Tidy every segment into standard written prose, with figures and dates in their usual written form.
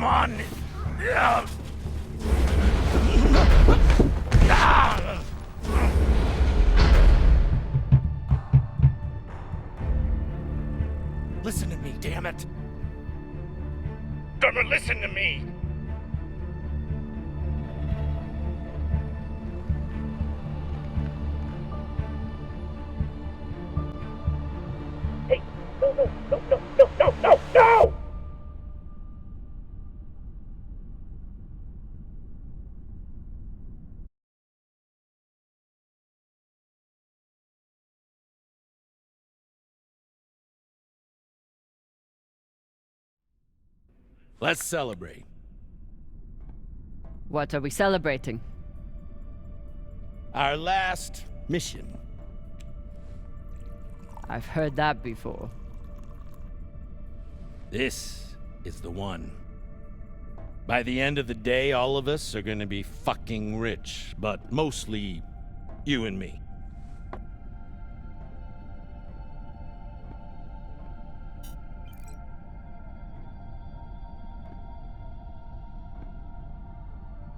Come on! Listen to me, damn it! Drummer, listen to me! Hey, no! Let's celebrate. What are we celebrating? Our last mission. I've heard that before. This is the one. By the end of the day, all of us are gonna be fucking rich, but mostly you and me.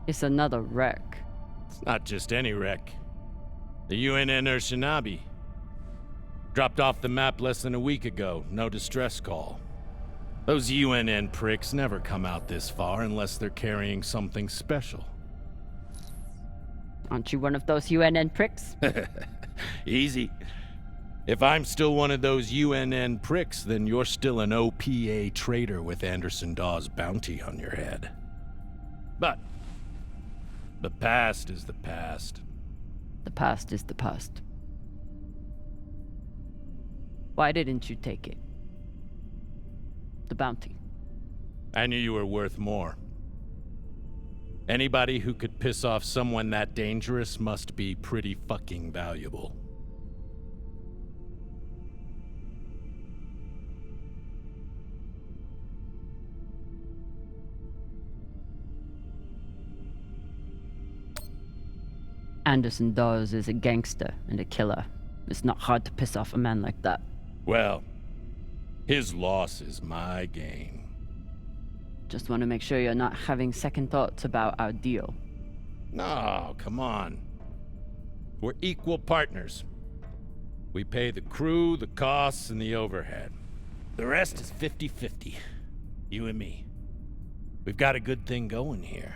It's another wreck. It's not just any wreck. The UNN Shinabi. Dropped off the map less than a week ago. No distress call. Those UNN pricks never come out this far unless they're carrying something special. Aren't you one of those UNN pricks? Easy. If I'm still one of those UNN pricks, then you're still an OPA traitor with Anderson Dawes' bounty on your head. But the past is the past. The past is the past. Why didn't you take it? The bounty. I knew you were worth more. Anybody who could piss off someone that dangerous must be pretty fucking valuable. Anderson Dawes is a gangster and a killer. It's not hard to piss off a man like that. Well, his loss is my gain. Just want to make sure you're not having second thoughts about our deal. No, come on. We're equal partners. We pay the crew, the costs, and the overhead. The rest is 50-50. You and me. We've got a good thing going here.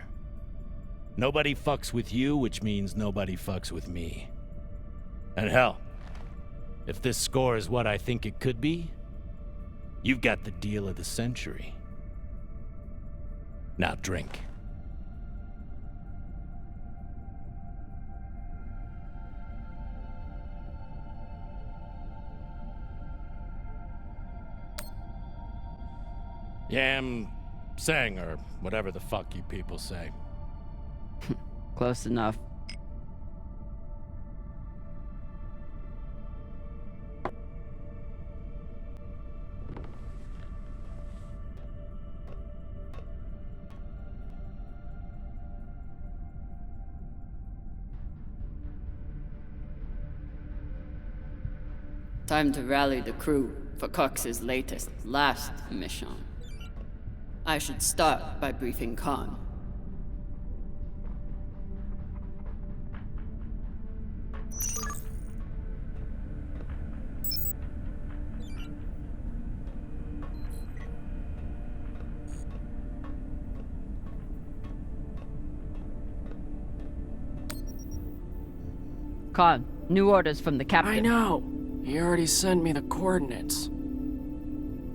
Nobody fucks with you, which means nobody fucks with me. And hell, if this score is what I think it could be, you've got the deal of the century. Now drink. Yam sang, or whatever the fuck you people say. Close enough. Time to rally the crew for Cox's last mission. I should start by briefing Khan. Khan, new orders from the captain. I know. He already sent me the coordinates.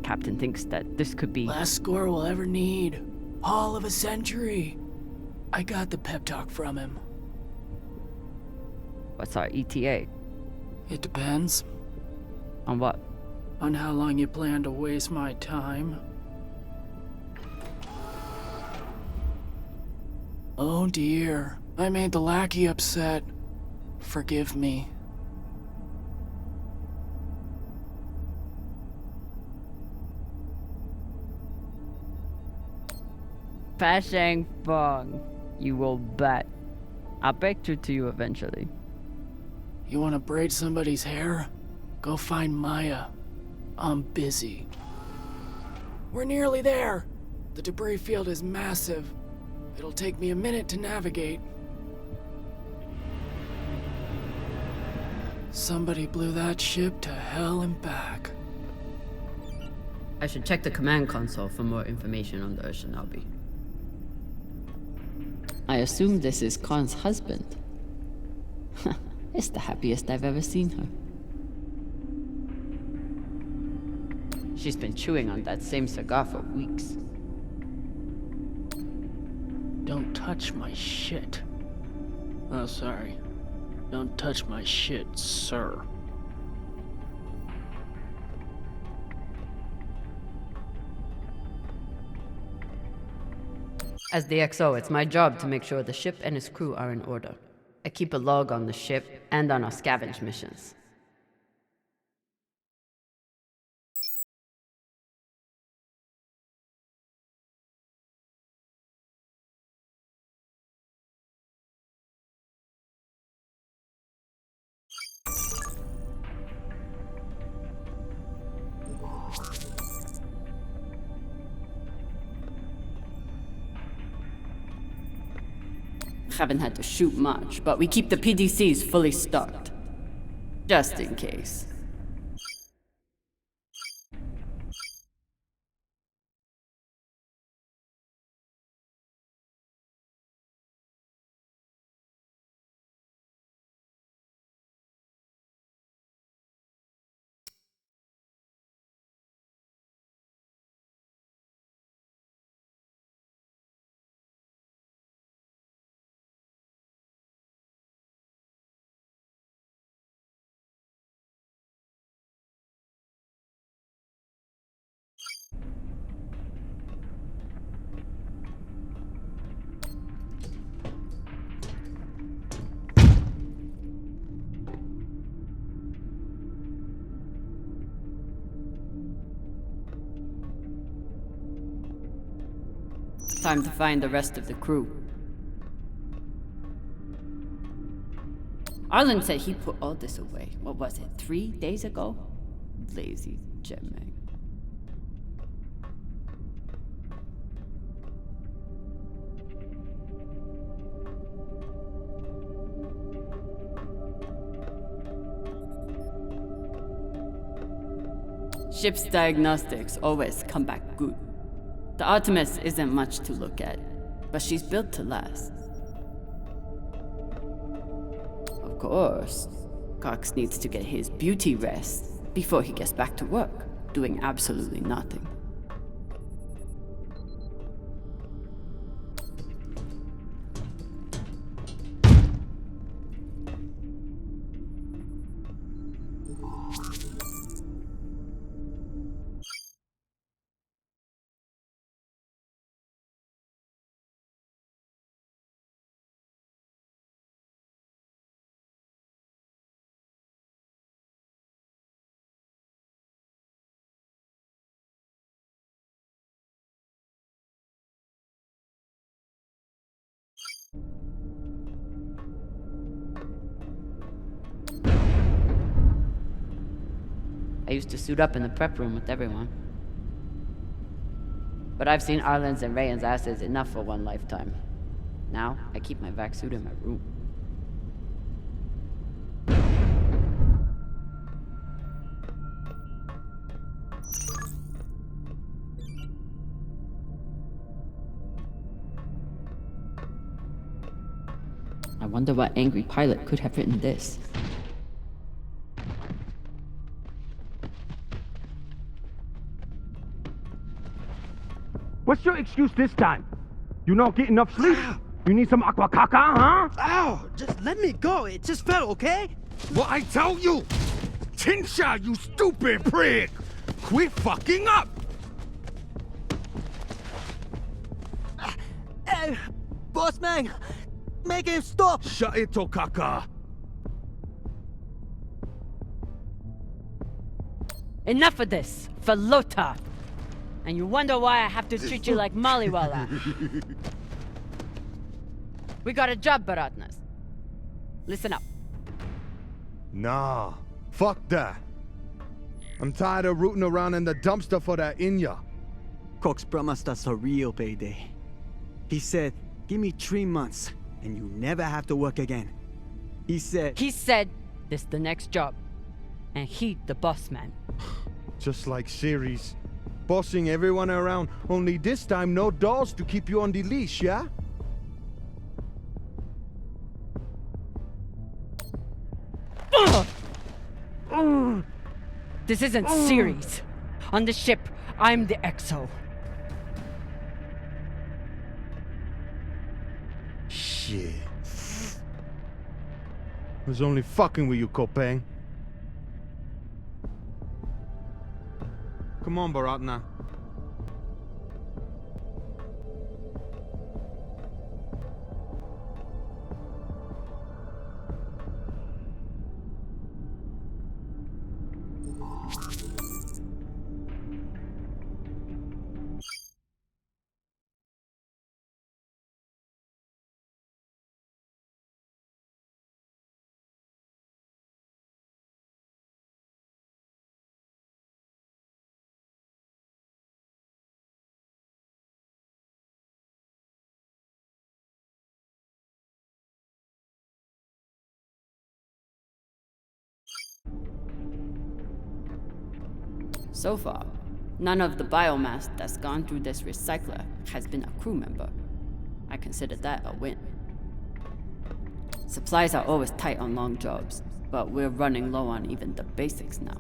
Captain thinks that this could be... Last score we'll ever need. Haul of a century. I got the pep talk from him. What's our ETA? It depends. On what? On how long you plan to waste my time. Oh dear. I made the lackey upset. Forgive me. Fashang Fong. You will bet. I'll break through to you eventually. You want to braid somebody's hair? Go find Maya. I'm busy. We're nearly there. The debris field is massive. It'll take me a minute to navigate. Somebody blew that ship to hell and back. I should check the command console for more information on the Urshanabi. I assume this is Khan's husband. It's the happiest I've ever seen her. She's been chewing on that same cigar for weeks. Don't touch my shit. Oh, sorry. Don't touch my shit, sir. As the XO, it's my job to make sure the ship and its crew are in order. I keep a log on the ship and on our scavenge missions. Haven't had to shoot much, but we keep the PDCs fully stocked. Just in case. Time to find the rest of the crew. Arlen said he put all this away. What was it, 3 days ago? Lazy jetmag. Ship's diagnostics always come back good. The Artemis isn't much to look at, but she's built to last. Of course, Cox needs to get his beauty rest before he gets back to work, doing absolutely nothing. I used to suit up in the prep room with everyone. But I've seen Arlen's and Rayan's asses enough for one lifetime. Now, I keep my vac suit in my room. I wonder what angry pilot could have written this. What's your excuse this time? You not get enough sleep? You need some aqua caca, huh? Ow! Just let me go. It just fell, okay? What I tell you? Tinsha, you stupid prig! Quit fucking up! Hey, boss man! Make him stop! Shut it, Tokaka! Enough of this, for Lota! And you wonder why I have to treat you like Maliwala. We got a job, Baratnas. Listen up. Nah, fuck that. I'm tired of rooting around in the dumpster for that Inya. Cox promised us a real payday. He said, give me 3 months, and you never have to work again. He said, this the next job. And he the boss man. Just like Series. Bossing everyone around, only this time no dolls to keep you on the leash, yeah? This isn't Series. On the ship, I'm the XO. Shit. I was only fucking with you, Kopang. Come on, Baratna. So far, none of the biomass that's gone through this recycler has been a crew member. I consider that a win. Supplies are always tight on long jobs, but we're running low on even the basics now.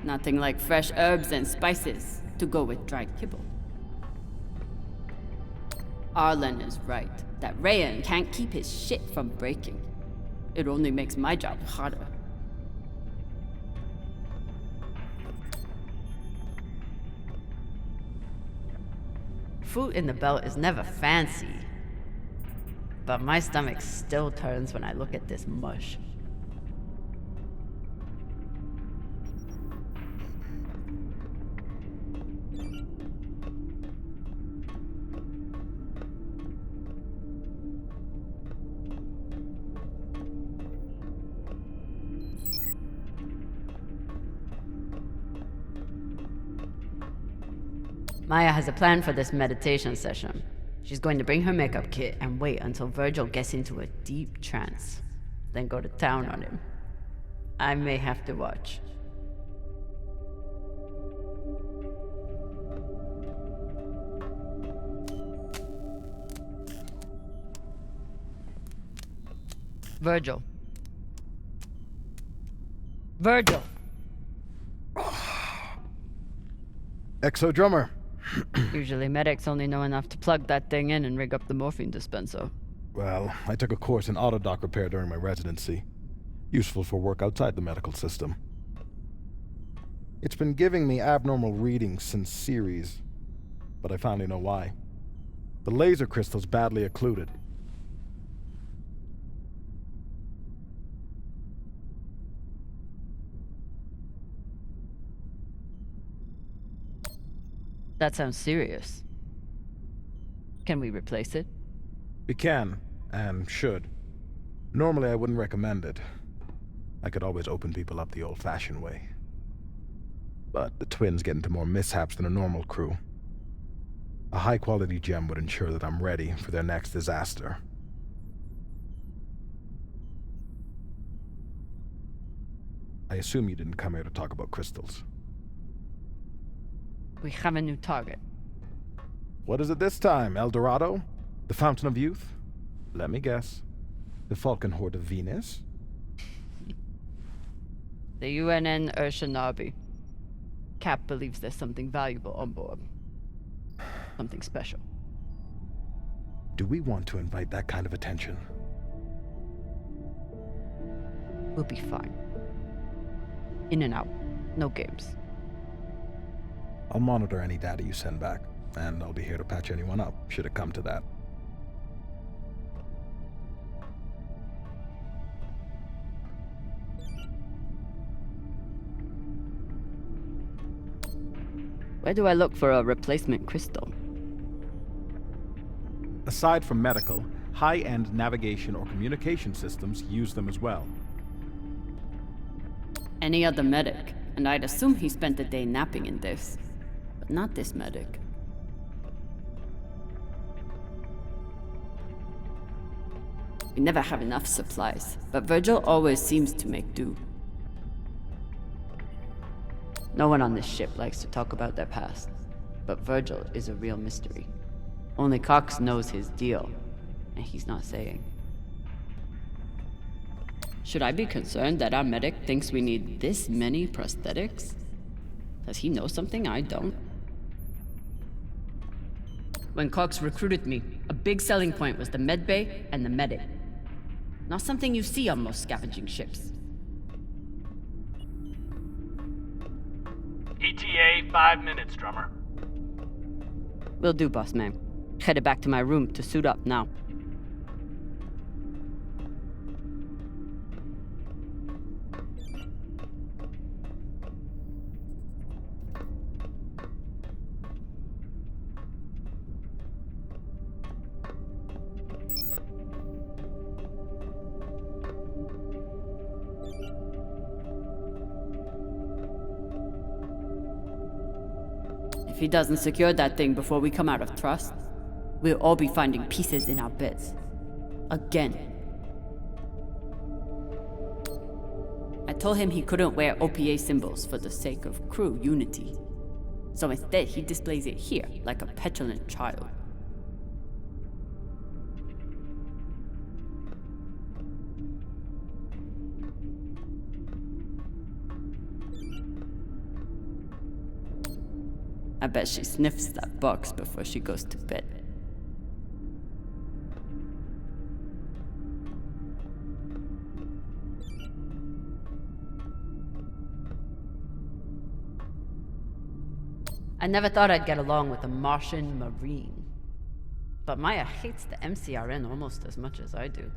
Nothing like fresh herbs and spices to go with dry kibble. Arlen is right, that Rayan can't keep his shit from breaking. It only makes my job harder. Food in the belt is never fancy, but my stomach still turns when I look at this mush. Maya has a plan for this meditation session. She's going to bring her makeup kit and wait until Virgil gets into a deep trance, then go to town on him. I may have to watch. Virgil. Virgil! Exo Drummer. Usually medics only know enough to plug that thing in and rig up the morphine dispenser. Well, I took a course in autodoc repair during my residency. Useful for work outside the medical system. It's been giving me abnormal readings since Series, but I finally know why. The laser crystal's badly occluded. That sounds serious. Can we replace it? We can, and should. Normally I wouldn't recommend it. I could always open people up the old-fashioned way. But the twins get into more mishaps than a normal crew. A high-quality gem would ensure that I'm ready for their next disaster. I assume you didn't come here to talk about crystals. We have a new target. What is it this time, El Dorado? The Fountain of Youth? Let me guess. The Falcon Horde of Venus? The UNN Urshanabi. Cap believes there's something valuable on board. Something special. Do we want to invite that kind of attention? We'll be fine. In and out. No games. I'll monitor any data you send back, and I'll be here to patch anyone up, should it come to that. Where do I look for a replacement crystal? Aside from medical, high-end navigation or communication systems use them as well. Any other medic and I'd assume he spent the day napping in this. But not this medic. We never have enough supplies, but Virgil always seems to make do. No one on this ship likes to talk about their past, but Virgil is a real mystery. Only Cox knows his deal, and he's not saying. Should I be concerned that our medic thinks we need this many prosthetics? Does he know something I don't? When Cox recruited me, a big selling point was the medbay and the medic. Not something you see on most scavenging ships. ETA 5 minutes, Drummer. Will do, boss man. Headed back to my room to suit up now. If he doesn't secure that thing before we come out of trust, we'll all be finding pieces in our beds. Again. I told him he couldn't wear OPA symbols for the sake of crew unity. So instead, he displays it here, like a petulant child. I bet she sniffs that box before she goes to bed. I never thought I'd get along with a Martian Marine. But Maya hates the MCRN almost as much as I do.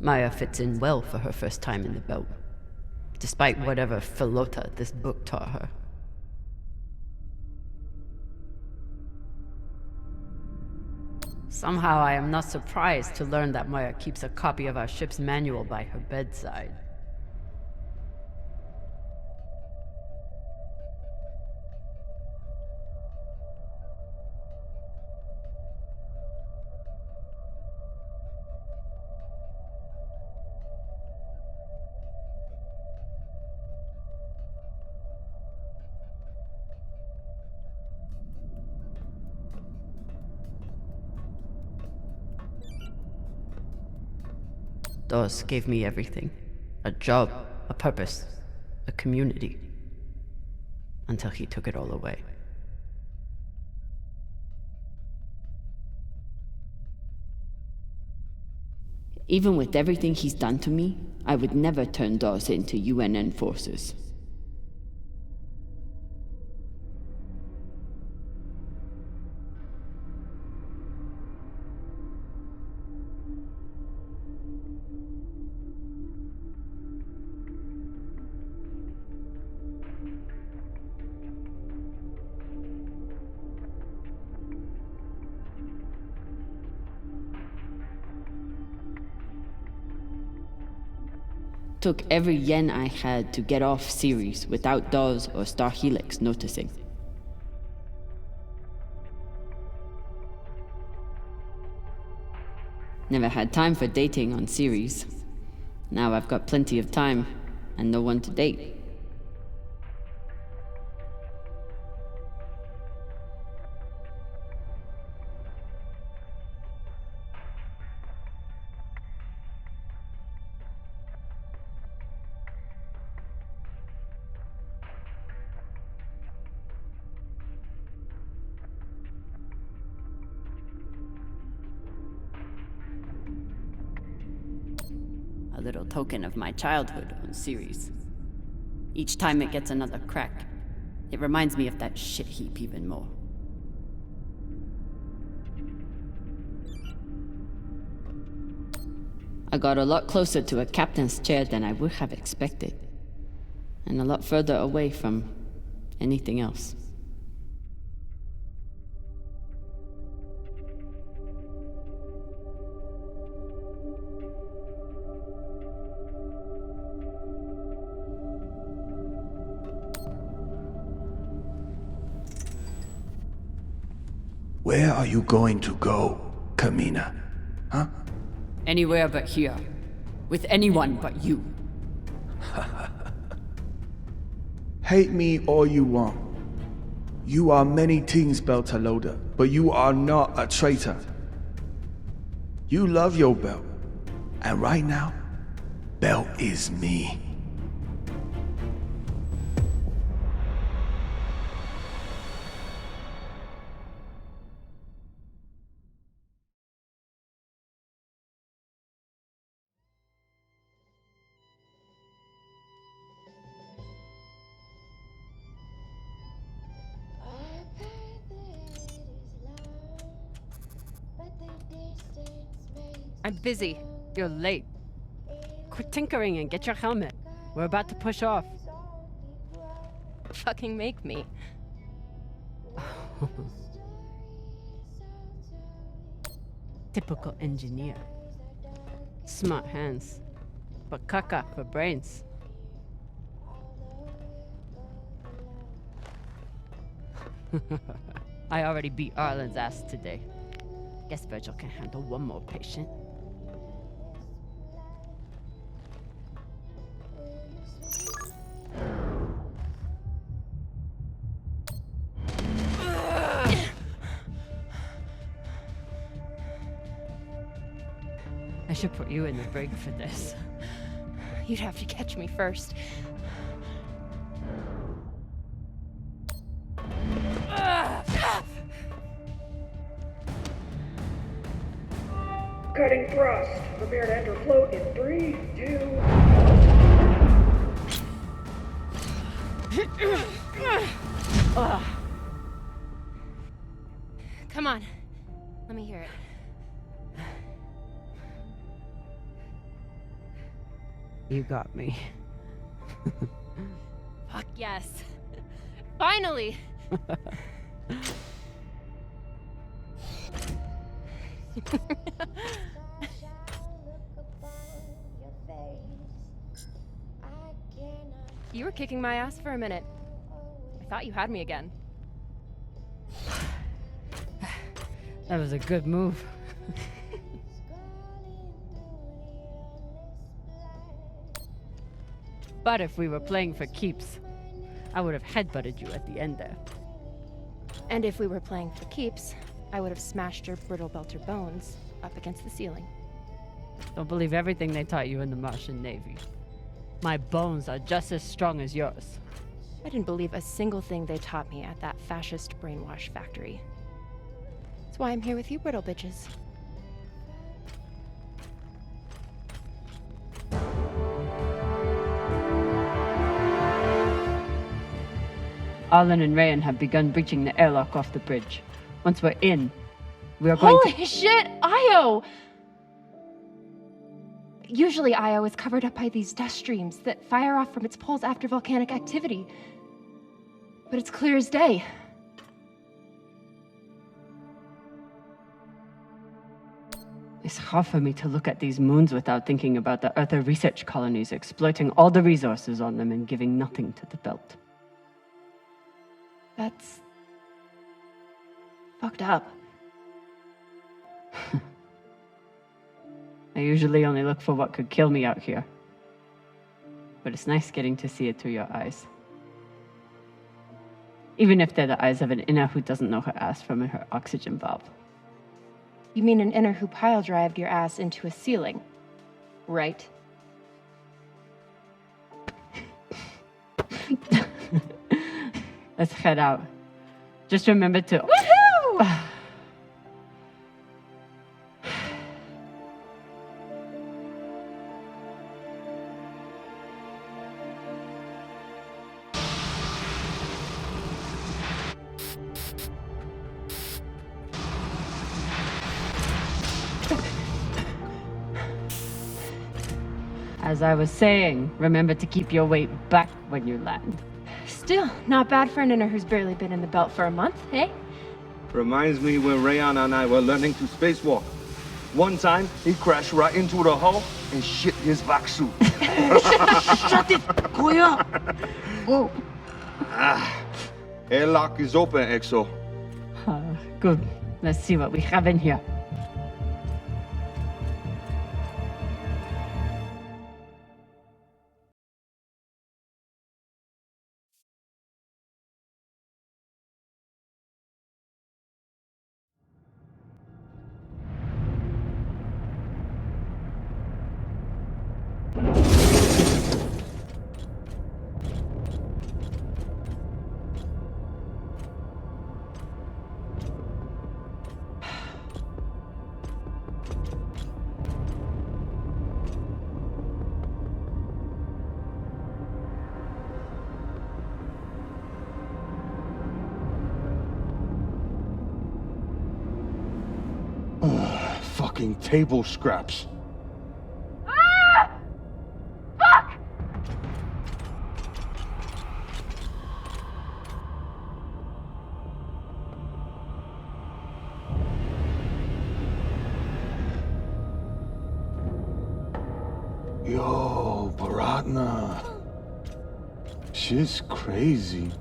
Maya fits in well for her first time in the belt, despite whatever philota this book taught her. Somehow I am not surprised to learn that Maya keeps a copy of our ship's manual by her bedside. Dawes gave me everything. A job, a purpose, a community. Until he took it all away. Even with everything he's done to me, I would never turn Dawes into UNN forces. Took every yen I had to get off Ceres without Dawes or Star Helix noticing. Never had time for dating on Ceres. Now I've got plenty of time and no one to date. A little token of my childhood on Ceres. Each time it gets another crack, it reminds me of that shit heap even more. I got a lot closer to a captain's chair than I would have expected. And a lot further away from anything else. Where are you going to go, Camina? Huh? Anywhere but here. With anyone but you. Hate me all you want. You are many things, Beltalowda, but you are not a traitor. You love your belt. And right now, belt is me. I'm busy. You're late. Quit tinkering and get your helmet. We're about to push off. Fucking make me. Typical engineer. Smart hands. But caca for brains. I already beat Arlen's ass today. Guess Virgil can handle one more patient. I should put you in the brig for this. You'd have to catch me first. Cutting thrust. Prepare to enter float in 3, 2... Come on. Let me hear it. You got me. Fuck yes. Finally! You were kicking my ass for a minute. I thought you had me again. That was a good move. But if we were playing for keeps, I would have headbutted you at the end there. And if we were playing for keeps, I would have smashed your brittle belter bones up against the ceiling. Don't believe everything they taught you in the Martian Navy. My bones are just as strong as yours. I didn't believe a single thing they taught me at that fascist brainwash factory. That's why I'm here with you brittle bitches. Arlen and Rayan have begun breaching the airlock off the bridge. Once we're in, we are going Holy shit, Io! Usually Io is covered up by these dust streams that fire off from its poles after volcanic activity. But it's clear as day. It's hard for me to look at these moons without thinking about the Earther research colonies exploiting all the resources on them and giving nothing to the belt. That's fucked up. I usually only look for what could kill me out here. But it's nice getting to see it through your eyes. Even if they're the eyes of an inner who doesn't know her ass from her oxygen valve. You mean an inner who pile-drived your ass into a ceiling, right? Let's head out. Just remember to... Woohoo! As I was saying, remember to keep your weight back when you land. Still, not bad for an inner who's barely been in the belt for a month, eh? Reminds me when Rayan and I were learning to spacewalk. One time, he crashed right into the hull and shit his vac suit. Shut it! Koya! Oh. Airlock is open, Exo. Good. Let's see what we have in here. Fucking table scraps. Fuck! Yo, Baratna. Shit's crazy.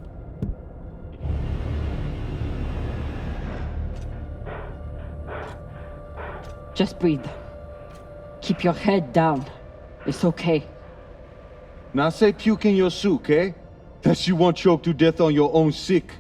Just breathe. Keep your head down. It's okay. Now say puke in your soup, eh? That you won't choke to death on your own sick.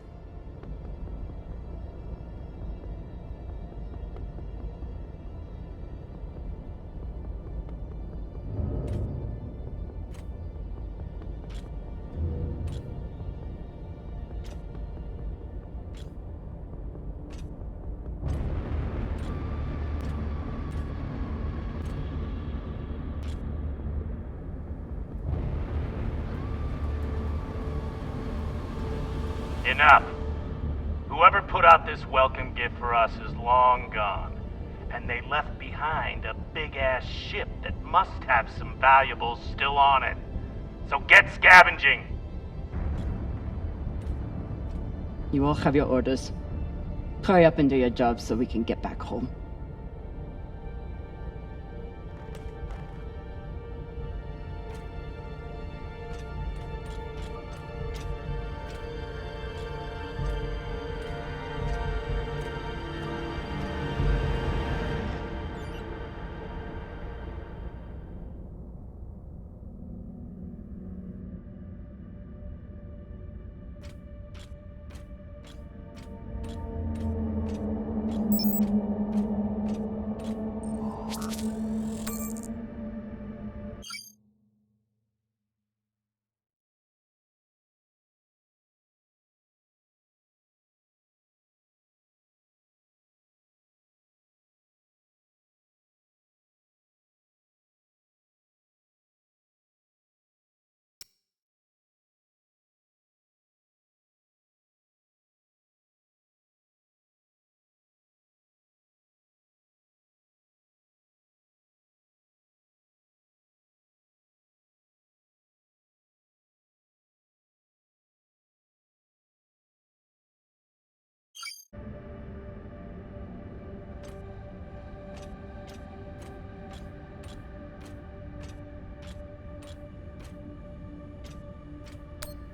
Enough. Whoever put out this welcome gift for us is long gone. And they left behind a big-ass ship that must have some valuables still on it. So get scavenging! You all have your orders. Hurry up and do your jobs so we can get back home.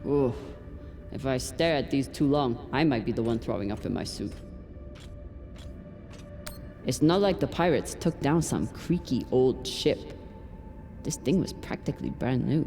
Oof. If I stare at these too long, I might be the one throwing up in my soup. It's not like the pirates took down some creaky old ship. This thing was practically brand new.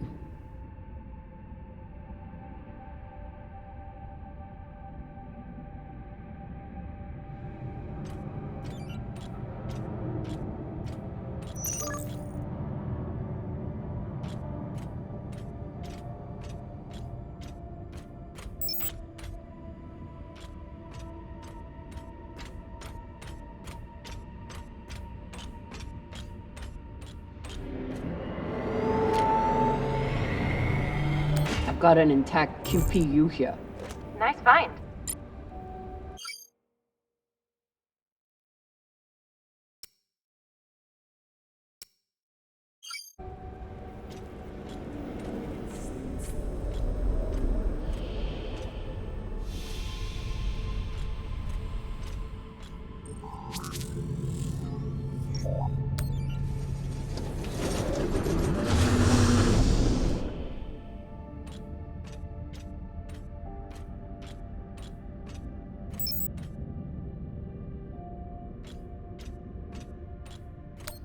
Got an intact QPU here. Nice find.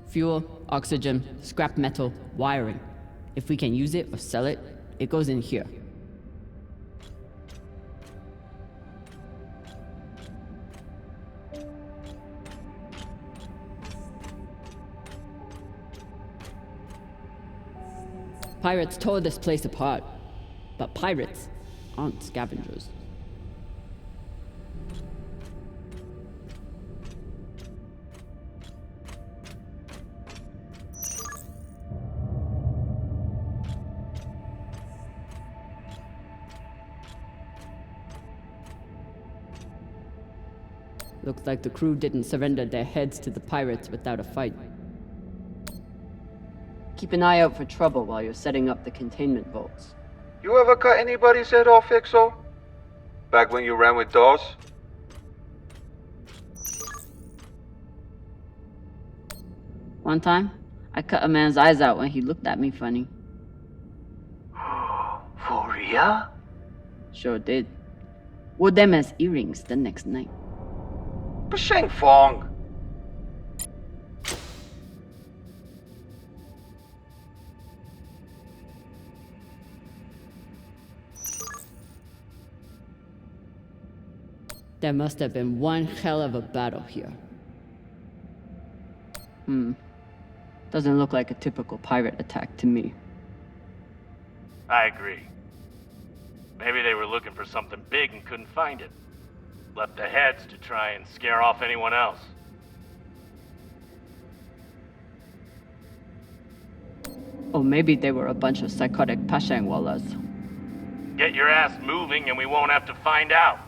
Fuel, oxygen, scrap metal, wiring. If we can use it or sell it, it goes in here. Pirates tore this place apart, but pirates aren't scavengers. Looks like the crew didn't surrender their heads to the pirates without a fight. Keep an eye out for trouble while you're setting up the containment vaults. You ever cut anybody's head off, Ixo? Back when you ran with Dawes? One time, I cut a man's eyes out when he looked at me funny. For real? Sure did. Wore them as earrings the next night. Basheng Fong! There must have been one hell of a battle here. Doesn't look like a typical pirate attack to me. I agree. Maybe they were looking for something big and couldn't find it. Left the heads to try and scare off anyone else. Or maybe they were a bunch of psychotic Pashangwalas. Get your ass moving and we won't have to find out.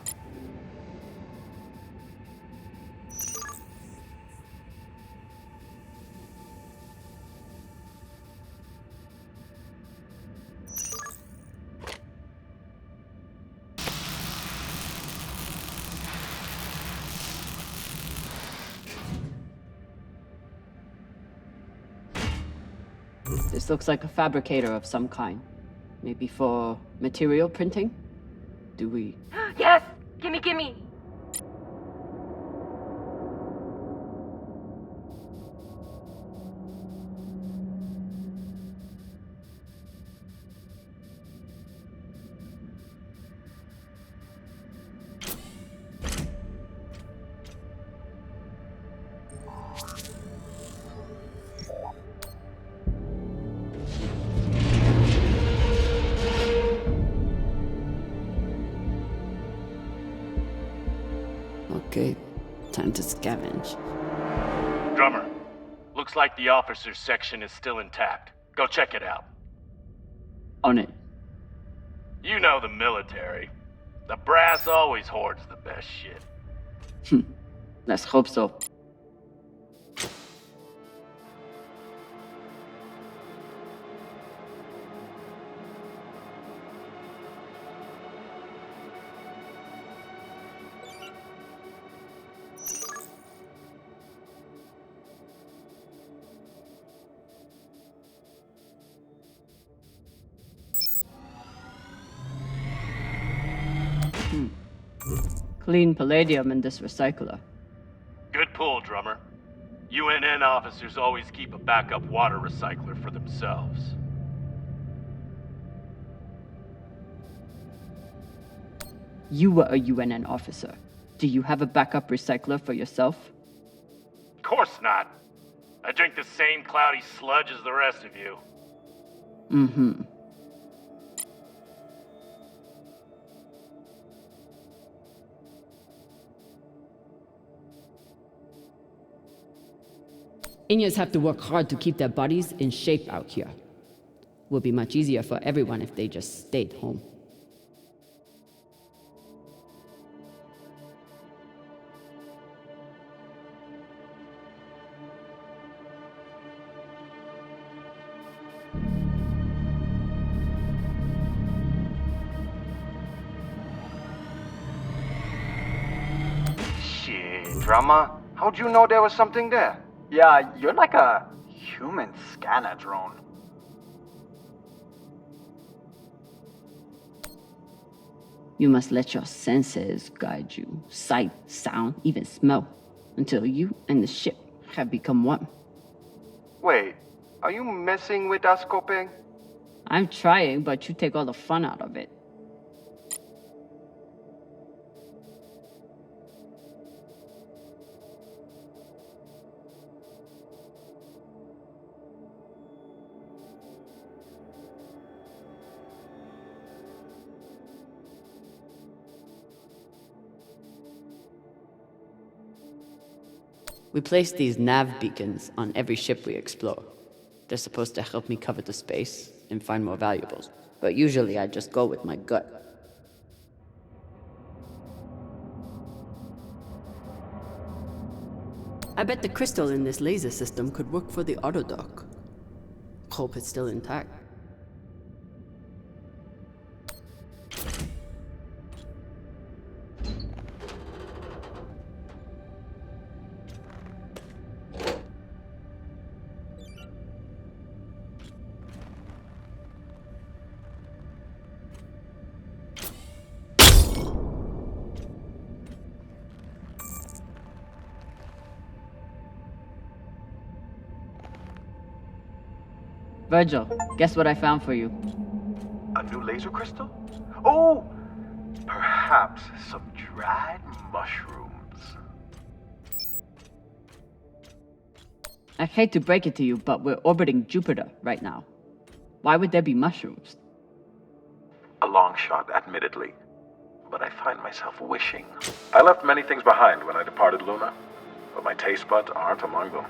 This looks like a fabricator of some kind. Maybe for material printing? Do we... Yes! Gimme! Okay, time to scavenge. Drummer, looks like the officers section is still intact. Go check it out. On it. You know the military. The brass always hoards the best shit. Let's hope so. Clean palladium in this recycler. Good pull, Drummer. UNN officers always keep a backup water recycler for themselves. You were a UNN officer. Do you have a backup recycler for yourself? Of course not. I drink the same cloudy sludge as the rest of you. Mm-hmm. Inyas have to work hard to keep their bodies in shape out here. Would be much easier for everyone if they just stayed home. Shit, Drama. How'd you know there was something there? Yeah, you're like a human scanner drone. You must let your senses guide you. Sight, sound, even smell. Until you and the ship have become one. Wait, are you messing with us, Kopeng? I'm trying, but you take all the fun out of it. We place these nav beacons on every ship we explore. They're supposed to help me cover the space and find more valuables, but usually I just go with my gut. I bet the crystal in this laser system could work for the autodock. Hope it's still intact. Virgil, guess what I found for you? A new laser crystal? Oh! Perhaps some dried mushrooms. I hate to break it to you, but we're orbiting Jupiter right now. Why would there be mushrooms? A long shot, admittedly. But I find myself wishing. I left many things behind when I departed Luna, but my taste buds aren't among them.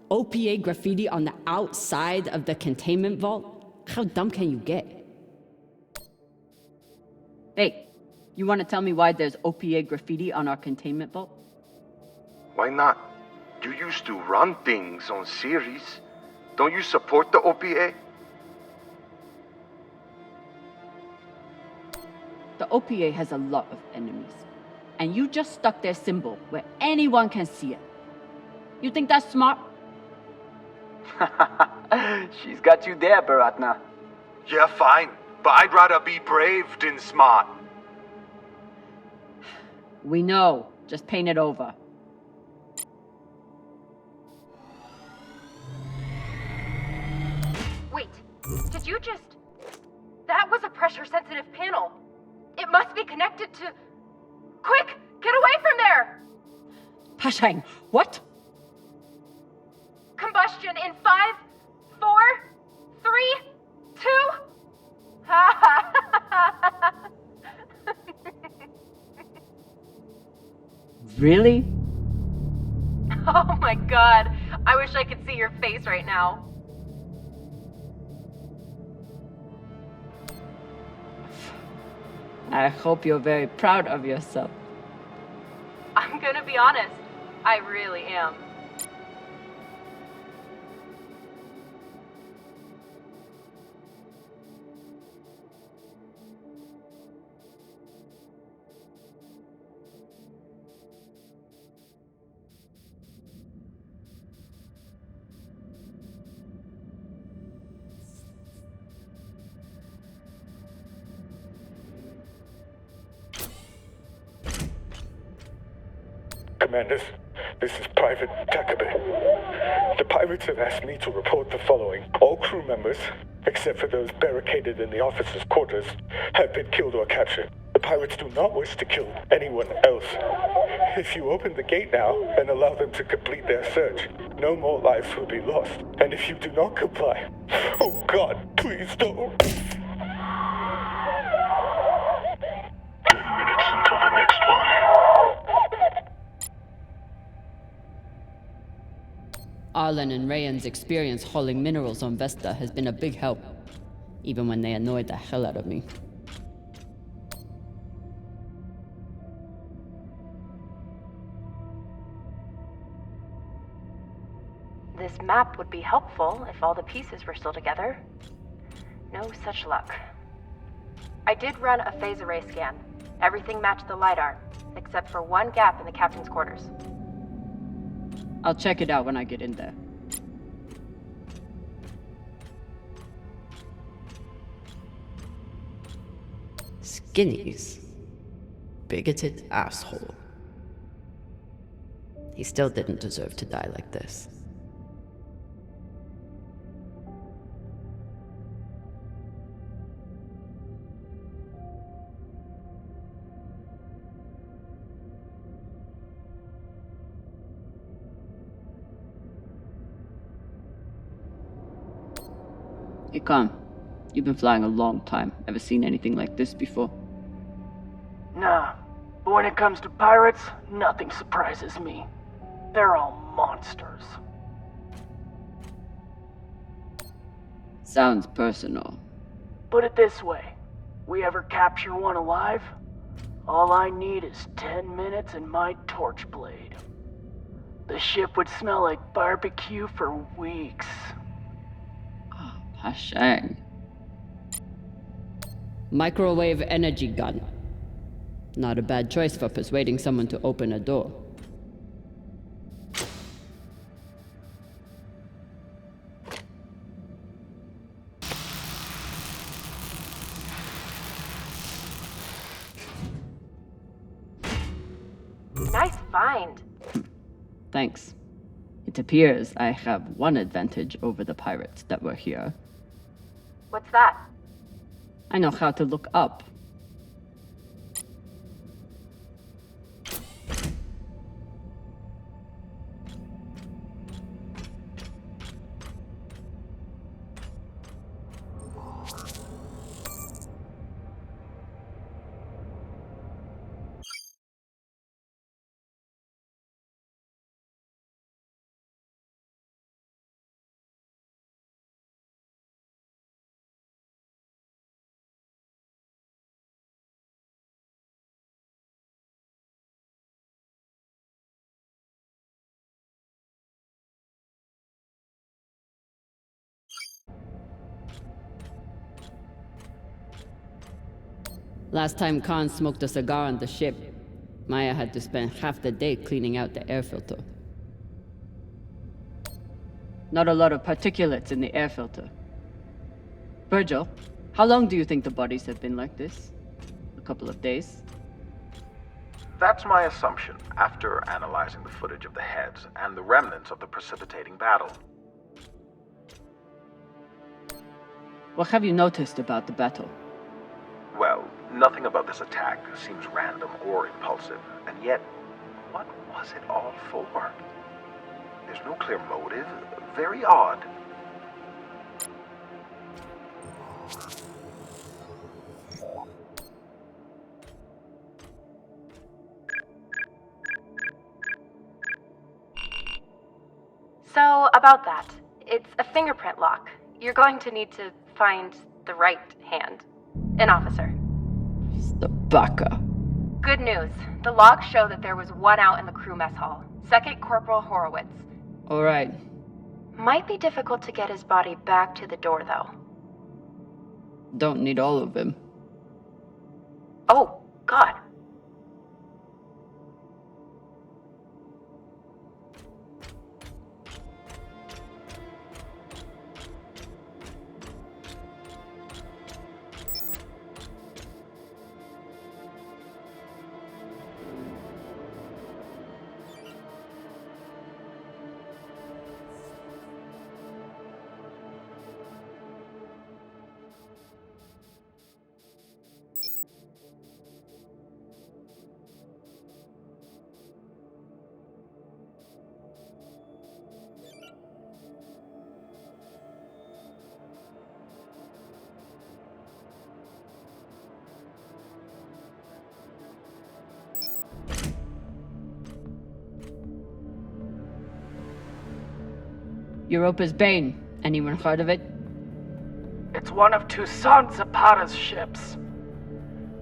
OPA graffiti on the outside of the containment vault? How dumb can you get? Hey, you want to tell me why there's OPA graffiti on our containment vault? Why not? You used to run things on Series. Don't you support the OPA? The OPA has a lot of enemies, and you just stuck their symbol where anyone can see it. You think that's smart? She's got you there, Baratna. Yeah, fine. But I'd rather be brave than smart. We know. Just paint it over. Wait, did you just... That was a pressure-sensitive panel. It must be connected to... Quick! Get away from there! Pashang, what? Combustion in 5, 4, 3, 2... Really? Oh my god. I wish I could see your face right now. I hope you're very proud of yourself. I'm gonna be honest. I really am. Commanders, this is Private Takabe. The pirates have asked me to report the following. All crew members, except for those barricaded in the officers' quarters, have been killed or captured. The pirates do not wish to kill anyone else. If you open the gate now and allow them to complete their search, no more lives will be lost. And if you do not comply, oh God, please don't. 2 minutes until the next one. Arlen and Rayan's experience hauling minerals on Vesta has been a big help, even when they annoyed the hell out of me. This map would be helpful if all the pieces were still together. No such luck. I did run a phase array scan. Everything matched the LiDAR, except for one gap in the captain's quarters. I'll check it out when I get in there. Skinny's bigoted asshole. He still didn't deserve to die like this. Hey, Con. You've been flying a long time. Ever seen anything like this before? Nah, but when it comes to pirates, nothing surprises me. They're all monsters. Sounds personal. Put it this way, we ever capture one alive, all I need is 10 minutes and my torch blade. The ship would smell like barbecue for weeks. Hashang. Microwave energy gun. Not a bad choice for persuading someone to open a door. Nice find. Thanks. It appears I have one advantage over the pirates that were here. What's that? I know how to look up. Last time Khan smoked a cigar on the ship, Maya had to spend half the day cleaning out the air filter. Not a lot of particulates in the air filter. Virgil, how long do you think the bodies have been like this? A couple of days? That's my assumption after analyzing the footage of the heads and the remnants of the precipitating battle. What have you noticed about the battle? Well, nothing about this attack seems random or impulsive, and yet, what was it all for? There's no clear motive. Very odd. So, about that. It's a fingerprint lock. You're going to need to find the right hand. An officer. The baka. Good news. The logs show that there was one out in the crew mess hall. Second Corporal Horowitz. All right. Might be difficult to get his body back to the door, though. Don't need all of him. Oh, God. Europa's Bane. Anyone heard of it? It's one of Toussaint Zapata's ships.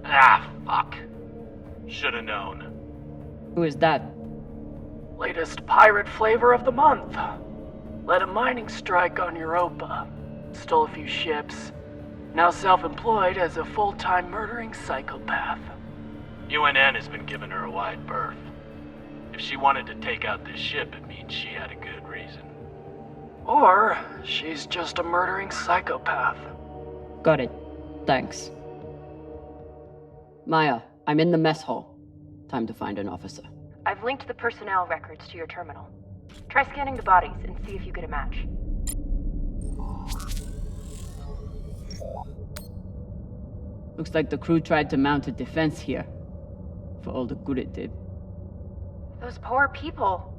Ah, fuck. Should've known. Who is that? Latest pirate flavor of the month. Led a mining strike on Europa. Stole a few ships. Now self-employed as a full-time murdering psychopath. UNN has been giving her a wide berth. If she wanted to take out this ship, it means she had a good reason. Or she's just a murdering psychopath. Got it. Thanks. Maya, I'm in the mess hall. Time to find an officer. I've linked the personnel records to your terminal. Try scanning the bodies and see if you get a match. Looks like the crew tried to mount a defense here. For all the good it did. Those poor people.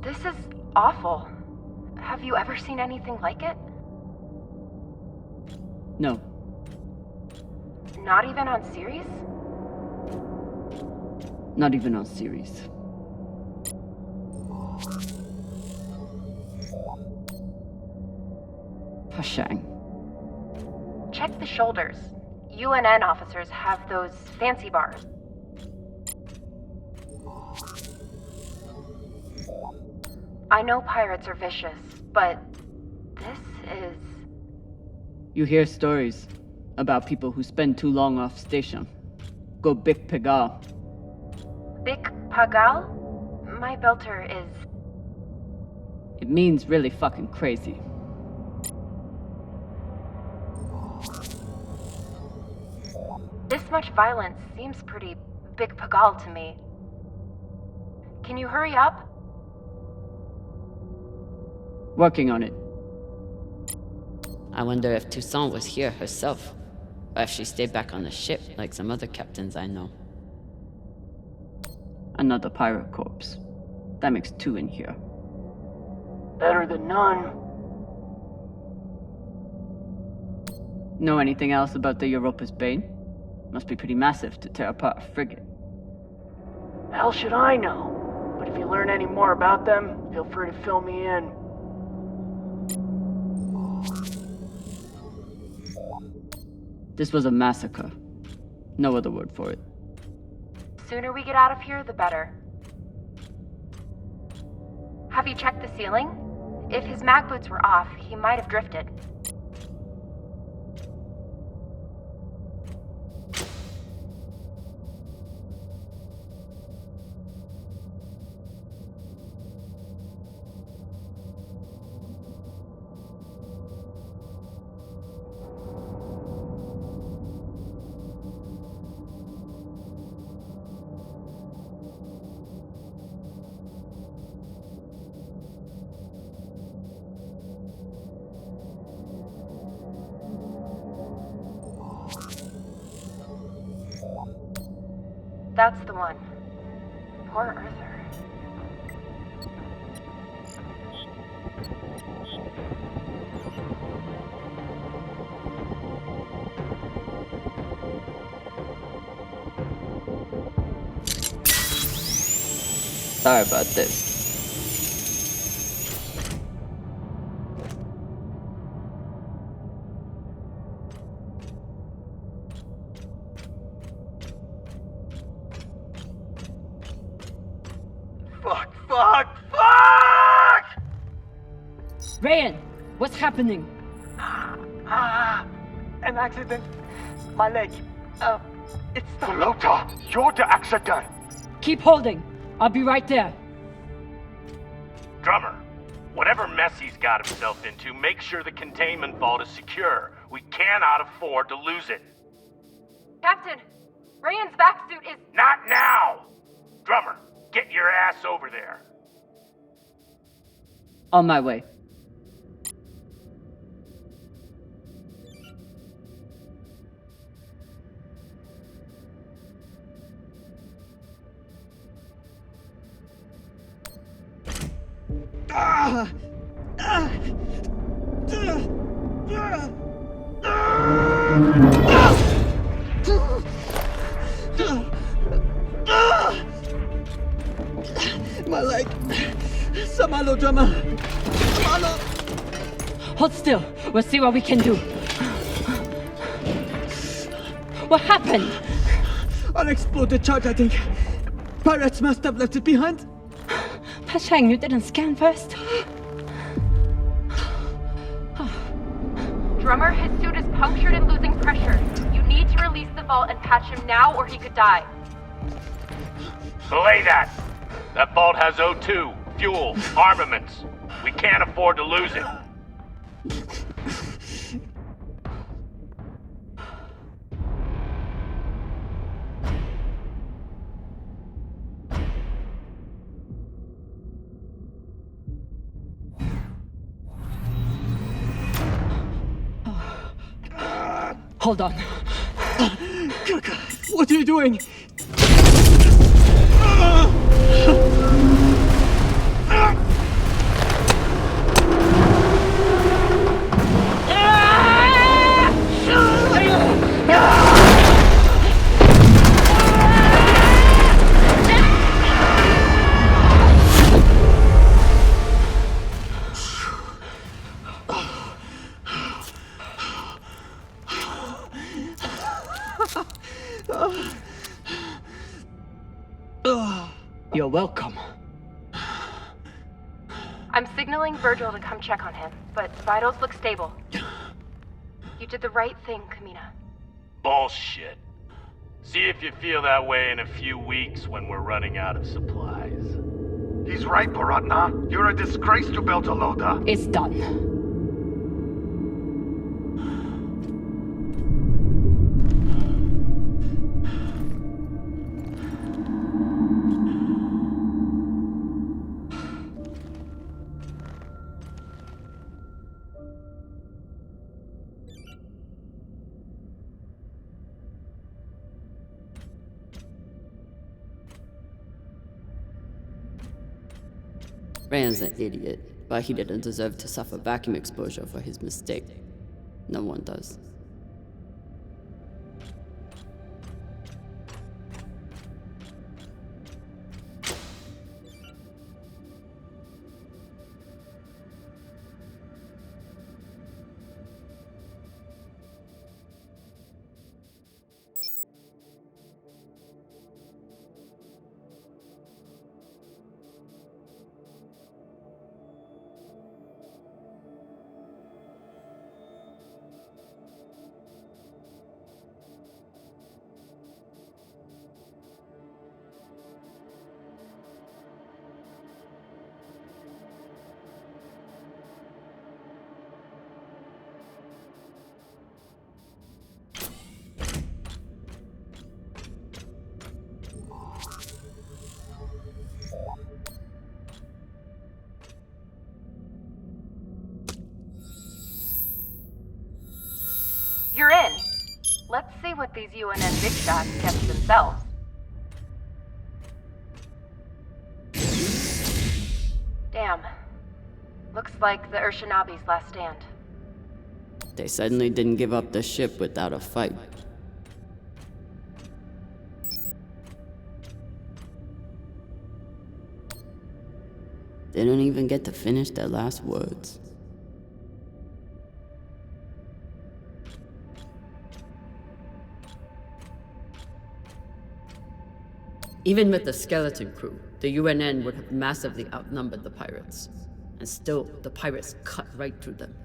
This is awful. Have you ever seen anything like it? No. Not even on series? Not even on series. Pashang. Check the shoulders. UNN officers have those fancy bars. I know pirates are vicious, but this is... You hear stories about people who spend too long off station. Go Big Pagal. Big Pagal? My belter is... It means really fucking crazy. This much violence seems pretty Big Pagal to me. Can you hurry up? Working on it. I wonder if Toussaint was here herself, or if she stayed back on the ship like some other captains I know. Another pirate corpse. That makes 2 in here. Better than none. Know anything else about the Europa's Bane? Must be pretty massive to tear apart a frigate. Hell should I know? But if you learn any more about them, feel free to fill me in. This was a massacre. No other word for it. Sooner we get out of here, the better. Have you checked the ceiling? If his mag boots were off, he might have drifted. That's the one. Poor Arthur. Sorry about this. Rayan, what's happening? An accident. My leg. It's stuck. Flota, you're the accident. Keep holding. I'll be right there. Drummer, whatever mess he's got himself into, make sure the containment vault is secure. We cannot afford to lose it. Captain, Rayan's back suit is... Not now! Drummer, get your ass over there. On my way. My leg! Samalo, drummer! Samalo! Hold still. We'll see what we can do. What happened? Unexploded charge, I think. Pirates must have left it behind. Pashang, you didn't scan first? Drummer, his suit is punctured and losing pressure. You need to release the vault and patch him now or he could die. Belay that! That vault has O2, fuel, armaments. We can't afford to lose it. Hold on. Kaka, what are you doing? You're welcome. I'm signaling Virgil to come check on him, but vitals look stable. You did the right thing, Camina. Bullshit. See if you feel that way in a few weeks when we're running out of supplies. He's right, Baratna. You're a disgrace to Beltalowda. It's done. Rand's an idiot, but he didn't deserve to suffer vacuum exposure for his mistake. No one does. You're in. Let's see what these UNN big shots kept to themselves. Damn. Looks like the Urshanabi's last stand. They suddenly didn't give up the ship without a fight. They didn't even get to finish their last words. Even with the skeleton crew, the UNN would have massively outnumbered the pirates. And still, the pirates cut right through them.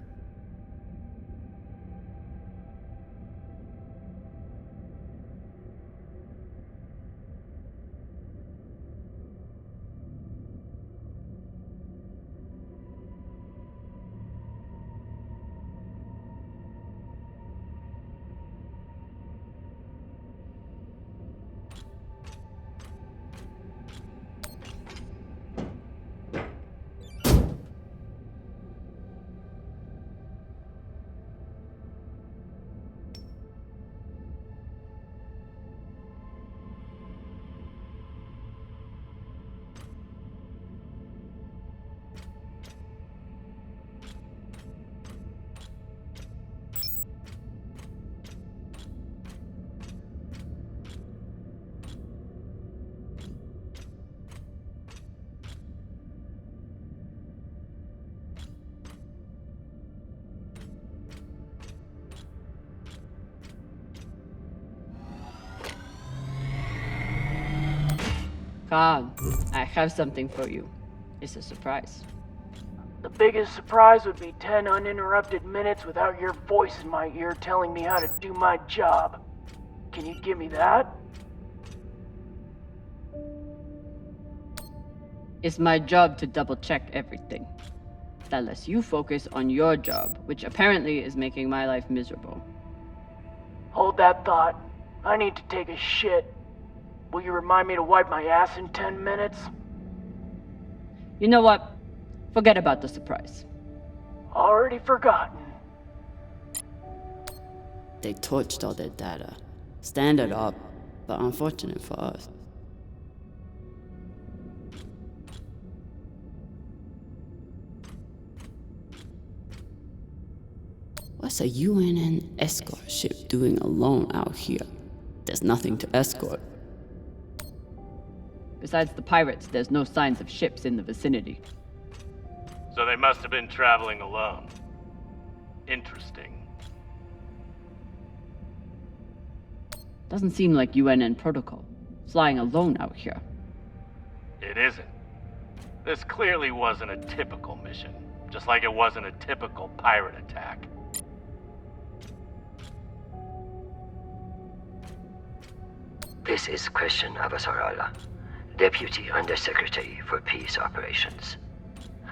Khan, I have something for you. It's a surprise. The biggest surprise would be 10 uninterrupted minutes without your voice in my ear telling me how to do my job. Can you give me that? It's my job to double check everything. That lets you focus on your job, which apparently is making my life miserable. Hold that thought. I need to take a shit. Will you remind me to wipe my ass in 10 minutes? You know what? Forget about the surprise. Already forgotten. They torched all their data. Standard up, but unfortunate for us. What's a UNN escort ship doing alone out here? There's nothing to escort. Besides the pirates, there's no signs of ships in the vicinity. So they must have been traveling alone. Interesting. Doesn't seem like UNN protocol. Flying alone out here. It isn't. This clearly wasn't a typical mission, just like it wasn't a typical pirate attack. This is Christian Avasarala, Deputy Undersecretary for Peace Operations.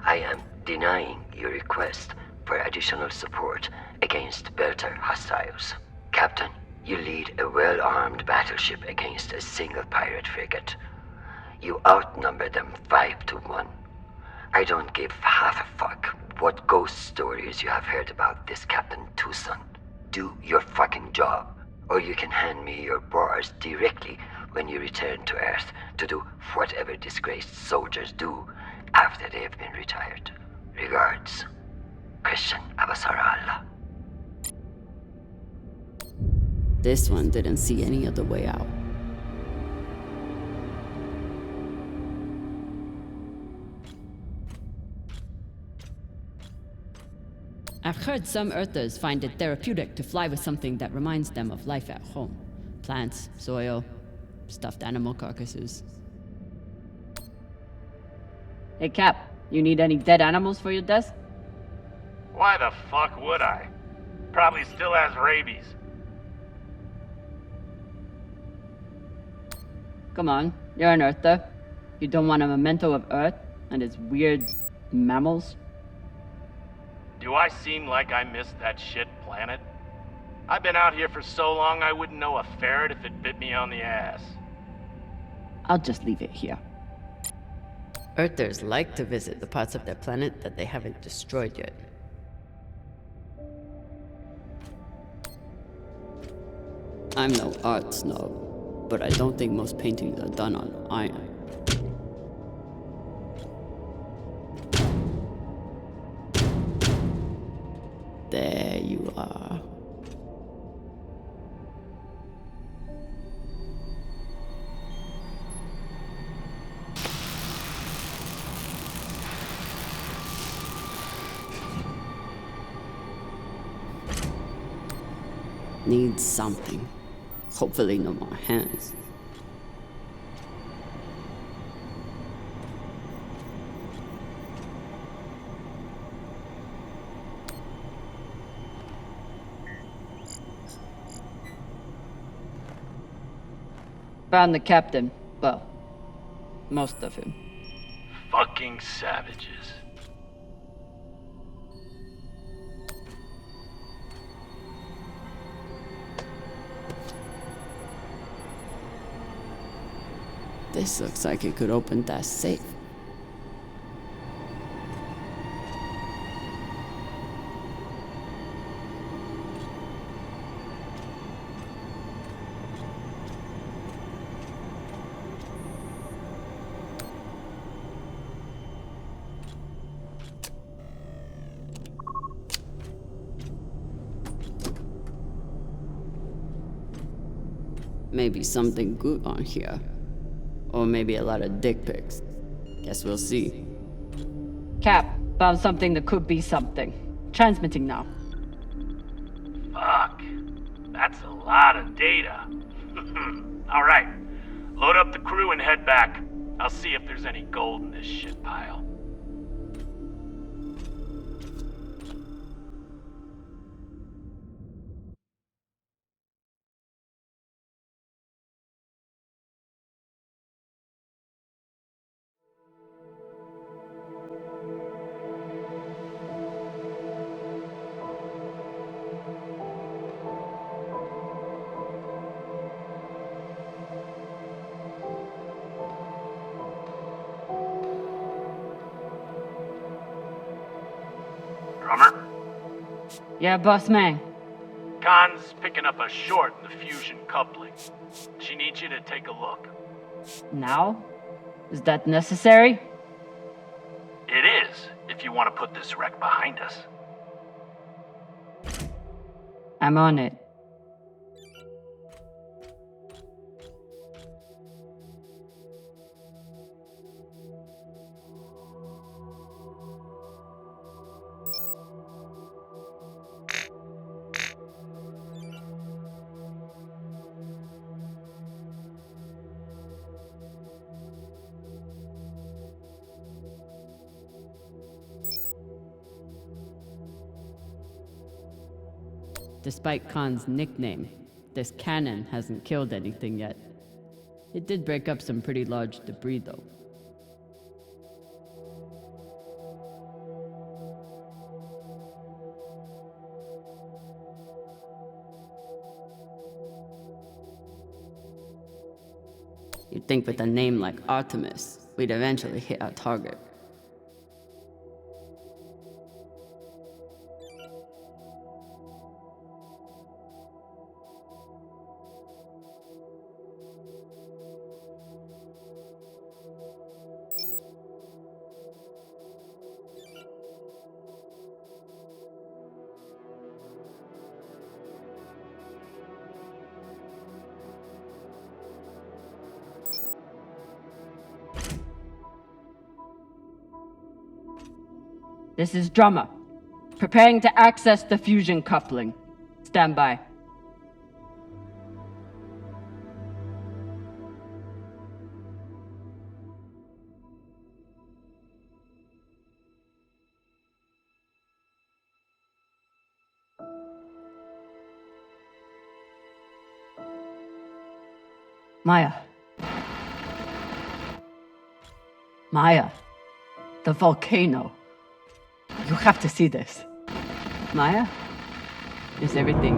I am denying your request for additional support against Belter hostiles. Captain, you lead a well-armed battleship against a single pirate frigate. You outnumber them 5 to 1. I don't give half a fuck what ghost stories you have heard about this Captain Tucson. Do your fucking job. Or you can hand me your bars directly when you return to Earth to do whatever disgraced soldiers do after they have been retired. Regards, Christian Avasarala. This one didn't see any other way out. I've heard some Earthers find it therapeutic to fly with something that reminds them of life at home. Plants, soil, stuffed animal carcasses. Hey Cap, you need any dead animals for your desk? Why the fuck would I? Probably still has rabies. Come on, you're an Earther. You don't want a memento of Earth and its weird mammals? Do I seem like I missed that shit planet? I've been out here for so long I wouldn't know a ferret if it bit me on the ass. I'll just leave it here. Earthers like to visit the parts of their planet that they haven't destroyed yet. I'm no art snob, but I don't think most paintings are done on iron. There you are. Needs something. Hopefully no more hands. Found the captain. Well, most of him. Fucking savages. This looks like it could open that safe. Maybe something good on here. Or maybe a lot of dick pics. Guess we'll see. Cap, found something that could be something. Transmitting now. Fuck. That's a lot of data. Alright. Load up the crew and head back. I'll see if there's any gold in this shit pile. Drummer? Yeah, boss man. Khan's picking up a short in the fusion coupling. She needs you to take a look. Now? Is that necessary? It is, if you want to put this wreck behind us. I'm on it. Despite Khan's nickname, this cannon hasn't killed anything yet. It did break up some pretty large debris, though. You'd think with a name like Artemis, we'd eventually hit our target. This is Drummer. Preparing to access the fusion coupling. Stand by. Maya. Maya. The volcano. You have to see this. Maya? Is everything...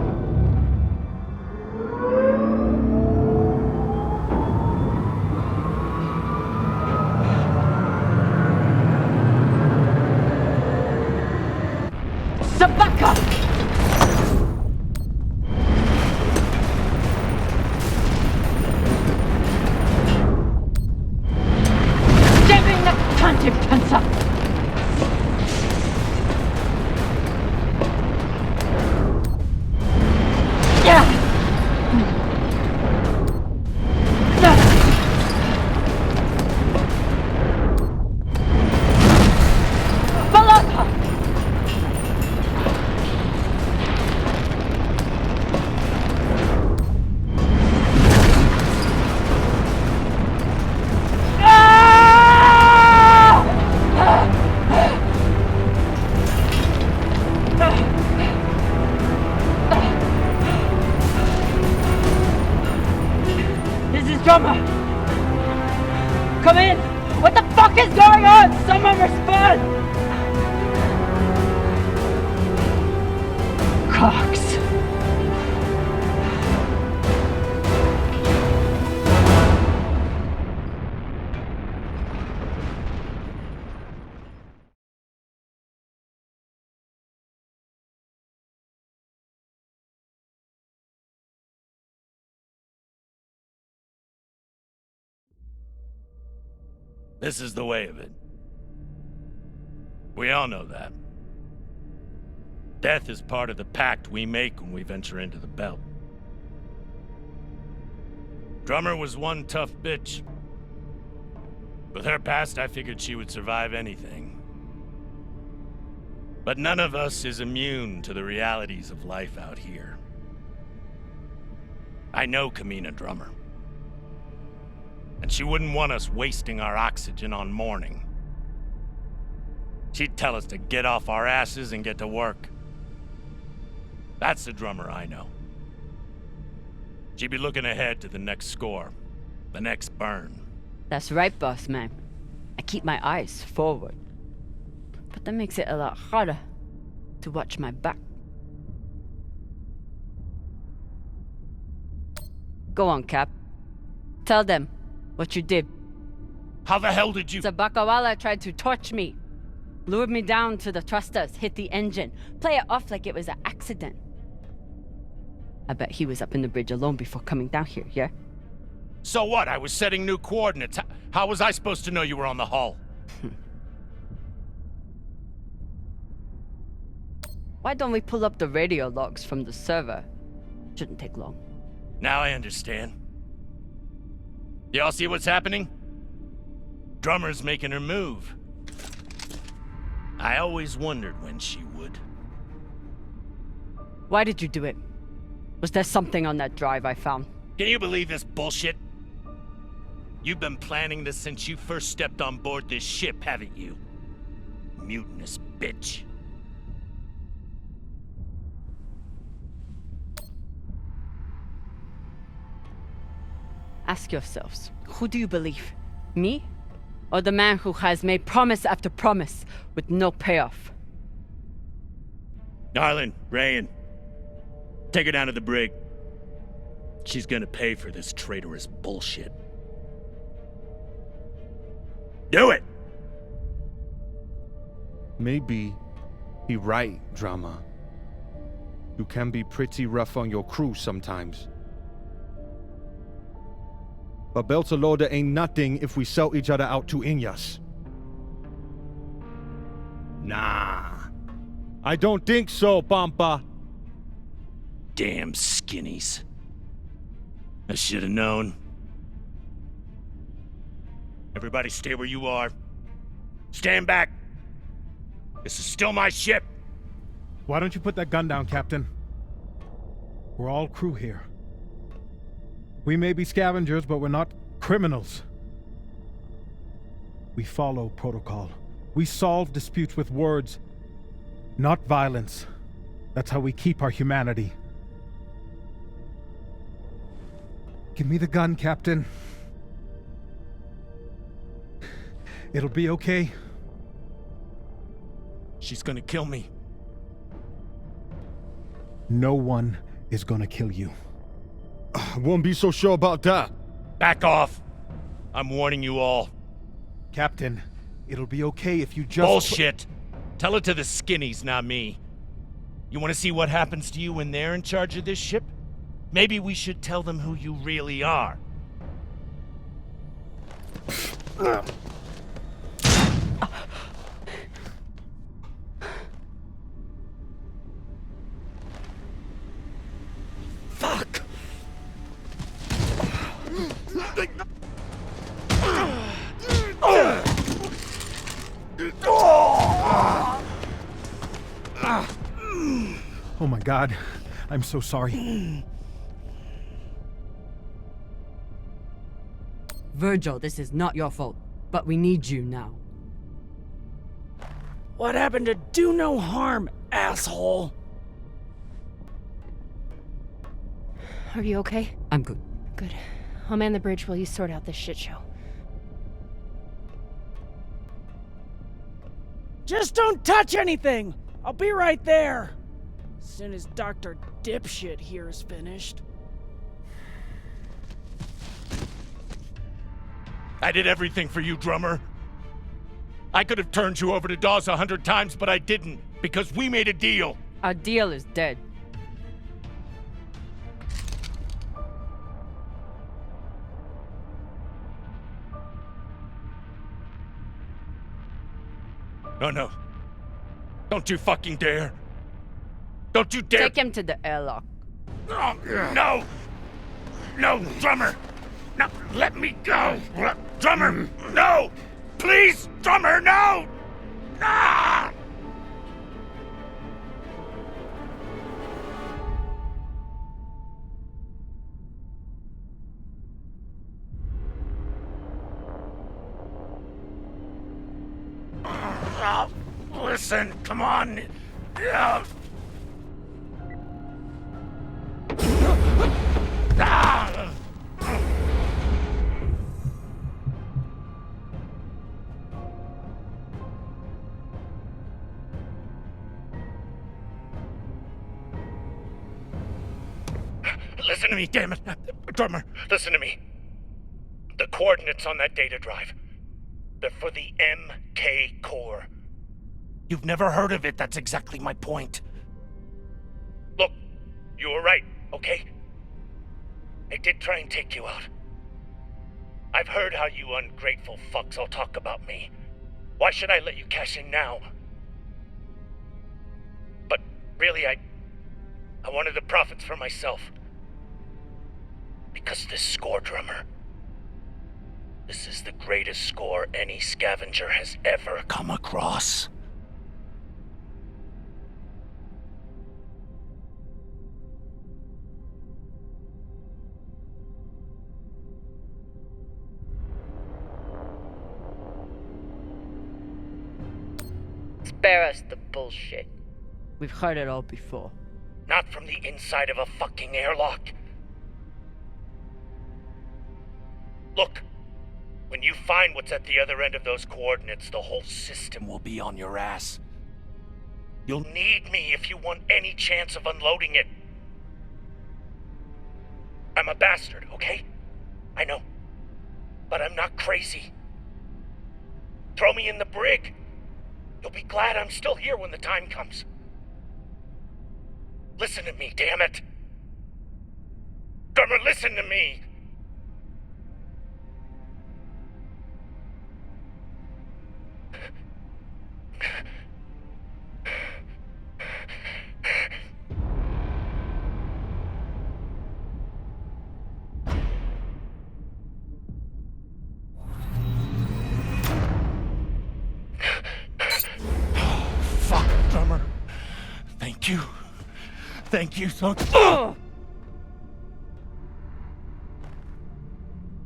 Sabaka! Giving the country panzer! Drummer! Come in! What the fuck is going on? Someone respond! Cox. This is the way of it. We all know that. Death is part of the pact we make when we venture into the belt. Drummer was one tough bitch. With her past, I figured she would survive anything. But none of us is immune to the realities of life out here. I know Camina Drummer. And she wouldn't want us wasting our oxygen on mourning. She'd tell us to get off our asses and get to work. That's the drummer I know. She'd be looking ahead to the next score, the next burn. That's right, boss man. I keep my eyes forward. But that makes it a lot harder to watch my back. Go on, Cap. Tell them what you did. How the hell did you— Sabakawala tried to torch me. Lured me down to the thrusters, hit the engine. Play it off like it was an accident. I bet he was up in the bridge alone before coming down here, yeah? So what? I was setting new coordinates. How was I supposed to know you were on the hull? Why don't we pull up the radio logs from the server? Shouldn't take long. Now I understand. Y'all see what's happening? Drummer's making her move. I always wondered when she would. Why did you do it? Was there something on that drive I found? Can you believe this bullshit? You've been planning this since you first stepped on board this ship, haven't you? Mutinous bitch. Ask yourselves, who do you believe? Me? Or the man who has made promise after promise with no payoff? Darlin, Rayan, take her down to the brig. She's gonna pay for this traitorous bullshit. Do it! Maybe he right, Drama. You can be pretty rough on your crew sometimes. But Beltalowda ain't nothing if we sell each other out to Inyas. Nah. I don't think so, Pampa. Damn skinnies. I should have known. Everybody stay where you are. Stand back. This is still my ship. Why don't you put that gun down, Captain? We're all crew here. We may be scavengers, but we're not criminals. We follow protocol. We solve disputes with words, not violence. That's how we keep our humanity. Give me the gun, Captain. It'll be okay. She's gonna kill me. No one is gonna kill you. I won't be so sure about that. Back off. I'm warning you all. Captain, it'll be okay if you just— Bullshit. Tell it to the skinnies, not me. You want to see what happens to you when they're in charge of this ship? Maybe we should tell them who you really are. Fuck! Oh my God, I'm so sorry. Virgil, this is not your fault, but we need you now. What happened to do no harm, asshole? Are you okay? I'm good. Good. I'll man the bridge while you sort out this shit show. Just don't touch anything! I'll be right there! As soon as Dr. Dipshit here is finished. I did everything for you, drummer. I could have turned you over to Dawes 100 times, but I didn't, because we made a deal. Our deal is dead. Oh no. Don't you fucking dare. Don't you dare. Take him to the airlock. Oh, no! No, drummer! No, let me go! Drummer, no! Please, drummer, no! Ah! listen, come on. Listen to me, damn it. Drummer, listen to me. The coordinates on that data drive, they're for the MK core. You've never heard of it, that's exactly my point. Look, you were right, okay? They did try and take you out. I've heard how you ungrateful fucks all talk about me. Why should I let you cash in now? But really, I wanted the profits for myself. Because this score, Drummer, this is the greatest score any scavenger has ever come across. Spare us the bullshit. We've heard it all before. Not from the inside of a fucking airlock. Look, when you find what's at the other end of those coordinates, the whole system will be on your ass. You'll need me if you want any chance of unloading it. I'm a bastard, okay? I know. But I'm not crazy. Throw me in the brig. You'll be glad I'm still here when the time comes. Listen to me, damn it. Drummer, listen to me. Fuck, Drummer. Thank you. Thank you so...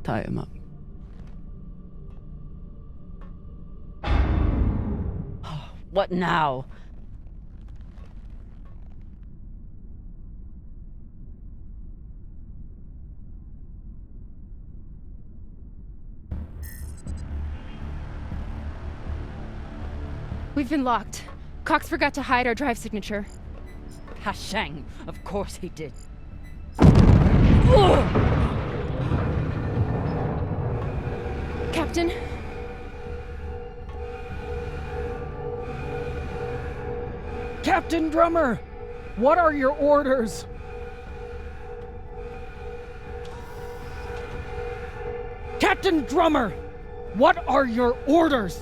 Tie him up. What now? We've been locked. Cox forgot to hide our drive signature. Hashang, of course he did. Captain? Captain Drummer! What are your orders? Captain Drummer! What are your orders?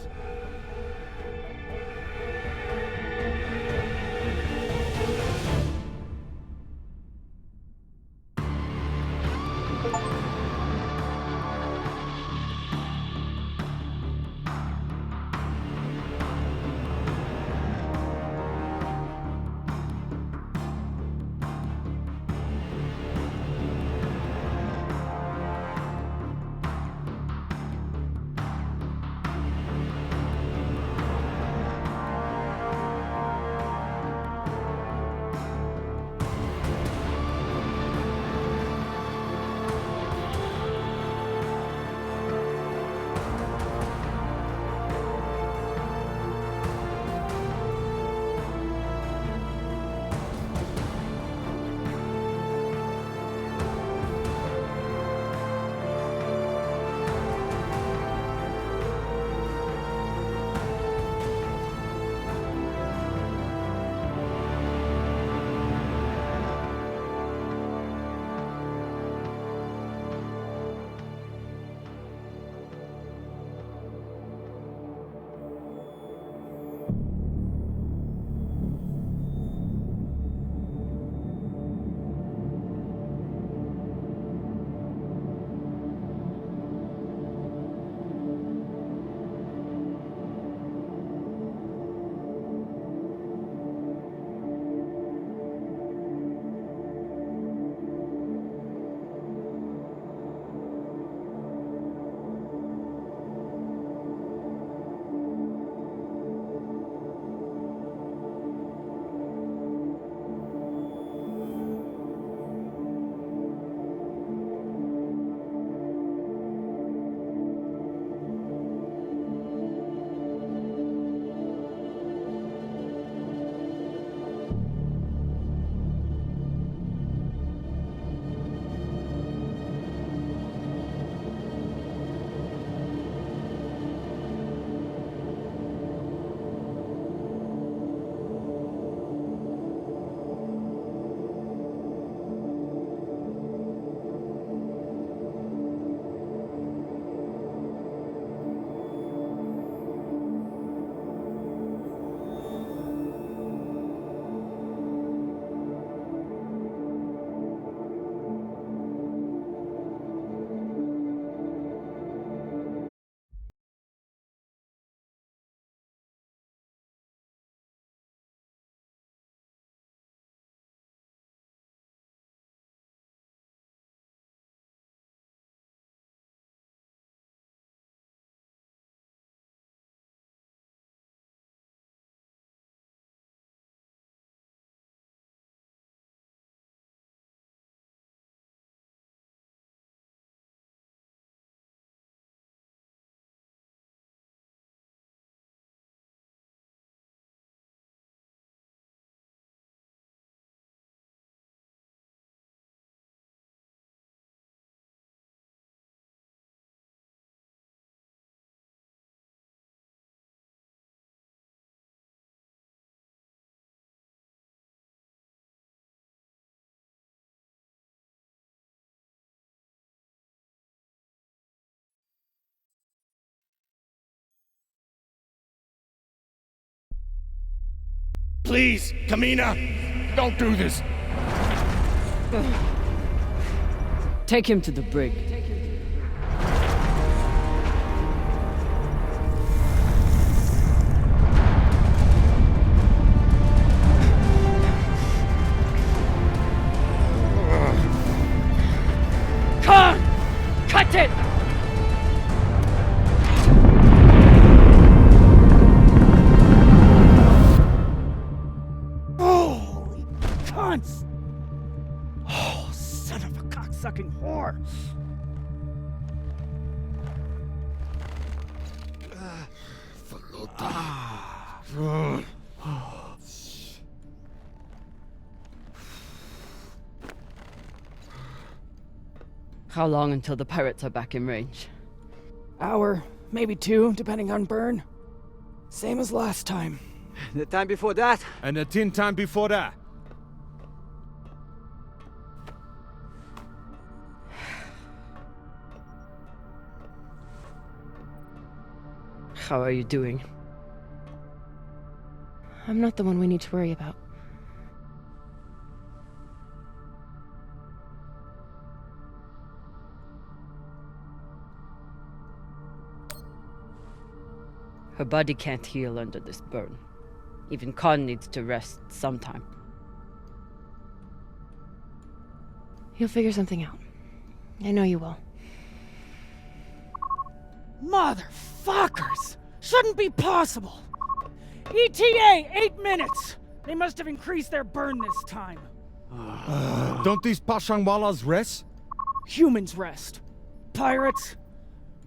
Please, Camina, don't do this. Take him to the brig. Khan! Cut it! Holy cunts! Oh, son of a cocksucking whore! How long until the pirates are back in range? Hour, maybe 2, depending on burn. Same as last time. The time before that? And the 10 time before that. How are you doing? I'm not the one we need to worry about. Her body can't heal under this burn. Even Khan needs to rest sometime. You'll figure something out. I know you will. Motherfuckers! Shouldn't be possible! ETA, 8 minutes! They must have increased their burn this time. Don't these Pashangwalas rest? Humans rest. Pirates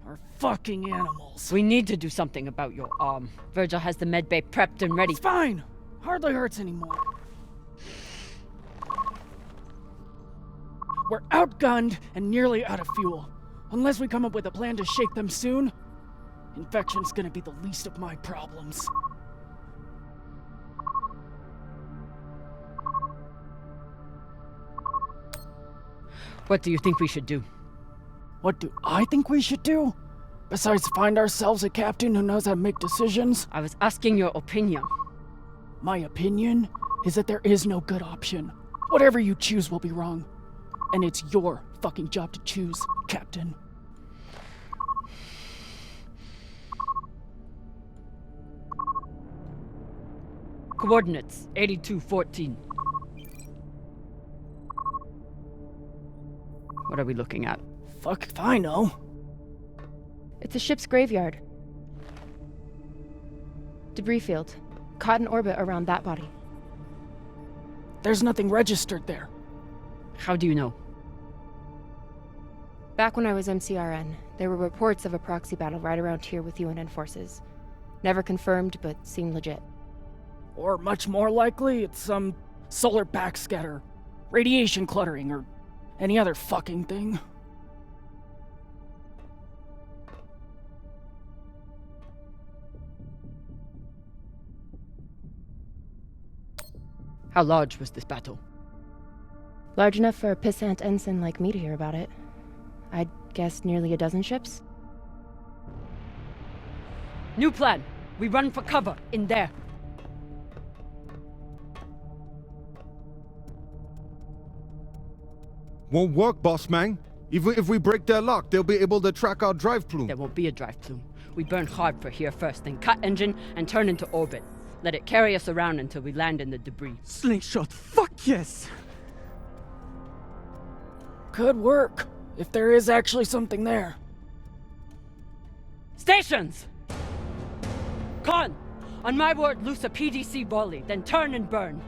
are fucking animals. We need to do something about your arm. Virgil has the medbay prepped and ready. It's fine. Hardly hurts anymore. We're outgunned and nearly out of fuel. Unless we come up with a plan to shake them soon, infection's gonna be the least of my problems. What do you think we should do? What do I think we should do? Besides find ourselves a captain who knows how to make decisions? I was asking your opinion. My opinion is that there is no good option. Whatever you choose will be wrong. And it's your fucking job to choose, Captain. Coordinates, 8214. What are we looking at? Fuck if I know. It's a ship's graveyard. Debris field. Caught in orbit around that body. There's nothing registered there. How do you know? Back when I was MCRN, there were reports of a proxy battle right around here with UNN forces. Never confirmed, but seemed legit. Or much more likely, it's some solar backscatter, radiation cluttering, or any other fucking thing. How large was this battle? Large enough for a pissant ensign like me to hear about it. I'd guess nearly a dozen ships. New plan. We run for cover in there. Won't work, boss man. Even if we break their lock, they'll be able to track our drive plume. There won't be a drive plume. We burn hard for here first, then cut engine and turn into orbit. Let it carry us around until we land in the debris. Slingshot, fuck yes! Could work, if there is actually something there. Stations! Khan, on my word, loose a PDC volley, then turn and burn.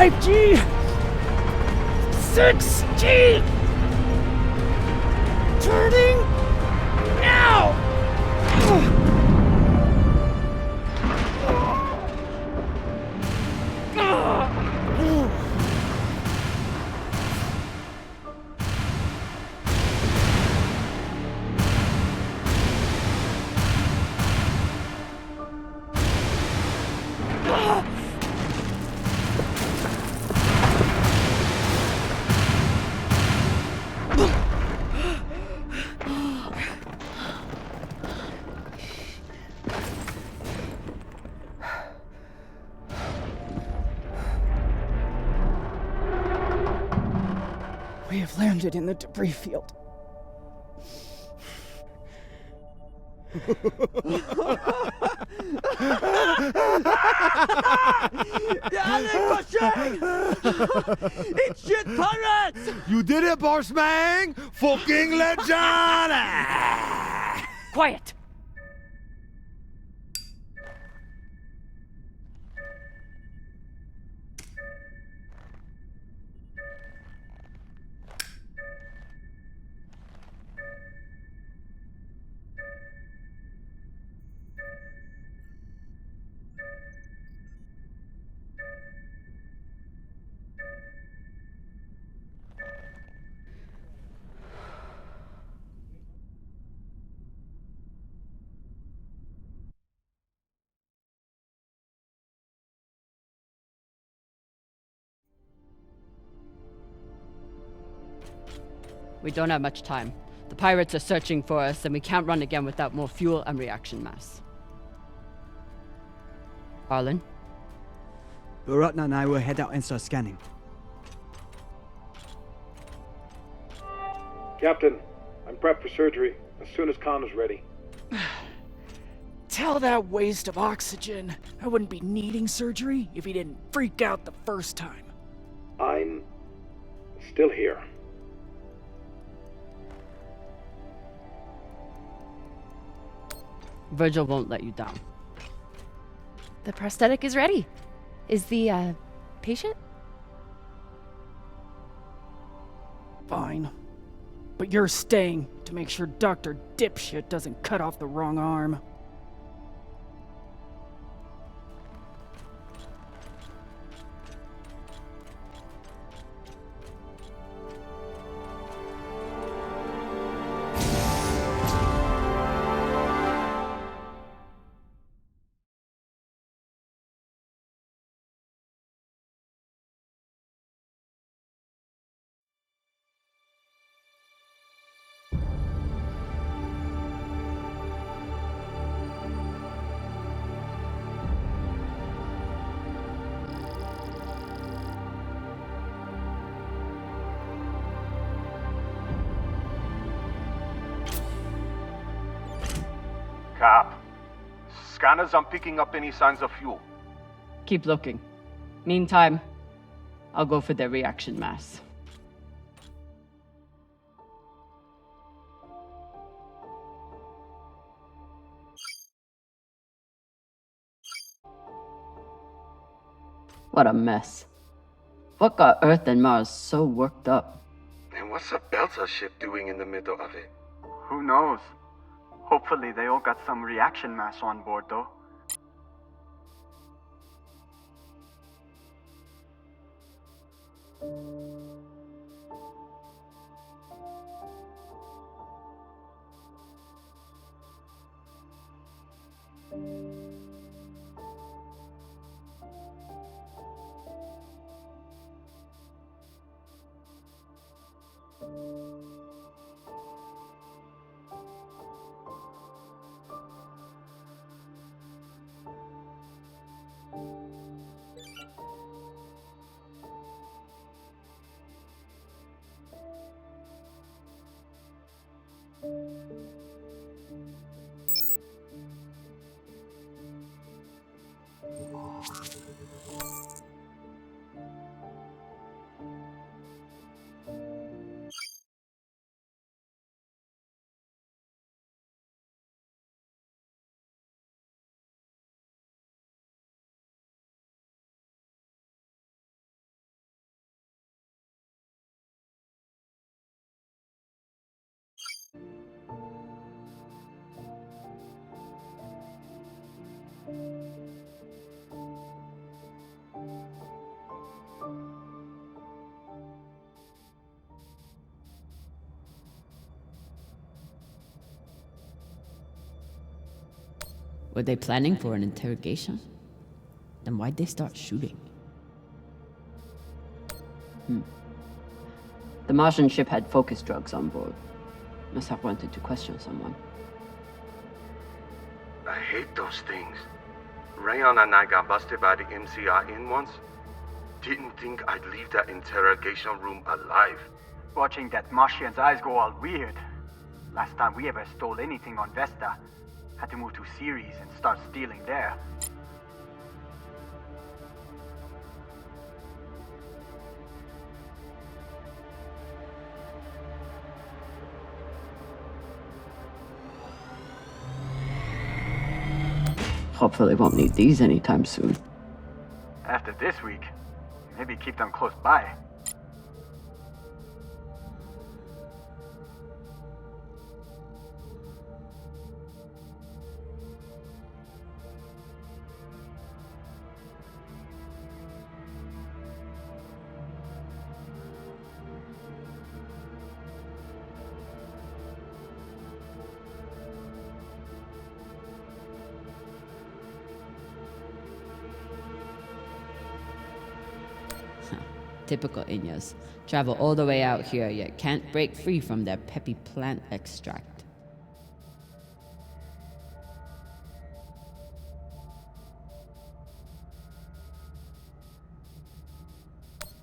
5G! 6G! Turning now! We have landed in the debris field. It's shit pirates! You did it, boss man! Fucking legend! Quiet! We don't have much time. The pirates are searching for us, and we can't run again without more fuel and reaction mass. Arlen? Baratna and I will head out and start scanning. Captain, I'm prepped for surgery as soon as Khan is ready. Tell that waste of oxygen I wouldn't be needing surgery if he didn't freak out the first time. I'm still here. Virgil won't let you down. The prosthetic is ready. Is the, patient? Fine. But you're staying to make sure Dr. Dipshit doesn't cut off the wrong arm. Cap, scanners aren't picking up any signs of fuel. Keep looking. Meantime, I'll go for their reaction mass. What a mess. What got Earth and Mars so worked up? And what's a Belter ship doing in the middle of it? Who knows? Hopefully they all got some reaction mass on board, though. Were they planning for an interrogation? Then why'd they start shooting? The Martian ship had focus drugs on board. Must have wanted to question someone. I hate those things. Rayon and I got busted by the MCI once. Didn't think I'd leave that interrogation room alive. Watching that Martian's eyes go all weird. Last time we ever stole anything on Vesta, had to move to Ceres and start stealing there. Hopefully won't need these anytime soon. After this week, maybe keep them close by. Typical Inyas. Travel all the way out here, yet can't break free from their peppy plant extract.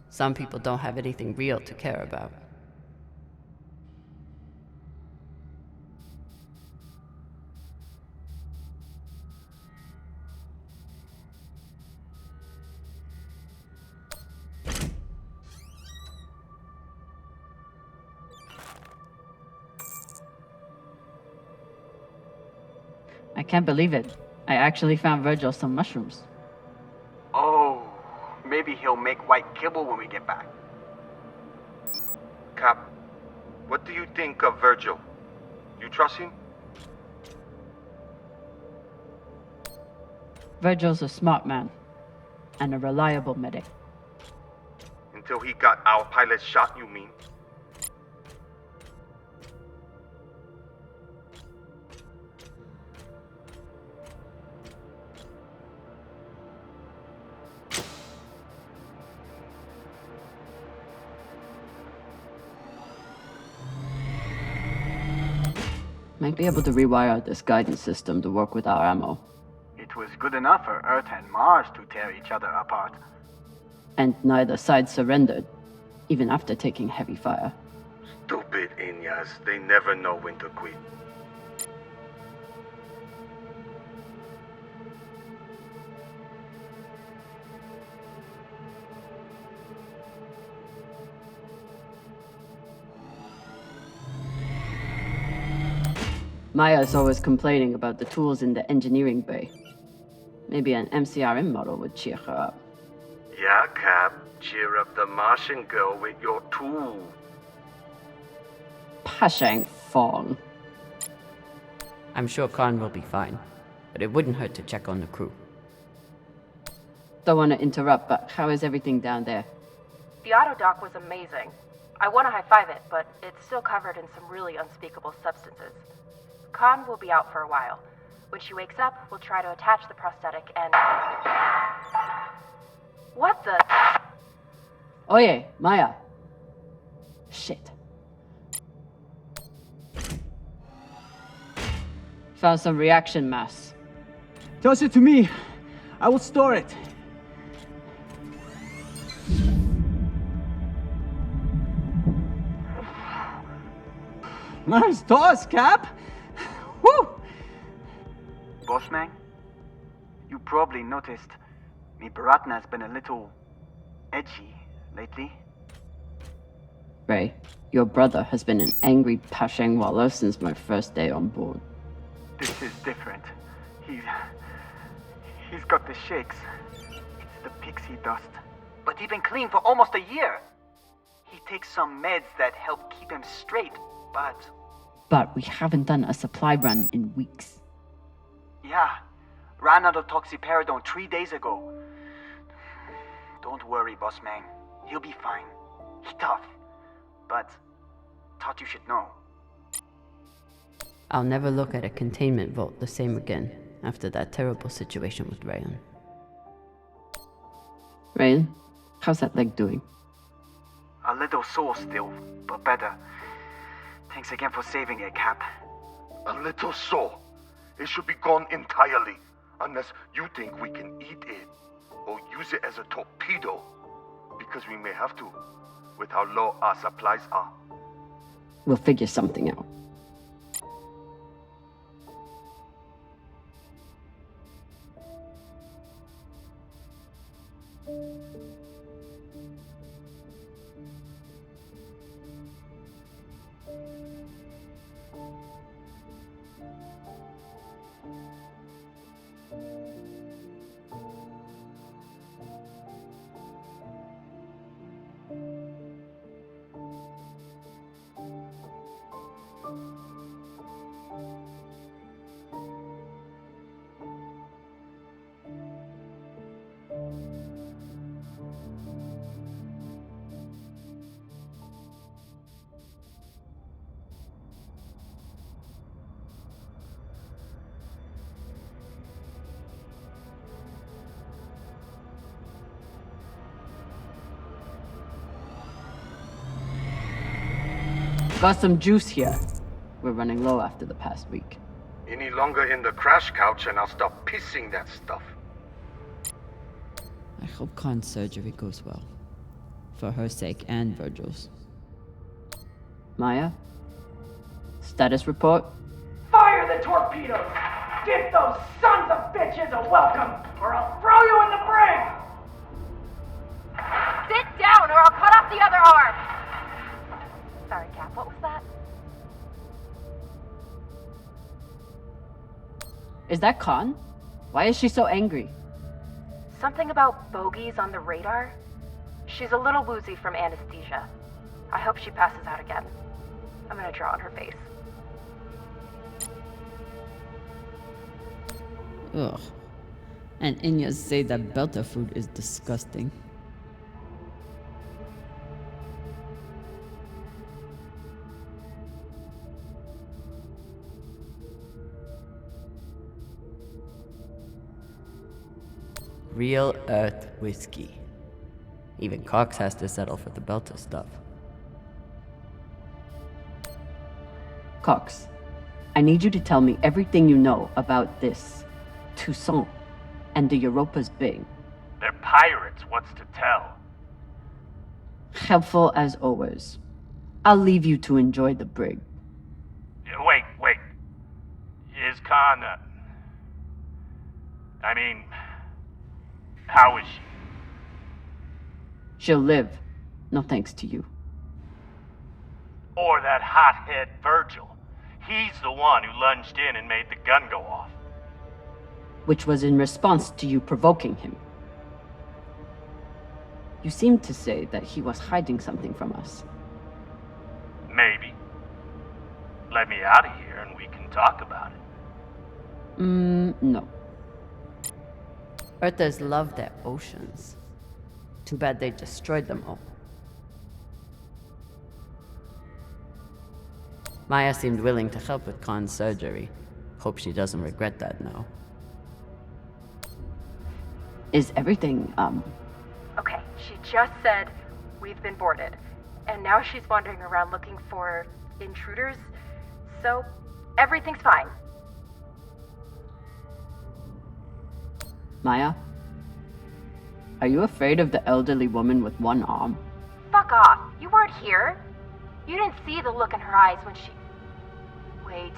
Some people don't have anything real to care about. I can't believe it. I actually found Virgil some mushrooms. Oh, maybe he'll make white kibble when we get back. Cap, what do you think of Virgil? You trust him? Virgil's a smart man. And a reliable medic. Until he got our pilot shot, you mean? Might be able to rewire this guidance system to work with our ammo. It was good enough for Earth and Mars to tear each other apart. And neither side surrendered, even after taking heavy fire. Stupid Inyas, they never know when to quit. Maya's always complaining about the tools in the engineering bay. Maybe an MCRM model would cheer her up. Yeah, Cap. Cheer up the Martian girl with your tool. Pashang Fong. I'm sure Khan will be fine, but it wouldn't hurt to check on the crew. Don't want to interrupt, but how is everything down there? The auto dock was amazing. I want to high-five it, but it's still covered in some really unspeakable substances. Khan will be out for a while. When she wakes up, we'll try to attach the prosthetic and... What the... Oye, Maya. Shit. Found some reaction mass. Toss it to me. I will store it. Nice toss, Cap. Woo! Bossman, you probably noticed me Baratna's been a little edgy lately. Ray, your brother has been an angry Pashang Wallow since my first day on board. This is different. He's got the shakes. It's the pixie dust. But he's been clean for almost a year. He takes some meds that help keep him straight, but... But we haven't done a supply run in weeks. Yeah, Ran out of toxiperidone 3 days ago. Don't worry, boss man. He'll be fine. He's tough. But thought you should know. I'll never look at a containment vault the same again after that terrible situation with Rayon. Rayon, how's that leg doing? A little sore still, but better. Thanks again for saving it, Cap. A little sore. It should be gone entirely, unless you think we can eat it or use it as a torpedo, because we may have to, with how low our supplies are. We'll figure something out. Got some juice here. We're running low after the past week. Any longer in the crash couch and I'll stop pissing that stuff. I hope Khan's surgery goes well. For her sake and Virgil's. Maya? Status report? Fire the torpedoes! Give those sons of bitches a welcome, or I'll throw you in the brig! Sit down, or I'll cut off the other arm! Sorry, Cap, what was that? Is that Khan? Why is she so angry? Something about bogeys on the radar? She's a little woozy from anesthesia. I hope she passes out again. I'm gonna draw on her face. Ugh. And Inyas say that Belter food is disgusting. Real Earth whiskey. Even Cox has to settle for the Belter stuff. Cox, I need you to tell me everything you know about this Toussaint and the Europa's Bing. They're pirates, what's to tell? Helpful as always. I'll leave you to enjoy the brig. Wait. Is Khan, how is she? She'll live. No thanks to you. Or that hothead Virgil. He's the one who lunged in and made the gun go off. Which was in response to you provoking him. You seemed to say that he was hiding something from us. Maybe. Let me out of here and we can talk about it. No. Earthers love their oceans. Too bad they destroyed them all. Maya seemed willing to help with Khan's surgery. Hope she doesn't regret that now. Is everything, Okay, she just said we've been boarded. And now she's wandering around looking for intruders. So, everything's fine. Maya? Are you afraid of the elderly woman with one arm? Fuck off. You weren't here. You didn't see the look in her eyes when she... Wait.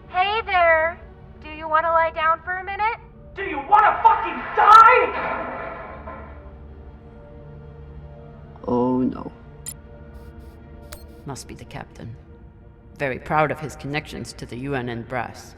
Hey there. Do you want to lie down for a minute? Do you want to fucking die? Oh no. Must be the captain. Very proud of his connections to the UNN brass.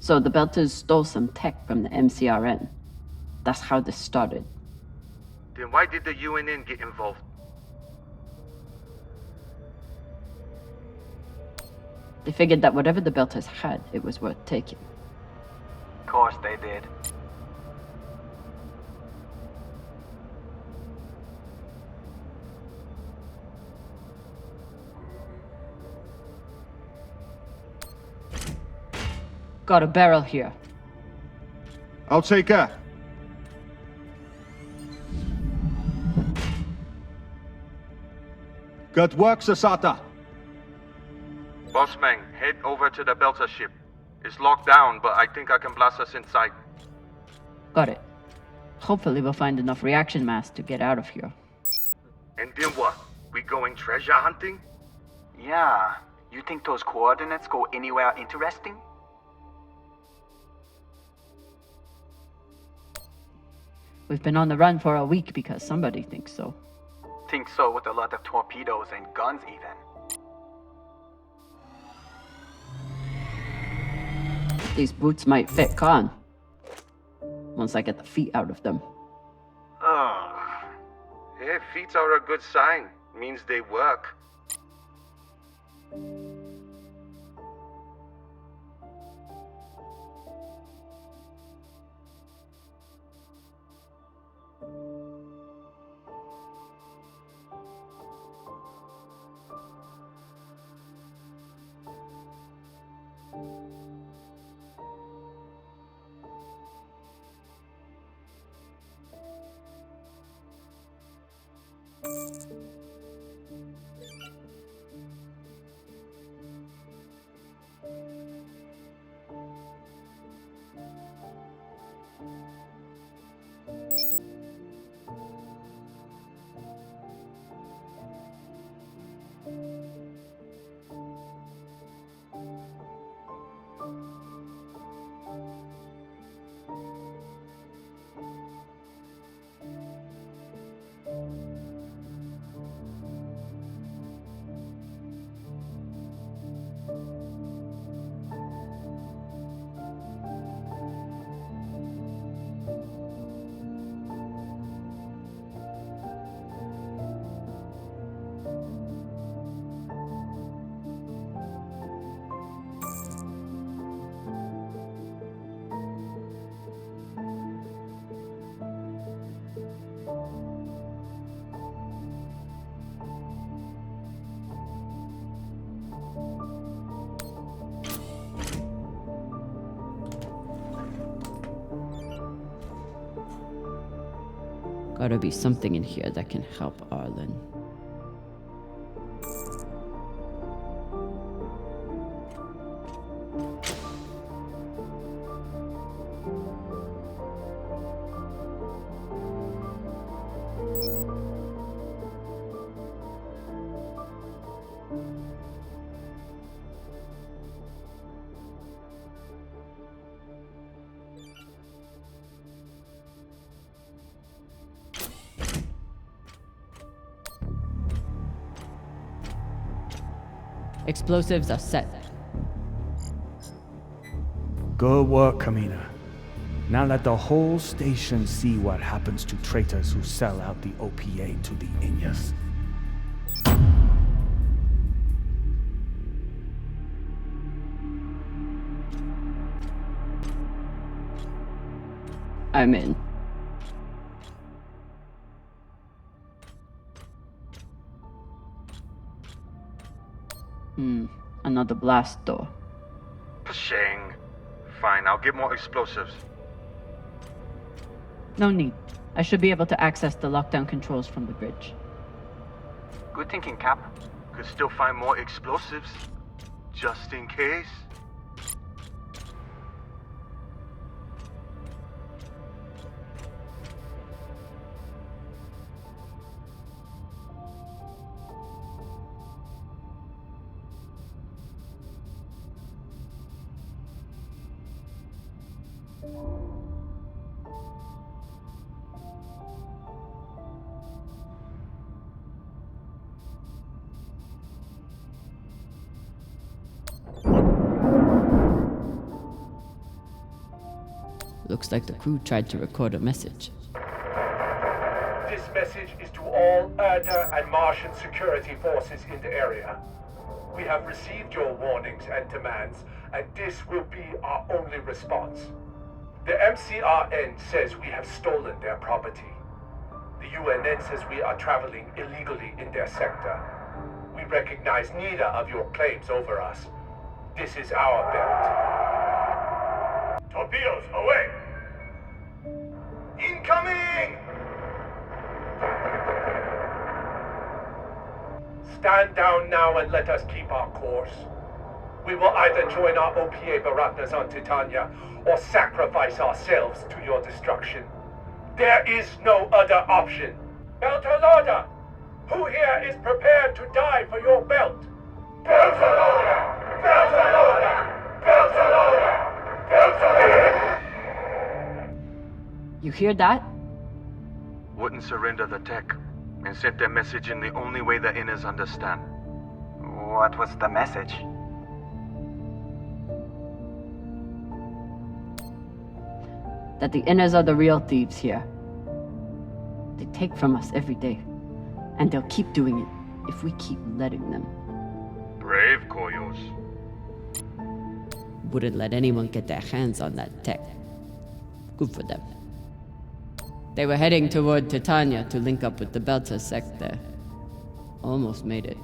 So the Belters stole some tech from the MCRN. That's how this started. Then why did the UNN get involved? They figured that whatever the Belters had, it was worth taking. Of course they did. Got a barrel here. I'll take her. Good work, Sasata. Bossman, head over to the Belter ship. It's locked down, but I think I can blast us inside. Got it. Hopefully we'll find enough reaction mass to get out of here. And then what? We going treasure hunting? Yeah. You think those coordinates go anywhere interesting? We've been on the run for a week because somebody thinks so. Think so with a lot of torpedoes and guns even. These boots might fit Khan. Once I get the feet out of them. Ugh. Hey, feet are a good sign. Means they work. Gotta be something in here that can help Arlen. Explosives are set. Good work, Camina. Now let the whole station see what happens to traitors who sell out the OPA to the Inyas. I'm in. Another blast door. Pshing. Fine, I'll get more explosives. No need. I should be able to access the lockdown controls from the bridge. Good thinking, Cap. Could still find more explosives. Just in case. Looks like the crew tried to record a message. This message is to all Erda and Martian security forces in the area. We have received your warnings and demands, and this will be our only response. The MCRN says we have stolen their property. The UNN says we are traveling illegally in their sector. We recognize neither of your claims over us. This is our belt. Torpedoes, away! Incoming! Stand down now and let us keep our course. We will either join our OPA Baratnas on Titania or sacrifice ourselves to your destruction. There is no other option. Beltalada! Who here is prepared to die for your belt? Beltalada! Beltalada! Beltalada! Beltalada! You hear that? Wouldn't surrender the tech and sent their message in the only way the inners understand. What was the message? That the inners are the real thieves here. They take from us every day, and they'll keep doing it if we keep letting them. Brave Koyos. Wouldn't let anyone get their hands on that tech. Good for them. They were heading toward Titania to link up with the Belta sector. Almost made it.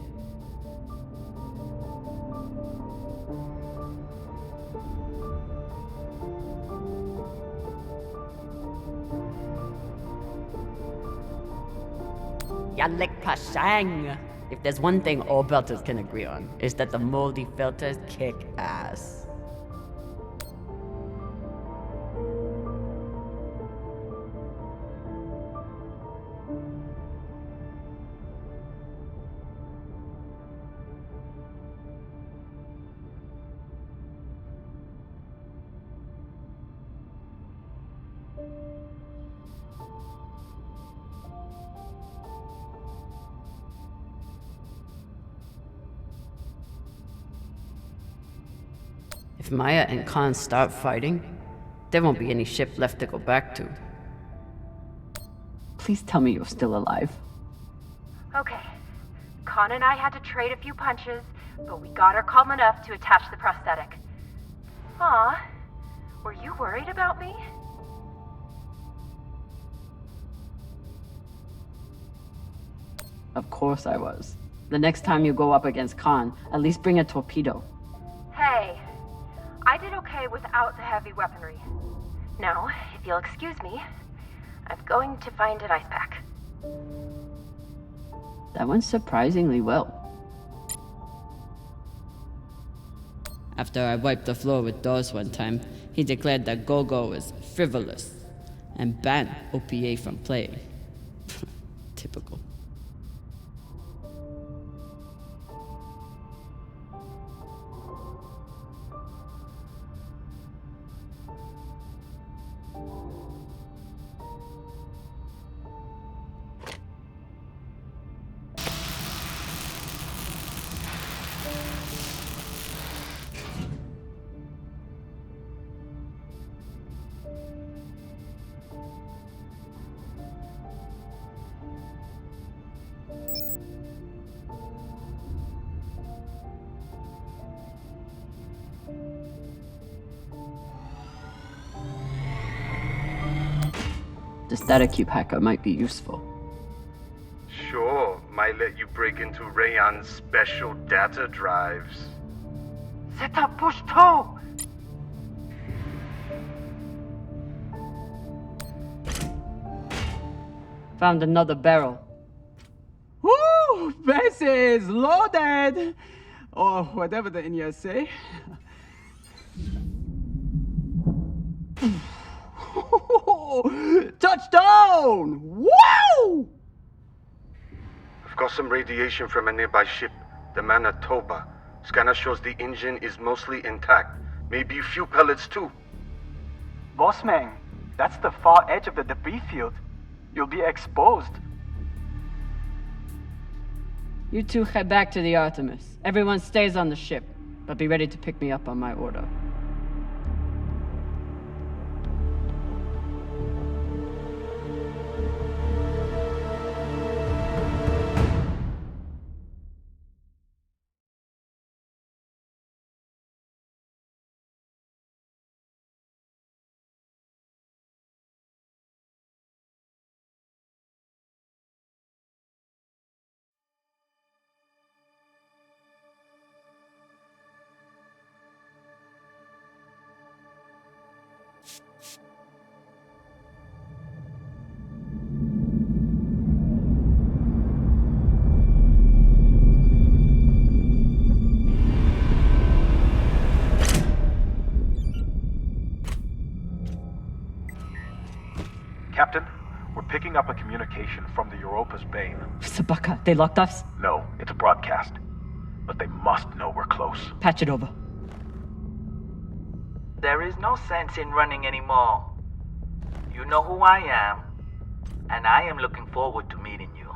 Yalek Pashang! If there's one thing all Belters can agree on, is that the moldy Belters kick ass. If Maya and Khan start fighting, there won't be any ship left to go back to. Please tell me you're still alive. Okay. Khan and I had to trade a few punches, but we got her calm enough to attach the prosthetic. Aw, were you worried about me? Of course I was. The next time you go up against Khan, at least bring a torpedo. Hey, I did okay without the heavy weaponry. Now, if you'll excuse me, I'm going to find an ice pack. That went surprisingly well. After I wiped the floor with Dawes one time, he declared that Gogo was frivolous and banned OPA from playing. Typical. The static cube hacker might be useful. Sure, might let you break into Rayon's special data drives. Set up push toe! Found another barrel. Woo! This is loaded! Or whatever the Indians say. Touchdown! Woo! I've got some radiation from a nearby ship, the Manitoba. Scanner shows the engine is mostly intact. Maybe a few pellets too. Bossman, that's the far edge of the debris field. You'll be exposed. You two head back to the Artemis. Everyone stays on the ship, but be ready to pick me up on my order. Captain, we're picking up a communication from the Europa's Bane. Sabaka, they locked us? No, it's a broadcast. But they must know we're close. Patch it over. There is no sense in running anymore. You know who I am, and I am looking forward to meeting you.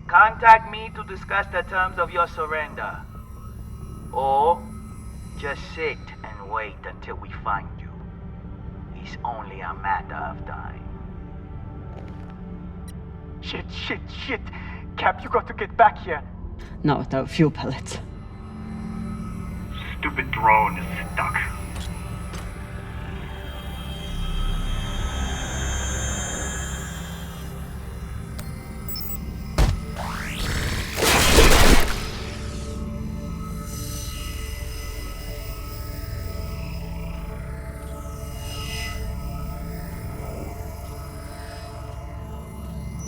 Contact me to discuss the terms of your surrender. Or just sit and wait until we find you. It's only a matter of time. Shit. Cap, you got to get back here. Not without fuel pellets. Stupid drone is stuck.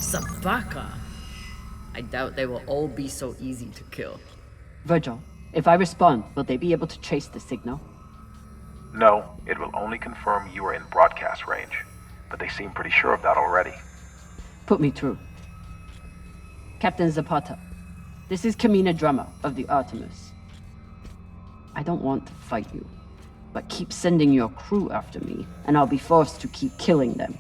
Sabaka? I doubt they will all be so easy to kill. Virgil, if I respond, will they be able to trace the signal? No, it will only confirm you are in broadcast range. But they seem pretty sure of that already. Put me through. Captain Zapata, this is Camina Drummer of the Artemis. I don't want to fight you, but keep sending your crew after me, and I'll be forced to keep killing them.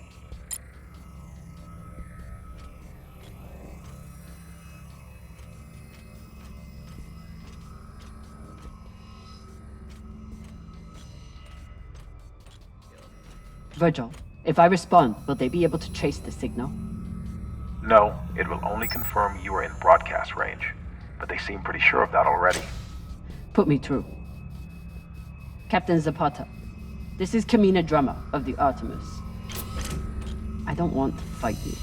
Virgil, if I respond, will they be able to trace the signal? No, it will only confirm you are in broadcast range. But they seem pretty sure of that already. Put me through. Captain Zapata, this is Camina Drummer of the Artemis. I don't want to fight you,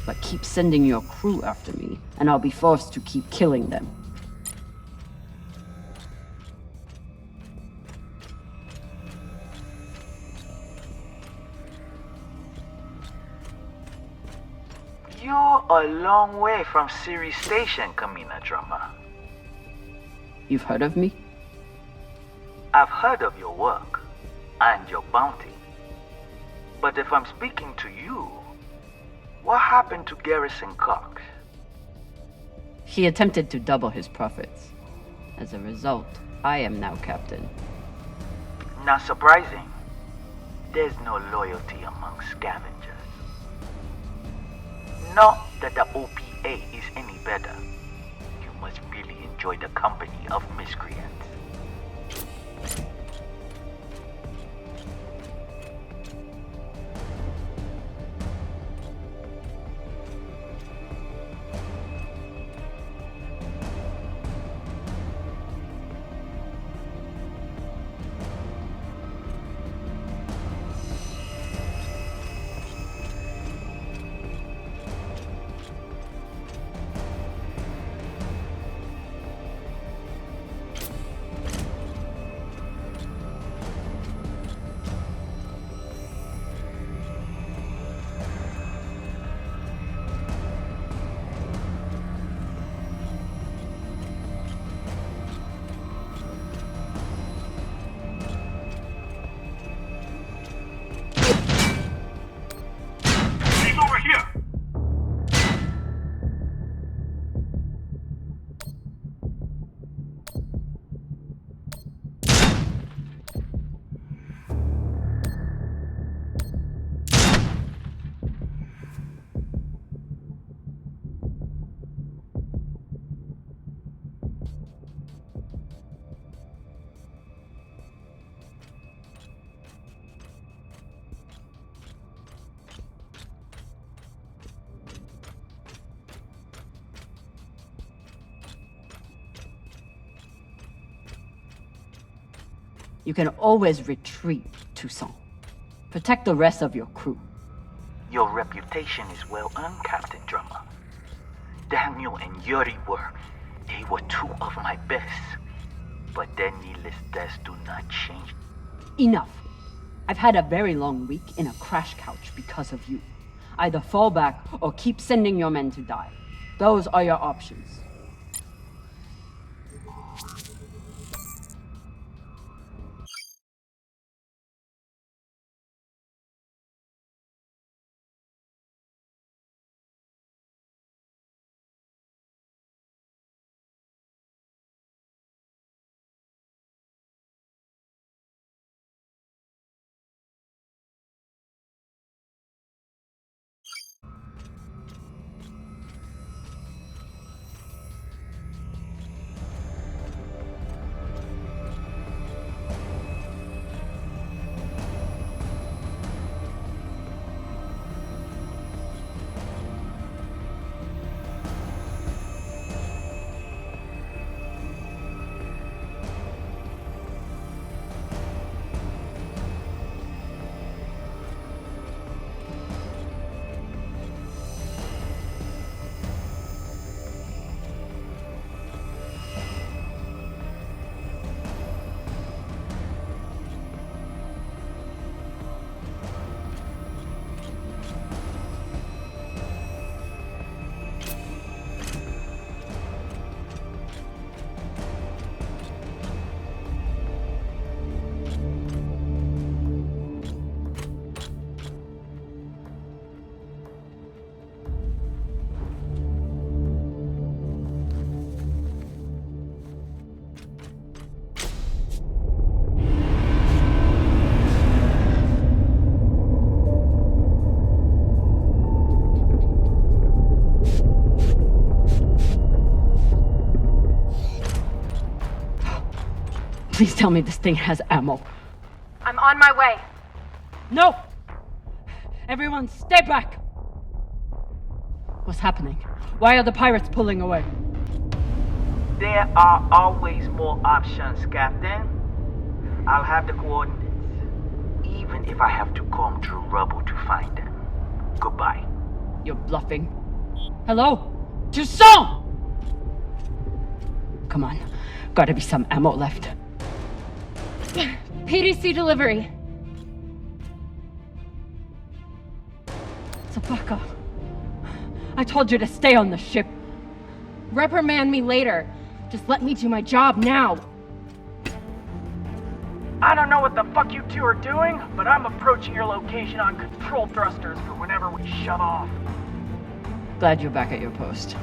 but keep sending your crew after me, and I'll be forced to keep killing them. You're a long way from Series Station, Camina Drummer. You've heard of me? I've heard of your work and your bounty. But if I'm speaking to you, what happened to Garrison Cox? He attempted to double his profits. As a result, I am now captain. Not surprising. There's no loyalty among scavengers. Not that the OPA is any better. You must really enjoy the company of miscreants. You can always retreat, Toussaint. Protect the rest of your crew. Your reputation is well earned, Captain Drummer. Daniel and Yuri they were two of my best. But their needless deaths do not change. Enough. I've had a very long week in a crash couch because of you. Either fall back or keep sending your men to die. Those are your options. Please tell me this thing has ammo. I'm on my way. No! Everyone, stay back! What's happening? Why are the pirates pulling away? There are always more options, Captain. I'll have the coordinates, even if I have to comb through rubble to find them. Goodbye. You're bluffing. Hello? Toussaint! Come on. Gotta be some ammo left. PDC delivery. Zapaka. I told you to stay on the ship. Reprimand me later. Just let me do my job now. I don't know what the fuck you two are doing, but I'm approaching your location on control thrusters for whenever we shut off. Glad you're back at your post.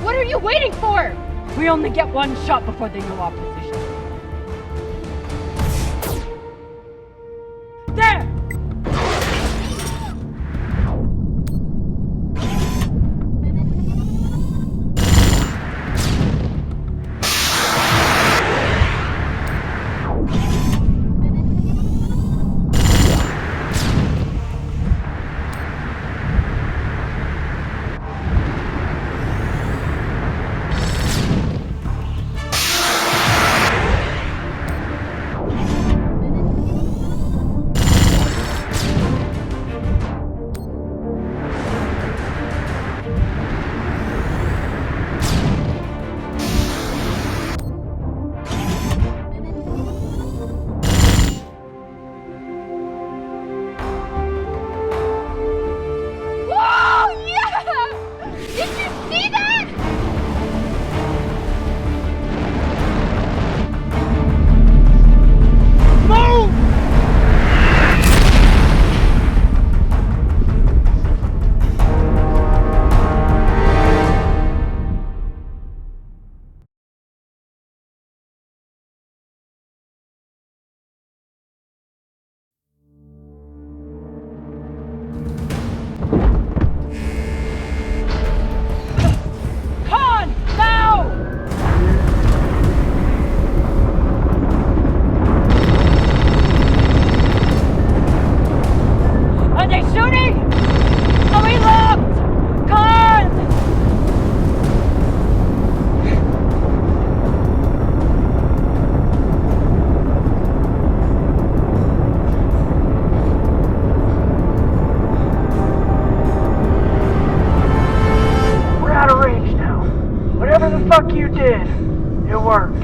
What are you waiting for? We only get one shot before they know our position. There! you did. It worked.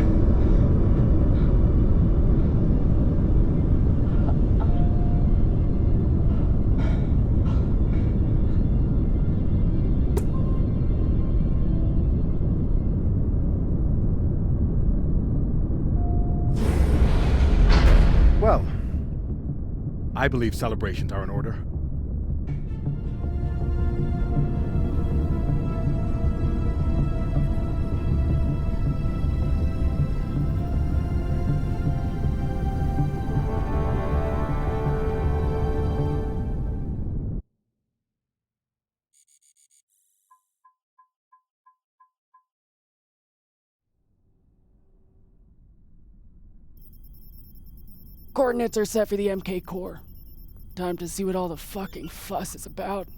Well, I believe celebrations are in order. Coordinates are set for the MK core. Time to see what all the fucking fuss is about.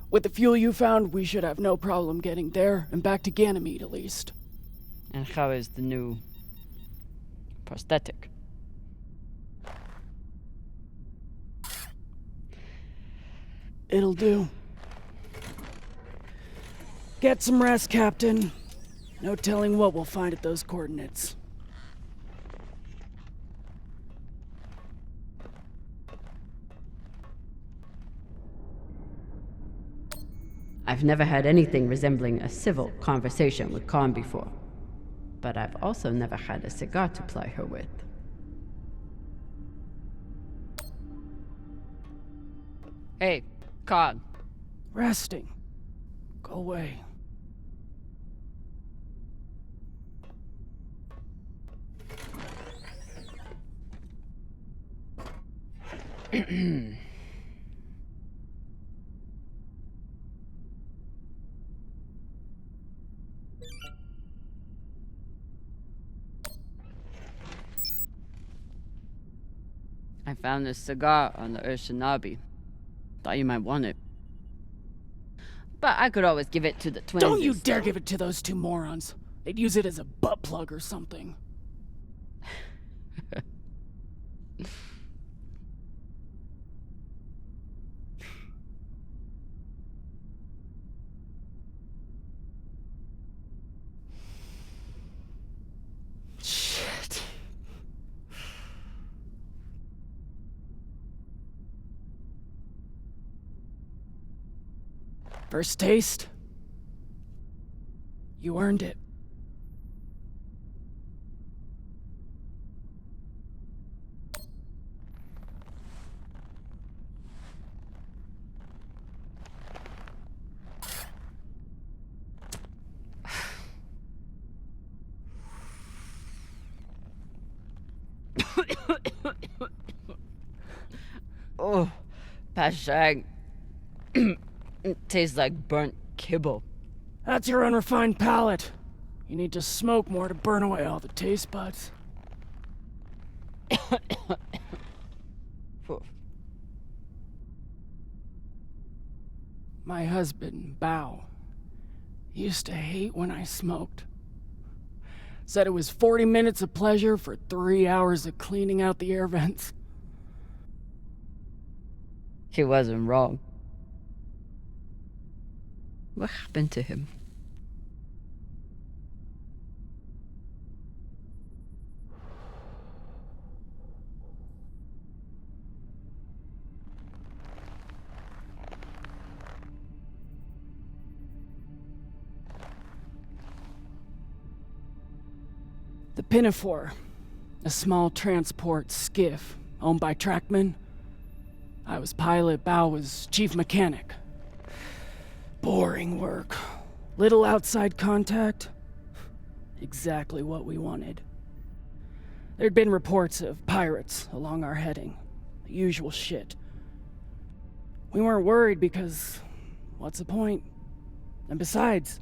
With the fuel you found, we should have no problem getting there and back to Ganymede at least. And how is the new prosthetic? It'll do. Get some rest, Captain. No telling what we'll find at those coordinates. I've never had anything resembling a civil conversation with Khan before, but I've also never had a cigar to ply her with. Hey, Khan. Resting. Go away. I found this cigar on the Urshanabi. Thought you might want it. But I could always give it to the twins. Don't you dare give it to those two morons. They'd use it as a butt plug or something. Shit. First taste? You earned it. Oh, Pashang. It tastes like burnt kibble. That's your unrefined palate. You need to smoke more to burn away all the taste buds. My husband, Bao, used to hate when I smoked. Said it was 40 minutes of pleasure for 3 hours of cleaning out the air vents. He wasn't wrong. What happened to him? The Pinafore, a small transport skiff owned by Trackman. I was pilot, Bao was chief mechanic. Boring work. Little outside contact. Exactly what we wanted. There'd been reports of pirates along our heading. The usual shit. We weren't worried because, what's the point? And besides,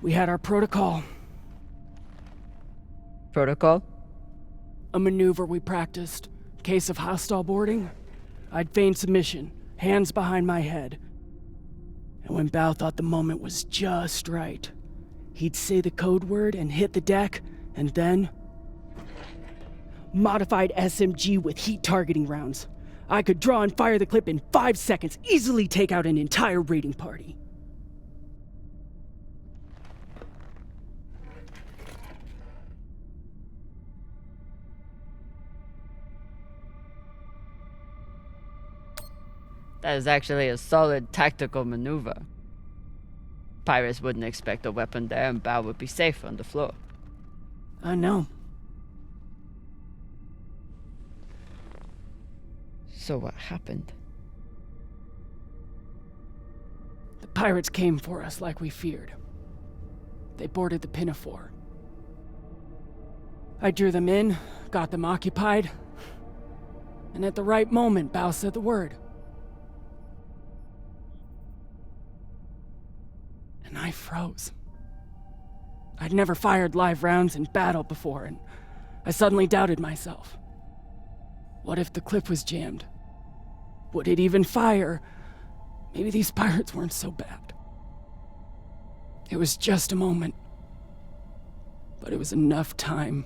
we had our protocol. Protocol? A maneuver we practiced. Case of hostile boarding, I'd feign submission, hands behind my head. And when Bao thought the moment was just right, he'd say the code word and hit the deck, and then... Modified SMG with heat targeting rounds. I could draw and fire the clip in 5 seconds, easily take out an entire raiding party. That is actually a solid tactical maneuver. Pirates wouldn't expect a weapon there, and Bao would be safe on the floor. I know. So what happened? The pirates came for us like we feared. They boarded the Pinafore. I drew them in, got them occupied, and at the right moment, Bao said the word. And I froze. I'd never fired live rounds in battle before, and I suddenly doubted myself. What if the clip was jammed? Would it even fire? Maybe these pirates weren't so bad. It was just a moment, but it was enough time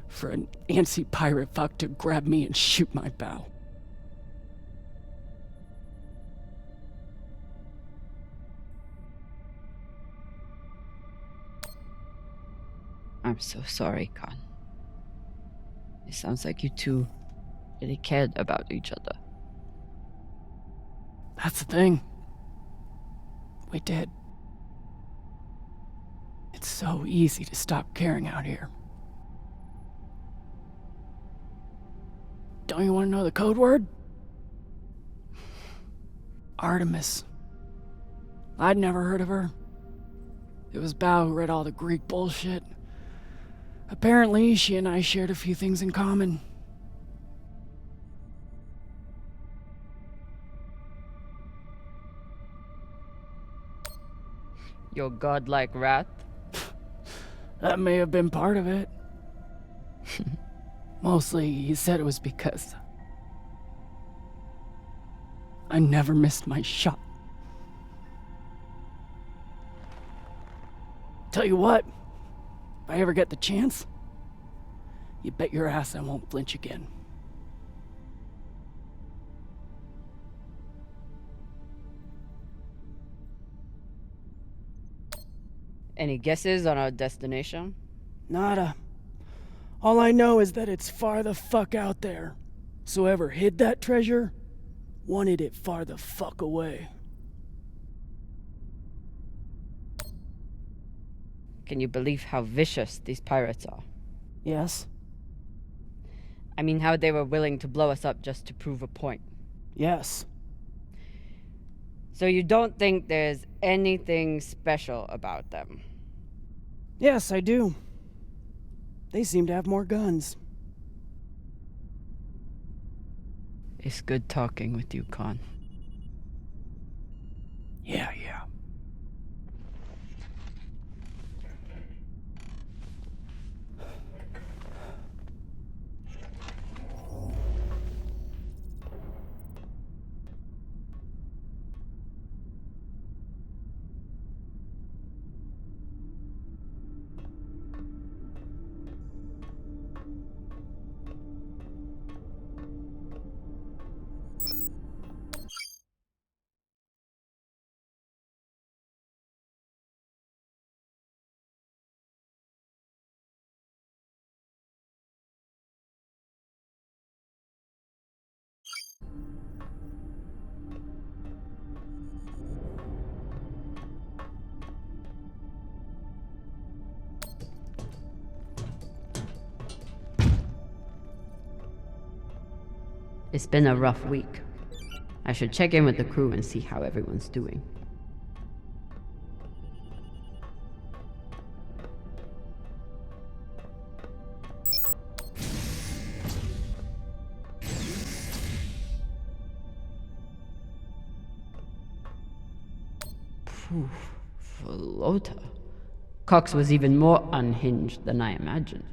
for an antsy pirate fuck to grab me and shoot my bow. I'm so sorry, Khan. It sounds like you two really cared about each other. That's the thing. We did. It's so easy to stop caring out here. Don't you want to know the code word? Artemis. I'd never heard of her. It was Bao who read all the Greek bullshit. Apparently, she and I shared a few things in common. Your godlike wrath? That may have been part of it. Mostly, he said it was because I never missed my shot. Tell you what, if I ever get the chance, you bet your ass I won't flinch again. Any guesses on our destination? Nada. All I know is that it's far the fuck out there. So whoever hid that treasure wanted it far the fuck away. Can you believe how vicious these pirates are? Yes. I mean, how they were willing to blow us up just to prove a point. Yes. So you don't think there's anything special about them? Yes, I do. They seem to have more guns. It's good talking with you, Khan. Yeah. It's been a rough week. I should check in with the crew and see how everyone's doing. Phew, Flota. Cox was even more unhinged than I imagined.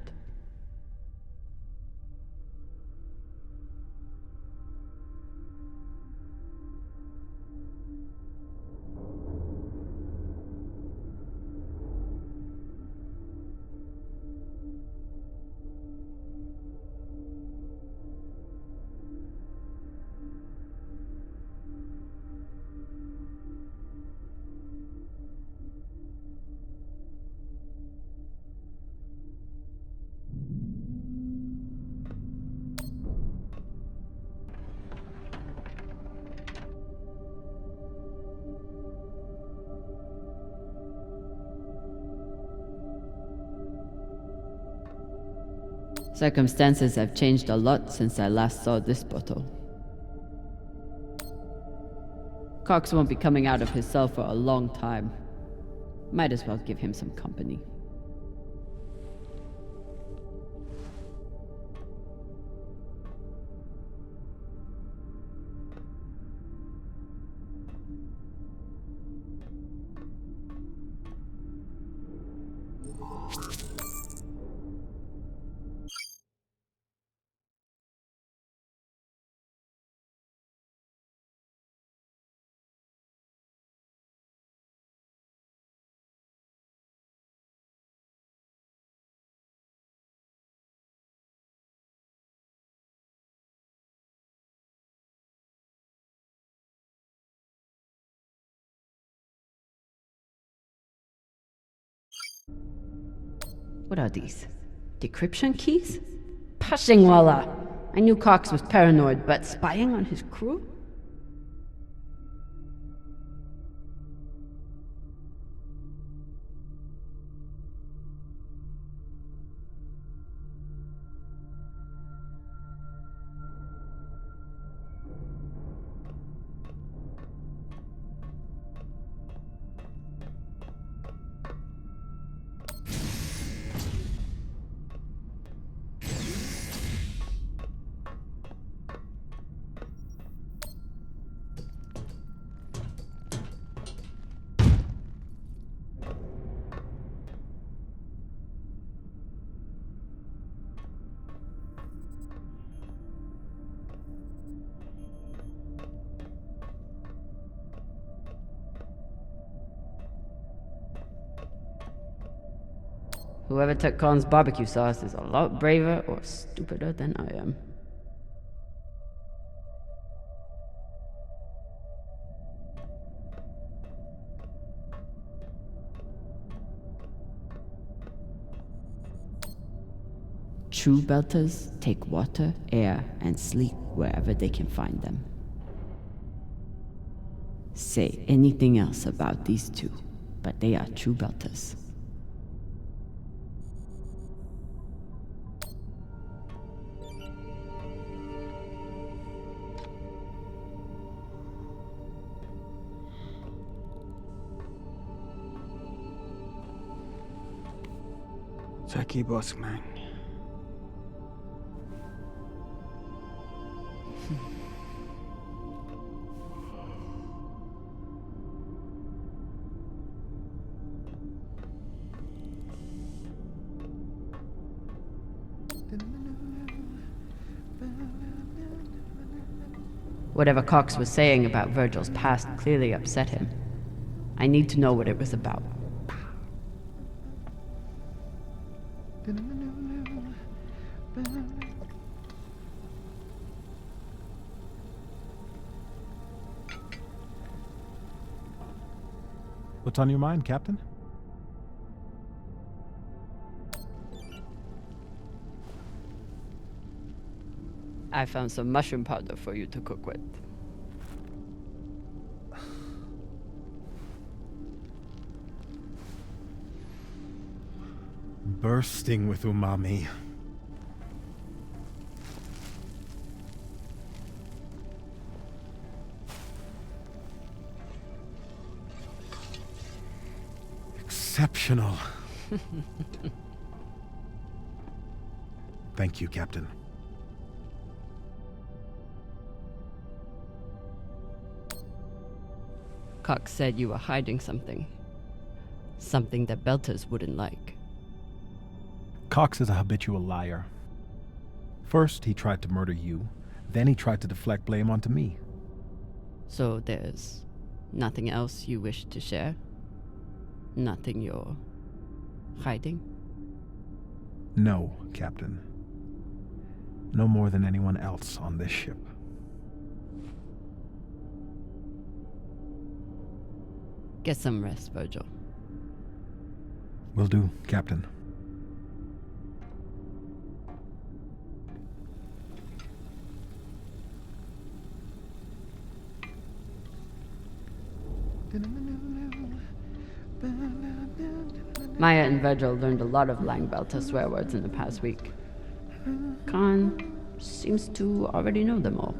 Circumstances have changed a lot since I last saw this bottle. Cox won't be coming out of his cell for a long time. Might as well give him some company. What are these? Decryption keys? Pashingwala! I knew Cox was paranoid, but spying on his crew? Whoever took Khan's barbecue sauce is a lot braver or stupider than I am. True belters take water, air, and sleep wherever they can find them. Say anything else about these two, but they are true belters. Jackie Bossman. Whatever Cox was saying about Virgil's past clearly upset him. I need to know what it was about. What's on your mind, Captain? I found some mushroom powder for you to cook with. Bursting with umami. Exceptional. Thank you, Captain. Cox said you were hiding something. Something that Belters wouldn't like. Cox is a habitual liar. First, he tried to murder you. Then he tried to deflect blame onto me. So there's nothing else you wish to share? Nothing you're hiding? No, Captain. No more than anyone else on this ship. Get some rest, Virgil. Will do, Captain. Maya and Virgil learned a lot of Langbelter swear words in the past week. Khan seems to already know them all.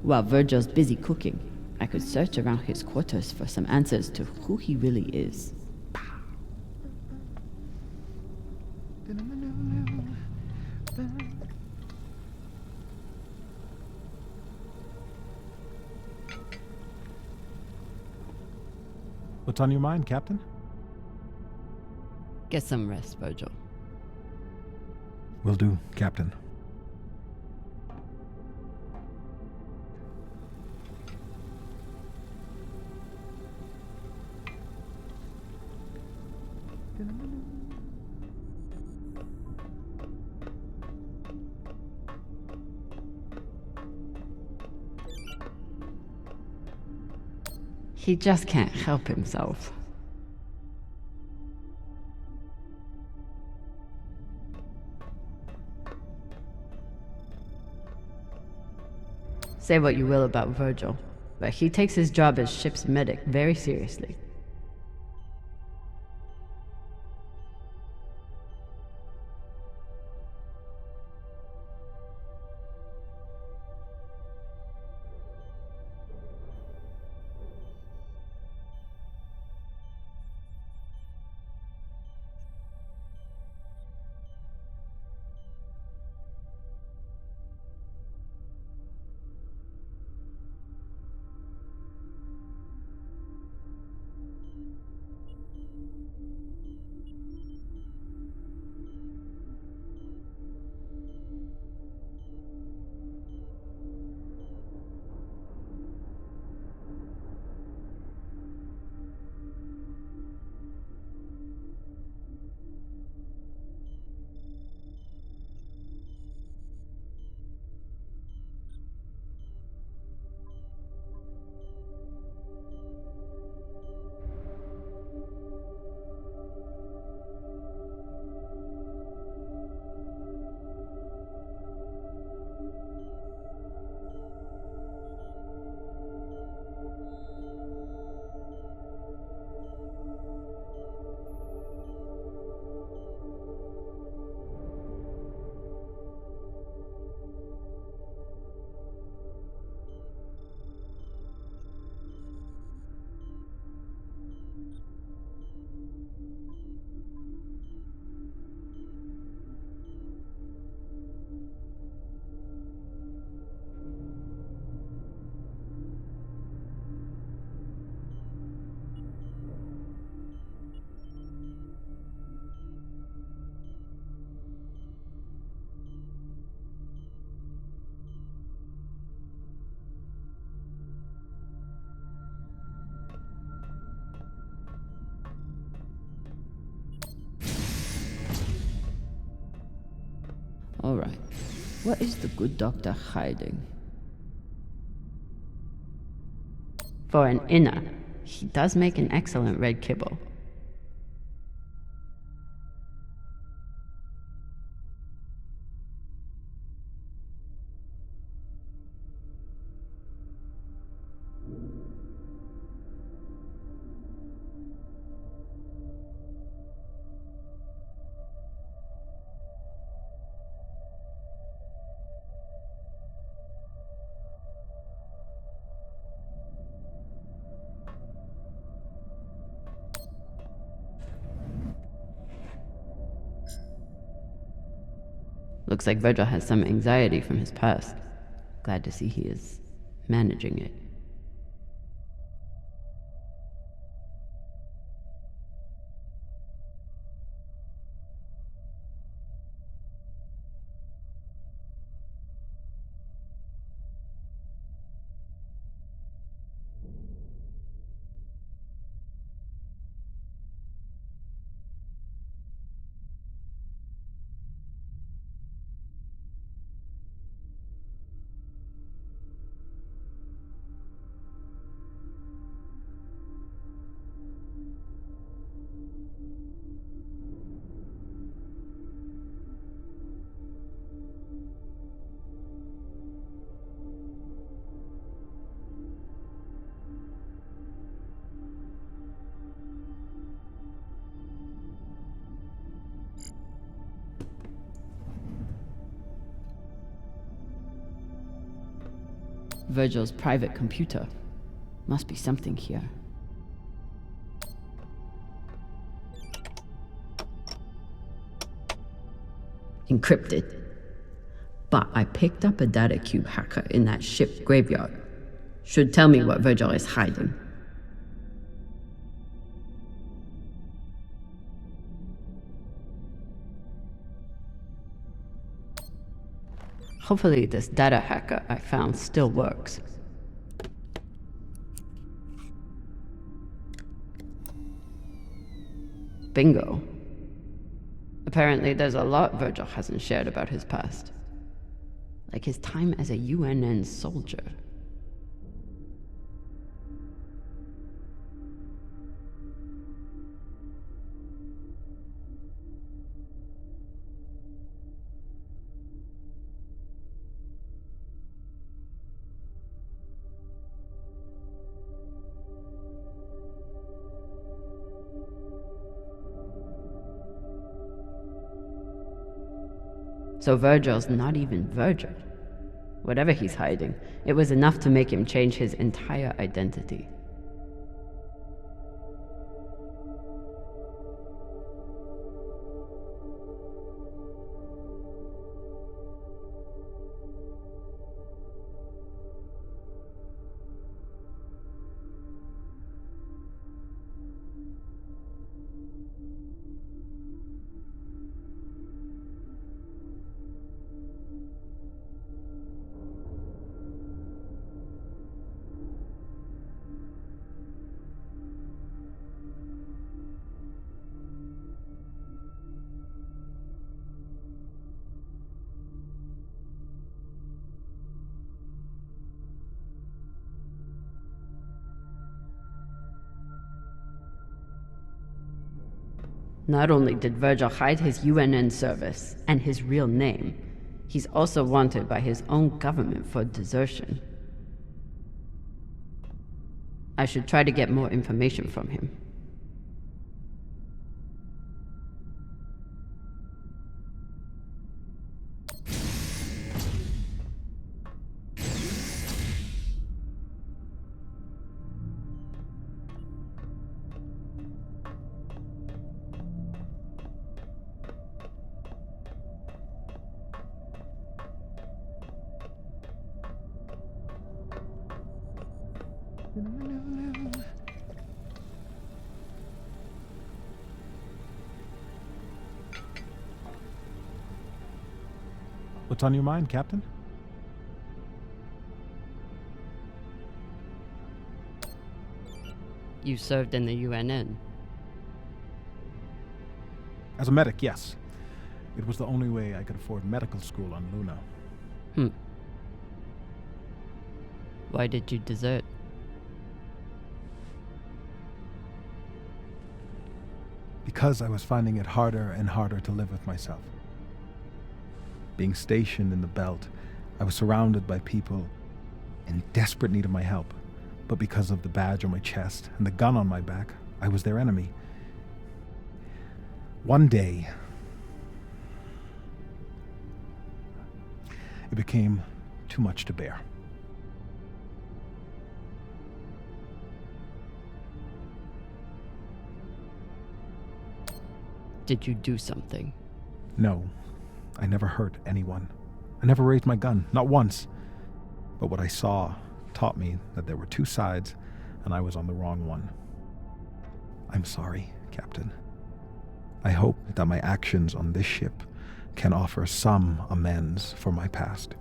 While Virgil's busy cooking, I could search around his quarters for some answers to who he really is. What's on your mind, Captain? Get some rest, Virgil. Will do, Captain. He just can't help himself. Say what you will about Virgil, but he takes his job as ship's medic very seriously. Alright, what is the good doctor hiding? For an inner, he does make an excellent red kibble. Looks like Virgil has some anxiety from his past. Glad to see he is managing it. Virgil's private computer. Must be something here. Encrypted. But I picked up a data cube hacker in that ship graveyard. Should tell me what Virgil is hiding. Hopefully this data hacker I found still works. Bingo. Apparently there's a lot Virgil hasn't shared about his past. Like his time as a UNN soldier. So Virgil's not even Virgil. Whatever he's hiding, it was enough to make him change his entire identity. Not only did Virgil hide his UNN service and his real name, he's also wanted by his own government for desertion. I should try to get more information from him. What's on your mind, Captain? You served in the UNN. As a medic, yes. It was the only way I could afford medical school on Luna. Why did you desert? Because I was finding it harder and harder to live with myself. Being stationed in the belt, I was surrounded by people in desperate need of my help. But because of the badge on my chest and the gun on my back, I was their enemy. One day, it became too much to bear. Did you do something? No, I never hurt anyone. I never raised my gun, not once. But what I saw taught me that there were two sides, and I was on the wrong one. I'm sorry, Captain. I hope that my actions on this ship can offer some amends for my past.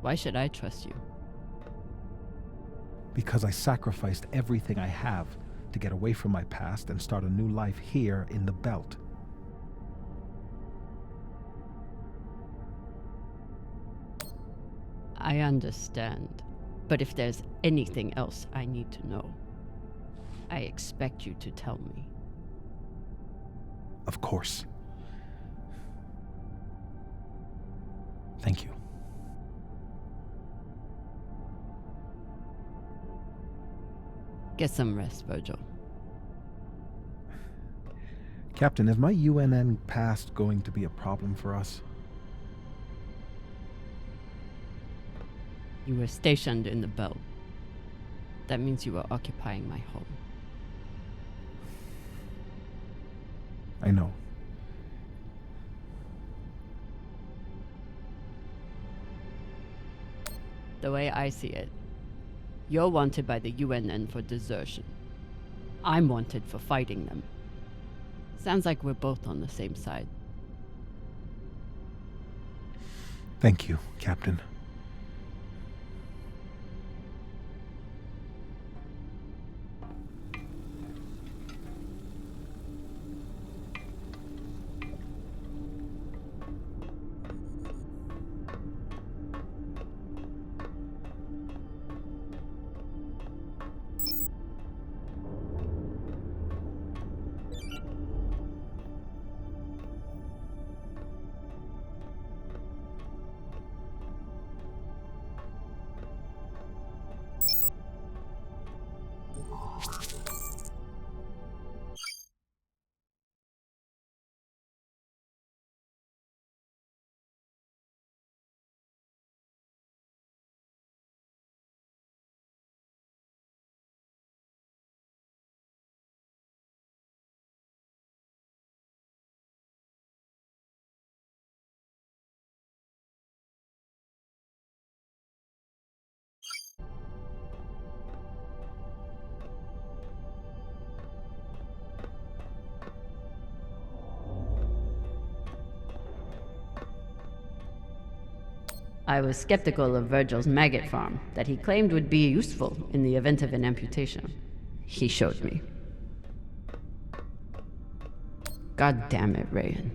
Why should I trust you? Because I sacrificed everything I have to get away from my past and start a new life here in the Belt. I understand. But if there's anything else I need to know, I expect you to tell me. Of course. Thank you. Get some rest, Virgil. Captain, is my UNN past going to be a problem for us? You were stationed in the Belt. That means you were occupying my home. I know. The way I see it, you're wanted by the UNN for desertion. I'm wanted for fighting them. Sounds like we're both on the same side. Thank you, Captain. I was skeptical of Virgil's maggot farm that he claimed would be useful in the event of an amputation. He showed me. God damn it, Rayan.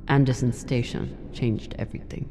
Anderson Station changed everything.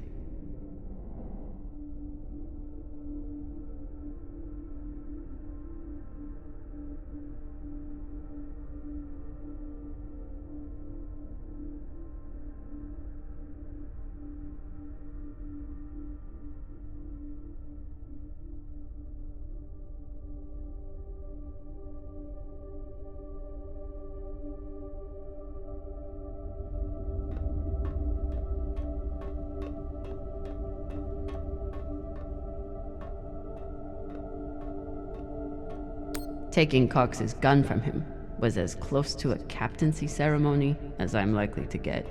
Taking Cox's gun from him was as close to a captaincy ceremony as I'm likely to get.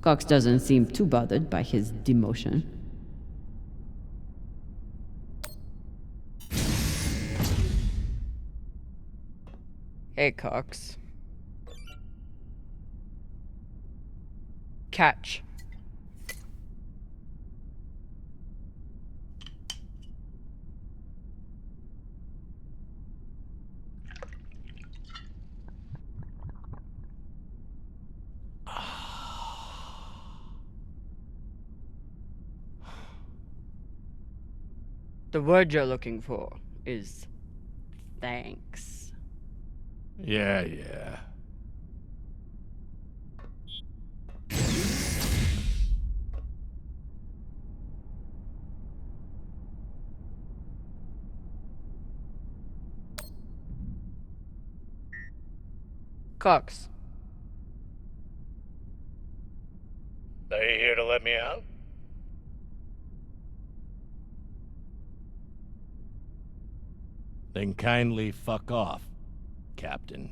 Cox doesn't seem too bothered by his demotion. Hey, Cox. Catch. The word you're looking for is thanks. Yeah. Cox. They here to let me out? Then kindly fuck off, Captain.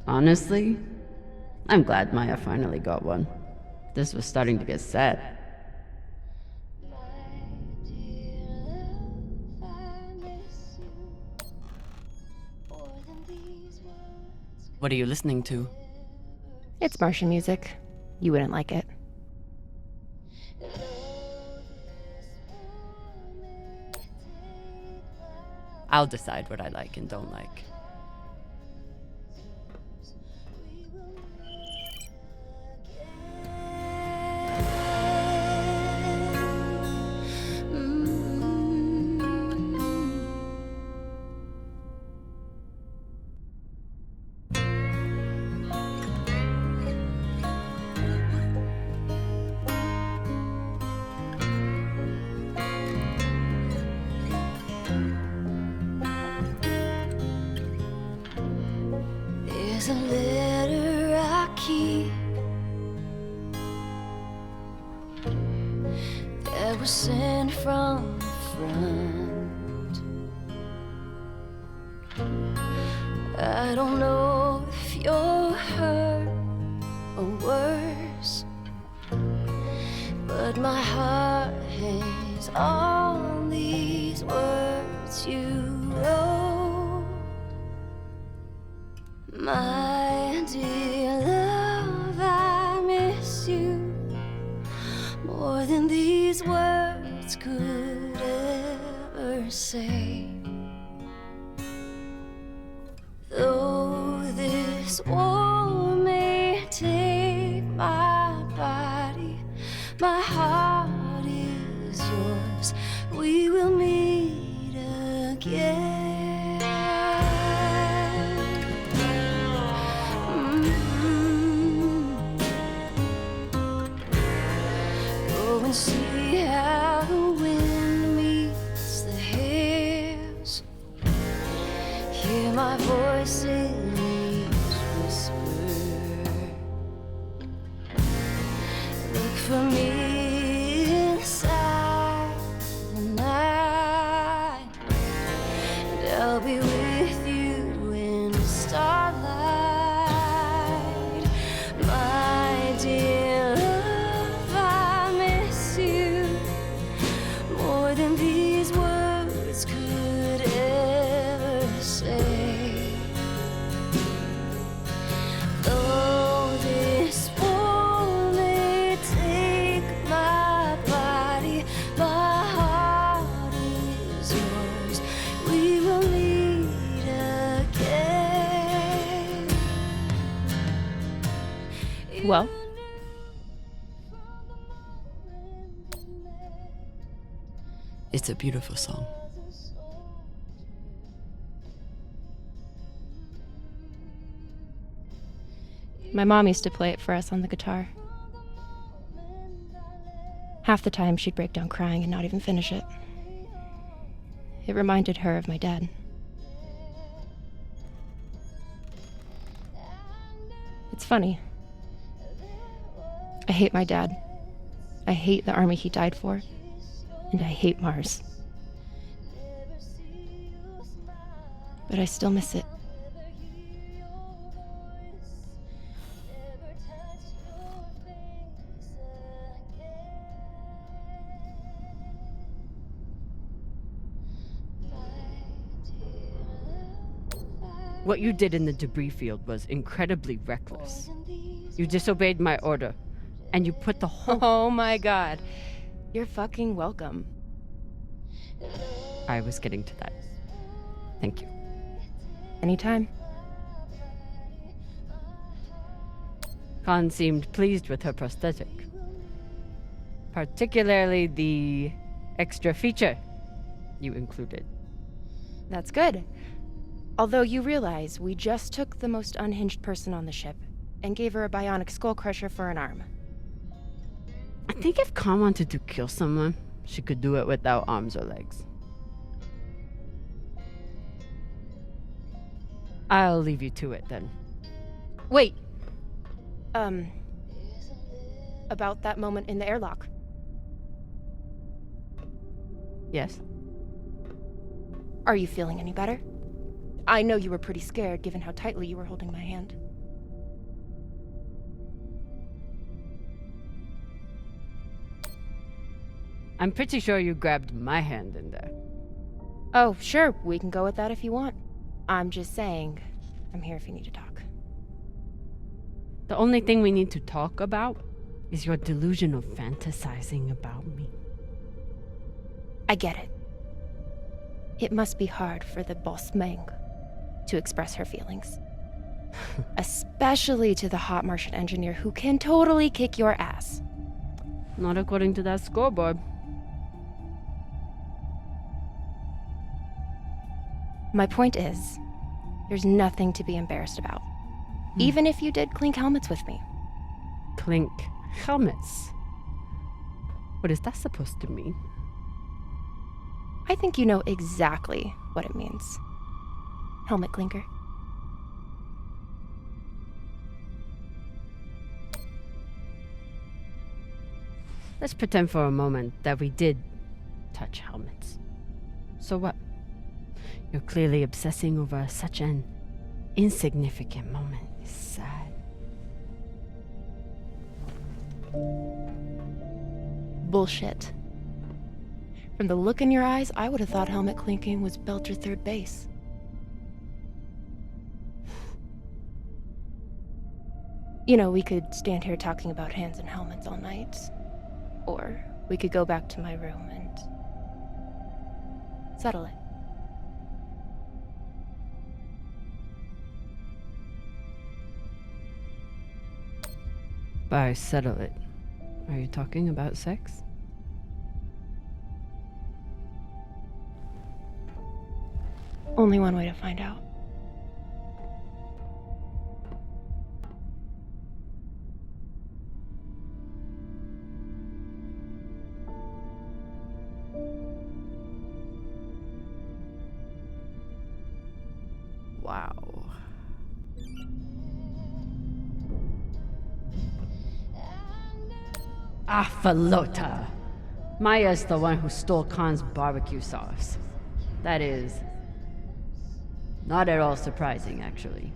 Honestly, I'm glad Maya finally got one. This was starting to get sad. What are you listening to? It's Martian music. You wouldn't like it. I'll decide what I like and don't like. There's a letter I keep that was sent from the front. I don't know if you're hurt or worse, but my heart hangs on these words you wrote. My dear love, I miss you more than these words could ever say. Though this war may take my body, my heart is yours. We will meet again. See how the wind meets the hills. Hear my voice in each whisper. Look for me inside the night, and I'll be with you in the starlight. My dear, than these words could ever say. Though this war may take my body, my heart is yours. We will meet again. Well, it's a beautiful song. my mom used to play it for us on the guitar. Half the time she'd break down crying and not even finish it. It reminded her of my dad. It's funny. I hate my dad. I hate the army he died for. And I hate Mars. But I still miss it. What you did in the debris field was incredibly reckless. You disobeyed my order, and you put the whole... Oh my god. You're fucking welcome. I was getting to that. Thank you. Anytime. Khan seemed pleased with her prosthetic. Particularly the extra feature you included. That's good. Although you realize we just took the most unhinged person on the ship and gave her a bionic skull crusher for an arm. I think if Khan wanted to kill someone, she could do it without arms or legs. I'll leave you to it then. Wait. About that moment in the airlock. Yes. Are you feeling any better? I know you were pretty scared given how tightly you were holding my hand. I'm pretty sure you grabbed my hand in there. Oh, sure, we can go with that if you want. I'm just saying, I'm here if you need to talk. The only thing we need to talk about is your delusion of fantasizing about me. I get it. It must be hard for the boss Meng to express her feelings. Especially to the hot Martian engineer who can totally kick your ass. Not according to that scoreboard. My point is, there's nothing to be embarrassed about. Even if you did clink helmets with me. Clink helmets? What is that supposed to mean? I think you know exactly what it means. Helmet clinker. Let's pretend for a moment that we did touch helmets. So what? You're clearly obsessing over such an insignificant moment. It's sad. Bullshit. From the look in your eyes, I would have thought helmet clinking was Belcher third base. You know, we could stand here talking about hands and helmets all night. Or we could go back to my room and settle it. By settle it, are you talking about sex? Only one way to find out. Wow. Afalota. Maya's the one who stole Khan's barbecue sauce. That is not at all surprising, actually.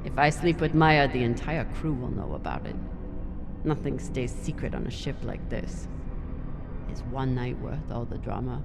If I sleep with Maya, the entire crew will know about it. Nothing stays secret on a ship like this. Is one night worth all the drama?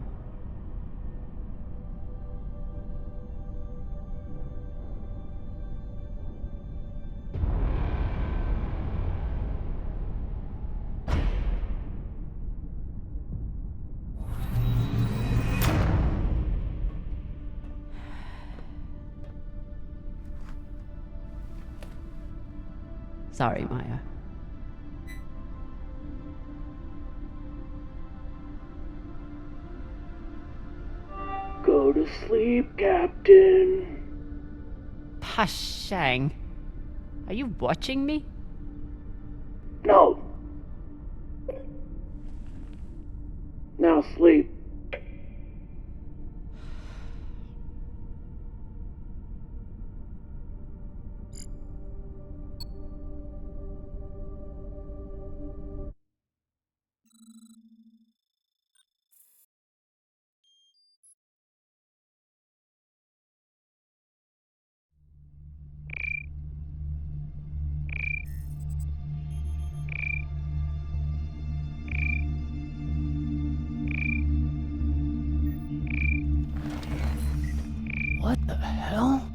Sorry, Maya. Go to sleep, Captain. Pashang. Are you watching me? No. Now sleep. What the hell?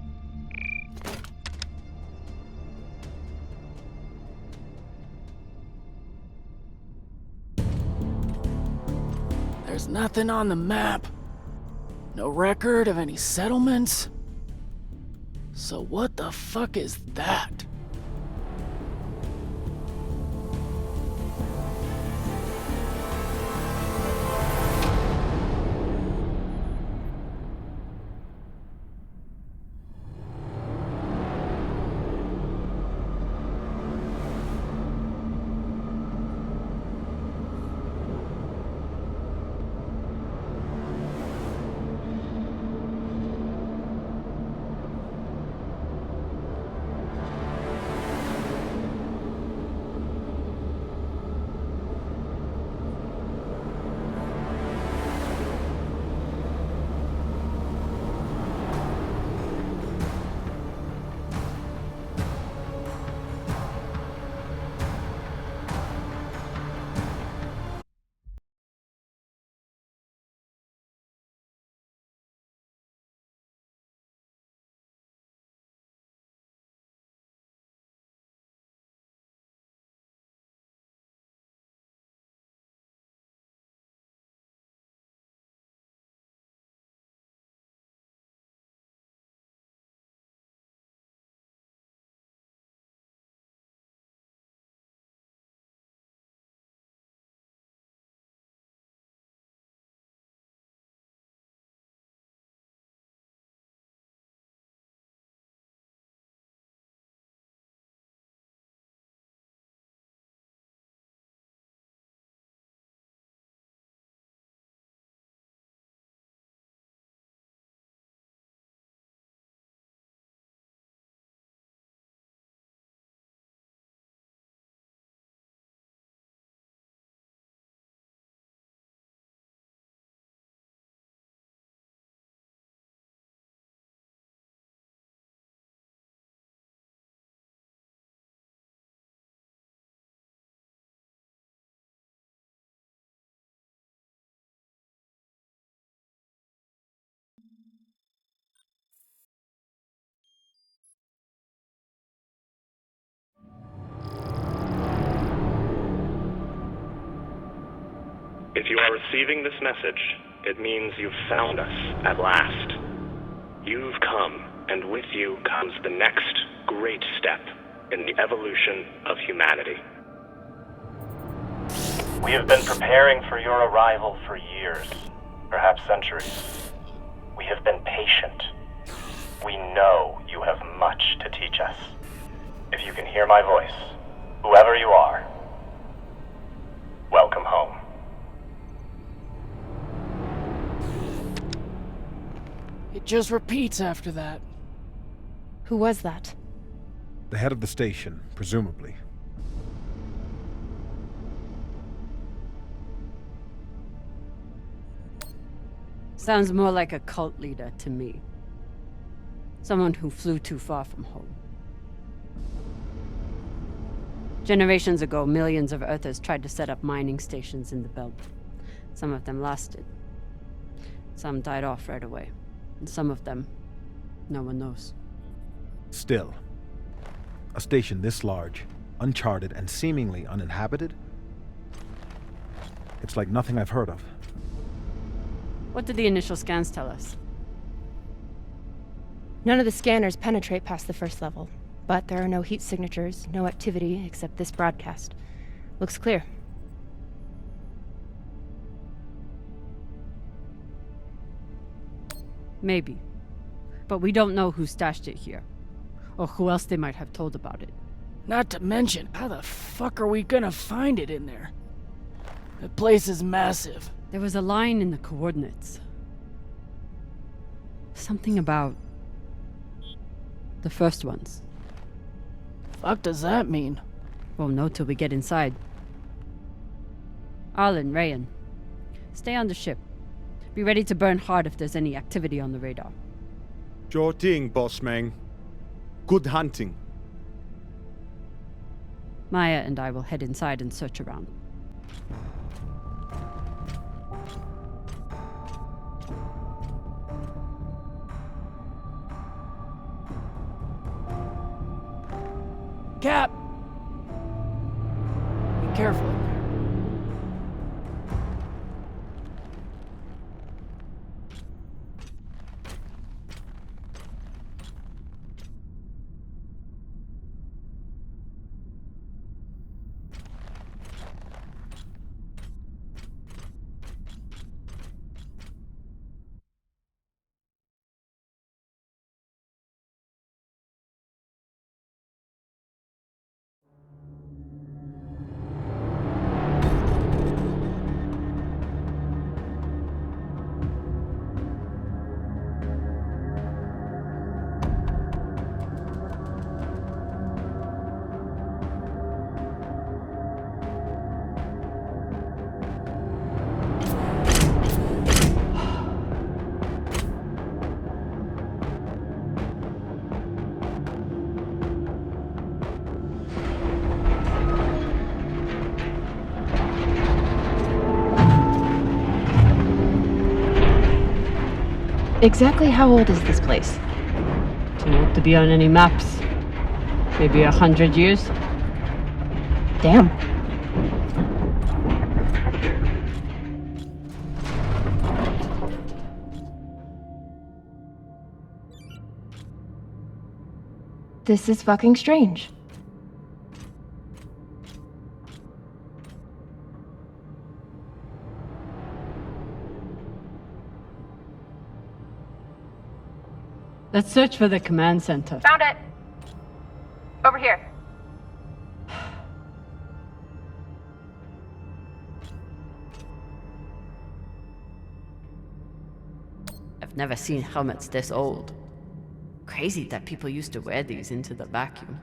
There's nothing on the map. No record of any settlements. So what the fuck is that? If you are receiving this message, it means you've found us at last. You've come, and with you comes the next great step in the evolution of humanity. We have been preparing for your arrival for years, perhaps centuries. We have been patient. We know you have much to teach us. If you can hear my voice, whoever you are, welcome home. It just repeats after that. Who was that? The head of the station, presumably. Sounds more like a cult leader to me. Someone who flew too far from home. Generations ago, millions of Earthers tried to set up mining stations in the belt. Some of them lasted. Some died off right away. And some of them, no one knows. Still, a station this large, uncharted, and seemingly uninhabited? It's like nothing I've heard of. What did the initial scans tell us? None of the scanners penetrate past the first level. But there are no heat signatures, no activity except this broadcast. Looks clear. Maybe. But we don't know who stashed it here. Or who else they might have told about it. Not to mention, how the fuck are we gonna find it in there? The place is massive. There was a line in the coordinates. Something about the first ones. Fuck does that mean? Won't know till we get inside. Arlen, Rayan, stay on the ship. Be ready to burn hard if there's any activity on the radar. Sure thing, boss man. Good hunting. Maya and I will head inside and search around. Cap! Be careful in there. Exactly how old is this place? Too old to be on any maps. Maybe 100 years? Damn. This is fucking strange. Let's search for the command center. Found it! Over here. I've never seen helmets this old. Crazy that people used to wear these into the vacuum.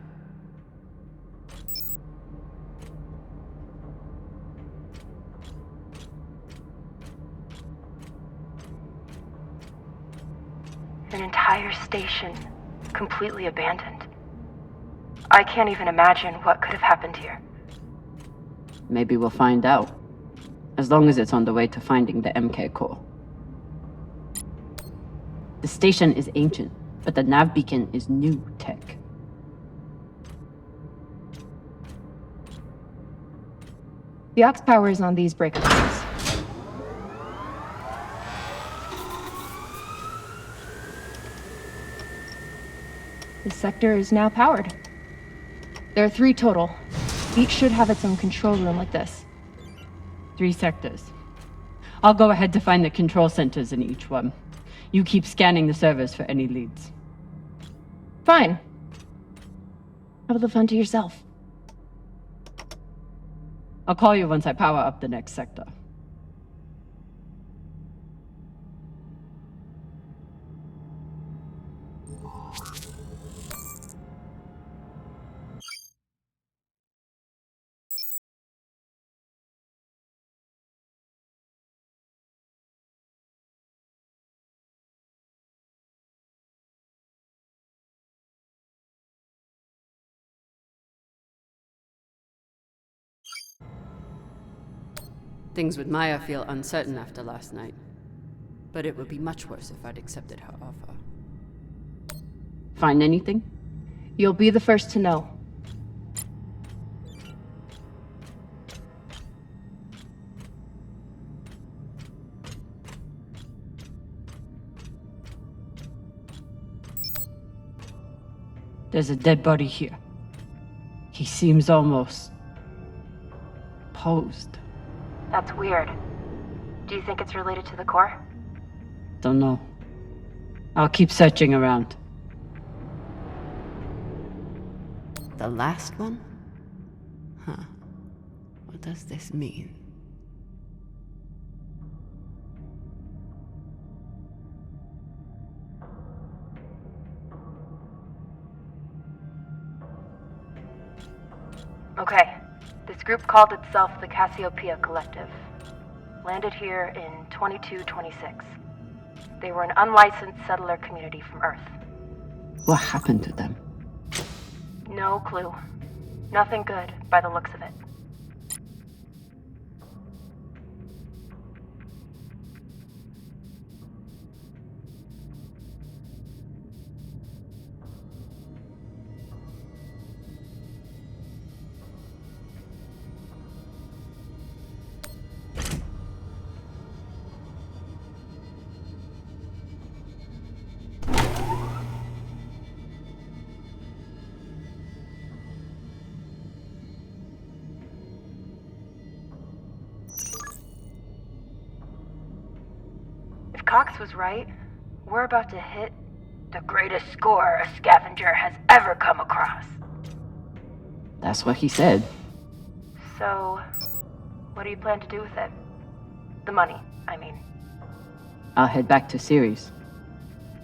An entire station, completely abandoned. I can't even imagine what could have happened here. Maybe we'll find out. As long as it's on the way to finding the MK core. The station is ancient, but the nav beacon is new tech. The aux power is on these breaker points. This sector is now powered. There are 3 total. Each should have its own control room like this. 3 sectors. I'll go ahead to find the control centers in each one. You keep scanning the servers for any leads. Fine. Have the fun to yourself. I'll call you once I power up the next sector. Things with Maya feel uncertain after last night. But it would be much worse if I'd accepted her offer. Find anything? You'll be the first to know. There's a dead body here. He seems almost... posed. That's weird. Do you think it's related to the core? Don't know. I'll keep searching around. The last one? Huh. What does this mean? Okay. This group called itself the Cassiopeia Collective. Landed here in 2226. They were an unlicensed settler community from Earth. What happened to them? No clue. Nothing good, by the looks of it. Cox was right. We're about to hit the greatest score a scavenger has ever come across. That's what he said. So, what do you plan to do with it? The money, I mean. I'll head back to Series.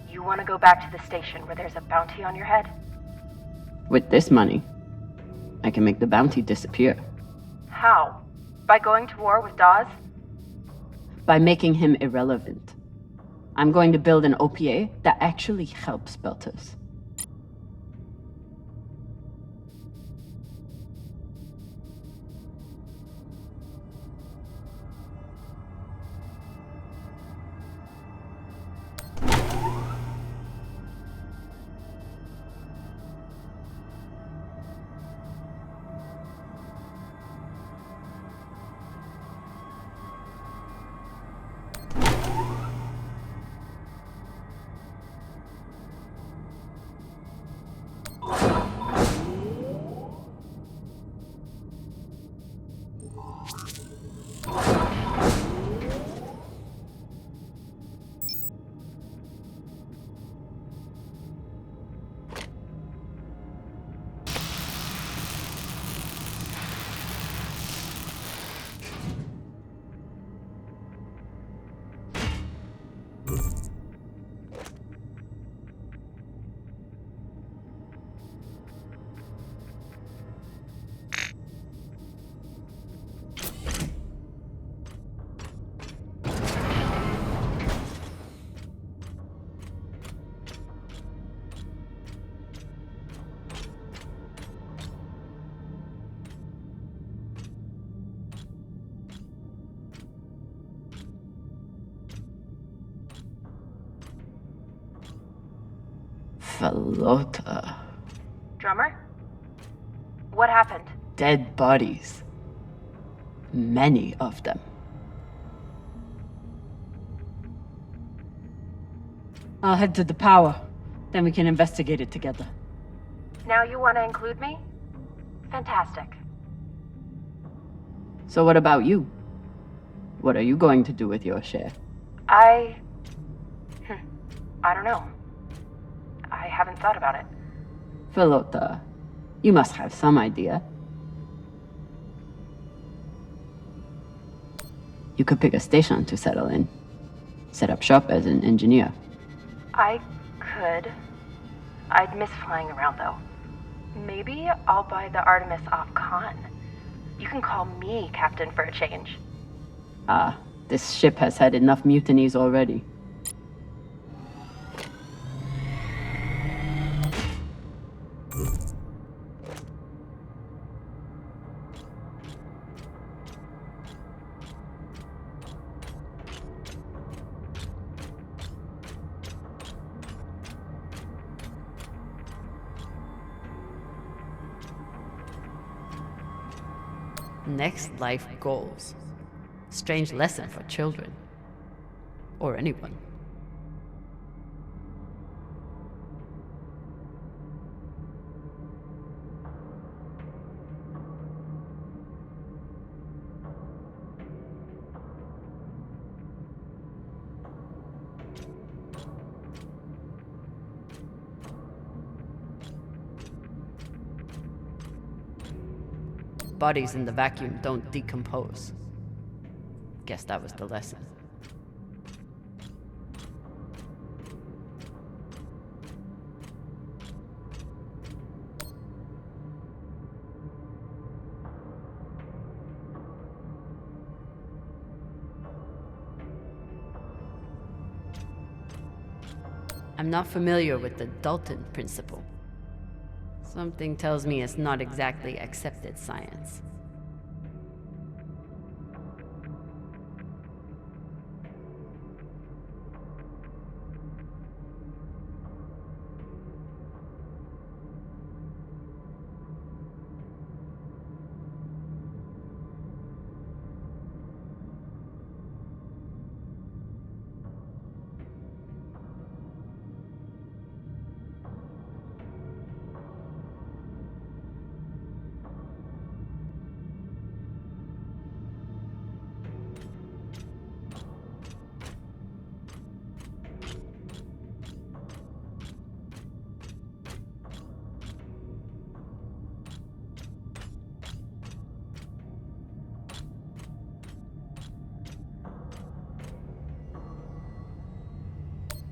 You want to go back to the station where there's a bounty on your head? With this money, I can make the bounty disappear. How? By going to war with Dawes? By making him irrelevant. I'm going to build an OPA that actually helps Belters. Falota. Drummer? What happened? Dead bodies. Many of them. I'll head to the power. Then we can investigate it together. Now you want to include me? Fantastic. So what about you? What are you going to do with your share? I don't know. I haven't thought about it. Falota, you must have some idea. You could pick a station to settle in. Set up shop as an engineer. I could. I'd miss flying around, though. Maybe I'll buy the Artemis off Khan. You can call me Captain for a change. This ship has had enough mutinies already. Next life goals. Strange lesson for children. Or anyone. Bodies in the vacuum don't decompose. Guess that was the lesson. I'm not familiar with the Dalton principle. Something tells me it's not exactly accepted science.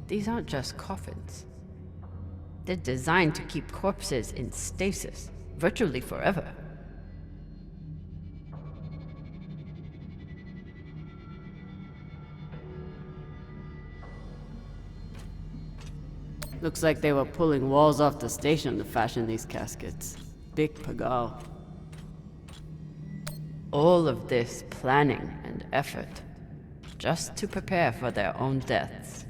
These aren't just coffins. They're designed to keep corpses in stasis, virtually forever. Looks like they were pulling walls off the station to fashion these caskets. Big pagal. All of this planning and effort, just to prepare for their own deaths.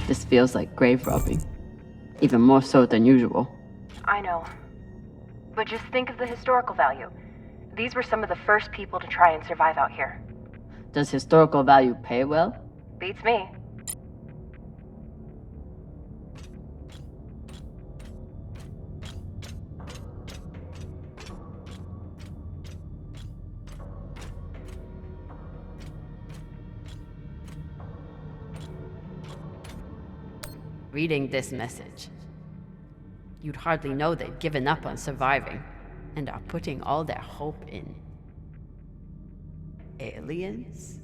This feels like grave robbing. Even more so than usual. I know. But just think of the historical value. These were some of the first people to try and survive out here. Does historical value pay well? Beats me. Reading this message, you'd hardly know they'd given up on surviving and are putting all their hope in aliens?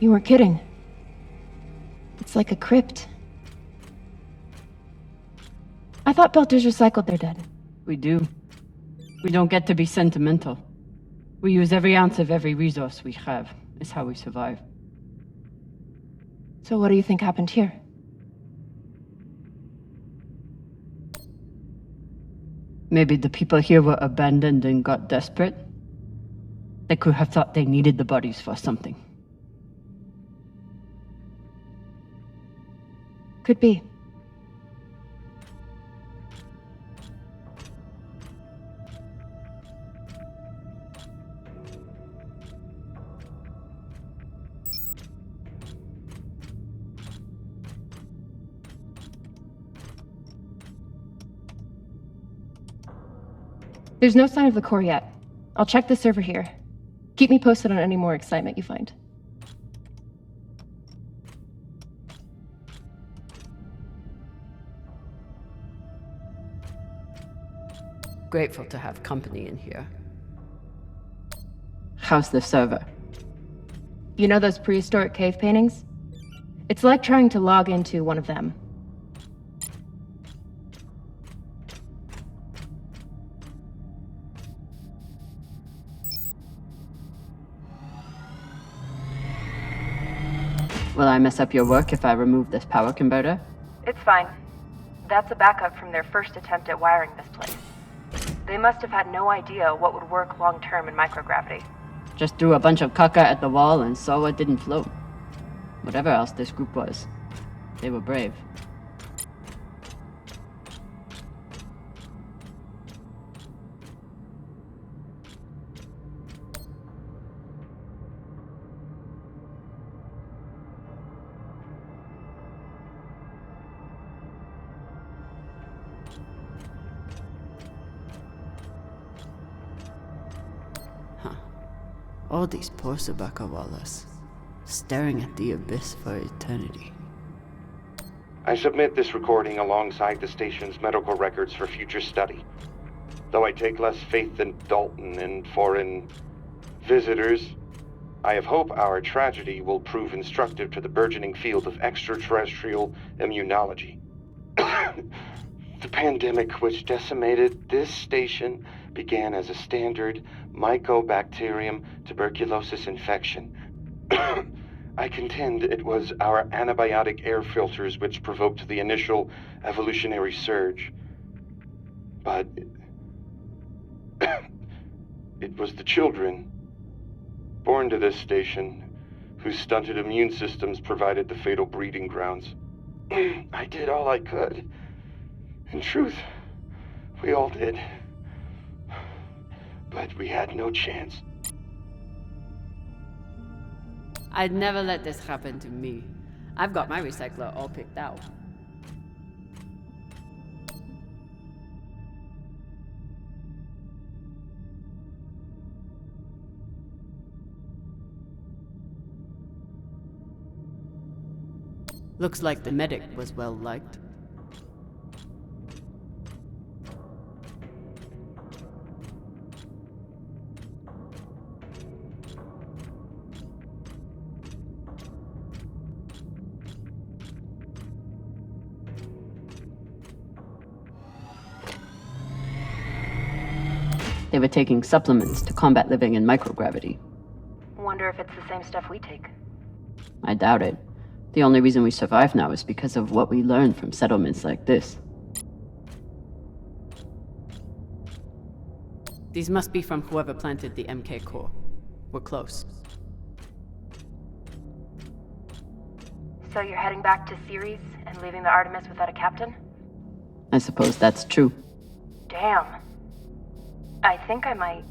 You weren't kidding. It's like a crypt. I thought Belters recycled their dead. We do. We don't get to be sentimental. We use every ounce of every resource we have. It's how we survive. So what do you think happened here? Maybe the people here were abandoned and got desperate. They could have thought they needed the bodies for something. Could be. There's no sign of the core yet. I'll check the server here. Keep me posted on any more excitement you find. Grateful to have company in here. How's the server? You know those prehistoric cave paintings? It's like trying to log into one of them. Will I mess up your work if I remove this power converter? It's fine. That's a backup from their first attempt at wiring this place. They must have had no idea what would work long-term in microgravity. Just threw a bunch of caca at the wall and saw what didn't float. Whatever else this group was, they were brave. All these poor Sabakawalas, staring at the abyss for eternity. I submit this recording alongside the station's medical records for future study. Though I take less faith than Dalton in foreign visitors, I have hope our tragedy will prove instructive to the burgeoning field of extraterrestrial immunology. The pandemic which decimated this station began as a standard Mycobacterium tuberculosis infection. I contend it was our antibiotic air filters which provoked the initial evolutionary surge. But it was the children born to this station whose stunted immune systems provided the fatal breeding grounds. I did all I could. In truth, we all did. But we had no chance. I'd never let this happen to me. I've got my recycler all picked out. Looks like the medic was well liked. They were taking supplements to combat living in microgravity. Wonder if it's the same stuff we take. I doubt it. The only reason we survive now is because of what we learned from settlements like this. These must be from whoever planted the MK core. We're close. So you're heading back to Ceres and leaving the Artemis without a captain? I suppose that's true. Damn. I think I might,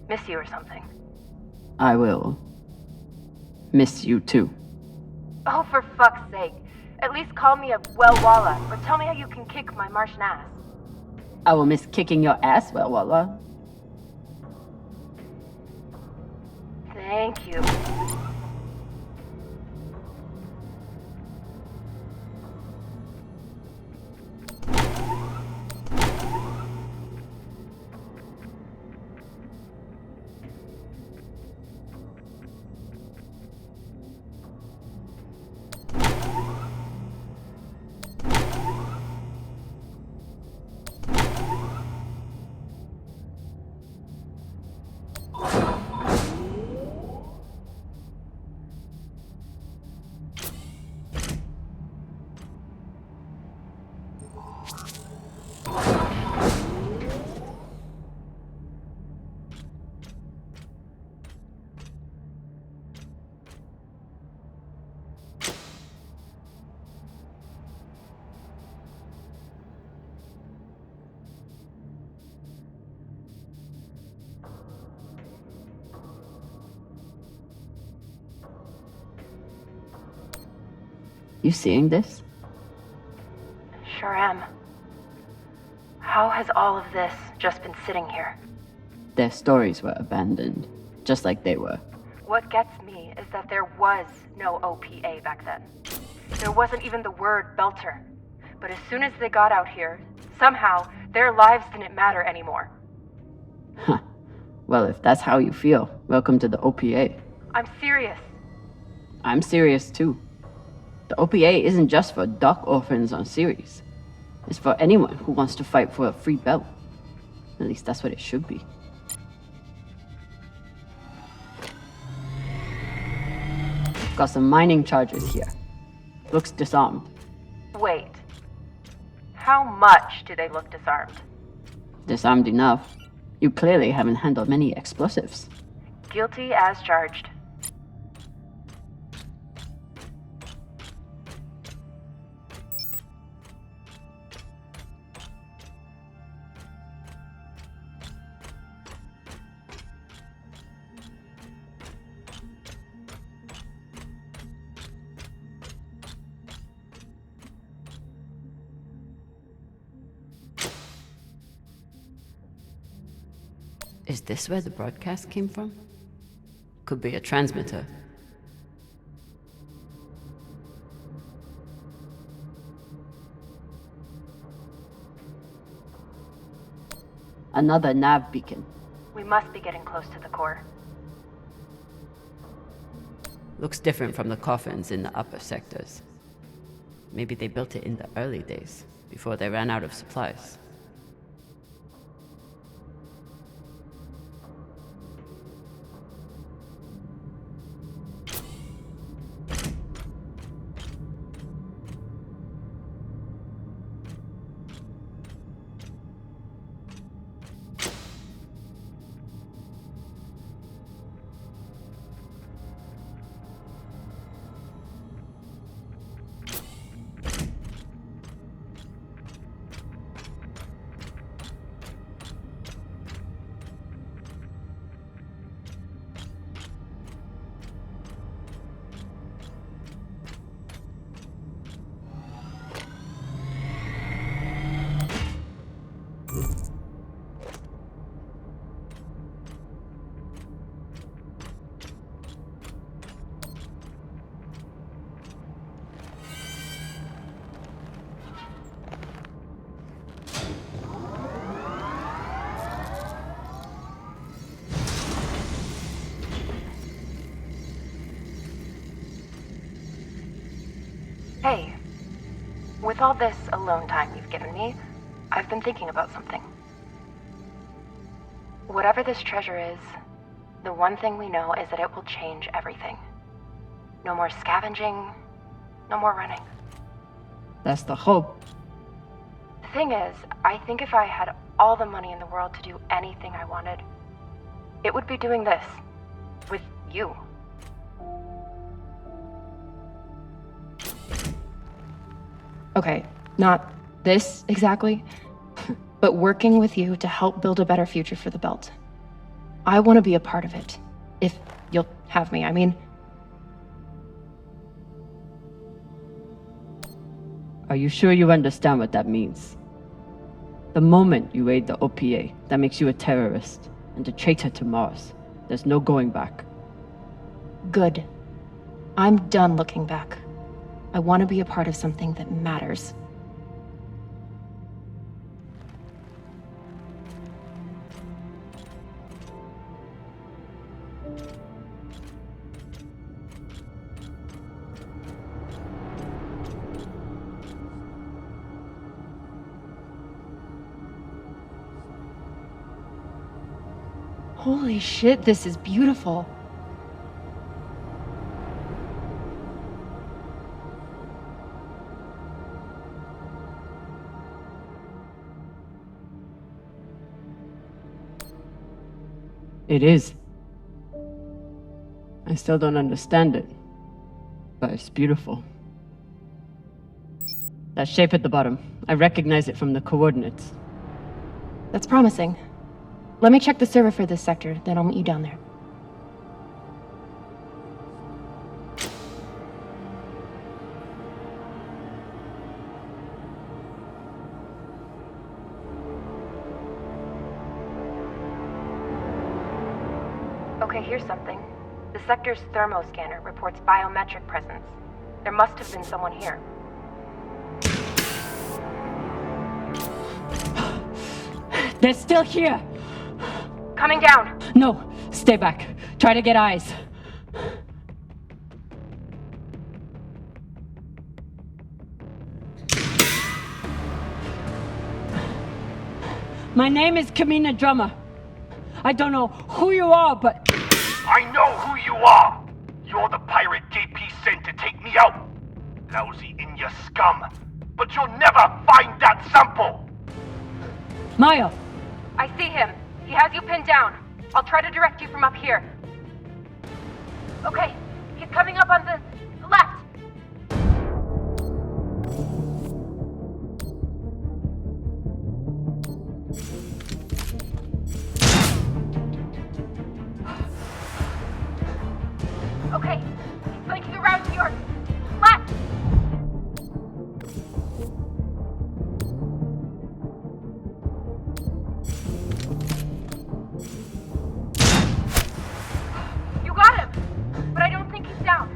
miss you or something. I will miss you too. Oh, for fuck's sake. At least call me a well-walla, or tell me how you can kick my Martian ass. I will miss kicking your ass, well, Walla. Thank you. You seeing this? Sure am. How has all of this just been sitting here? Their stories were abandoned, just like they were. What gets me is that there was no OPA back then. There wasn't even the word Belter. But as soon as they got out here, somehow their lives didn't matter anymore. Huh. Well, if that's how you feel, welcome to the OPA. I'm serious. I'm serious too. The OPA isn't just for dock orphans on Ceres. It's for anyone who wants to fight for a free belt. At least that's what it should be. Got some mining charges here. Looks disarmed. Wait. How much do they look disarmed? Disarmed enough. You clearly haven't handled many explosives. Guilty as charged. Is this where the broadcast came from? Could be a transmitter. Another nav beacon. We must be getting close to the core. Looks different from the coffins in the upper sectors. Maybe they built it in the early days, before they ran out of supplies. Hey, with all this alone time you've given me, I've been thinking about something. Whatever this treasure is, the one thing we know is that it will change everything. No more scavenging, no more running. That's the hope. The thing is, I think if I had all the money in the world to do anything I wanted, it would be doing this. With you. Okay, not this exactly, but working with you to help build a better future for the Belt. I want to be a part of it. If you'll have me, I mean. Are you sure you understand what that means? The moment you aid the OPA, that makes you a terrorist and a traitor to Mars. There's no going back. Good. I'm done looking back. I want to be a part of something that matters. Holy shit, this is beautiful. It is. I still don't understand it, but it's beautiful. That shape at the bottom, I recognize it from the coordinates. That's promising. Let me check the server for this sector, then I'll meet you down there. Okay, here's something. The sector's thermoscanner reports biometric presence. There must have been someone here. They're still here! Coming down! No, stay back. Try to get eyes. My name is Camina Drummer. I don't know who you are, but... I know who you are! You're the pirate JP sent to take me out! Lousy in your scum! But you'll never find that sample! Maya! I see him. He has you pinned down. I'll try to direct you from up here. Okay, he's coming up on the left. Okay, he's flanking around to your left. You got him, but I don't think he's down.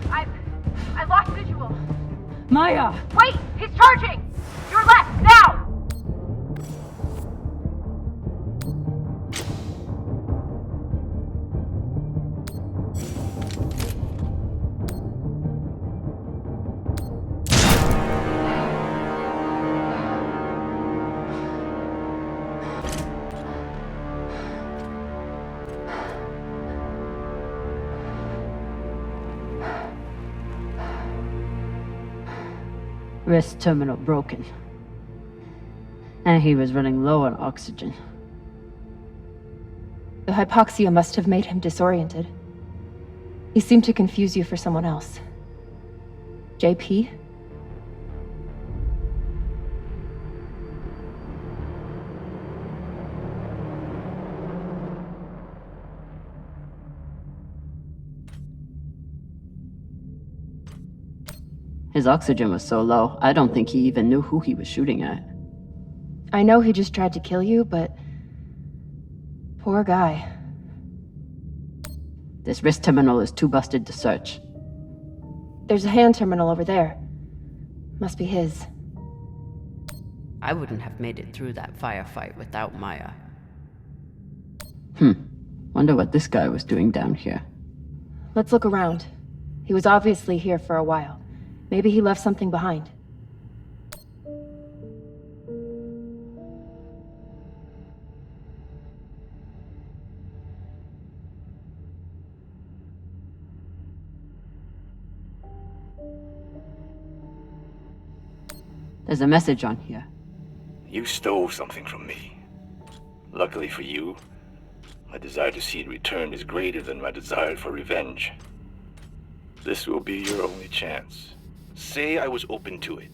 I lost visual. Maya! Wait, he's charging. Your left now. Wrist terminal broken. And he was running low on oxygen. The hypoxia must have made him disoriented. He seemed to confuse you for someone else. JP? His oxygen was so low, I don't think he even knew who he was shooting at. I know he just tried to kill you, but... poor guy. This wrist terminal is too busted to search. There's a hand terminal over there. Must be his. I wouldn't have made it through that firefight without Maya. Wonder what this guy was doing down here. Let's look around. He was obviously here for a while. Maybe he left something behind. There's a message on here. You stole something from me. Luckily for you, my desire to see it returned is greater than my desire for revenge. This will be your only chance. Say I was open to it.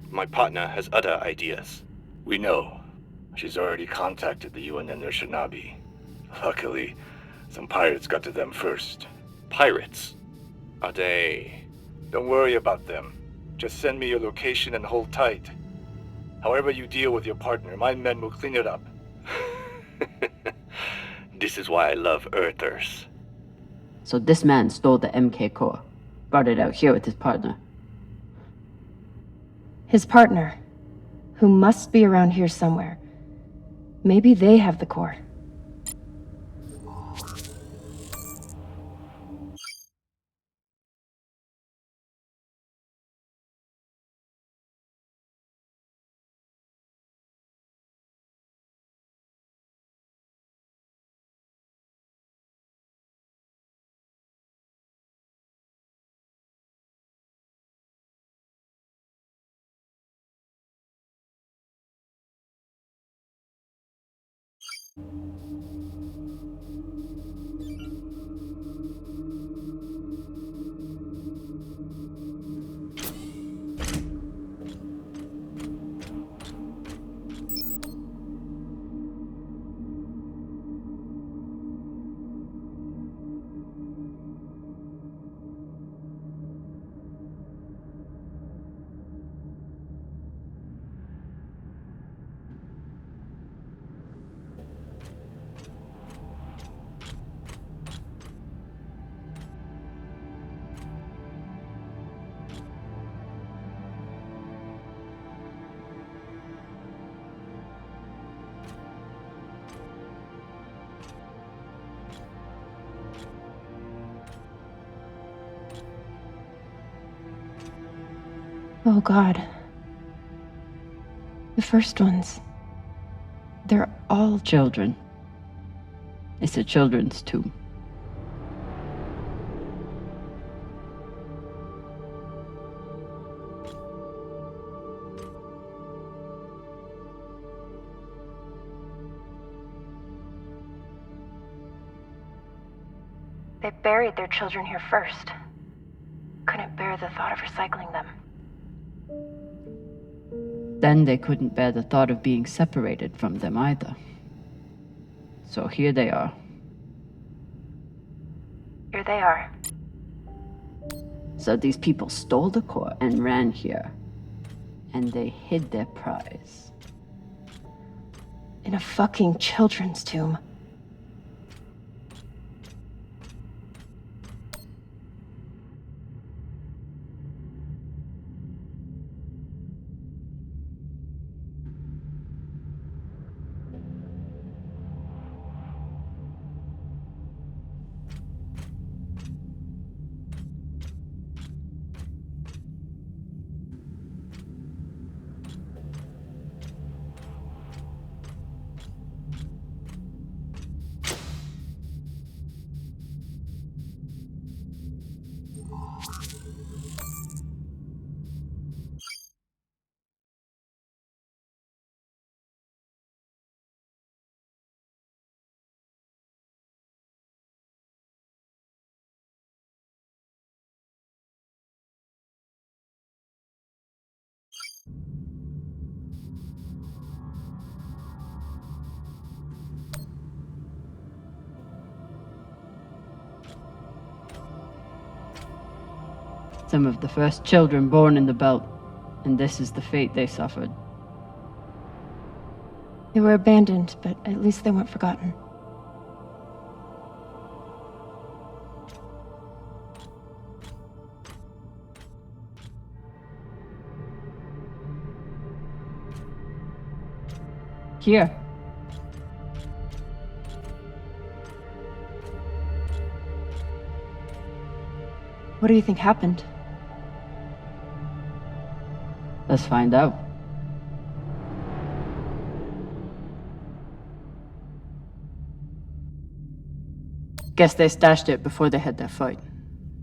My partner has other ideas. We know. She's already contacted the UN and their Shinabi. Luckily, some pirates got to them first. Pirates? Are they... Don't worry about them. Just send me your location and hold tight. However you deal with your partner, my men will clean it up. This is why I love Earthers. So this man stole the MK core, brought it out here with his partner. His partner, who must be around here somewhere. Maybe they have the core. Oh, God. The first ones. They're all Children. It's a children's tomb. They buried their children here first. Couldn't bear the thought of recycling them. Then they couldn't bear the thought of being separated from them either. So here they are. Here they are. So these people stole the core and ran here. And they hid their prize. In a fucking children's tomb. Some of the first children born in the belt, and this is the fate they suffered. They were abandoned, but at least they weren't forgotten. Here. What do you think happened? Let's find out. Guess they stashed it before they had their fight.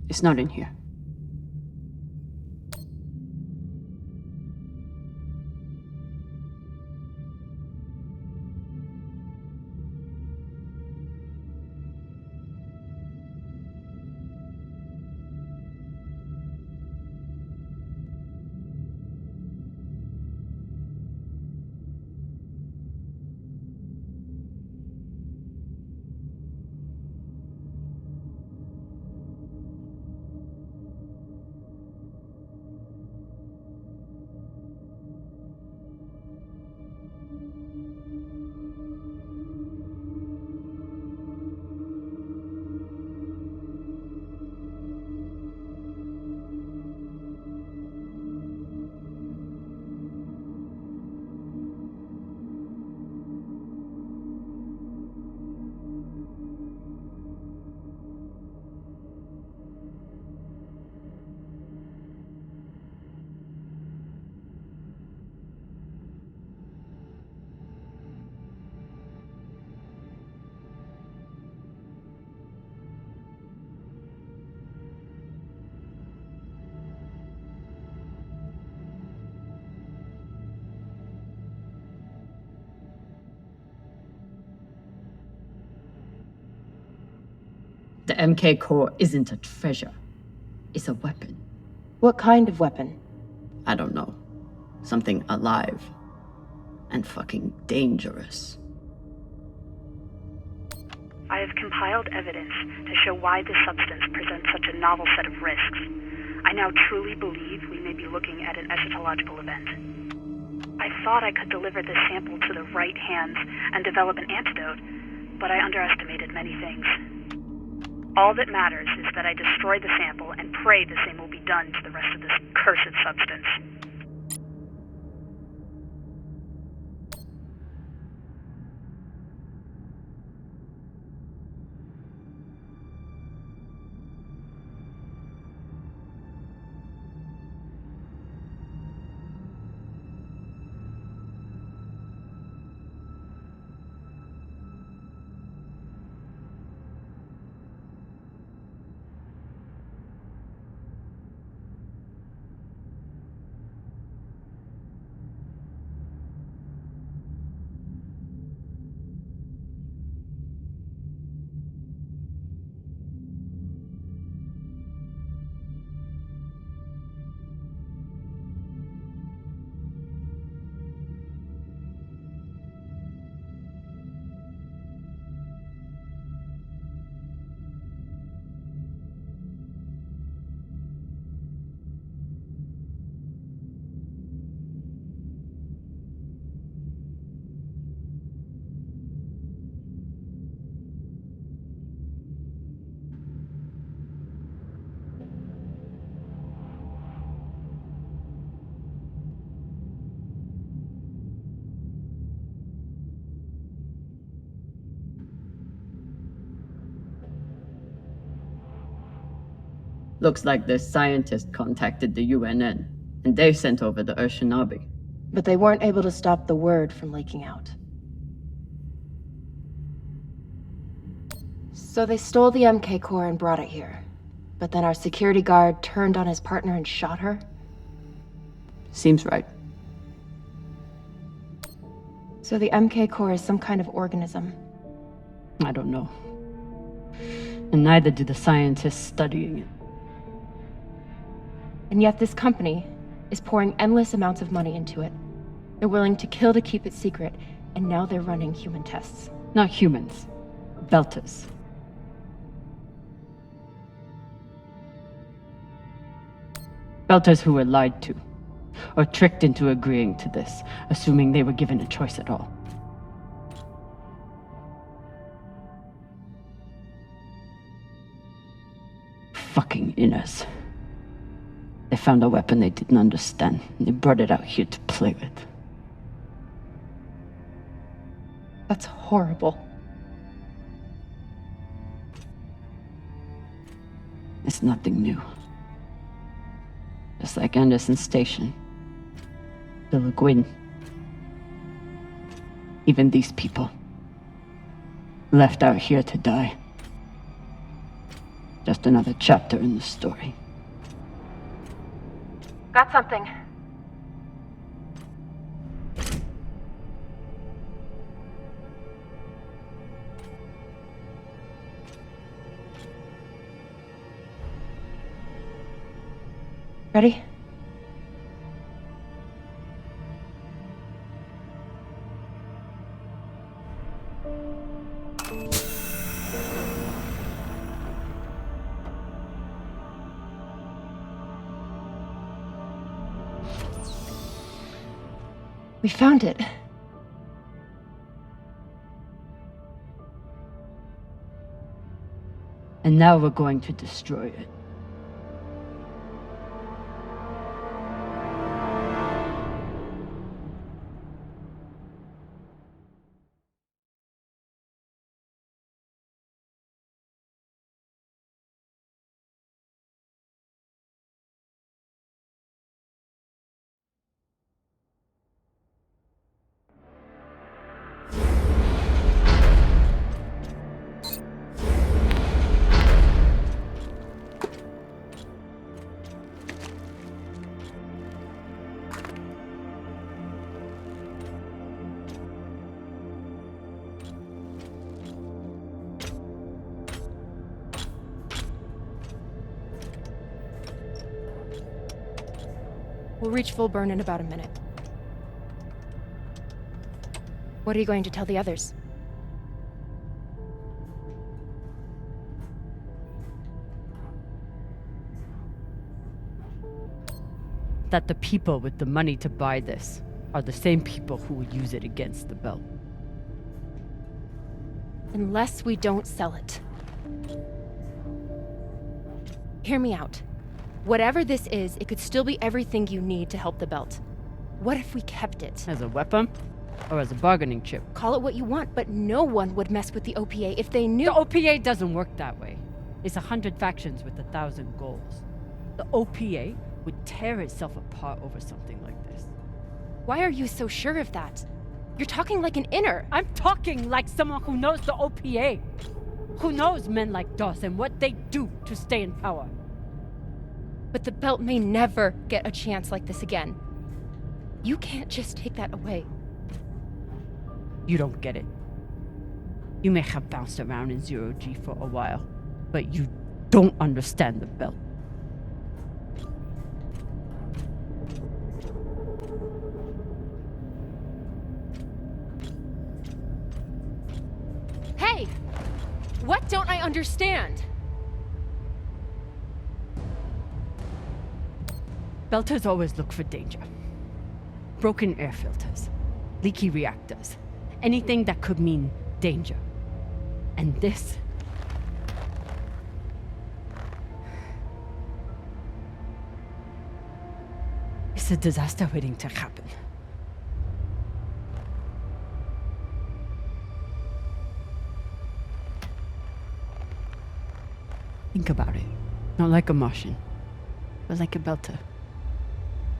It's not in here. The MK core isn't a treasure. It's a weapon. What kind of weapon? I don't know. Something alive. And fucking dangerous. I have compiled evidence to show why this substance presents such a novel set of risks. I now truly believe we may be looking at an eschatological event. I thought I could deliver this sample to the right hands and develop an antidote, but I underestimated many things. All that matters is that I destroy the sample and pray the same will be done to the rest of this cursed substance. Looks like this scientist contacted the UNN, and they sent over the Urshinabi. But they weren't able to stop the word from leaking out. So they stole the MK core and brought it here. But then our security guard turned on his partner and shot her? Seems right. So the MK core is some kind of organism. I don't know. And neither do the scientists studying it. And yet this company is pouring endless amounts of money into it. They're willing to kill to keep it secret, and now they're running human tests. Not humans. Belters. Belters who were lied to, or tricked into agreeing to this, assuming they were given a choice at all. Fucking inners. They found a weapon they didn't understand, and they brought it out here to play with. That's horrible. It's nothing new. Just like Anderson Station. The Le Guin. Even these people. Left out here to die. Just another chapter in the story. Got something. Ready? We found it. And now we're going to destroy it. We'll reach full burn in about a minute. What are you going to tell the others? That the people with the money to buy this are the same people who will use it against the belt. Unless we don't sell it. Hear me out. Whatever this is, it could still be everything you need to help the belt. What if we kept it? As a weapon? Or as a bargaining chip? Call it what you want, but no one would mess with the OPA if they knew— The OPA doesn't work that way. It's 100 factions with 1,000 goals. The OPA would tear itself apart over something like this. Why are you so sure of that? You're talking like an inner. I'm talking like someone who knows the OPA. Who knows men like Doss and what they do to stay in power. But the belt may never get a chance like this again. You can't just take that away. You don't get it. You may have bounced around in zero-G for a while, but you don't understand the belt. Hey! What don't I understand? Belters always look for danger. Broken air filters, leaky reactors, anything that could mean danger. And this... it's a disaster waiting to happen. Think about it. Not like a Martian, but like a Belter.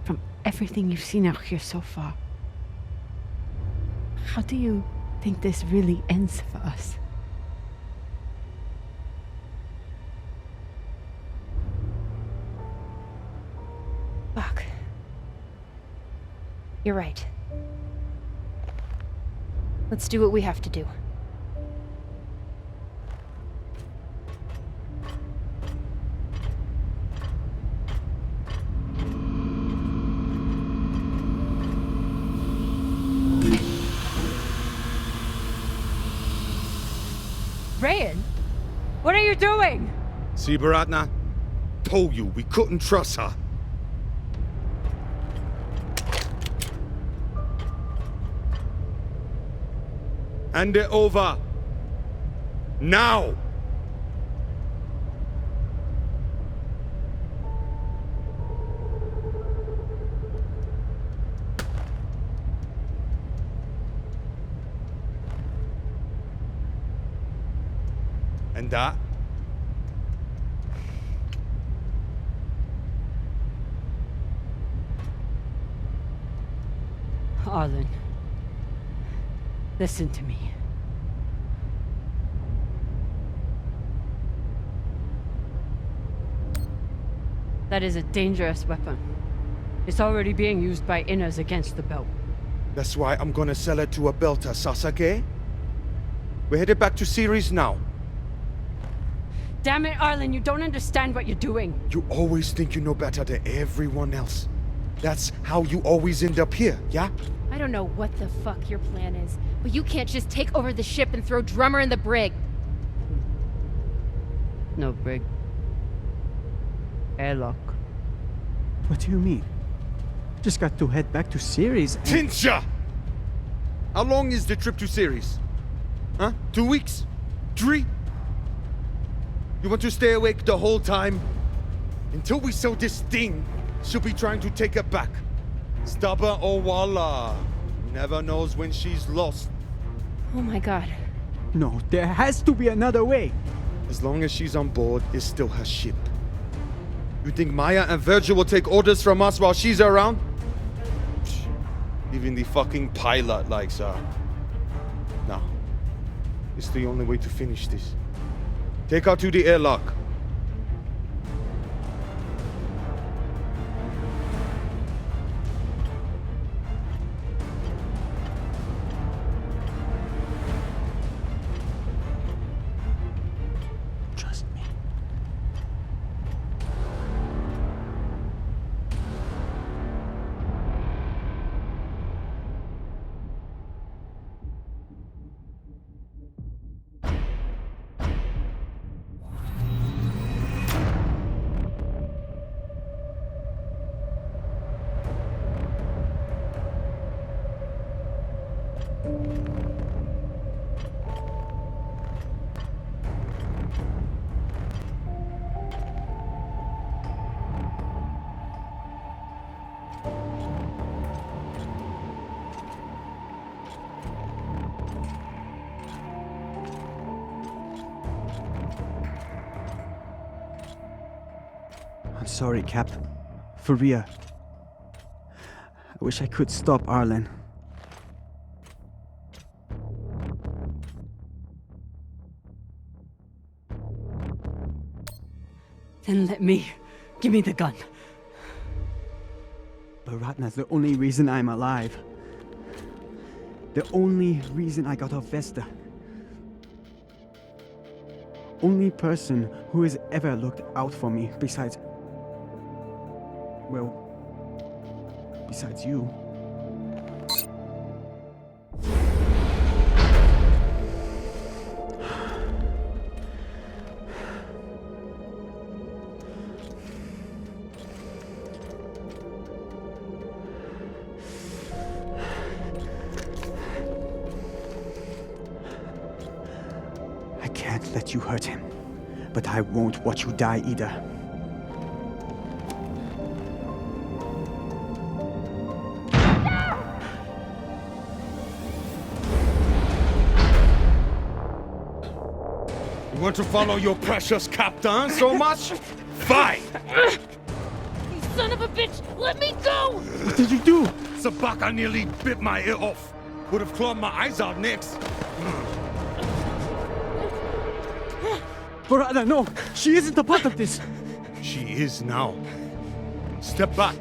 From everything you've seen out here so far, how do you think this really ends for us? Fuck. You're right. Let's do what we have to do. Rayan, what are you doing? See, Baratna? Told you we couldn't trust her. Hand it over. Now! And that? Arlen, listen to me. That is a dangerous weapon. It's already being used by inners against the belt. That's why I'm gonna sell it to a Belter, Sasake. We're headed back to Ceres now. Damn it, Arlen, you don't understand what you're doing. You always think you know better than everyone else. That's how you always end up here, yeah? I don't know what the fuck your plan is, but you can't just take over the ship and throw Drummer in the brig. No brig. Airlock. What do you mean? Just got to head back to Ceres and... Tinsha! How long is the trip to Ceres? Huh? 2 weeks? 3? You want to stay awake the whole time? Until we sell this thing, she'll be trying to take it back. Stubborn or walla. Never knows when she's lost. Oh my god. No, there has to be another way. As long as she's on board, it's still her ship. You think Maya and Virgil will take orders from us while she's around? Psh, even the fucking pilot likes her. No. It's the only way to finish this. Take her to the airlock. Trust me. I'm sorry, Cap. For real. I wish I could stop Arlen. Then let me. Give me the gun. Baratna's the only reason I'm alive. The only reason I got off Vesta. Only person who has ever looked out for me besides... well... besides you. I can't let you hurt him, but I won't watch you die either. You want to follow your precious captain so much? Fine! You son of a bitch! Let me go! What did you do? Sabaka nearly bit my ear off. Would have clawed my eyes out next. Barada, no! She isn't a part of this! She is now. Step back.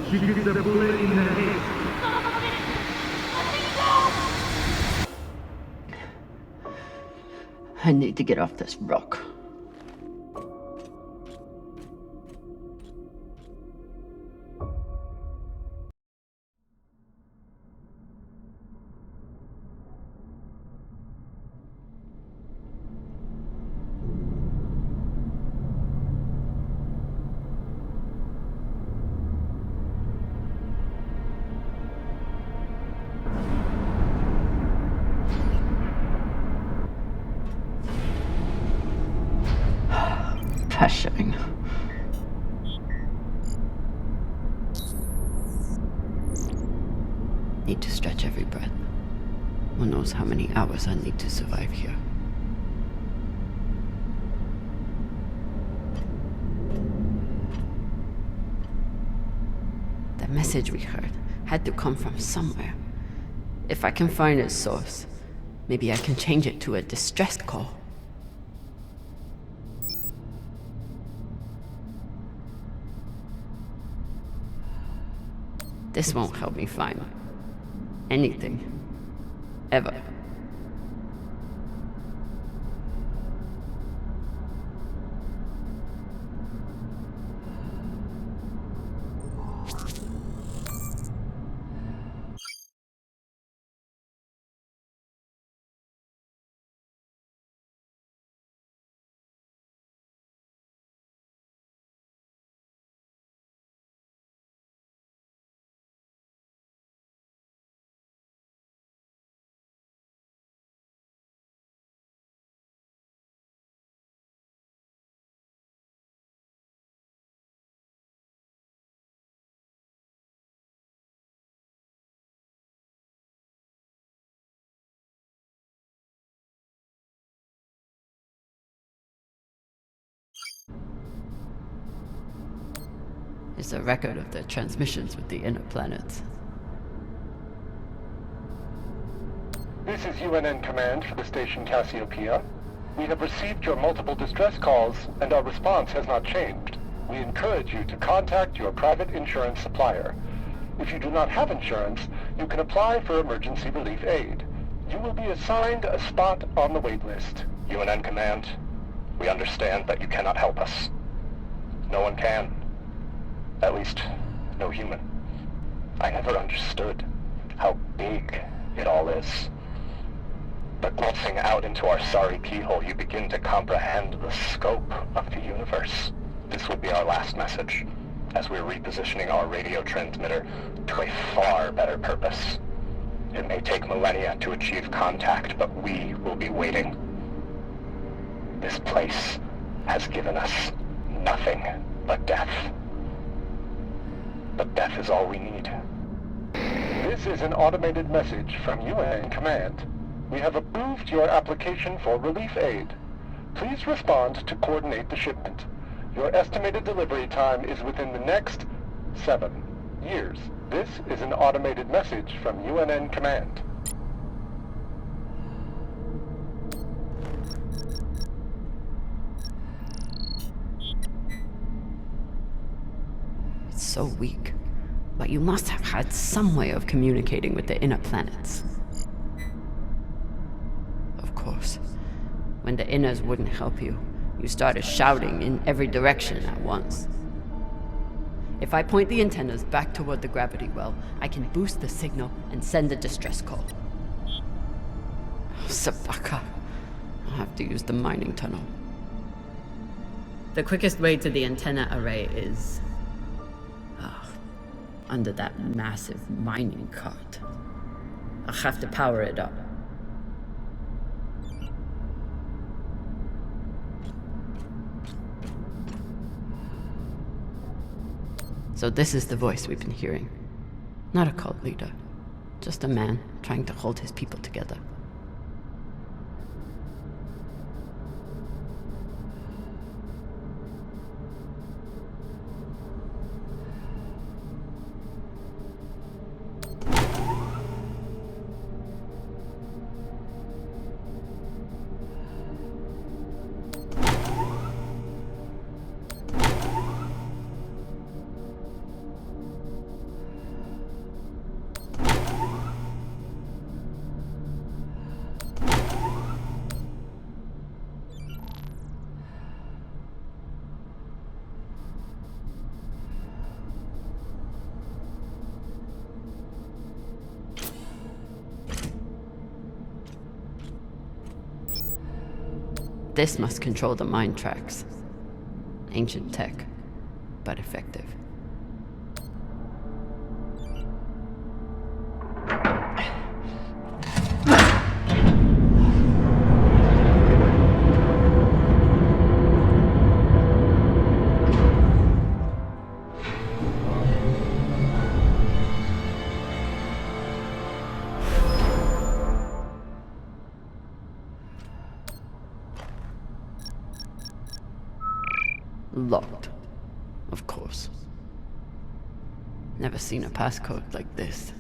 She gets a bullet in the head. I need to get off this rock. refreshing. Need to stretch every breath. Who knows how many hours I need to survive here. The message we heard had to come from somewhere. If I can find its source, maybe I can change it to a distress call. This won't help me find anything. Ever. It's a record of the transmissions with the inner planets. This is UNN Command for the station Cassiopeia. We have received your multiple distress calls, and our response has not changed. We encourage you to contact your private insurance supplier. If you do not have insurance, you can apply for emergency relief aid. You will be assigned a spot on the wait list. UNN Command, we understand that you cannot help us. No one can. At least, no human. I never understood how big it all is. But glancing out into our sorry keyhole, you begin to comprehend the scope of the universe. This will be our last message, as we're repositioning our radio transmitter to a far better purpose. It may take millennia to achieve contact, but we will be waiting. This place has given us nothing but death. But death is all we need. This is an automated message from UNN Command. We have approved your application for relief aid. Please respond to coordinate the shipment. Your estimated delivery time is within the next 7 years. This is an automated message from UNN Command. It's so weak. But you must have had some way of communicating with the inner planets. Of course. When the inners wouldn't help you, you started shouting in every direction at once. If I point the antennas back toward the gravity well, I can boost the signal and send a distress call. Oh, Sabaka. I'll have to use the mining tunnel. The quickest way to the antenna array is under that massive mining cart. I'll have to power it up. So this is the voice we've been hearing. Not a cult leader, just a man trying to hold his people together. This must control the mine tracks. Ancient tech, but effective. Locked. Of course. Never seen a passcode like this.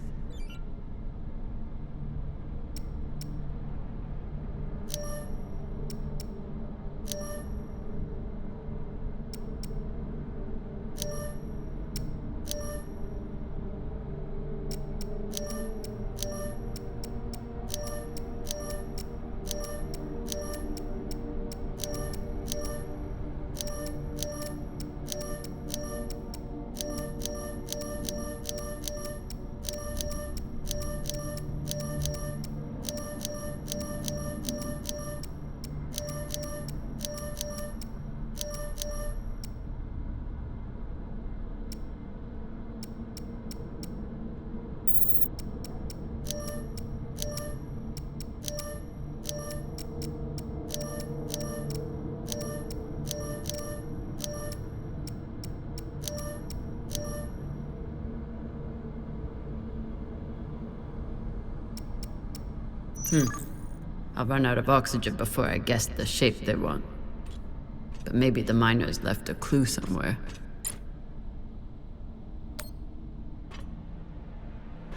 I'll run out of oxygen before I guess the shape they want. But maybe the miners left a clue somewhere.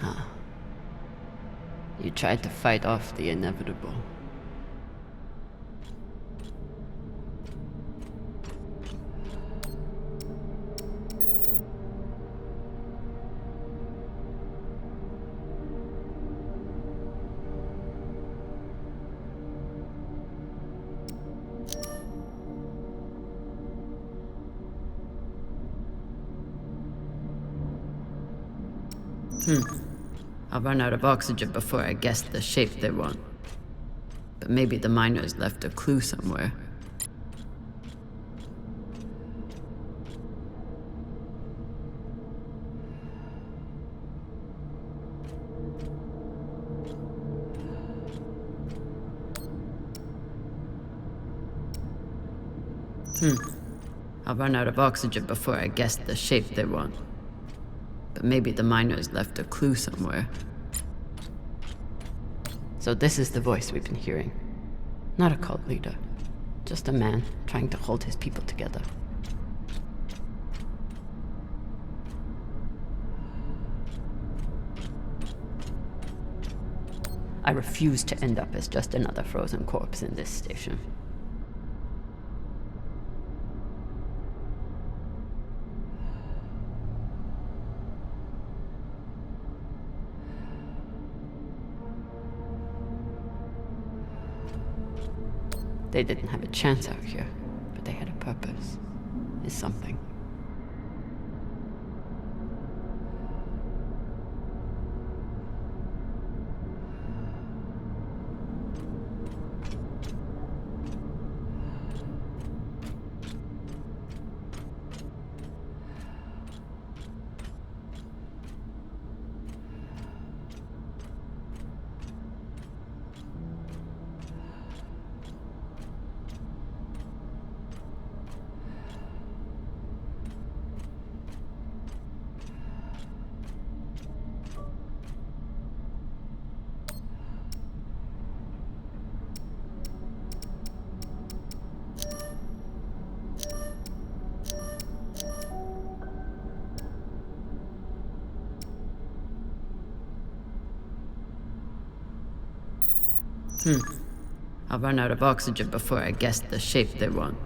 Huh. You tried to fight off the inevitable. I'll run out of oxygen before I guess the shape they want. But maybe the miners left a clue somewhere. I'll run out of oxygen before I guess the shape they want. But maybe the miners left a clue somewhere. So this is the voice we've been hearing. Not a cult leader. Just a man trying to hold his people together. I refuse to end up as just another frozen corpse in this station. They didn't have a chance out here, but they had a purpose. Is something. I'll run out of oxygen before I guess the shape they want.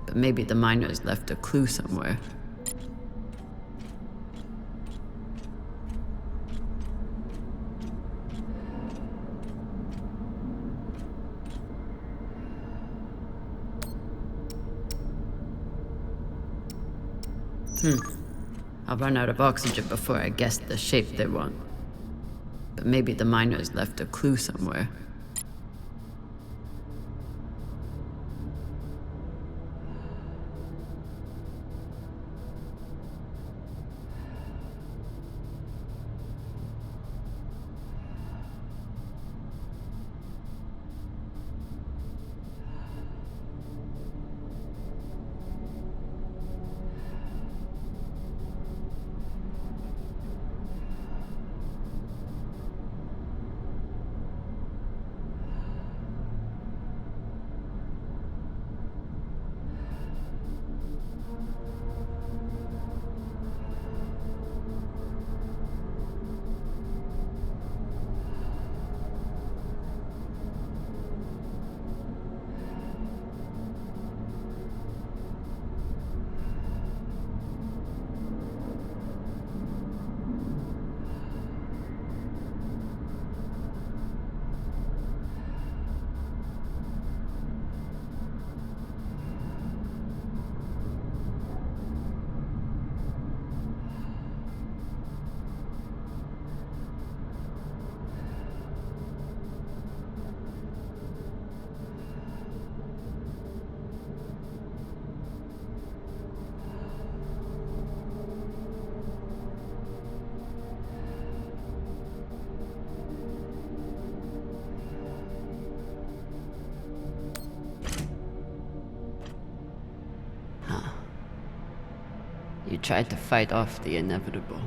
But maybe the miners left a clue somewhere. I'll run out of oxygen before I guess the shape they want. But maybe the miners left a clue somewhere. You tried to fight off the inevitable.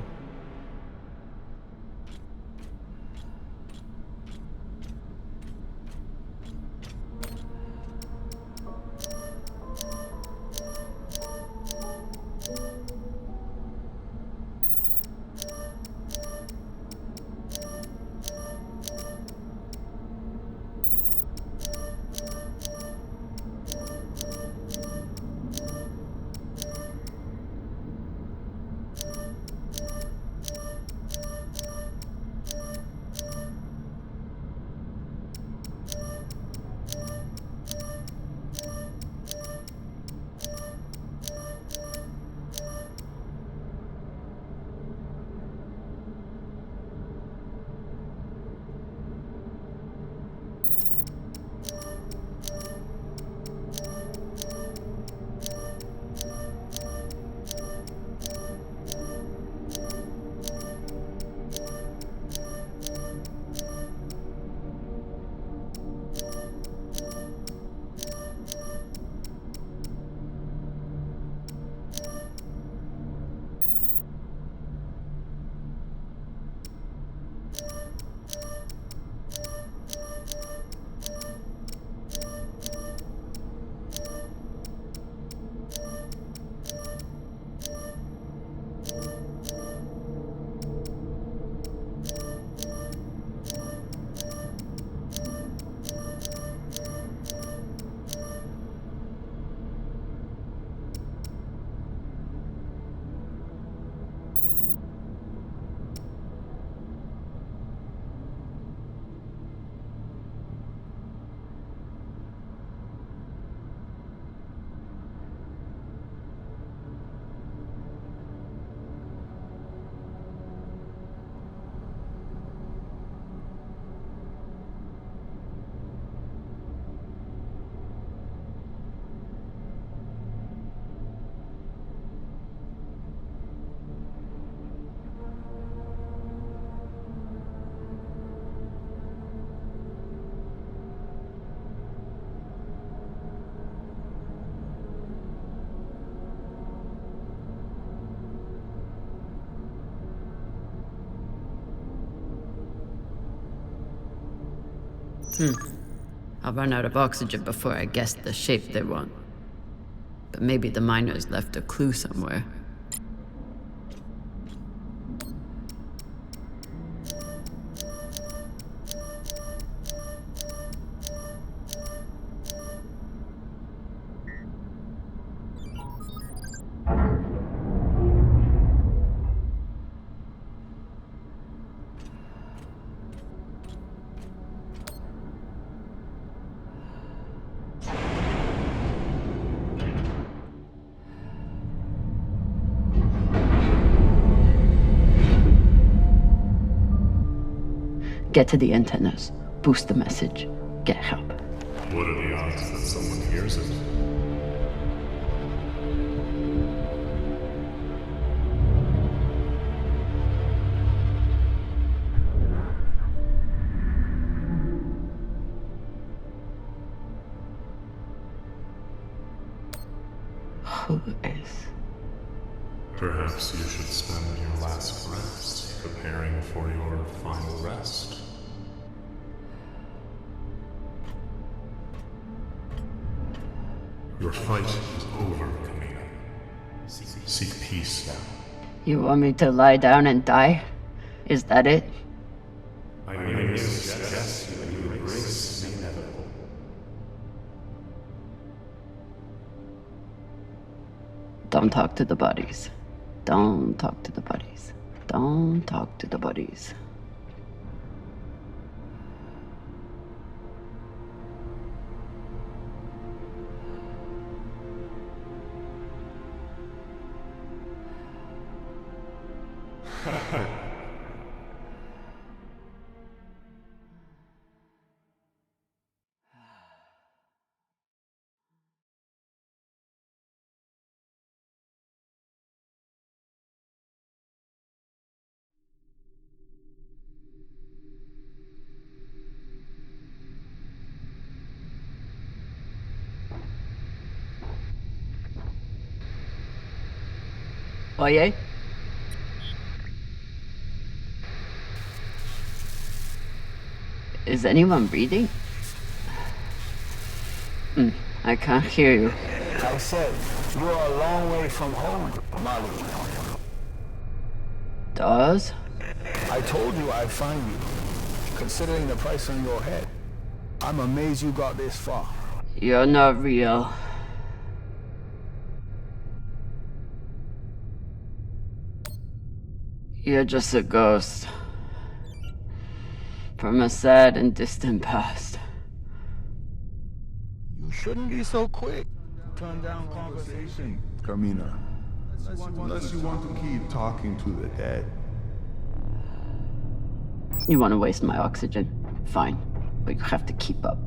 I'll run out of oxygen before I guess the shape they want. But maybe the miners left a clue somewhere. Get to the antennas, boost the message, get help. What are the odds that someone hears it? Who is? Perhaps you should spend your last rest preparing for your final rest. Your fight is over, Camina. Seek peace now. You want me to lie down and die? Is that it? I merely suggest you embrace the inevitable. Don't talk to the bodies. Don't talk to the bodies. Don't talk to the bodies. Oye? Is anyone reading? I can't hear you. I said, you are a long way from home, Molly. Does? I told you I'd find you. Considering the price on your head, I'm amazed you got this far. You're not real. You're just a ghost. From a sad and distant past. You shouldn't be so quick. Turn down conversation, Camina. Unless you want to keep talking to the dead. You want to waste my oxygen? Fine. But you have to keep up.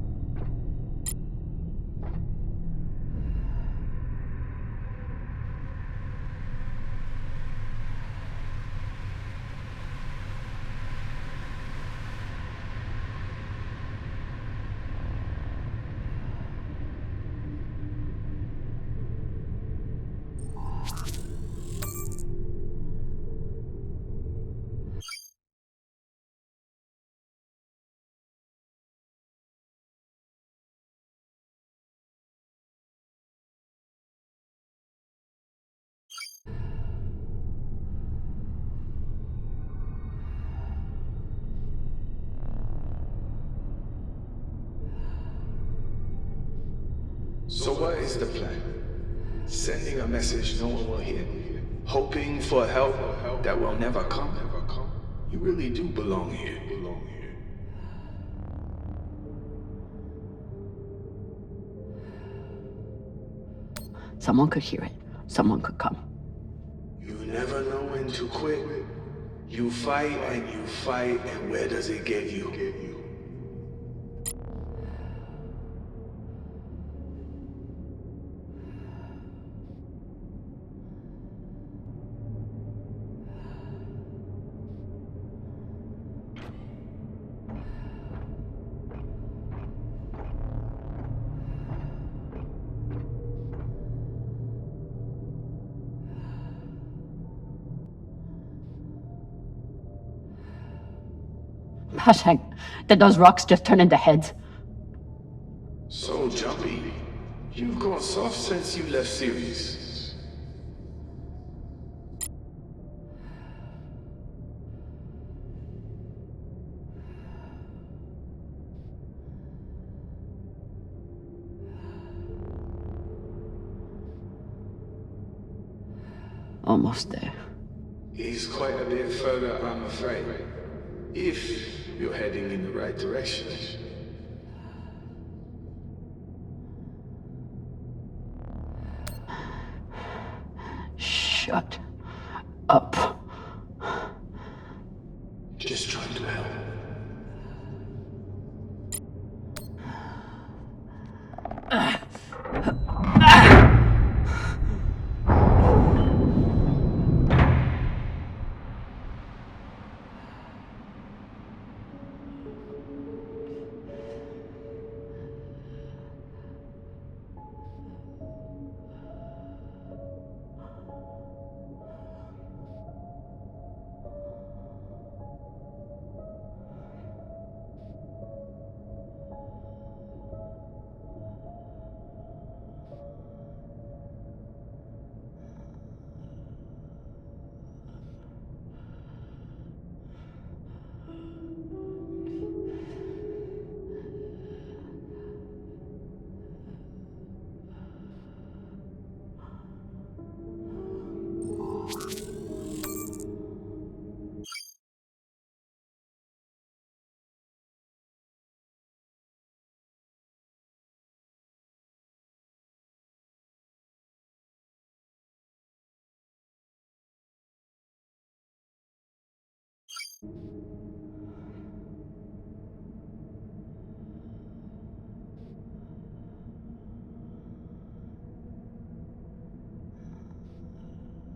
So what is the plan? Sending a message no one will hear? Hoping for help that will never come? You really do belong here. Someone could hear it. Someone could come. You never know when to quit. You fight, and where does it get you? Hashang, did those rocks just turn into heads? So jumpy. You've gone soft since you left Series. Almost there. He's quite a bit further, I'm afraid. If you're heading in the right direction. Shut up. Just trying to help.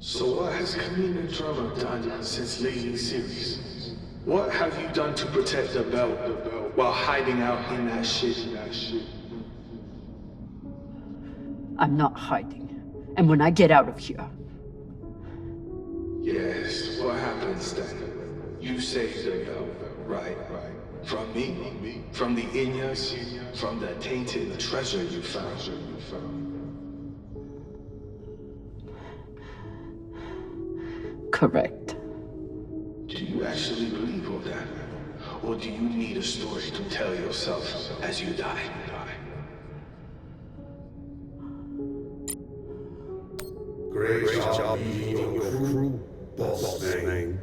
So what has Camina Drummer done since leaving Series? What have you done to protect the belt while hiding out in that shit? I'm not hiding. And when I get out of here, Yes, what happens then? You saved the belt, right? From me? From the Inyas? From the tainted treasure you found? Correct. Do you actually believe all that? Or do you need a story to tell yourself as you die? Great job beating your crew, boss man.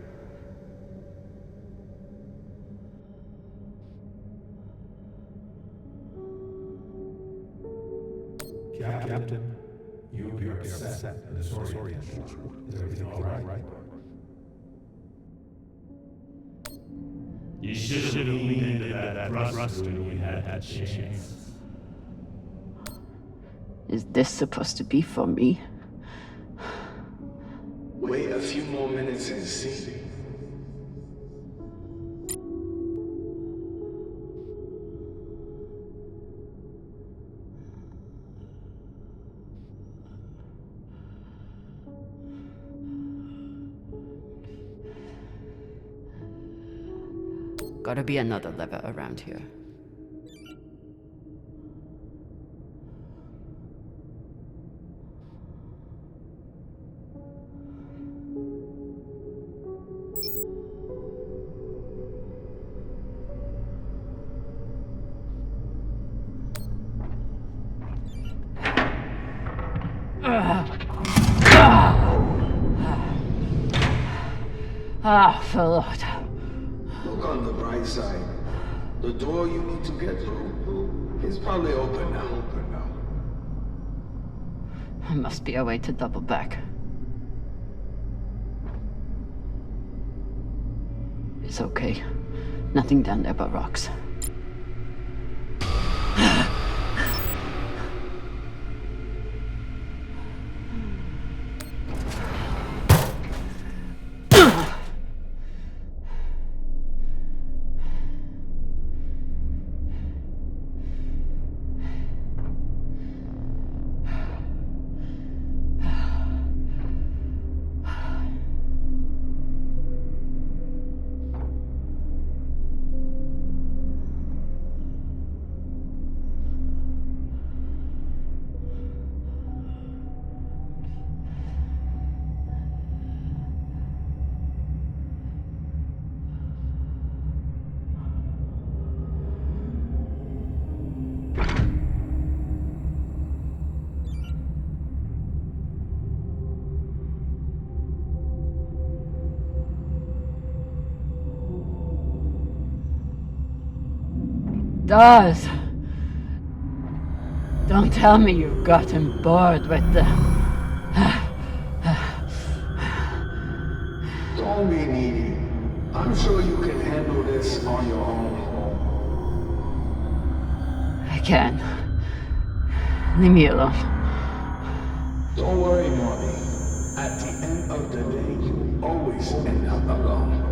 Captain, you appear upset and disoriented. Is everything all right? You should have leaned into that thrust when you had that chance. Is this supposed to be for me? Wait a few more minutes and see. Gotta be another lever around here. Lord. Look on the bright side. The door you need to get through is probably open now. There must be a way to double back. It's okay. Nothing down there but rocks. Does. Don't tell me you've gotten bored with the... Don't be needy. I'm sure you can handle this on your own. I can. Leave me alone. Don't worry, Morty. At the end of the day, you always end up alone.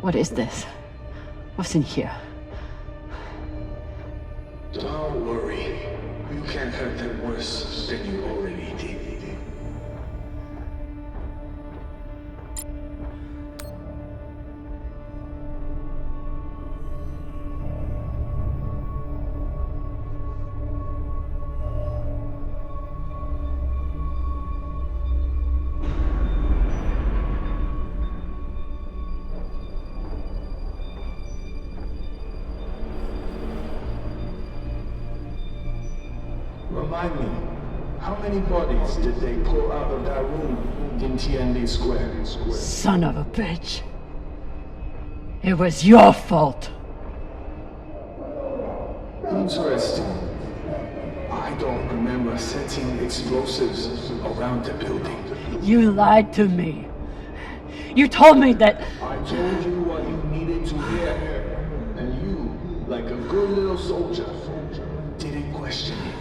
What is this? What's in here? Don't worry. You can't hurt them worse than you already did. Remind me, how many bodies did they pull out of that room in TND Square? Son of a bitch. It was your fault. Interesting. I don't remember setting explosives around the building. You lied to me. You told me that... I told you what you needed to hear. And you, like a good little soldier, didn't question it.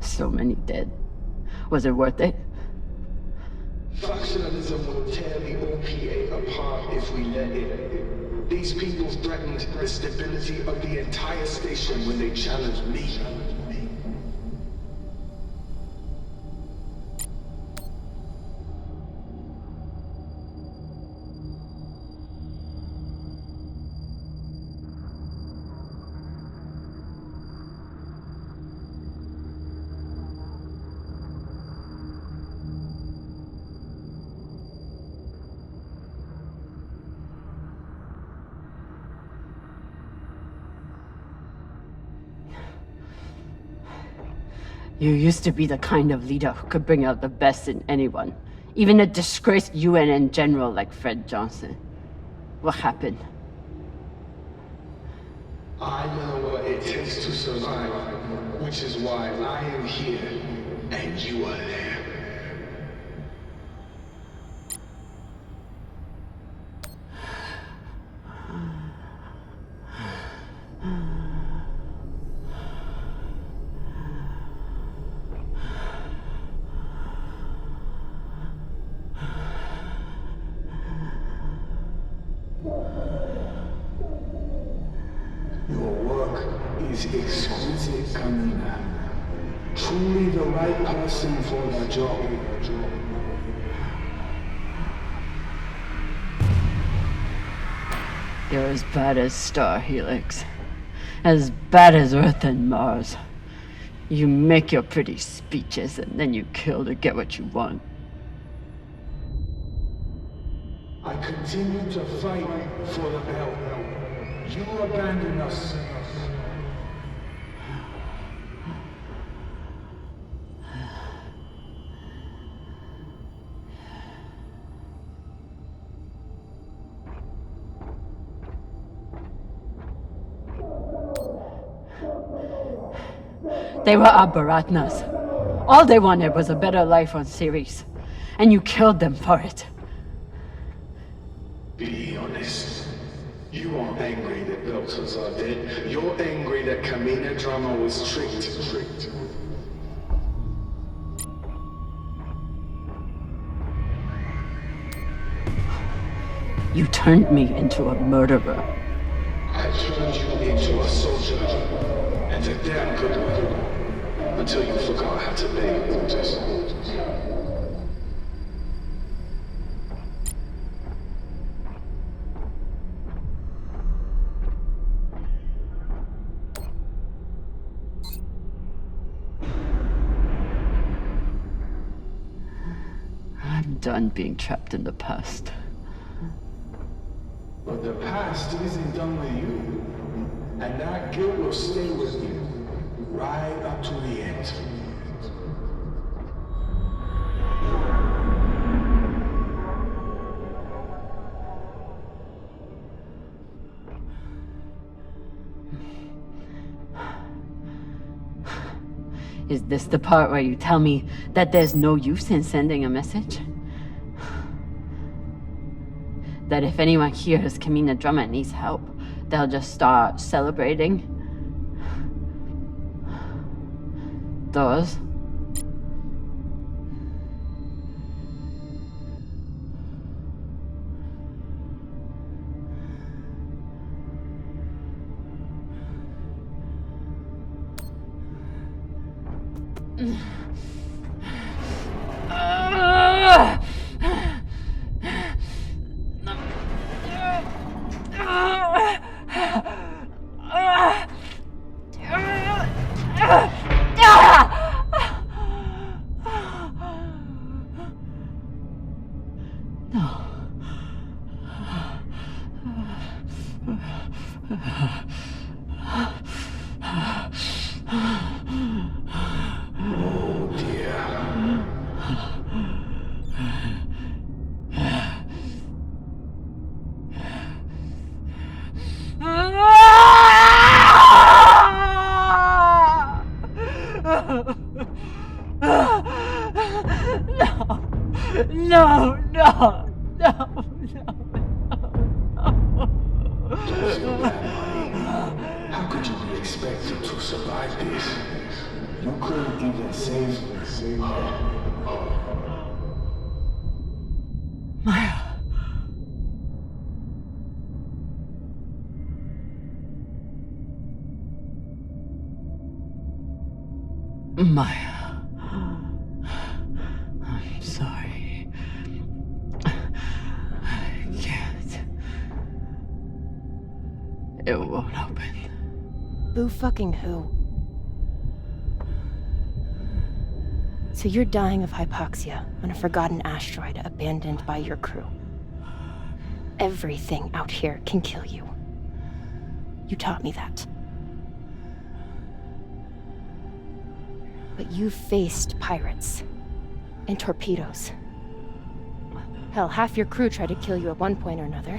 So many dead. Was it worth it? Factionalism will tear the OPA apart if we let it. These people threatened the stability of the entire station when they challenged me. You used to be the kind of leader who could bring out the best in anyone. Even a disgraced UNN general like Fred Johnson. What happened? I know what it takes to survive, which is why I am here, and you are there. Your work is exquisite, Camina. Truly the right person for the job. You're as bad as Star Helix. As bad as Earth and Mars. You make your pretty speeches and then you kill to get what you want. I continue to fight for the belt. You abandoned us. They were our Baratnas. All they wanted was a better life on Ceres. And you killed them for it. Be honest. You aren't angry that Belters are dead. You're angry that Camina Drummer was tricked. You turned me into a murderer. I turned you into a soldier. And a damn good one. Until you forgot how to obey orders. I'm done being trapped in the past. But the past isn't done with you. And that guilt will stay with you. Right up to the end. Is this the part where you tell me that there's no use in sending a message? That if anyone hears Camina Drummer needs help, they'll just start celebrating? Those? How could you be expected to survive this? You couldn't even save her. Maya. Maya. I'm sorry. I can't. It won't open. Boo fucking who? So you're dying of hypoxia on a forgotten asteroid abandoned by your crew. Everything out here can kill you. You taught me that. But you've faced pirates and torpedoes. Hell, half your crew tried to kill you at one point or another.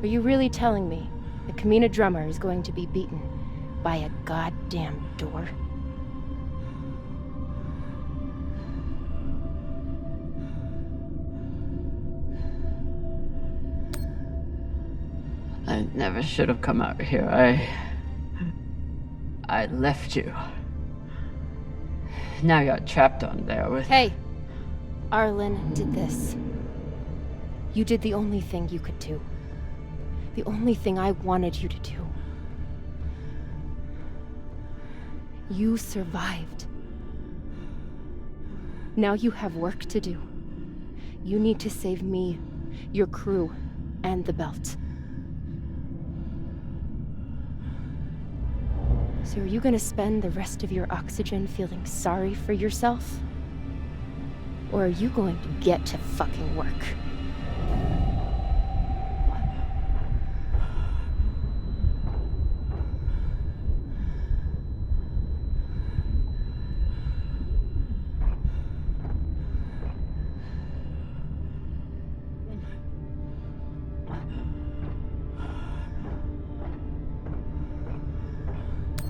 Are you really telling me that Camina Drummer is going to be beaten by a goddamn door? I never should have come out here. I left you. Now you're trapped on there with... Hey! Arlen did this. You did the only thing you could do. The only thing I wanted you to do. You survived. Now you have work to do. You need to save me, your crew, and the belt. So are you gonna spend the rest of your oxygen feeling sorry for yourself? Or are you going to get to fucking work?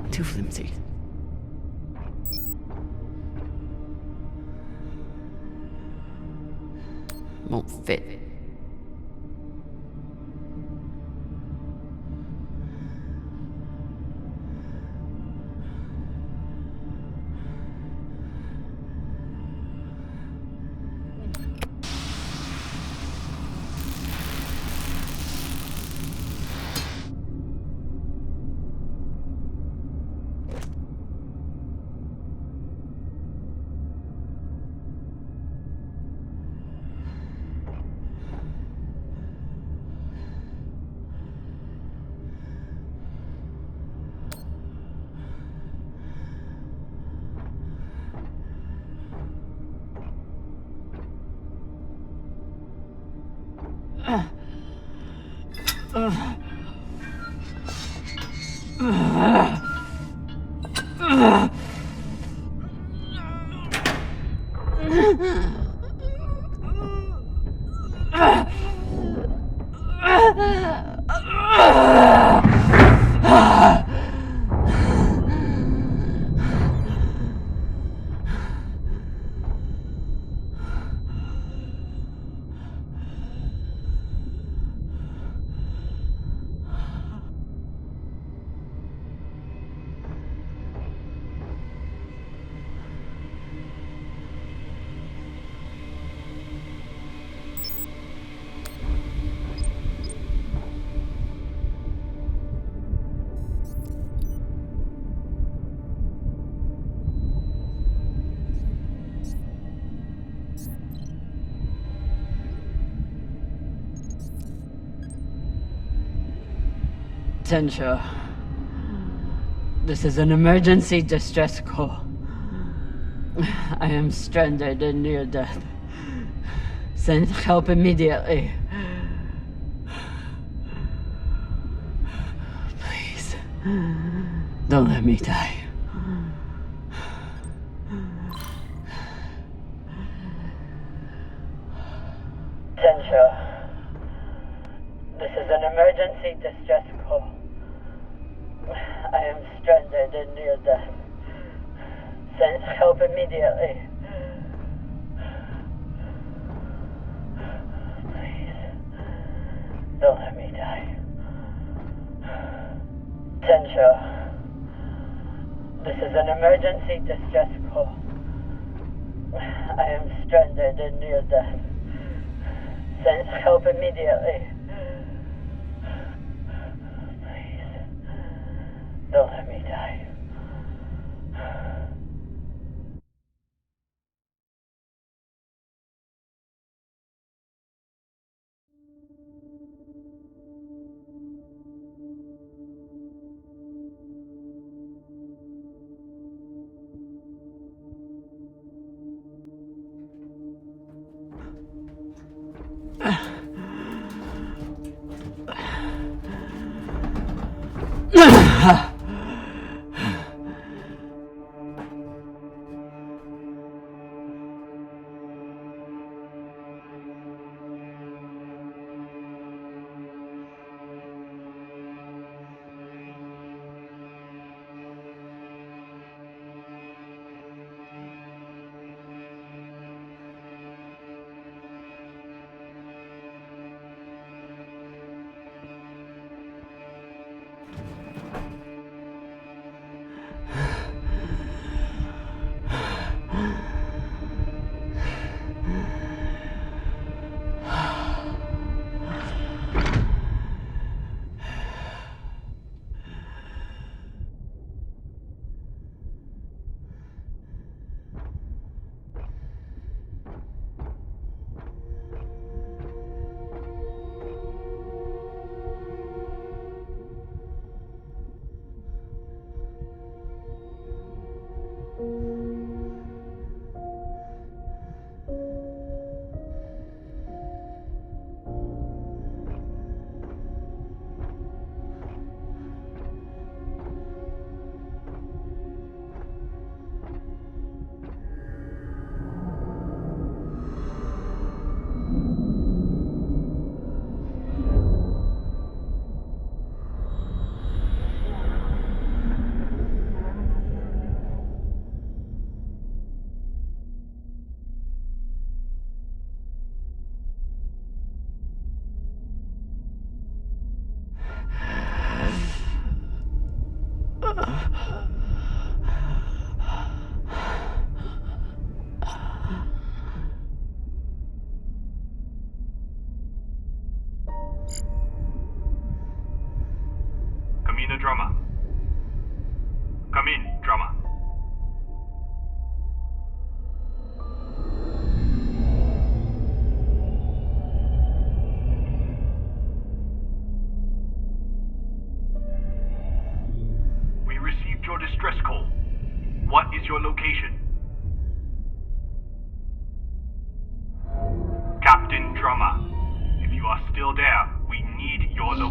Too flimsy. Won't fit. Tensha, this is an emergency distress call. I am stranded and near death. Send help immediately. Please, don't let me die. Tensha, this is an emergency distress call. I am stranded and near death. Send help immediately. Please, don't let me die. Tensha, this is an emergency distress call. I am stranded and near death. Send help immediately. Don't let me die.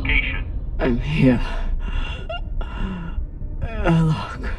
location. I'm here. Look.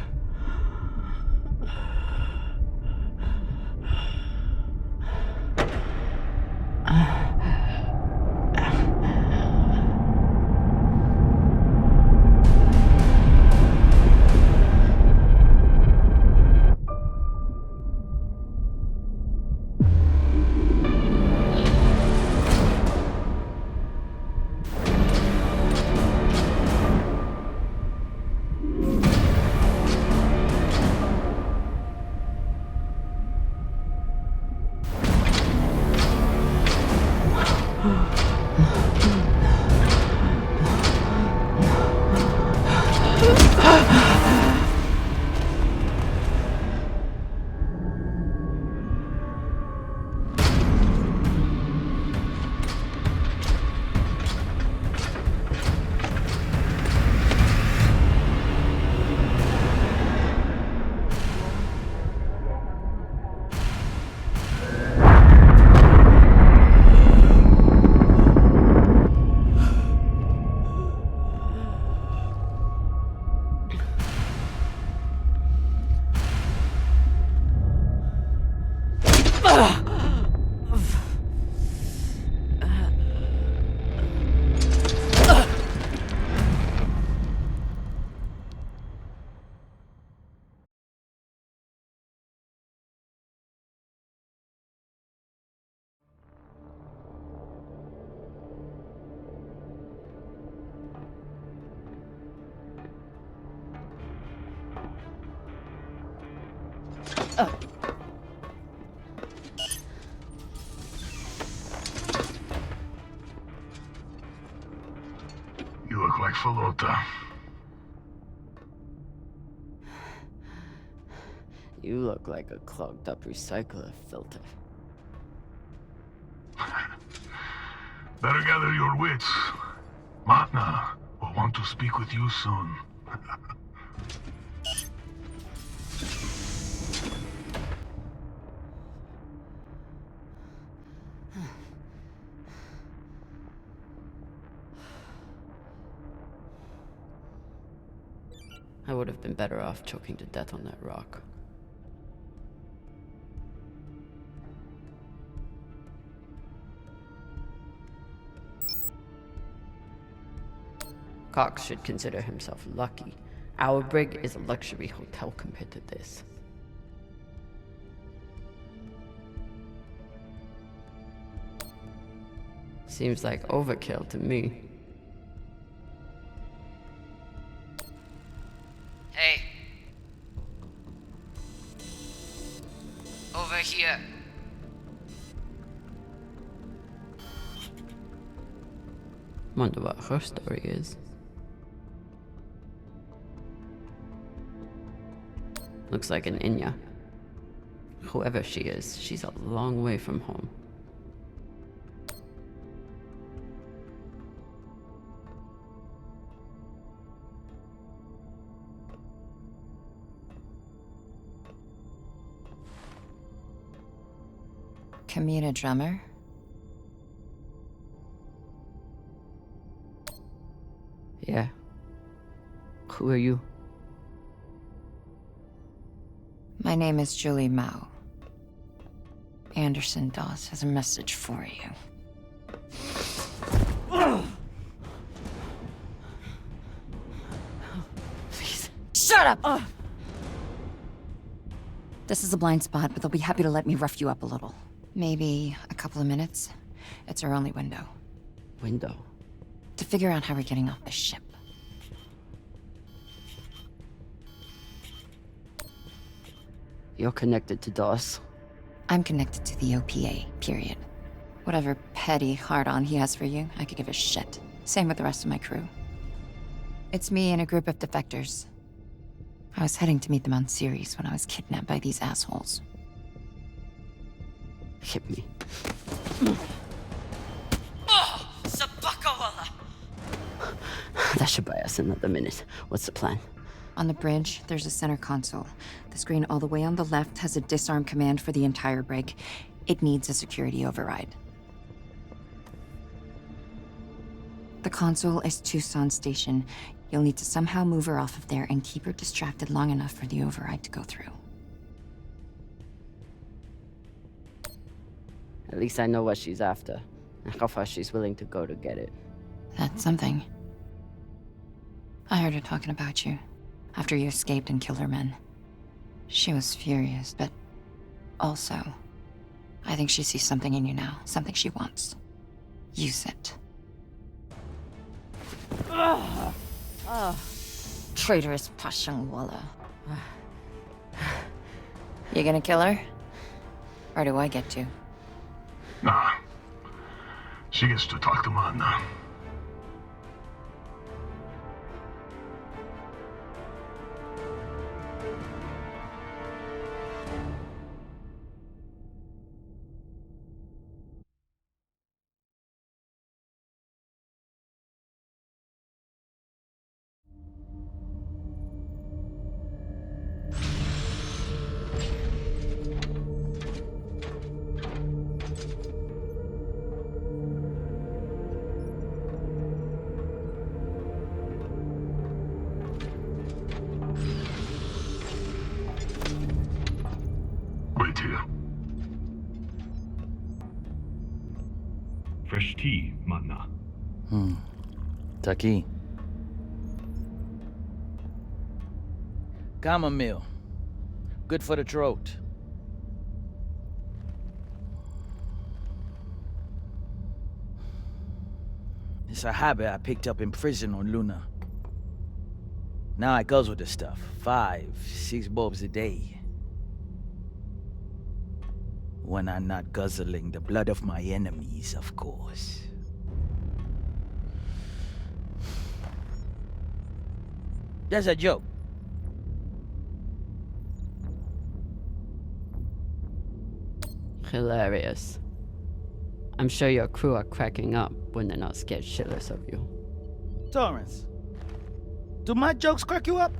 You look like Falota. You look like a clogged up recycler filter. Better gather your wits. Matna will want to speak with you soon. I would have been better off choking to death on that rock. Cox should consider himself lucky. Our brig is a luxury hotel compared to this. Seems like overkill to me. Hey. Over here. Wonder what her story is. Looks like an Inya. Whoever she is, she's a long way from home. Camina Drummer? Yeah. Who are you? My name is Julie Mao. Anderson Dawes has a message for you. Please. Shut up! This is a blind spot, but they'll be happy to let me rough you up a little. Maybe a couple of minutes. It's our only window. Window? To figure out how we're getting off this ship. You're connected to Dawes. I'm connected to the OPA, period. Whatever petty hard-on he has for you, I could give a shit. Same with the rest of my crew. It's me and a group of defectors. I was heading to meet them on Ceres when I was kidnapped by these assholes. Hit me. Oh, Sabakawala! That should buy us another minute. What's the plan? On the bridge, there's a center console. The screen all the way on the left has a disarm command for the entire brig. It needs a security override. The console is Tucson Station. You'll need to somehow move her off of there and keep her distracted long enough for the override to go through. At least I know what she's after, and how far she's willing to go to get it. That's something. I heard her talking about you, after you escaped and killed her men. She was furious, but also, I think she sees something in you now, something she wants. Use it. Traitorous Pashangwala. You gonna kill her? Or do I get to? Nah. She gets to talk to Manna. Wait here. Fresh tea, Manna. Taki. Chamomile. Good for the throat. It's a habit I picked up in prison on Luna. Now I guzzle the stuff. 5, 6 bulbs a day. When I'm not guzzling the blood of my enemies, of course. That's a joke. Hilarious. I'm sure your crew are cracking up when they're not scared shitless of you. Torrance, do my jokes crack you up?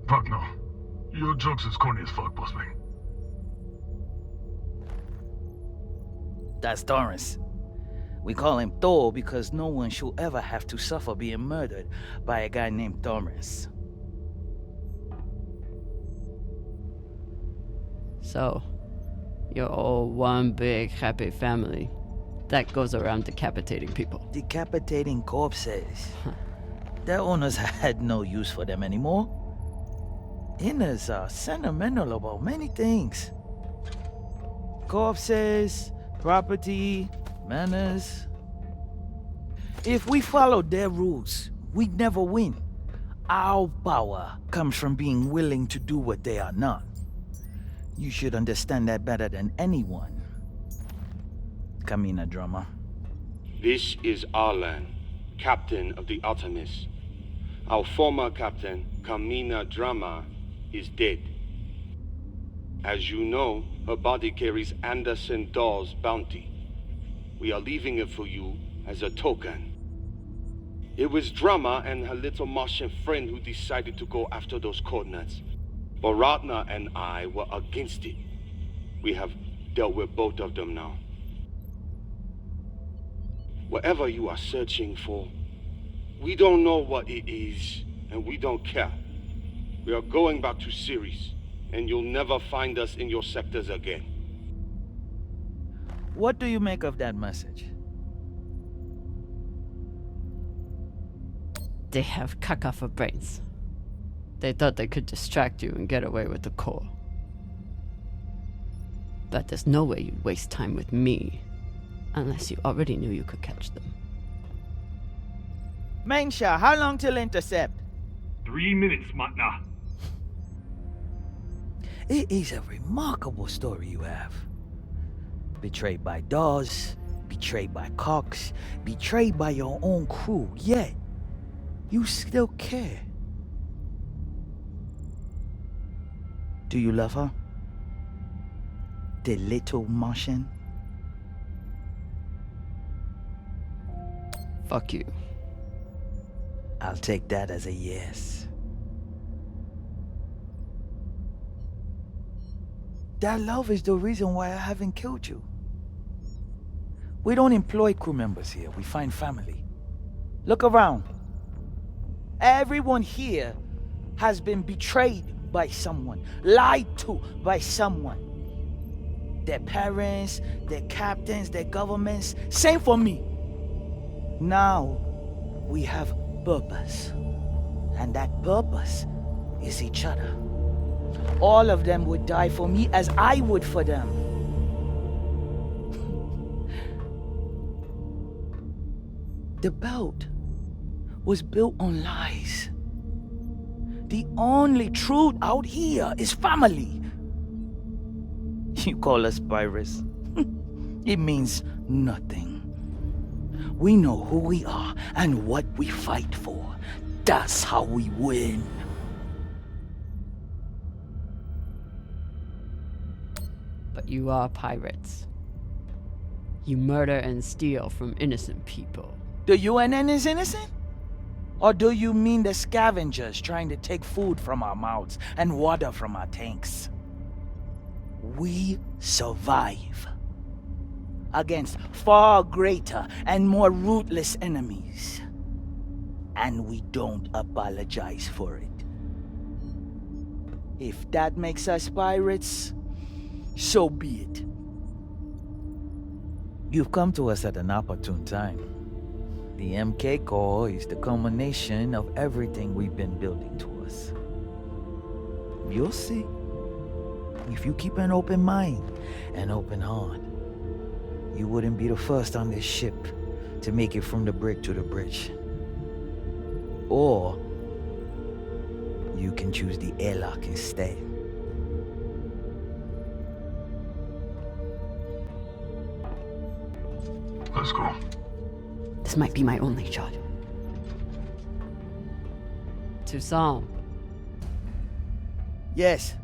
Fuck no. Your jokes is corny as fuck, boss man. That's Torrance. We call him Thor because no one should ever have to suffer being murdered by a guy named Torrance. So, you're all one big happy family that goes around decapitating people. Decapitating corpses. Their owners had no use for them anymore. Inners are sentimental about many things. Corpses, property, manners. If we followed their rules, we'd never win. Our power comes from being willing to do what they are not. You should understand that better than anyone. Camina Drummer. This is Arlan, captain of the Artemis. Our former captain, Camina Drummer, is dead. As you know, her body carries Anderson Dawes' bounty. We are leaving it for you as a token. It was Drummer and her little Martian friend who decided to go after those coordinates. But Ratna and I were against it. We have dealt with both of them now. Whatever you are searching for, we don't know what it is, and we don't care. We are going back to Ceres, and you'll never find us in your sectors again. What do you make of that message? They have caca for brains. They thought they could distract you and get away with the core. But there's no way you'd waste time with me unless you already knew you could catch them. Mainsha, how long till intercept? 3 minutes, Manna. It is a remarkable story you have. Betrayed by Dawes, betrayed by Cox, betrayed by your own crew, yet you still care. Do you love her? The little Martian? Fuck you. I'll take that as a yes. That love is the reason why I haven't killed you. We don't employ crew members here, we find family. Look around. Everyone here has been betrayed by someone, lied to by someone. Their parents, their captains, their governments. Same for me. Now, we have purpose. And that purpose is each other. All of them would die for me as I would for them. The belt was built on lies. The only truth out here is family. You call us pirates. It means nothing. We know who we are and what we fight for. That's how we win. But you are pirates. You murder and steal from innocent people. The UNN is innocent? Or do you mean the scavengers trying to take food from our mouths and water from our tanks? We survive against far greater and more ruthless enemies. And we don't apologize for it. If that makes us pirates, so be it. You've come to us at an opportune time. The MK Core is the culmination of everything we've been building towards. You'll see. If you keep an open mind and open heart, you wouldn't be the first on this ship to make it from the brig to the bridge. Or you can choose the airlock instead. Let's go. This might be my only shot. Toussaint. Yes.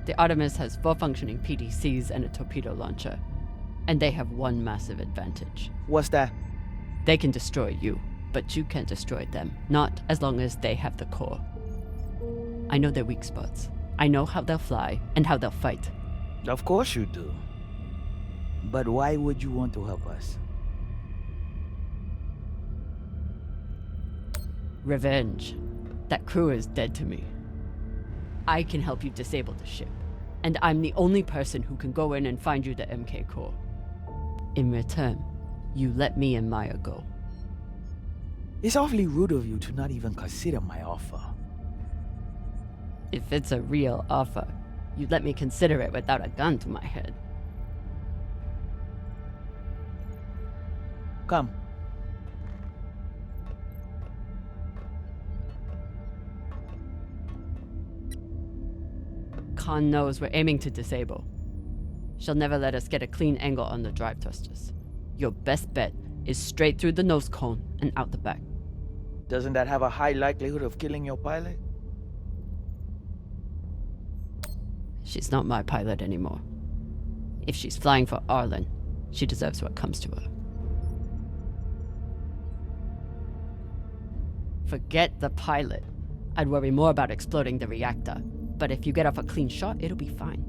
The Artemis has 4 functioning PDCs and a torpedo launcher. And they have one massive advantage. What's that? They can destroy you, but you can't destroy them. Not as long as they have the core. I know their weak spots. I know how they'll fly and how they'll fight. Of course you do. But why would you want to help us? Revenge. That crew is dead to me. I can help you disable the ship. And I'm the only person who can go in and find you the MK core. In return, you let me and Maya go. It's awfully rude of you to not even consider my offer. If it's a real offer, you'd let me consider it without a gun to my head. Come. Khan knows we're aiming to disable. She'll never let us get a clean angle on the drive thrusters. Your best bet is straight through the nose cone and out the back. Doesn't that have a high likelihood of killing your pilot? She's not my pilot anymore. If she's flying for Arlen, she deserves what comes to her. Forget the pilot. I'd worry more about exploding the reactor. But if you get off a clean shot, it'll be fine.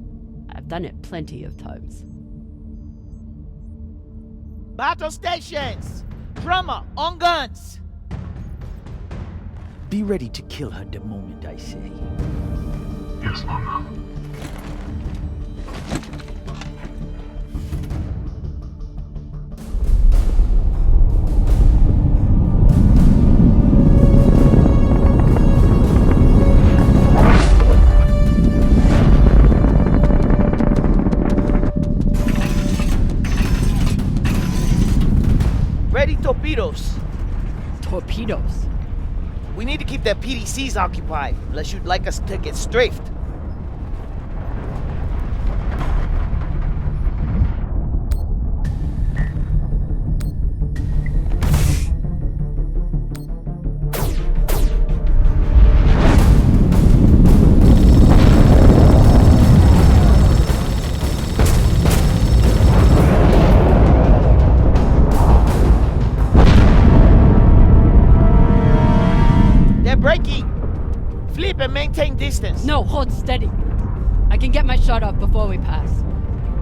I've done it plenty of times. Battle stations! Drummer, on guns! Be ready to kill her the moment I say. Yes, Mama. Ready torpedoes. Torpedoes? We need to keep their PDCs occupied, unless you'd like us to get strafed. Maintain distance. No, hold steady. I can get my shot off before we pass.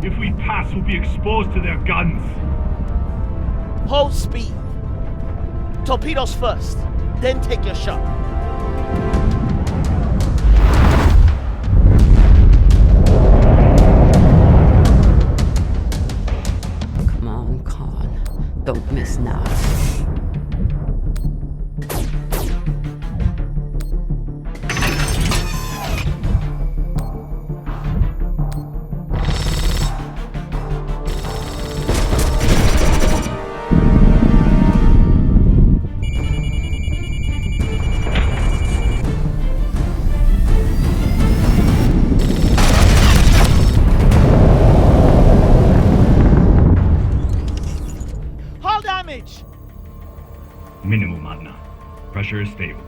If we pass, we'll be exposed to their guns. Hold speed. Torpedoes first, then take your shot. Come on, Khan. Don't miss now. Hull damage! Minimal, Magna. Pressure is stable.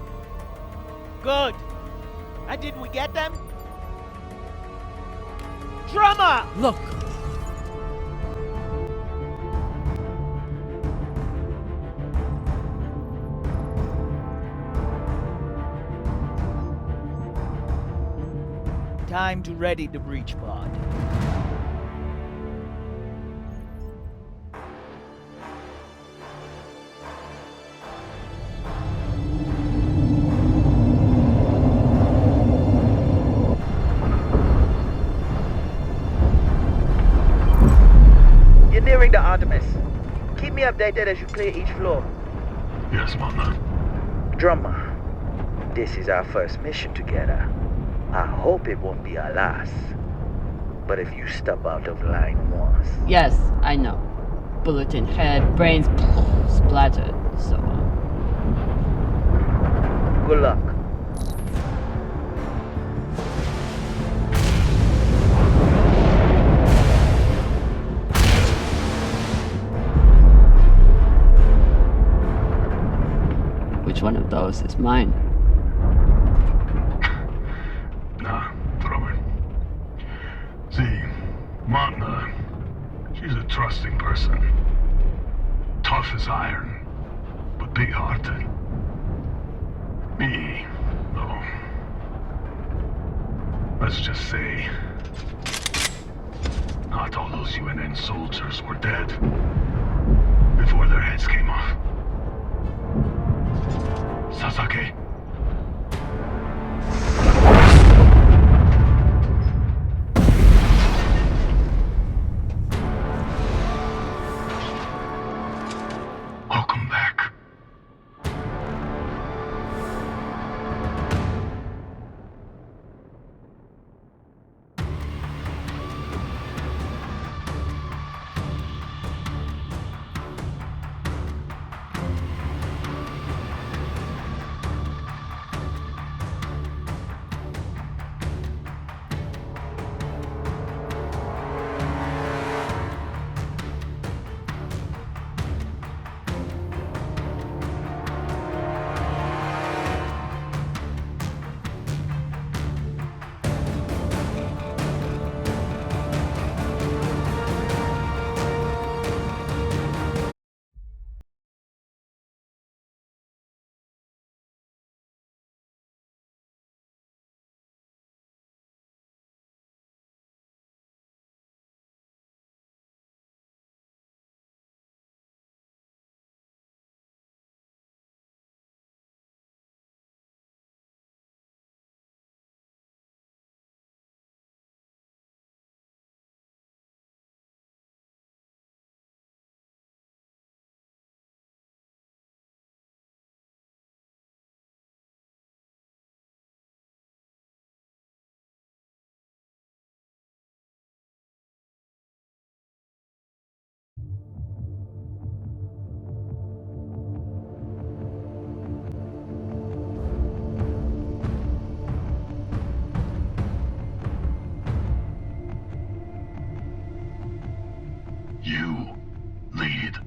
Good. And did we get them? Drummer! Look! Time to ready the breach pod. You're nearing the Artemis. Keep me updated as you clear each floor. Yes, Mama. Drummer, this is our first mission together. I hope it won't be our last. But if you step out of line once... Yes, I know. Bullet in head, brains splattered, so on. Good luck. Which one of those is mine? Nah, Drummer. See, Magna, she's a trusting person. Tough as iron, but big-hearted. Me, though. Let's just say, not all those UNN soldiers were dead before their heads came off. Sasaki. Welcome back. You lead.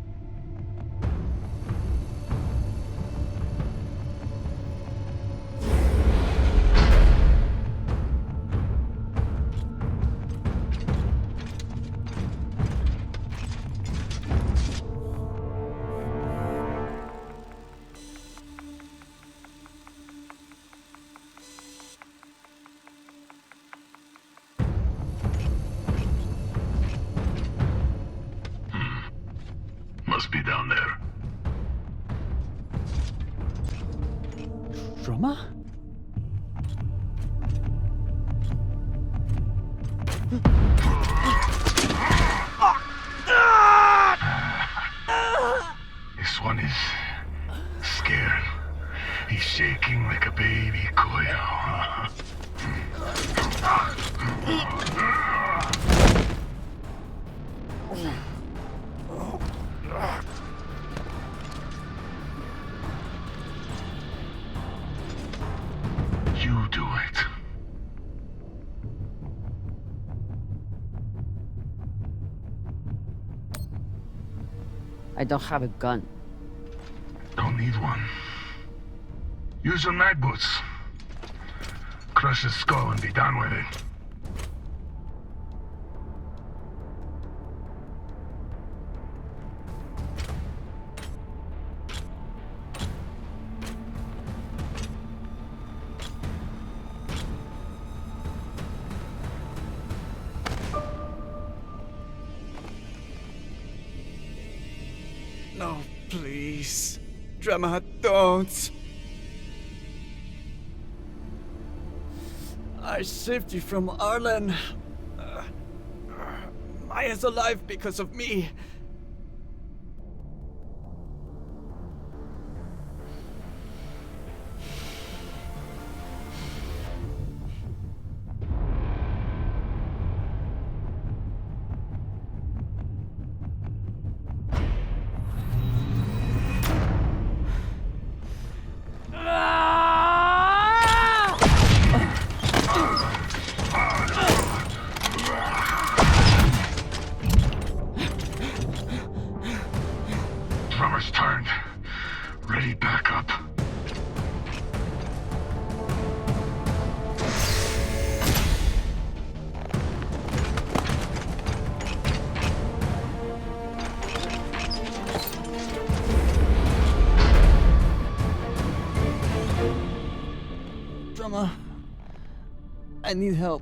Must be down there. Drummer? This one is scared. He's shaking like a baby coil. You do it. I don't have a gun. Don't need one. Use your mag boots. Crush his skull and be done with it. No, please. Drummer, don't. I saved you from Arlen. Maya's alive because of me. Drummer's turned. Ready back up. Drummer, I need help.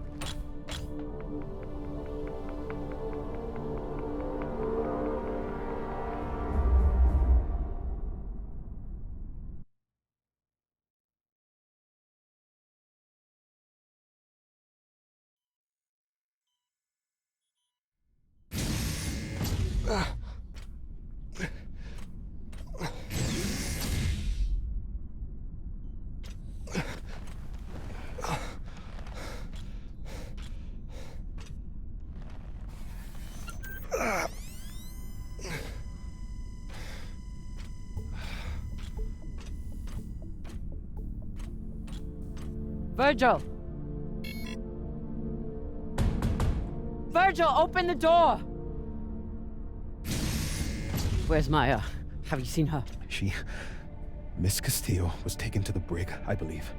Virgil! Virgil, open the door! Where's Maya? Have you seen her? Miss Castillo was taken to the brig, I believe.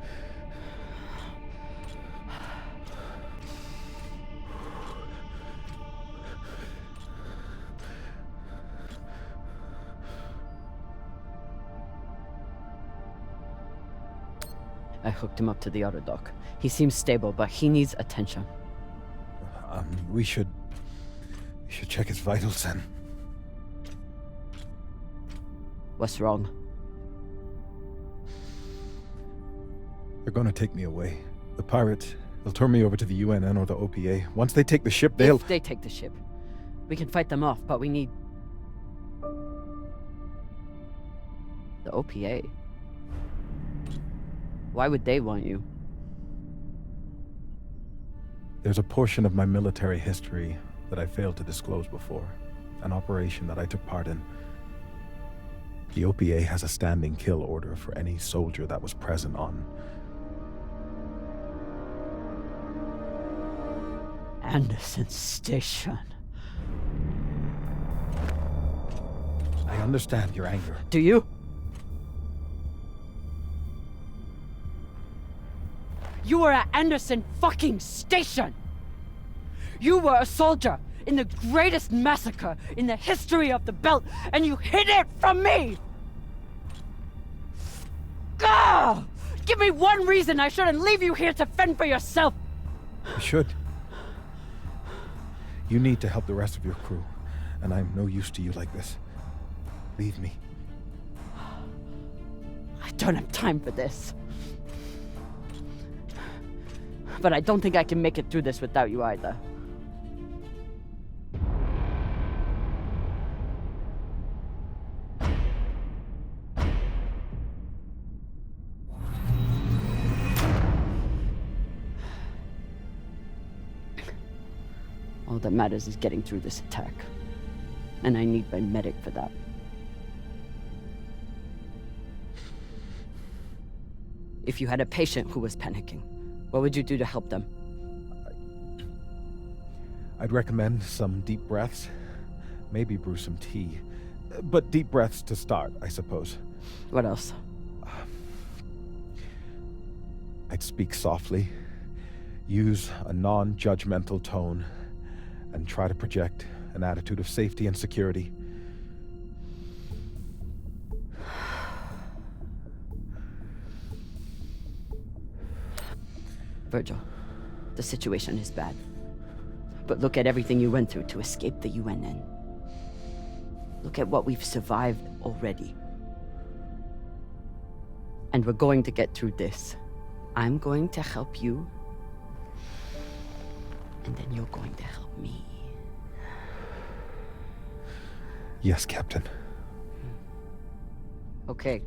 I hooked him up to the other dock. He seems stable, but he needs attention. We should check his vitals then. What's wrong? They're gonna take me away. The pirates, they'll turn me over to the UNN or the OPA. Once they take the ship, they'll... If they take the ship, we can fight them off, but we need... the OPA. Why would they want you? There's a portion of my military history that I failed to disclose before. An operation that I took part in. The OPA has a standing kill order for any soldier that was present on... Anderson Station. I understand your anger. Do you? You were at Anderson fucking Station! You were a soldier in the greatest massacre in the history of the belt, and you hid it from me! Gah! Give me one reason I shouldn't leave you here to fend for yourself! You should. You need to help the rest of your crew, and I'm no use to you like this. Leave me. I don't have time for this. But I don't think I can make it through this without you either. All that matters is getting through this attack. And I need my medic for that. If you had a patient who was panicking, what would you do to help them? I'd recommend some deep breaths. Maybe brew some tea. But deep breaths to start, I suppose. What else? I'd speak softly, use a non-judgmental tone, and try to project an attitude of safety and security. Virgil, the situation is bad. But look at everything you went through to escape the UNN. Look at what we've survived already. And we're going to get through this. I'm going to help you. And then you're going to help me. Yes, Captain. Okay.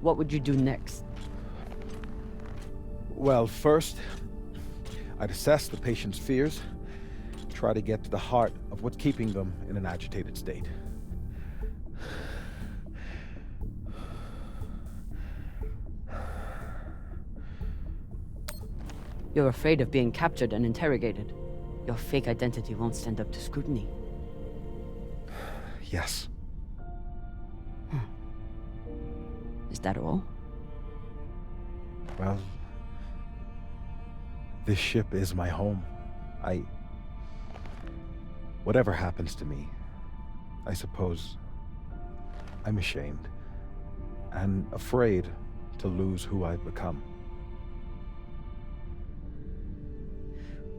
What would you do next? Well, first, I'd assess the patient's fears, try to get to the heart of what's keeping them in an agitated state. You're afraid of being captured and interrogated. Your fake identity won't stand up to scrutiny. Yes. Is that all? Well, this ship is my home. Whatever happens to me, I suppose I'm ashamed and afraid to lose who I've become.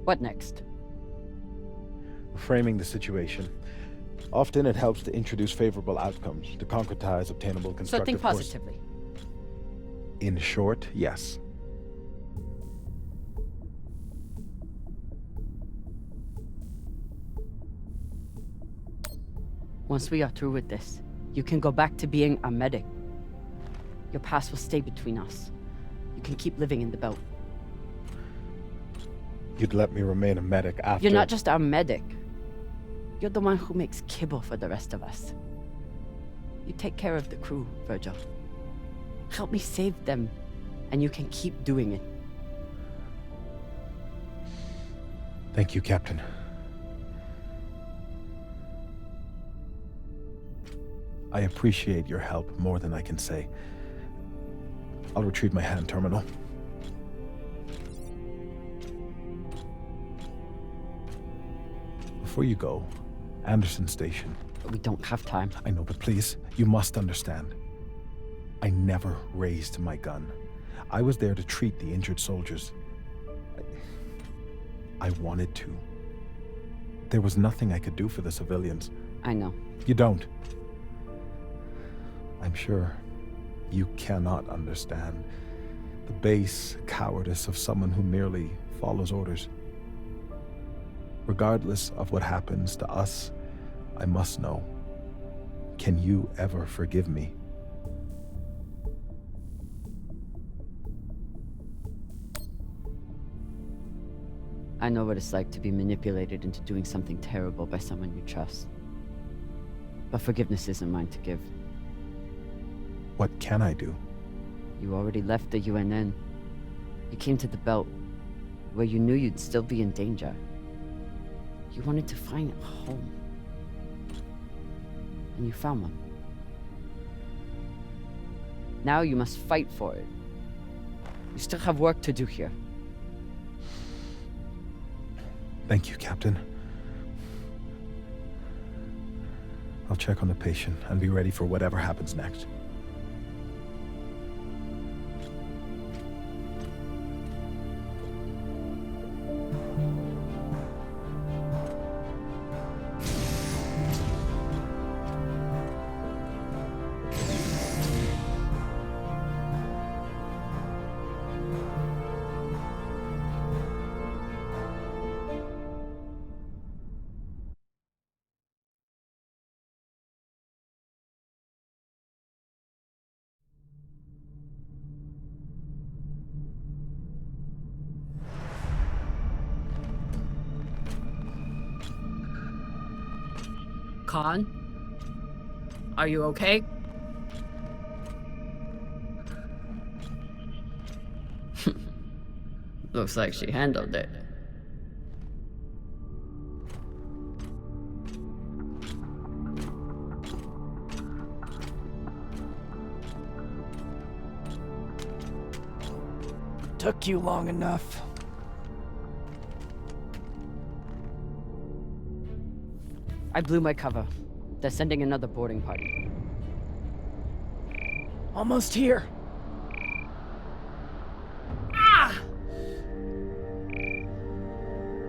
What next? Framing the situation. Often it helps to introduce favorable outcomes, to concretize obtainable constructive So think positively. In short, yes. Once we are through with this, you can go back to being a medic. Your past will stay between us. You can keep living in the belt. You'd let me remain a medic after... You're not just our medic. You're the one who makes kibble for the rest of us. You take care of the crew, Virgil. Help me save them, and you can keep doing it. Thank you, Captain. I appreciate your help more than I can say. I'll retrieve my hand terminal. Before you go, Anderson Station. We don't have time. I know, but please, you must understand. I never raised my gun. I was there to treat the injured soldiers. I wanted to. There was nothing I could do for the civilians. I know. You don't. I'm sure you cannot understand the base cowardice of someone who merely follows orders. Regardless of what happens to us, I must know. Can you ever forgive me? I know what it's like to be manipulated into doing something terrible by someone you trust. But forgiveness isn't mine to give. What can I do? You already left the UNN. You came to the Belt, where you knew you'd still be in danger. You wanted to find a home. And you found one. Now you must fight for it. You still have work to do here. Thank you, Captain. I'll check on the patient and be ready for whatever happens next. Khan? Are you okay? Looks like she handled it. Took you long enough. I blew my cover. They're sending another boarding party. Almost here.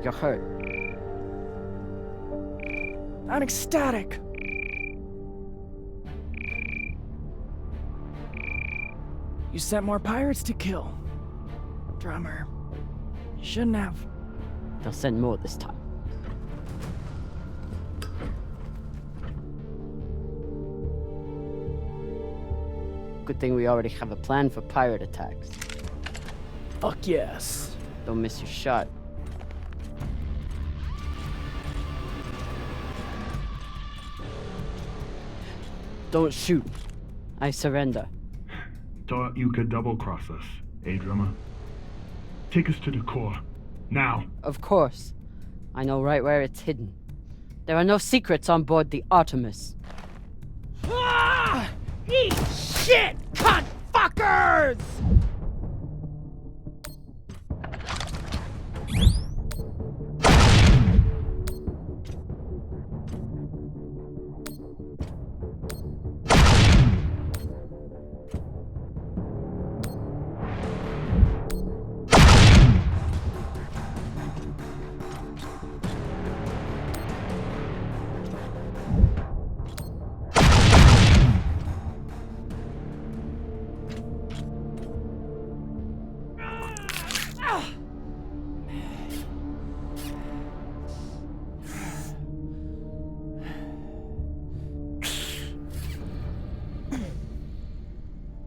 You're hurt. Not ecstatic. You sent more pirates to kill. Drummer. You shouldn't have. They'll send more this time. Good thing we already have a plan for pirate attacks. Fuck yes. Don't miss your shot. Don't shoot. I surrender. Thought you could double-cross us, eh, Drummer? Take us to the core. Now. Of course. I know right where it's hidden. There are no secrets on board the Artemis. Ah! Eat shit, cunt fuckers!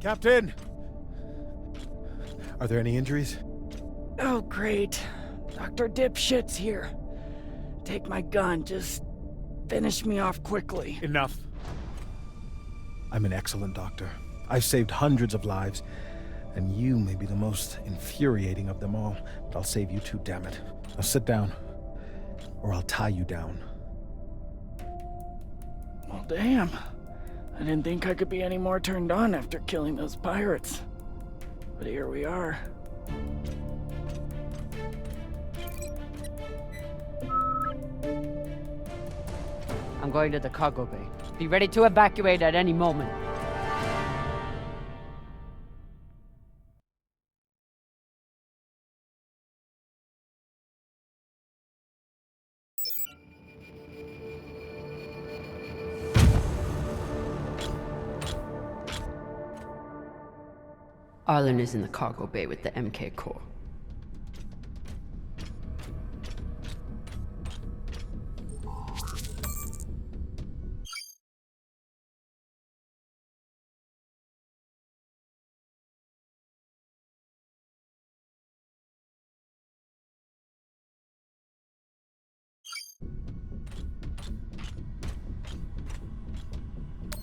Captain! Are there any injuries? Oh, great. Dr. Dipshit's here. Take my gun, just finish me off quickly. Enough. I'm an excellent doctor. I've saved hundreds of lives, and you may be the most infuriating of them all, but I'll save you too, damn it. Now sit down, or I'll tie you down. Well, damn. I didn't think I could be any more turned on after killing those pirates. But here we are. I'm going to the cargo bay. Be ready to evacuate at any moment. Arlen is in the cargo bay with the MK core.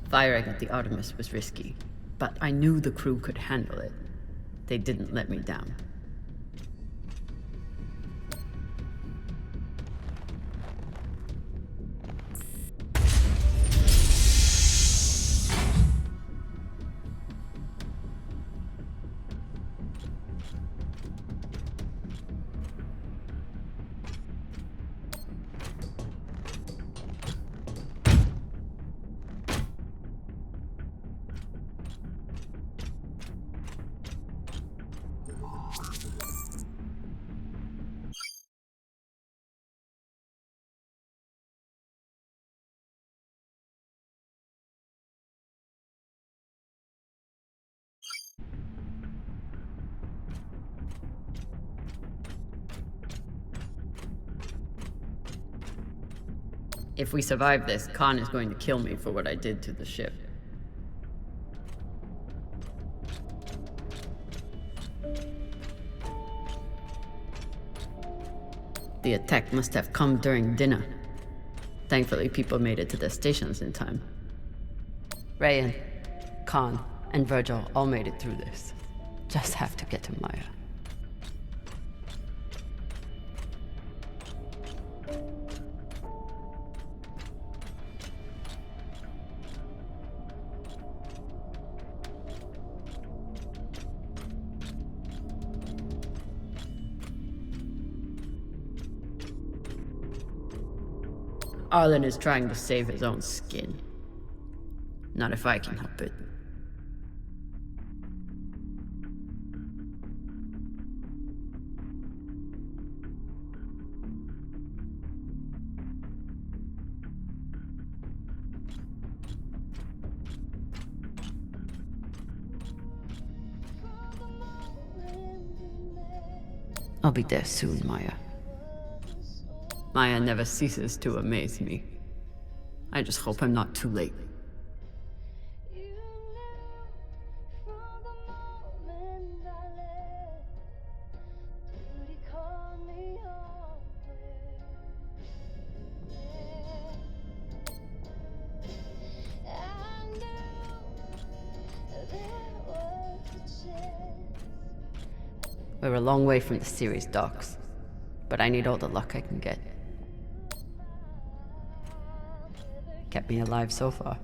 Firing at the Artemis was risky, but I knew the crew could handle it. They didn't let me down. If we survive this, Khan is going to kill me for what I did to the ship. The attack must have come during dinner. Thankfully, people made it to their stations in time. Rayan, Khan, and Virgil all made it through this. Just have to get to Maya. Arlen is trying to save his own skin. Not if I can help it. I'll be there soon, Maya. Maya never ceases to amaze me. I just hope I'm not too late. We're a long way from the series docks, but I need all the luck I can get. Kept me alive so far.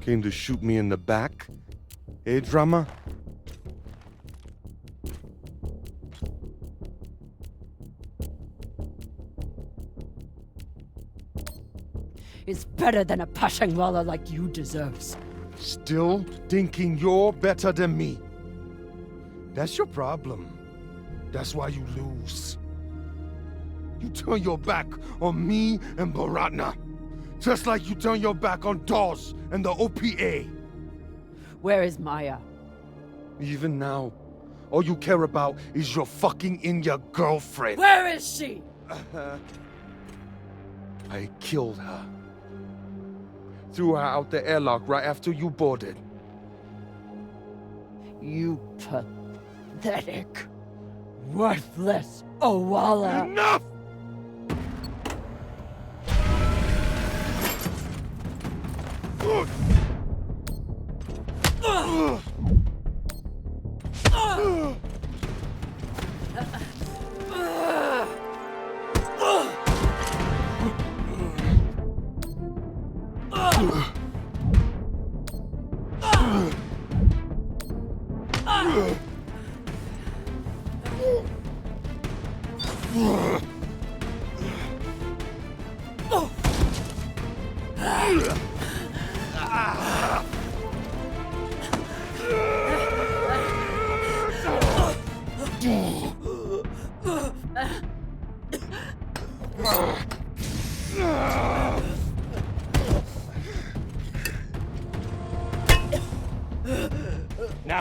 Came to shoot me in the back? Eh, Drummer? It's better than a Pashangwala like you deserves. Still thinking you're better than me. That's your problem. That's why you lose. You turn your back on me and Baratna. Just like you turn your back on Dawes and the OPA. Where is Maya? Even now, all you care about is your fucking India girlfriend. Where is she? I killed her. Threw her out the airlock right after you boarded. You pathetic, worthless Owala. Enough!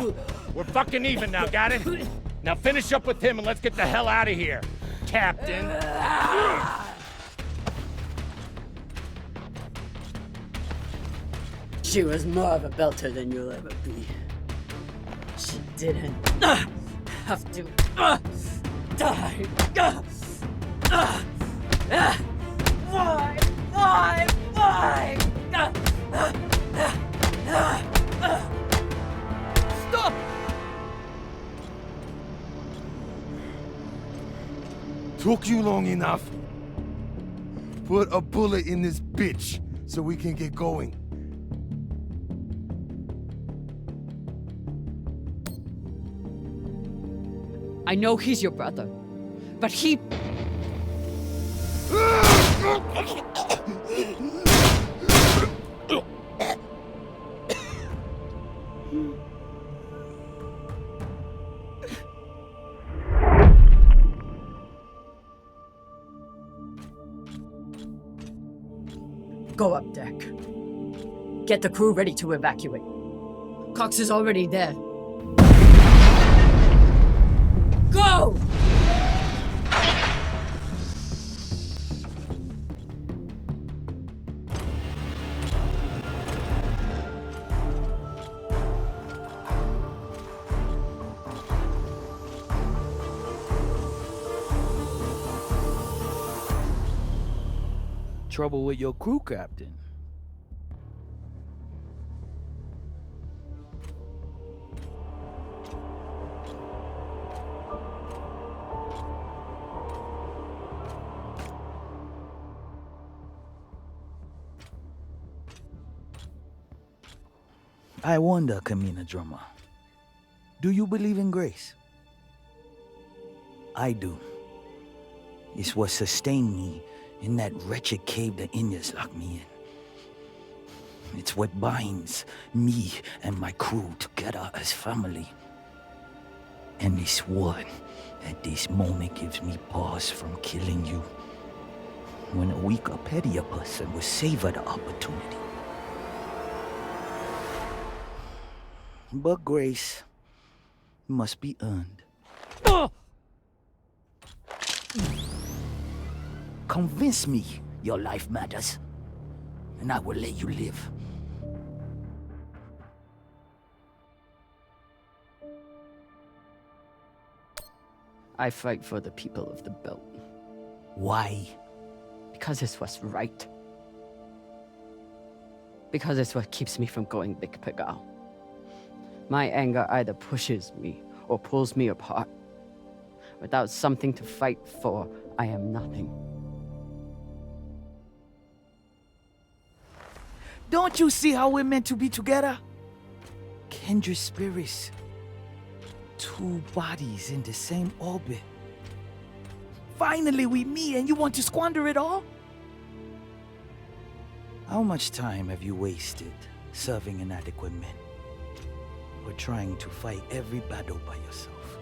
Yeah, we're fucking even now, got it? Now finish up with him and let's get the hell out of here, Captain. She was more of a belter than you'll ever be. She didn't have to die. Why? Stop! Took you long enough. Put a bullet in this bitch so we can get going. I know he's your brother, but he... Go up deck. Get the crew ready to evacuate. Cox is already there. Go! Trouble with your crew, Captain. I wonder, Camina Drummer, do you believe in grace? I do. It's what sustained me in that wretched cave the Indians locked me in. It's what binds me and my crew together as family. And it's what, at this moment, gives me pause from killing you. When a weaker, pettier person will savor the opportunity. But grace must be earned. Convince me your life matters, and I will let you live. I fight for the people of the Belt. Why? Because it's what's right. Because it's what keeps me from going Big Pigal. My anger either pushes me or pulls me apart. Without something to fight for, I am nothing. Don't you see how we're meant to be together? Kindred spirits. Two bodies in the same orbit. Finally we meet and you want to squander it all? How much time have you wasted serving inadequate men? Or trying to fight every battle by yourself?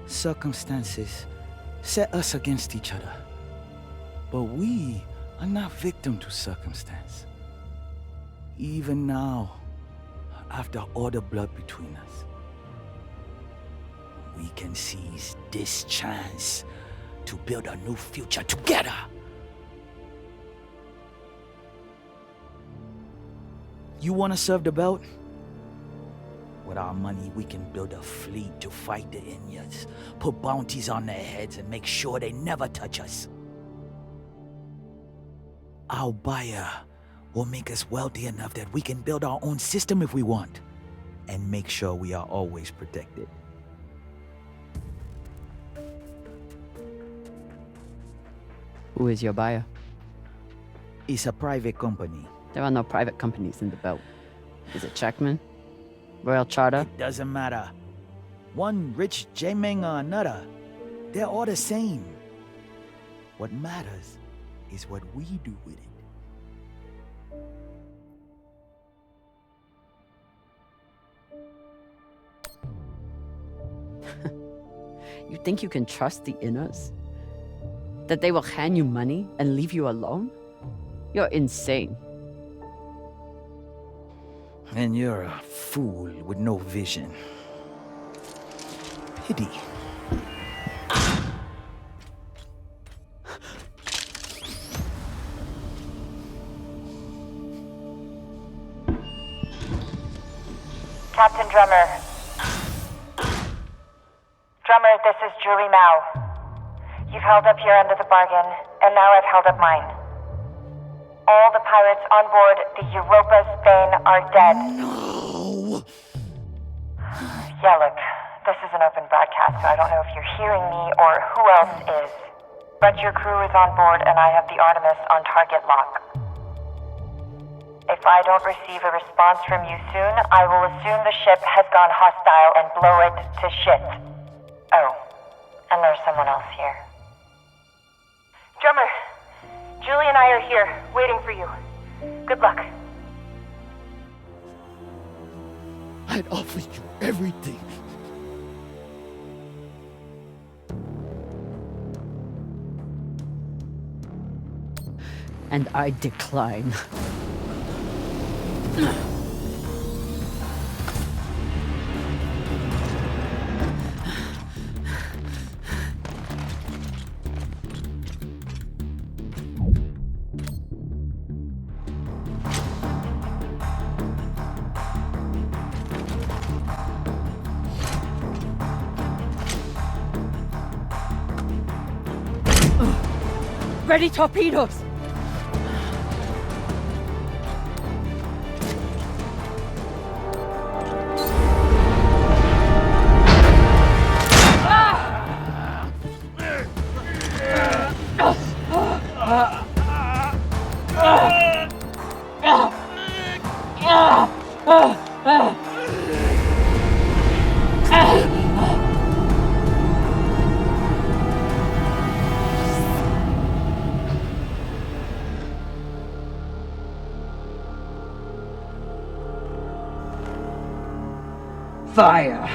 Circumstances set us against each other. But we are not victim to circumstance. Even now, after all the blood between us, we can seize this chance to build a new future together. You want to serve the Belt? With our money, we can build a fleet to fight the Indians, put bounties on their heads, and make sure they never touch us. Our buyer will make us wealthy enough that we can build our own system if we want, and make sure we are always protected. Who is your buyer? It's a private company. There are no private companies in the Belt. Is it Checkman? Royal Charter? It doesn't matter. One rich J-Ming or another. They're all the same. What matters is what we do with it. You think you can trust the Inners? That they will hand you money and leave you alone? You're insane. And you're a fool with no vision. Pity. Captain Drummer. Drummer, this is Julie Mao. You've held up your end of the bargain, and now I've held up mine. All the pirates on board the Europa Spain are dead. No! Yeah, look, this is an open broadcast, so I don't know if you're hearing me or who else is. But your crew is on board, and I have the Artemis on target lock. If I don't receive a response from you soon, I will assume the ship has gone hostile and blow it to shit. Oh, and there's someone else here. Drummer, Julie and I are here, waiting for you. Good luck. I'd offer you everything. And I decline. Ready torpedoes! Fire!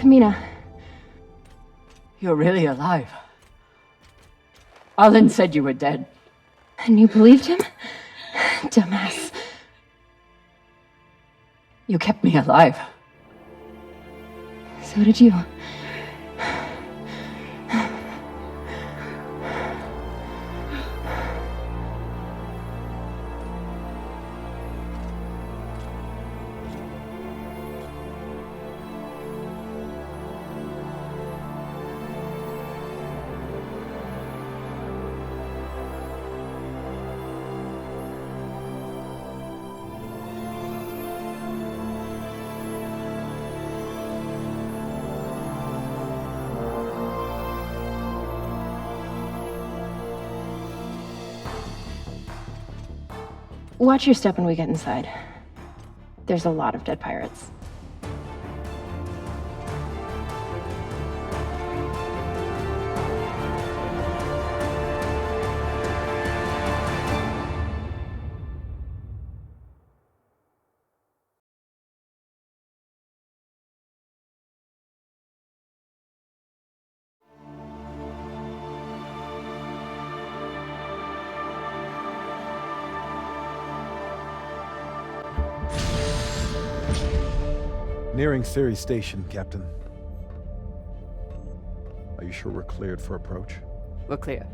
Camina. You're really alive. Arlen said you were dead. And you believed him? Dumbass. You kept me alive. So did you. Watch your step when we get inside. There's a lot of dead pirates. Nearing Ceres Station, Captain. Are you sure we're cleared for approach? We're clear.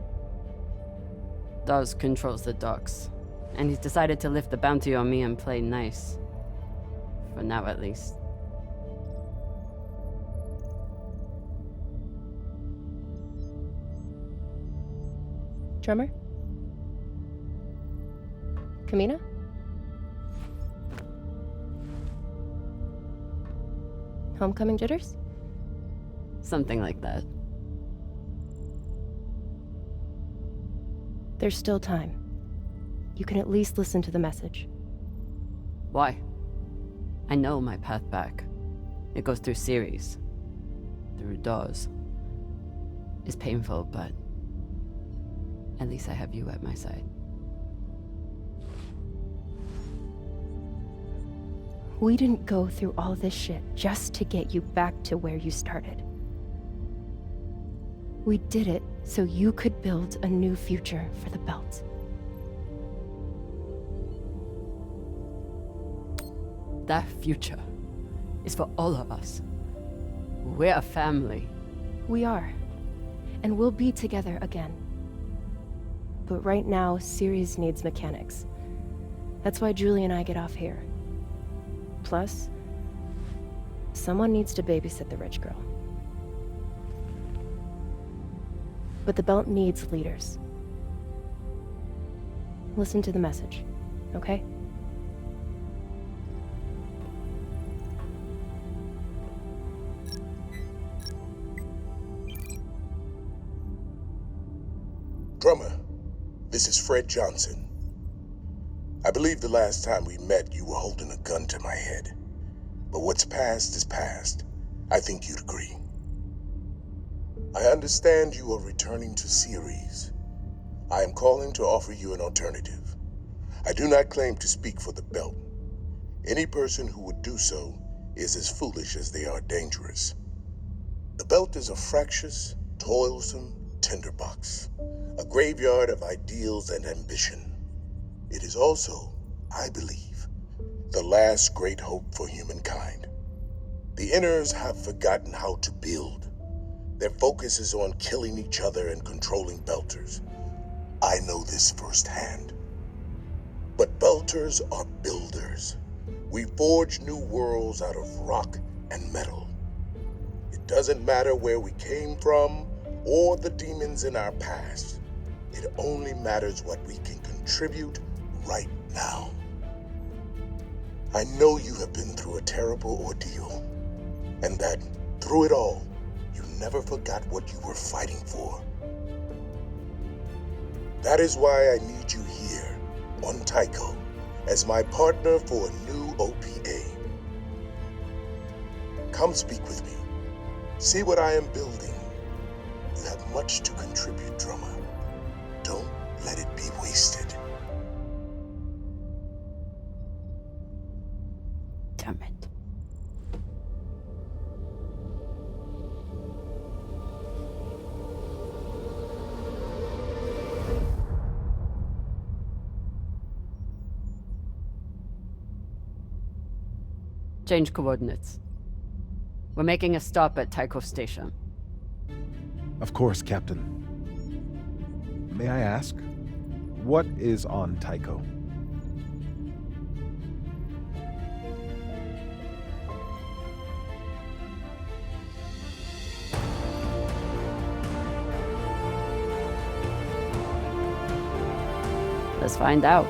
Dawes controls the docks, and he's decided to lift the bounty on me and play nice. For now, at least. Drummer? Camina? Homecoming jitters? Something like that. There's still time. You can at least listen to the message. Why? I know my path back. It goes through Ceres. Through doors. It's painful, but at least I have you at my side. We didn't go through all this shit just to get you back to where you started. We did it so you could build a new future for the Belt. That future is for all of us. We're a family. We are. And we'll be together again. But right now, Ceres needs mechanics. That's why Julie and I get off here. Plus, someone needs to babysit the rich girl. But the Belt needs leaders. Listen to the message, okay? Drummer, this is Fred Johnson. I believe the last time we met, you were holding a gun to my head. But what's past is past. I think you'd agree. I understand you are returning to Ceres. I am calling to offer you an alternative. I do not claim to speak for the Belt. Any person who would do so is as foolish as they are dangerous. The Belt is a fractious, toilsome tinderbox, a graveyard of ideals and ambition. It is also, I believe, the last great hope for humankind. The Inners have forgotten how to build. Their focus is on killing each other and controlling Belters. I know this firsthand. But Belters are builders. We forge new worlds out of rock and metal. It doesn't matter where we came from or the demons in our past. It only matters what we can contribute right now. I know you have been through a terrible ordeal, and that through it all, you never forgot what you were fighting for. That is why I need you here on Tycho as my partner for a new OPA. Come speak with me. See what I am building. You have much to contribute, Drummer. Don't let it be wasted. Damn it. Change coordinates. We're making a stop at Tycho Station. Of course, Captain. May I ask, what is on Tycho? Let's find out.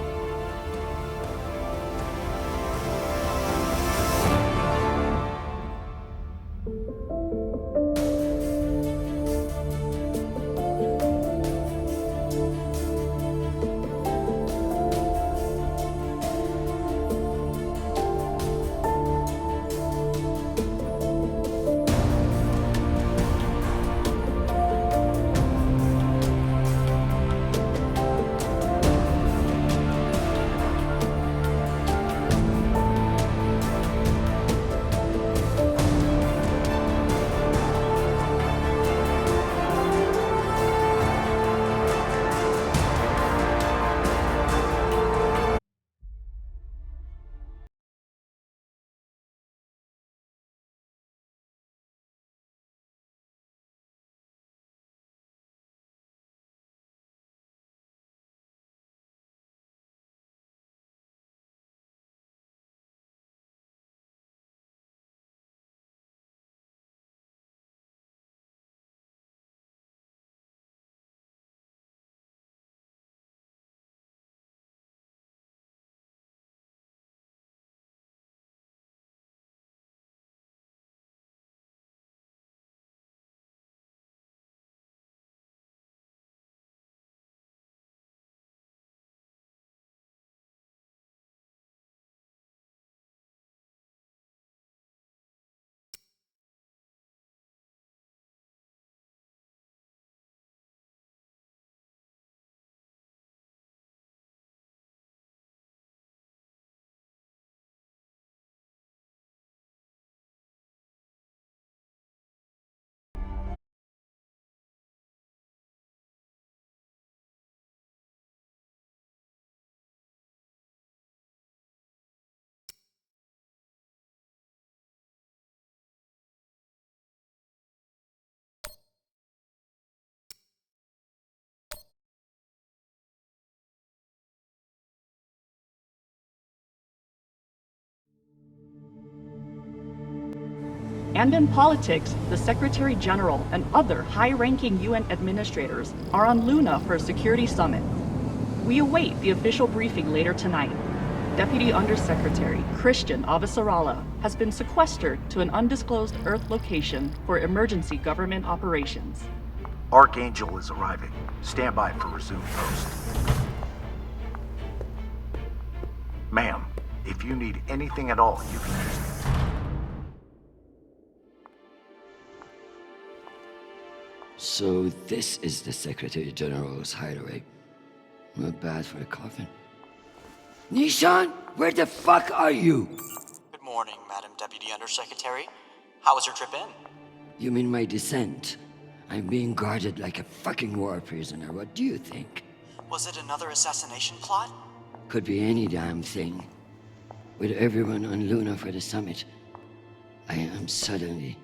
And in politics, the Secretary General and other high-ranking UN administrators are on Luna for a security summit. We await the official briefing later tonight. Deputy Undersecretary Christian Avasarala has been sequestered to an undisclosed Earth location for emergency government operations. Archangel is arriving. Stand by for resume post. Ma'am, if you need anything at all, you can use me. So this is the Secretary General's hideaway. Not bad for a coffin. Nishan, where the fuck are you? Good morning, Madam Deputy Undersecretary. How was your trip in? You mean my descent? I'm being guarded like a fucking war prisoner. What do you think? Was it another assassination plot? Could be any damn thing. With everyone on Luna for the summit, I am suddenly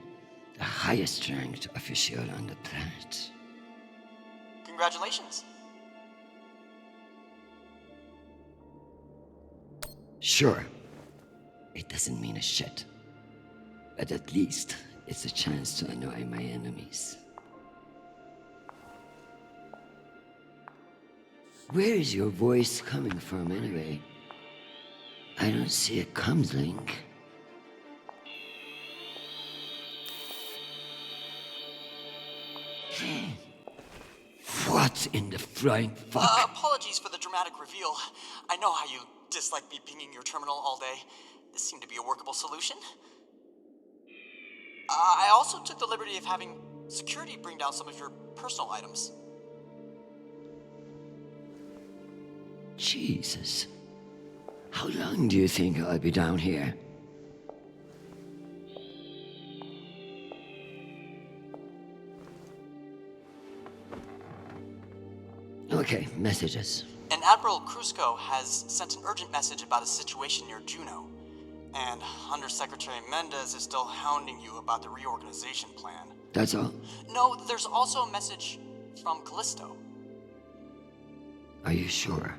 the highest ranked official on the planet. Congratulations. Sure, it doesn't mean a shit. But at least it's a chance to annoy my enemies. Where is your voice coming from anyway? I don't see a comms link. What in the flying fuck? Apologies for the dramatic reveal. I know how you dislike me pinging your terminal all day. This seemed to be a workable solution. I also took the liberty of having security bring down some of your personal items. Jesus. How long do you think I'll be down here? Okay, messages. And Admiral Kruzko has sent an urgent message about a situation near Juno. And Undersecretary Mendez is still hounding you about the reorganization plan. That's all? No, there's also a message from Callisto. Are you sure?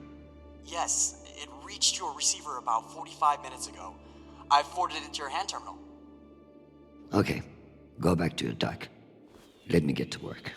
Yes, it reached your receiver about 45 minutes ago. I forwarded it to your hand terminal. Okay, go back to your dock. Let me get to work.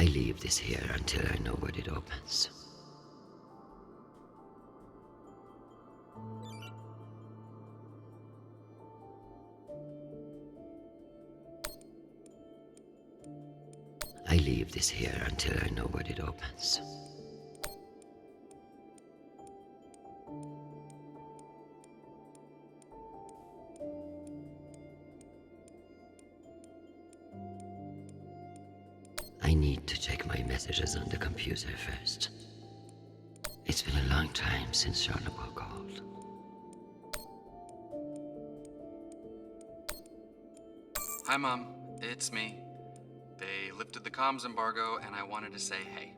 I leave this here until I know what it opens. I leave this here until I know what it opens. I need to check my messages on the computer first. It's been a long time since Jean-Paul called. Hi, Mom. It's me. They lifted the comms embargo, and I wanted to say hey.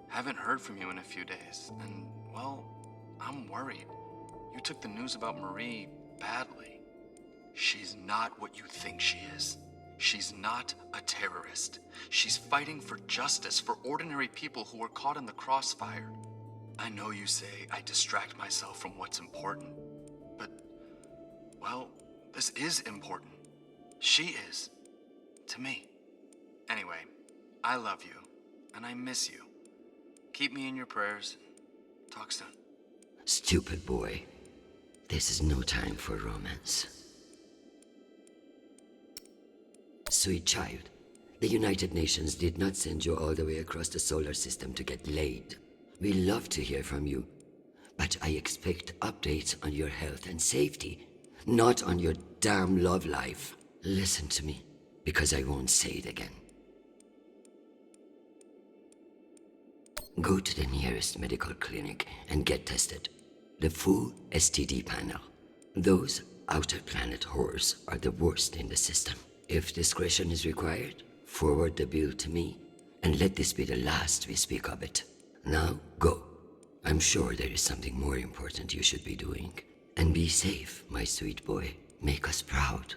Haven't heard from you in a few days, and, well, I'm worried. You took the news about Marie badly. She's not what you think she is. She's not a terrorist. She's fighting for justice for ordinary people who were caught in the crossfire. I know you say I distract myself from what's important, but, well, this is important. She is. To me. Anyway, I love you, and I miss you. Keep me in your prayers. Talk soon. Stupid boy. This is no time for romance. Sweet child, the United Nations did not send you all the way across the solar system to get laid. We love to hear from you, but I expect updates on your health and safety, not on your damn love life. Listen to me, because I won't say it again. Go to the nearest medical clinic and get tested. The full STD panel. Those outer planet whores are the worst in the system. If discretion is required, forward the bill to me, and let this be the last we speak of it. Now, go. I'm sure there is something more important you should be doing. And be safe, my sweet boy. Make us proud.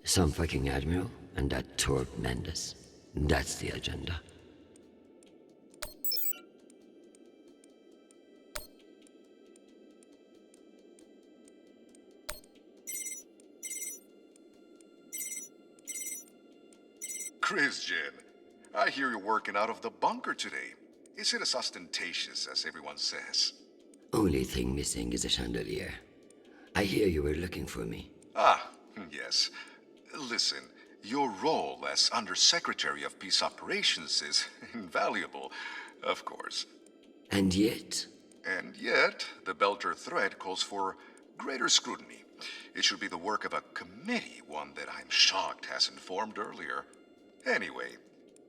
Some fucking admiral and that Torb Mendes. That's the agenda. Christian, I hear you're working out of the bunker today. Is it as ostentatious as everyone says? Only thing missing is a chandelier. I hear you were looking for me. Ah, yes. Listen, your role as Undersecretary of Peace Operations is invaluable, of course. And yet? And yet, the Belter threat calls for greater scrutiny. It should be the work of a committee, one that I'm shocked hasn't formed earlier. Anyway,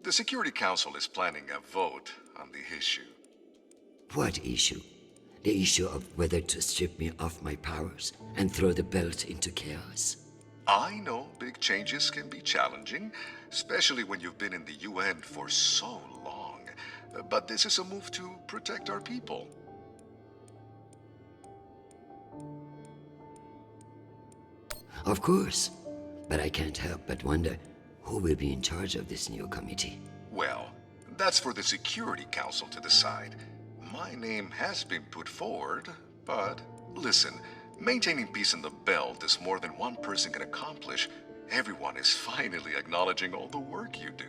the Security Council is planning a vote on the issue. What issue? The issue of whether to strip me of my powers and throw the belt into chaos? I know big changes can be challenging, especially when you've been in the UN for so long. But this is a move to protect our people. Of course. But I can't help but wonder who will be in charge of this new committee. Well, that's for the Security Council to decide. My name has been put forward, but listen, maintaining peace in the belt is more than one person can accomplish. Everyone is finally acknowledging all the work you do.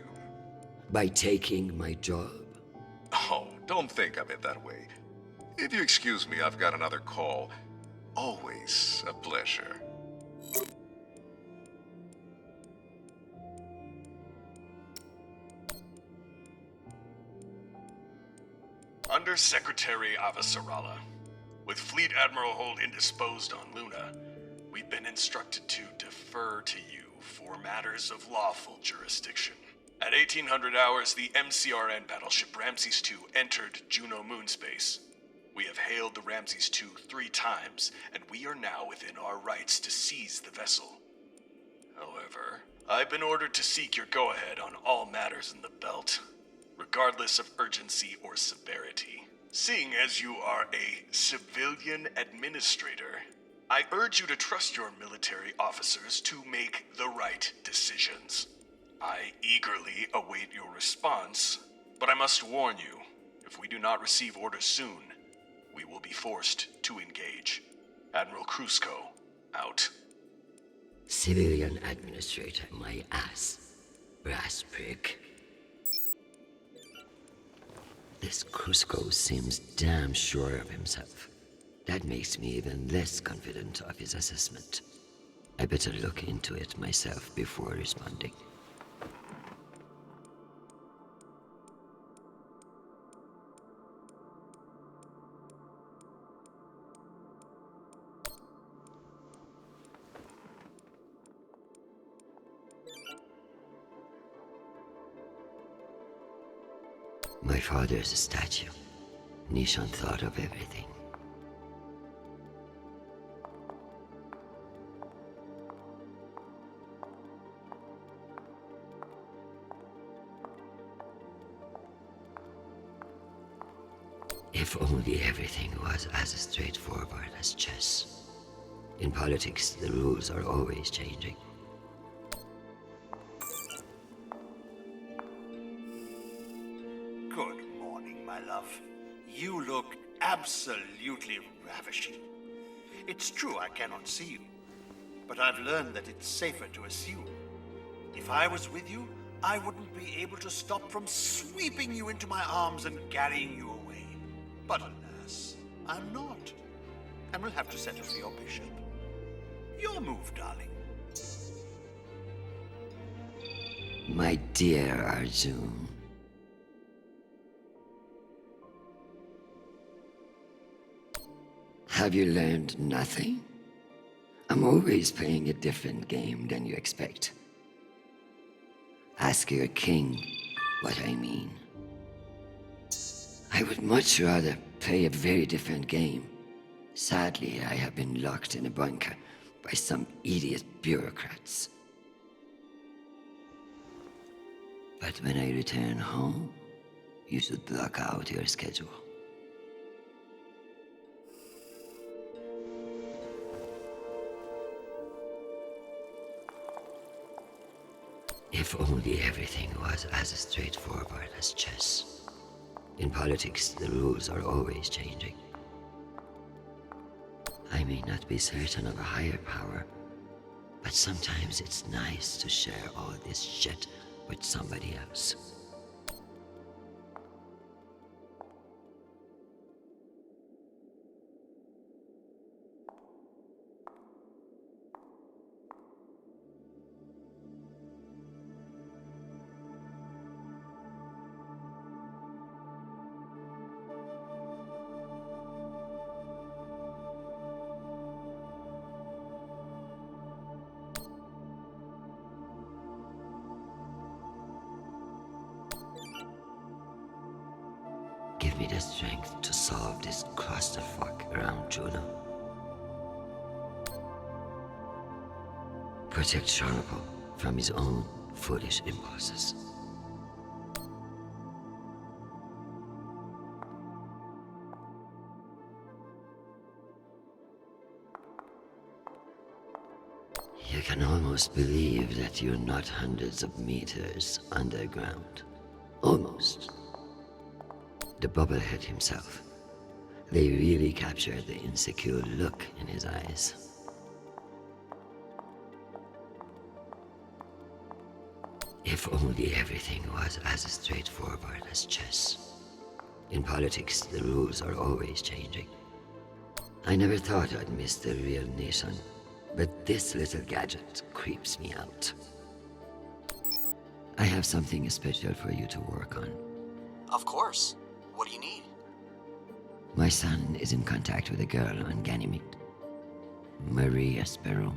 By taking my job? Oh, don't think of it that way. If you excuse me, I've got another call. Always a pleasure. Undersecretary Avasarala. With Fleet Admiral Holt indisposed on Luna, we've been instructed to defer to you for matters of lawful jurisdiction. At 1800 hours, the MCRN battleship Ramses II entered Juno moonspace. We have hailed the Ramses II 3 times, and we are now within our rights to seize the vessel. However, I've been ordered to seek your go-ahead on all matters in the belt, regardless of urgency or severity. Seeing as you are a civilian administrator, I urge you to trust your military officers to make the right decisions. I eagerly await your response, but I must warn you, if we do not receive orders soon, we will be forced to engage. Admiral Krusko, out. Civilian administrator, my ass. Brass prick. This Cusco seems damn sure of himself. That makes me even less confident of his assessment. I better look into it myself before responding. My father's statue. Nishan thought of everything. If only everything was as straightforward as chess. In politics, the rules are always changing. Good morning, my love. You look absolutely ravishing. It's true I cannot see you, but I've learned that it's safer to assume. If I was with you, I wouldn't be able to stop from sweeping you into my arms and carrying you away. But alas, I'm not, and will have to settle for your bishop. Your move, darling. My dear Arjun. Have you learned nothing? I'm always playing a different game than you expect. Ask your king what I mean. I would much rather play a very different game. Sadly, I have been locked in a bunker by some idiot bureaucrats. But when I return home, you should block out your schedule. If only everything was as straightforward as chess. In politics, the rules are always changing. I may not be certain of a higher power, but sometimes it's nice to share all this shit with somebody else. Give me the strength to solve this clusterfuck around Juno. Protect Sharpo from his own foolish impulses. You can almost believe that you're not hundreds of meters underground. Almost. The bubblehead himself. They really captured the insecure look in his eyes. If only everything was as straightforward as chess. In politics, the rules are always changing. I never thought I'd miss the real nation, but this little gadget creeps me out. I have something special for you to work on. Of course. What do you need? My son is in contact with a girl on Ganymede. Marie Esperon.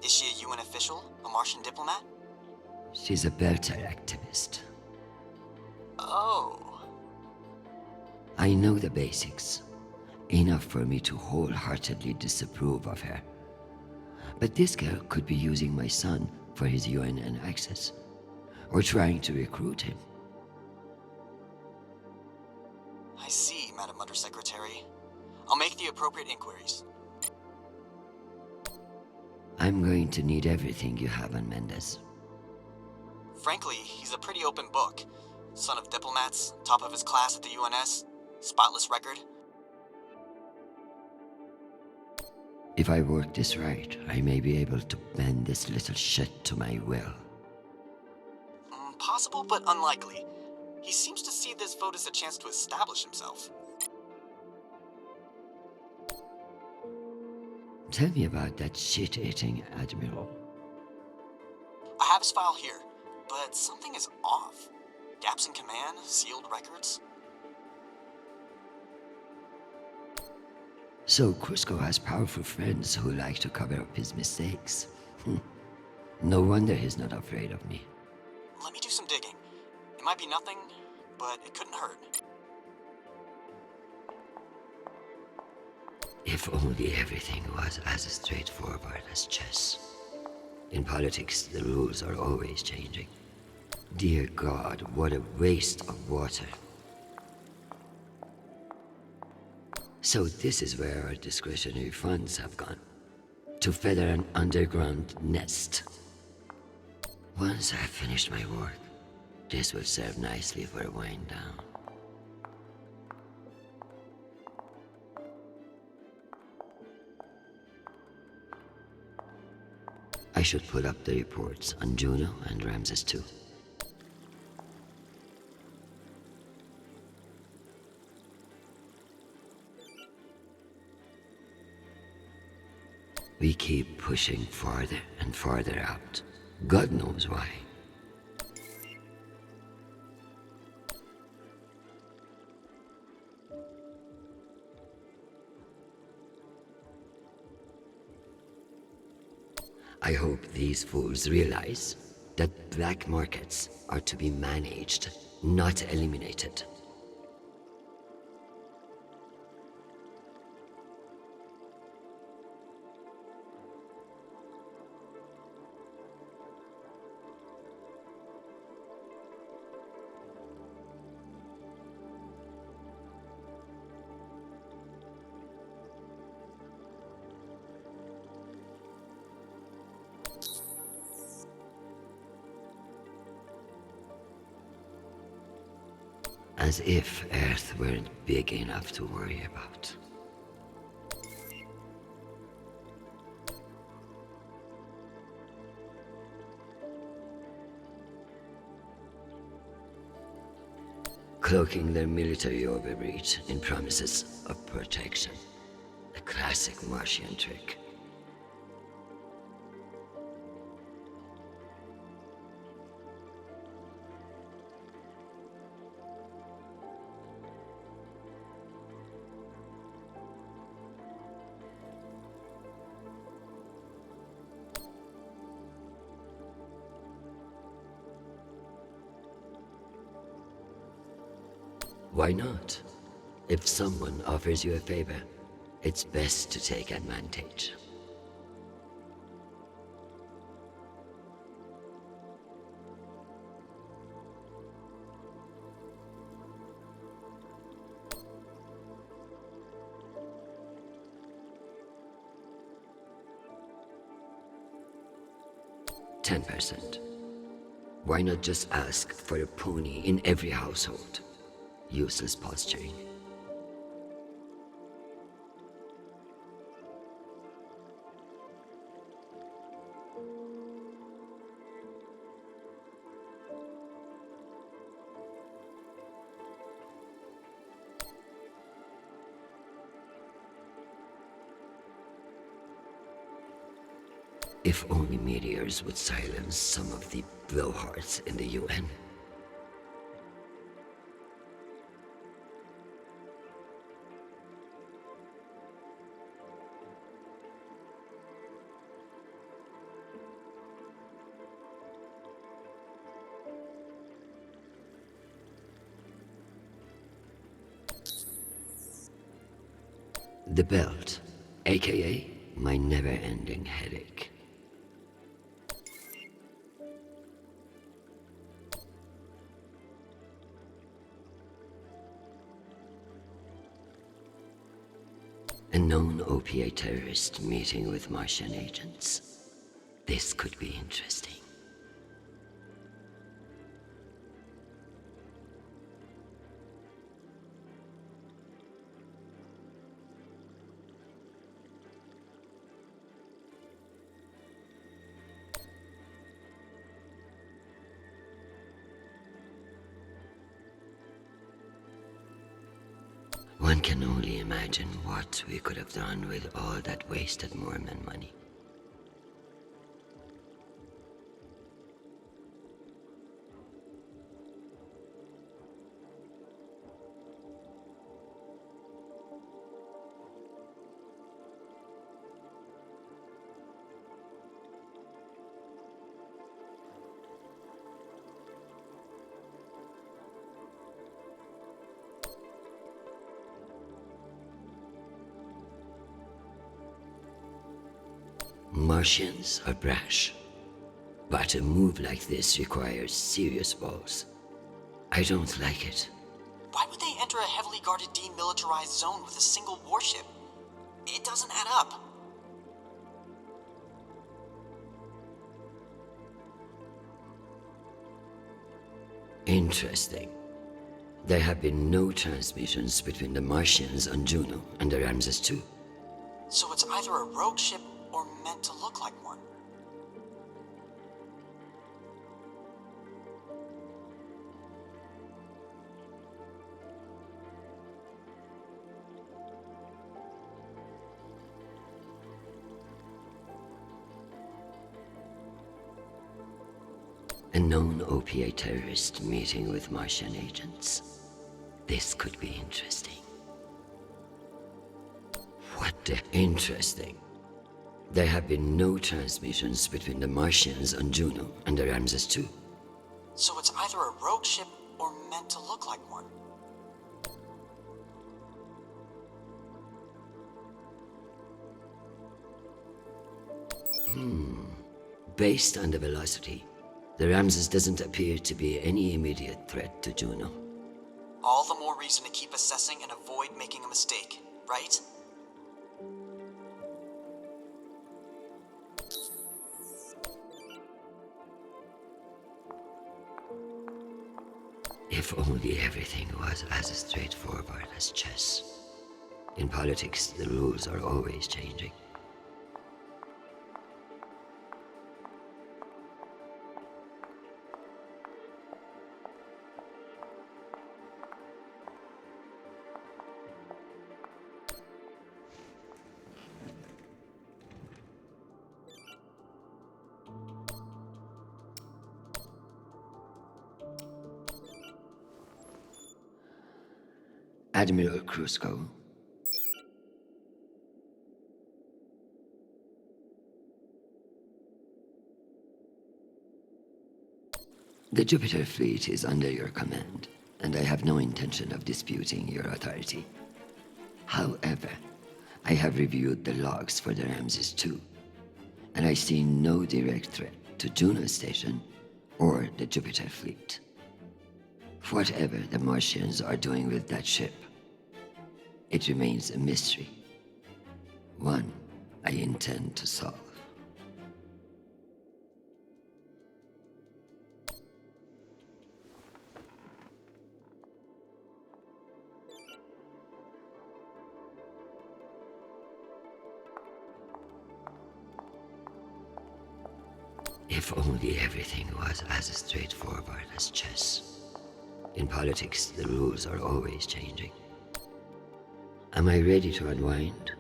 Is she a UN official? A Martian diplomat? She's a Belter activist. Oh. I know the basics. Enough for me to wholeheartedly disapprove of her. But this girl could be using my son for his UNN access. Or trying to recruit him. I see, Madam Undersecretary. I'll make the appropriate inquiries. I'm going to need everything you have on Mendez. Frankly, he's a pretty open book. Son of diplomats, top of his class at the UNS, spotless record. If I work this right, I may be able to bend this little shit to my will. Possible, but unlikely. He seems to see this vote as a chance to establish himself. Tell me about that shit-eating admiral. I have his file here, but something is off. Gaps in command, sealed records. So Cusco has powerful friends who like to cover up his mistakes. No wonder he's not afraid of me. Let me do some digging. It might be nothing, but it couldn't hurt. If only everything was as straightforward as chess. In politics, the rules are always changing. Dear God, what a waste of water. So this is where our discretionary funds have gone. To feather an underground nest. Once I've finished my work, this will serve nicely for a wind down. I should pull up the reports on Juno and Ramses too. We keep pushing farther and farther out. God knows why. I hope these fools realize that black markets are to be managed, not eliminated. As if Earth weren't big enough to worry about. Cloaking their military overreach in promises of protection. A classic Martian trick. Why not? If someone offers you a favor, it's best to take advantage. %. Why not just ask for a pony in every household? Useless posturing. If only meteors would silence some of the blowhards in the UN. The belt, aka my never-ending headache. A known opiate terrorist meeting with Martian agents. This could be interesting. One can only imagine what we could have done with all that wasted Mormon money. Martians are brash, but a move like this requires serious balls. I don't like it. Why would they enter a heavily guarded demilitarized zone with a single warship? It doesn't add up. Interesting. There have been no transmissions between the Martians on Juno and the Ramses II. So it's either a rogue ship or meant to look like one. A known OPA terrorist meeting with Martian agents. This could be interesting. What the... Interesting. There have been no transmissions between the Martians on Juno and the Ramses II. So it's either a rogue ship or meant to look like one. Based on the velocity, the Ramses doesn't appear to be any immediate threat to Juno. All the more reason to keep assessing and avoid making a mistake, right? If only everything was as straightforward as chess. In politics, the rules are always changing. Admiral Krusco. The Jupiter fleet is under your command, and I have no intention of disputing your authority. However, I have reviewed the logs for the Ramses II, and I see no direct threat to Juno Station or the Jupiter fleet. Whatever the Martians are doing with that ship, it remains a mystery. One I intend to solve. If only everything was as straightforward as chess. In politics, the rules are always changing. Am I ready to unwind?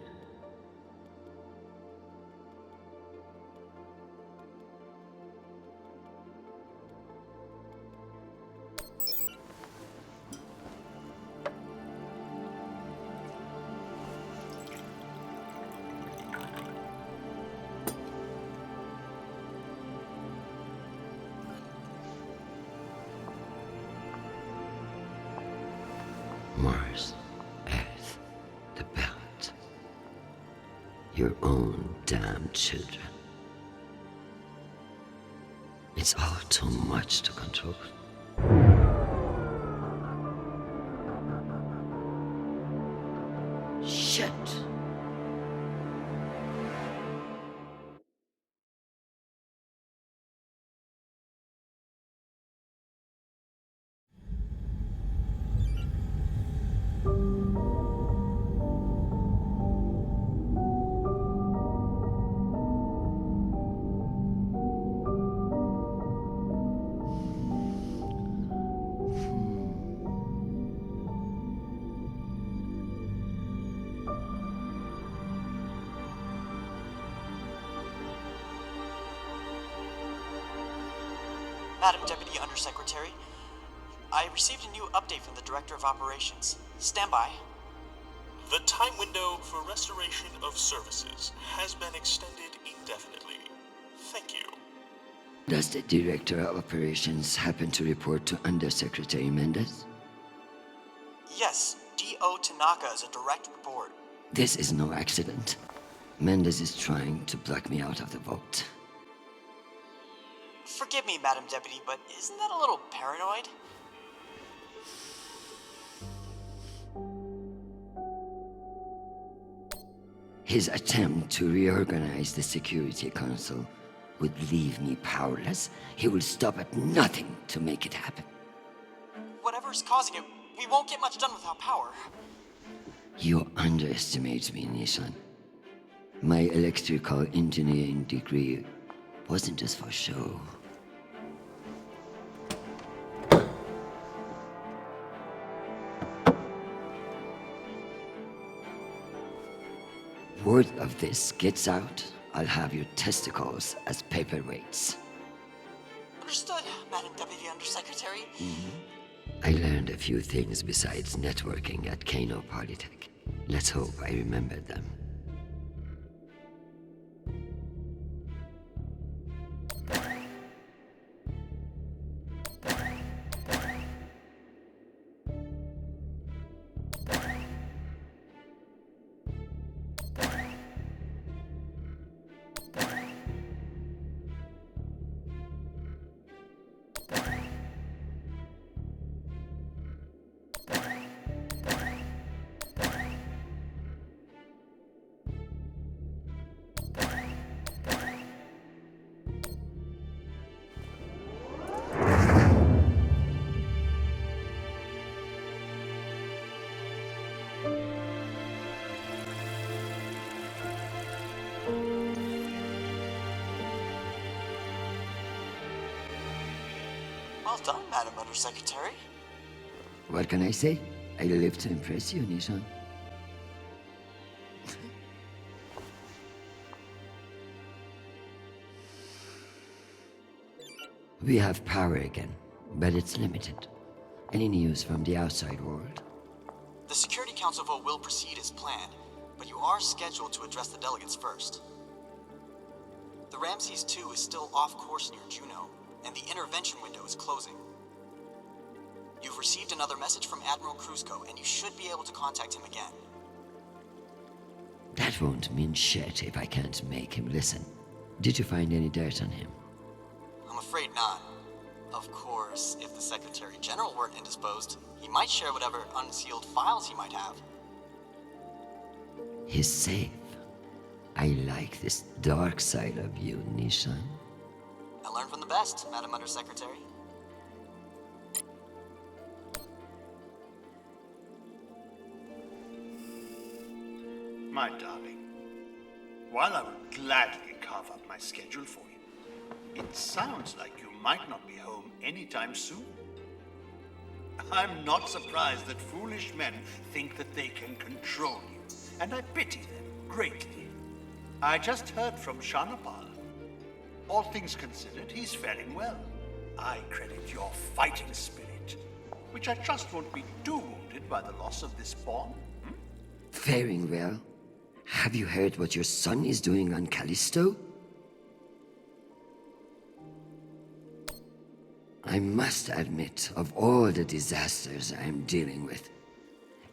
Mars, Earth, the belt. Your own damn children. It's all too much to control. Shit! Madam Deputy Undersecretary, I received a new update from the Director of Operations. Stand by. The time window for restoration of services has been extended indefinitely. Thank you. Does the Director of Operations happen to report to Undersecretary Mendez? Yes, D.O. Tanaka is a direct report. This is no accident. Mendez is trying to block me out of the vote. Forgive me, Madam Deputy, but isn't that a little paranoid? His attempt to reorganize the Security Council would leave me powerless. He will stop at nothing to make it happen. Whatever's causing it, we won't get much done without power. You underestimate me, Nishan. My electrical engineering degree wasn't just for show. Word of this gets out, I'll have your testicles as paperweights. Understood, Madam Deputy Undersecretary. I learned a few things besides networking at Kano Polytech. Let's hope I remember them. Well done, Madam Undersecretary. What can I say? I live to impress you, Nishan. We have power again, but it's limited. Any news from the outside world? The Security Council vote will proceed as planned, but you are scheduled to address the delegates first. The Ramses 2 is still off course near Juno, and the intervention window is closing. You've received another message from Admiral Cruzco, and you should be able to contact him again. That won't mean shit if I can't make him listen. Did you find any dirt on him? I'm afraid not. Of course, if the Secretary General weren't indisposed, he might share whatever unsealed files he might have. He's safe. I like this dark side of you, Nishan. I learned from the best, Madam Undersecretary. My darling, while I would gladly carve up my schedule for you, it sounds like you might not be home anytime soon. I'm not surprised that foolish men think that they can control you, and I pity them greatly. I just heard from Shanapal. All things considered, he's faring well. I credit your fighting spirit, which I trust won't be too wounded by the loss of this pawn. Faring well? Have you heard what your son is doing on Callisto? I must admit, of all the disasters I am dealing with,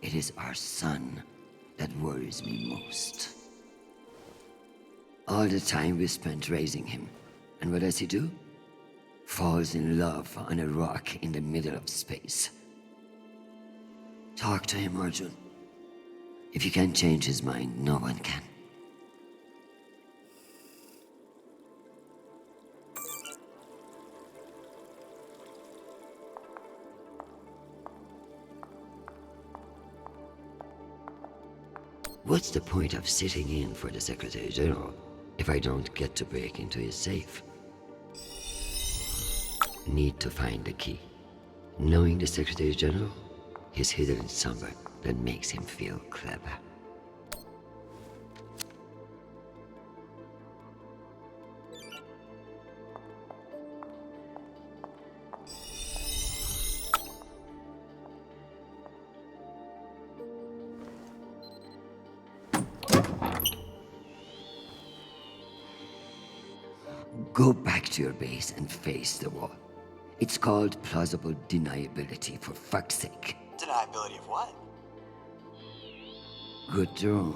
it is our son that worries me most. All the time we spent raising him, and what does he do? Falls in love on a rock in the middle of space. Talk to him, Arjun. If you can't change his mind, no one can. What's the point of sitting in for the Secretary General if I don't get to break into his safe? Need to find the key. Knowing the Secretary General, he's hidden somewhere that makes him feel clever. Go back to your base and face the wall. It's called plausible deniability, for fuck's sake. Deniability of what? Good draw.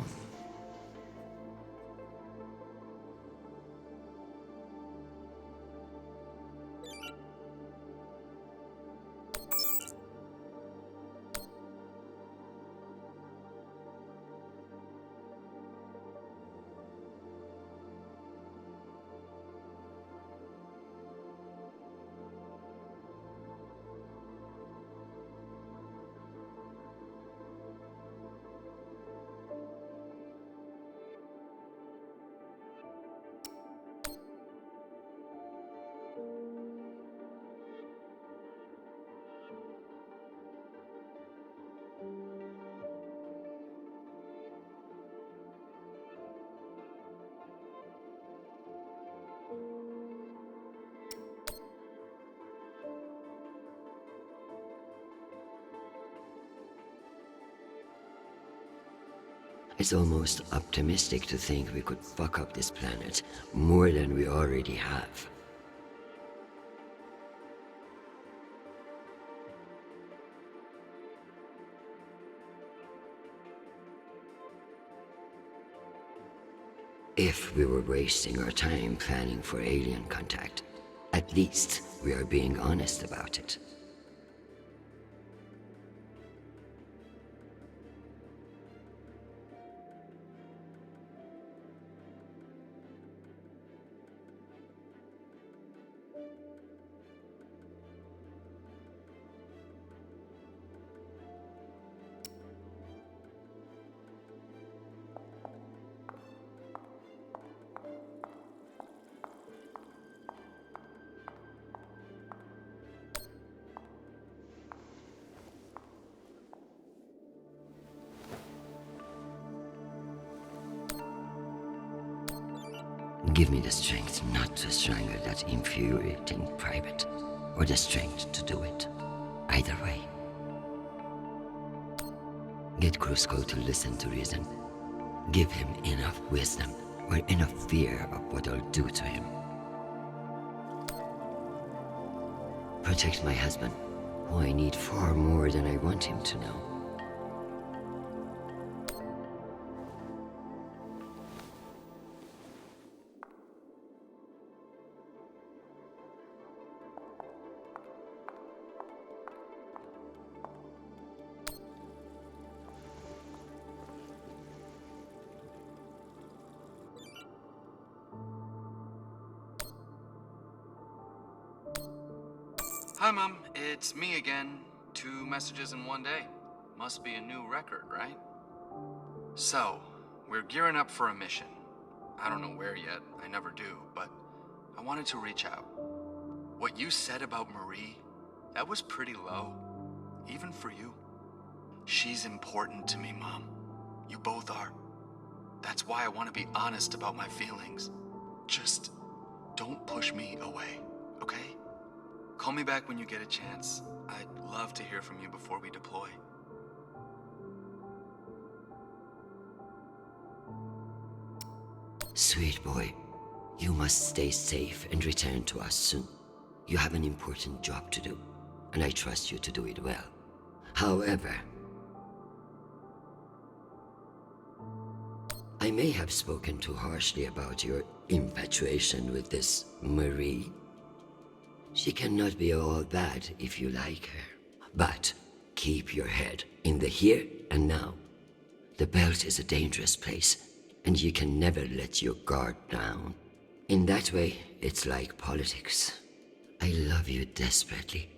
It's almost optimistic to think we could fuck up this planet more than we already have. If we were wasting our time planning for alien contact, at least we are being honest about it. Give me the strength not to strangle that infuriating private, or the strength to do it. Either way. Get Crusoe to listen to reason. Give him enough wisdom, or enough fear of what I'll do to him. Protect my husband, who I need far more than I want him to know. Hi, Mom. It's me again. 2 messages in one day. Must be a new record, right? So, we're gearing up for a mission. I don't know where yet. I never do, but I wanted to reach out. What you said about Marie, that was pretty low. Even for you. She's important to me, Mom. You both are. That's why I want to be honest about my feelings. Just don't push me away, okay? Call me back when you get a chance. I'd love to hear from you before we deploy. Sweet boy, you must stay safe and return to us soon. You have an important job to do, and I trust you to do it well. However, I may have spoken too harshly about your infatuation with this Marie. She cannot be all bad if you like her. But keep your head in the here and now. The belt is a dangerous place, and you can never let your guard down. In that way, it's like politics. I love you desperately,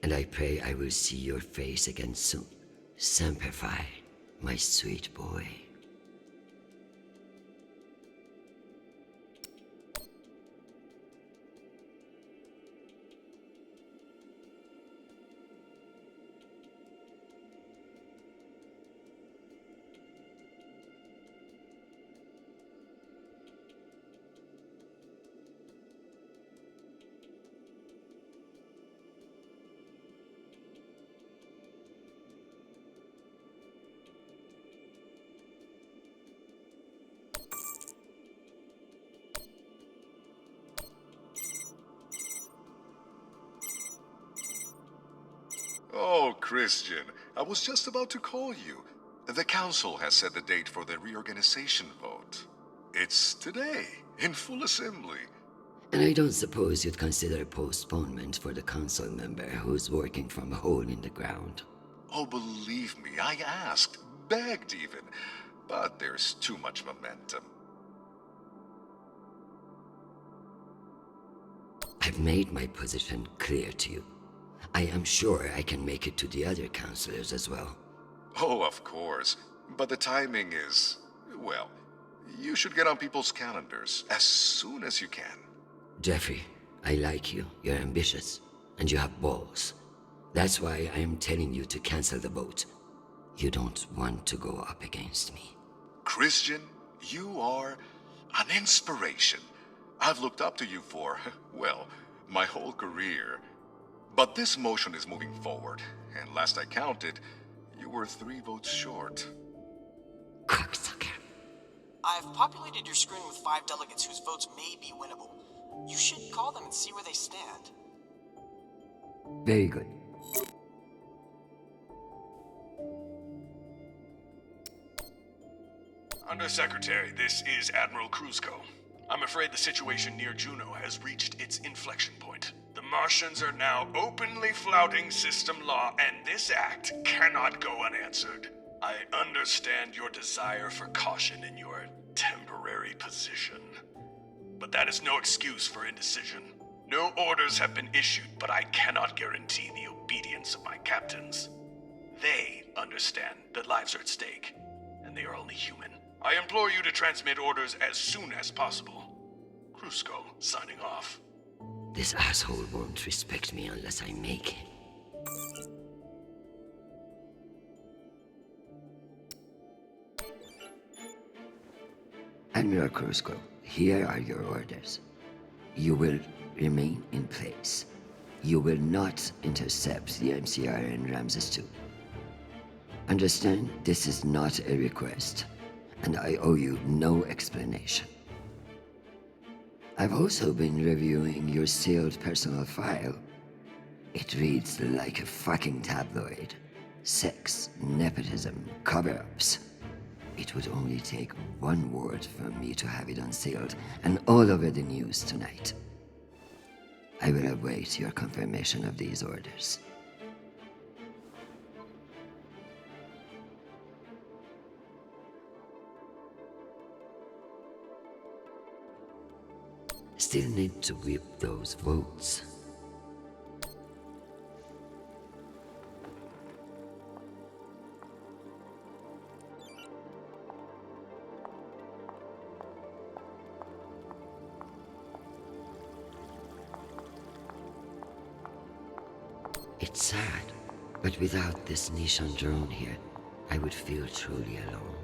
and I pray I will see your face again soon. Semper Fi, my sweet boy. Christian, I was just about to call you. The council has set the date for the reorganization vote. It's today, in full assembly. And I don't suppose you'd consider postponement for the council member who's working from a hole in the ground. Oh, believe me, I asked, begged even, but there's too much momentum. I've made my position clear to you. I am sure I can make it to the other councilors as well. Oh, of course, but the timing is, well, you should get on people's calendars as soon as you can. Jeffrey, I like you. You're ambitious, and you have balls. That's why I am telling you to cancel the vote. You don't want to go up against me. Christian, you are an inspiration. I've looked up to you for, well, my whole career. But this motion is moving forward, and last I counted, you were 3 votes short. Cocksucker. I've populated your screen with 5 delegates whose votes may be winnable. You should call them and see where they stand. Very good. Undersecretary, this is Admiral Kruzko. I'm afraid the situation near Juno has reached its inflection point. The Martians are now openly flouting system law, and this act cannot go unanswered. I understand your desire for caution in your temporary position, but that is no excuse for indecision. No orders have been issued, but I cannot guarantee the obedience of my captains. They understand that lives are at stake, and they are only human. I implore you to transmit orders as soon as possible. Kruzko, signing off. This asshole won't respect me unless I make him. Admiral Kruzko, here are your orders. You will remain in place. You will not intercept the MCR in Ramses II. Understand, this is not a request, and I owe you no explanation. I've also been reviewing your sealed personal file. It reads like a fucking tabloid. Sex, nepotism, cover-ups. It would only take one word from me to have it unsealed and all over the news tonight. I will await your confirmation of these orders. Still need to whip those votes. It's sad, but without this Nishan drone here, I would feel truly alone.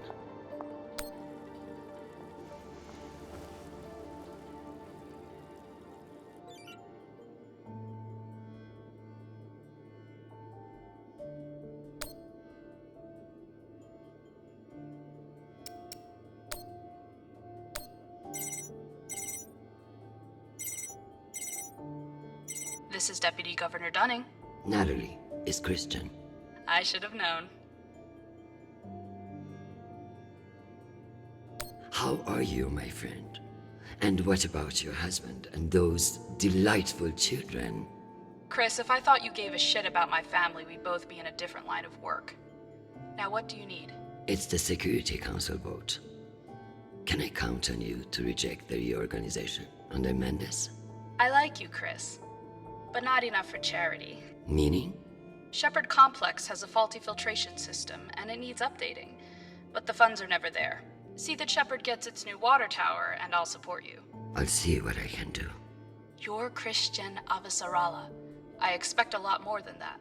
This is Deputy Governor Dunning. Natalie is Christian. I should have known. How are you, my friend? And what about your husband and those delightful children? Chris, if I thought you gave a shit about my family, we'd both be in a different line of work. Now, what do you need? It's the Security Council vote. Can I count on you to reject the reorganization under Mendes? I like you, Chris, but not enough for charity. Meaning? Shepard Complex has a faulty filtration system, and it needs updating. But the funds are never there. See that Shepard gets its new water tower, and I'll support you. I'll see what I can do. You're Christian Avasarala. I expect a lot more than that.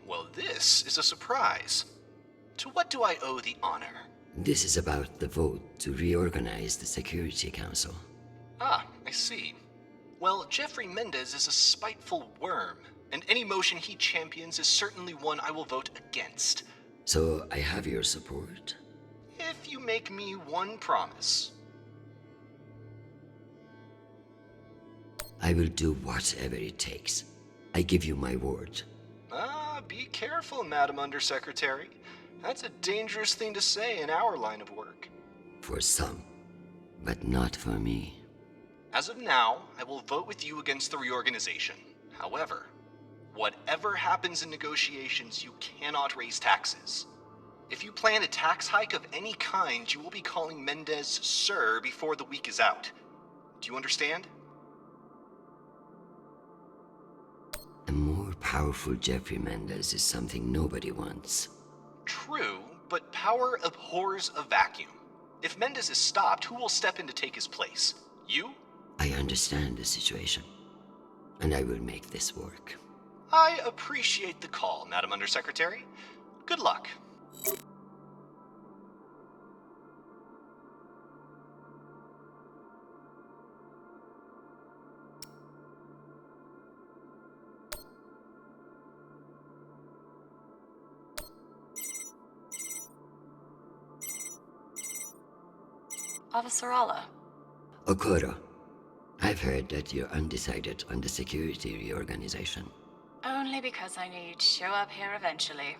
Well, this is a surprise. To what do I owe the honor? This is about the vote to reorganize the Security Council. Ah, I see. Well, Jeffrey Mendez is a spiteful worm, and any motion he champions is certainly one I will vote against. So I have your support? If you make me one promise. I will do whatever it takes. I give you my word. Be careful, Madam Undersecretary. That's a dangerous thing to say in our line of work. For some, but not for me. As of now, I will vote with you against the reorganization. However, whatever happens in negotiations, you cannot raise taxes. If you plan a tax hike of any kind, you will be calling Mendez Sir before the week is out. Do you understand? A more powerful Jeffrey Mendez is something nobody wants. True, but power abhors a vacuum. If Mendez is stopped, who will step in to take his place? You? I understand the situation, and I will make this work. I appreciate the call, Madam Undersecretary. Good luck. Officer Alla. Okoro, I've heard that you're undecided on the security reorganization. Only because I knew you'd show up here eventually.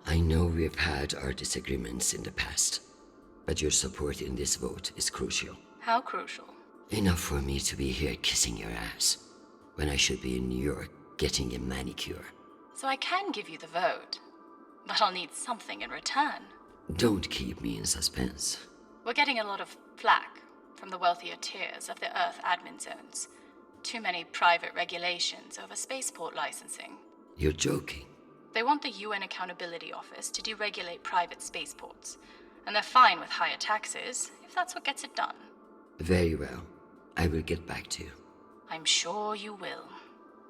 I know we've had our disagreements in the past, but your support in this vote is crucial. How crucial? Enough for me to be here kissing your ass, when I should be in New York getting a manicure. So I can give you the vote, but I'll need something in return. Don't keep me in suspense. We're getting a lot of flack from the wealthier tiers of the Earth admin zones. Too many private regulations over spaceport licensing. You're joking. They want the UN Accountability Office to deregulate private spaceports, and they're fine with higher taxes if that's what gets it done. Very well. I will get back to you. I'm sure you will,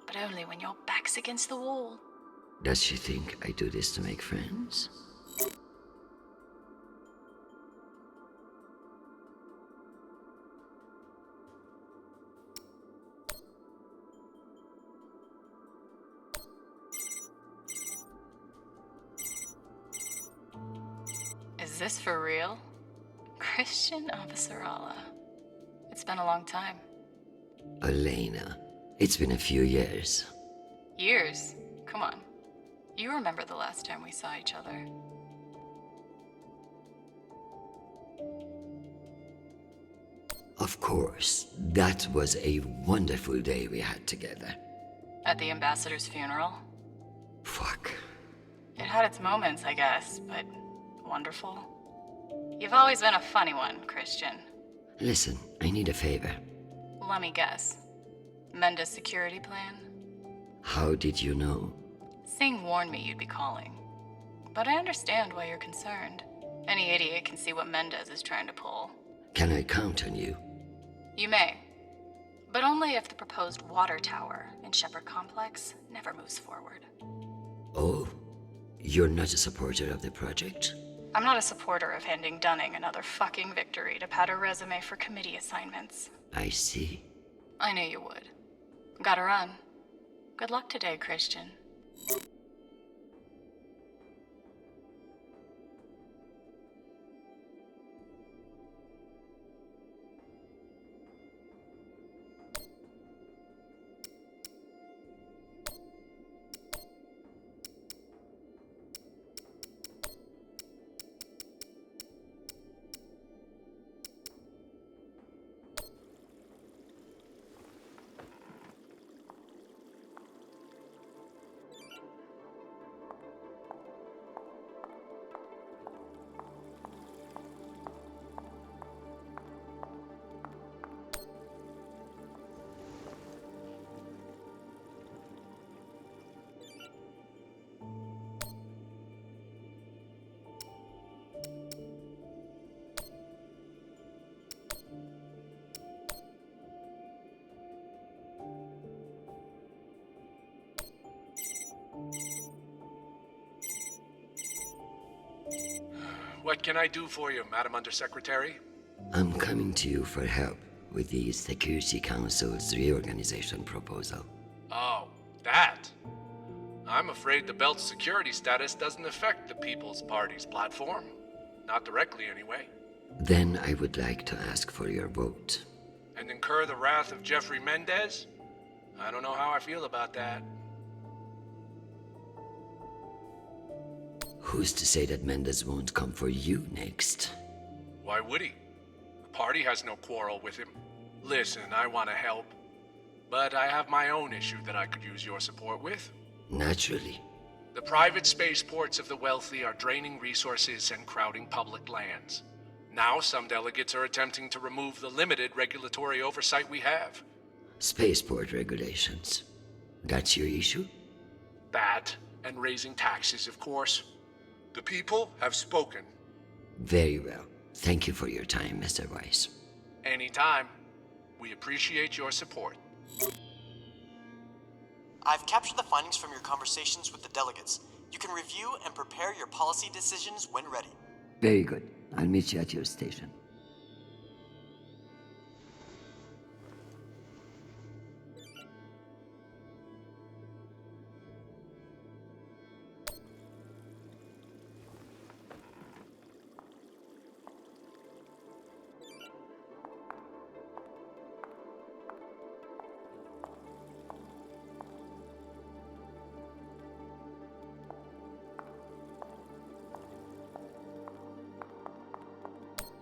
but only when your back's against the wall. Does she think I do this to make friends? Is this for real? Christian Officer Alla. It's been a long time. Elena, it's been a few years. Years? Come on. You remember the last time we saw each other. Of course, that was a wonderful day we had together. At the ambassador's funeral? Fuck. It had its moments, I guess, but wonderful. You've always been a funny one, Christian. Listen, I need a favor. Let me guess. Mendez security plan? How did you know? Singh warned me you'd be calling. But I understand why you're concerned. Any idiot can see what Mendez is trying to pull. Can I count on you? You may. But only if the proposed water tower in Shepherd Complex never moves forward. Oh? You're not a supporter of the project? I'm not a supporter of handing Dunning another fucking victory to pad her resume for committee assignments. I see. I knew you would. Gotta run. Good luck today, Christian. What can I do for you, Madam Undersecretary? I'm coming to you for help with the Security Council's reorganization proposal. Oh, that. I'm afraid the belt's security status doesn't affect the People's Party's platform. Not directly, anyway. Then I would like to ask for your vote. And incur the wrath of Jeffrey Mendez? I don't know how I feel about that. Who's to say that Mendez won't come for you next? Why would he? The party has no quarrel with him. Listen, I want to help. But I have my own issue that I could use your support with. Naturally. The private spaceports of the wealthy are draining resources and crowding public lands. Now some delegates are attempting to remove the limited regulatory oversight we have. Spaceport regulations. That's your issue? That, and raising taxes, of course. The people have spoken. Very well. Thank you for your time, Mr. Weiss. Anytime. We appreciate your support. I've captured the findings from your conversations with the delegates. You can review and prepare your policy decisions when ready. Very good. I'll meet you at your station.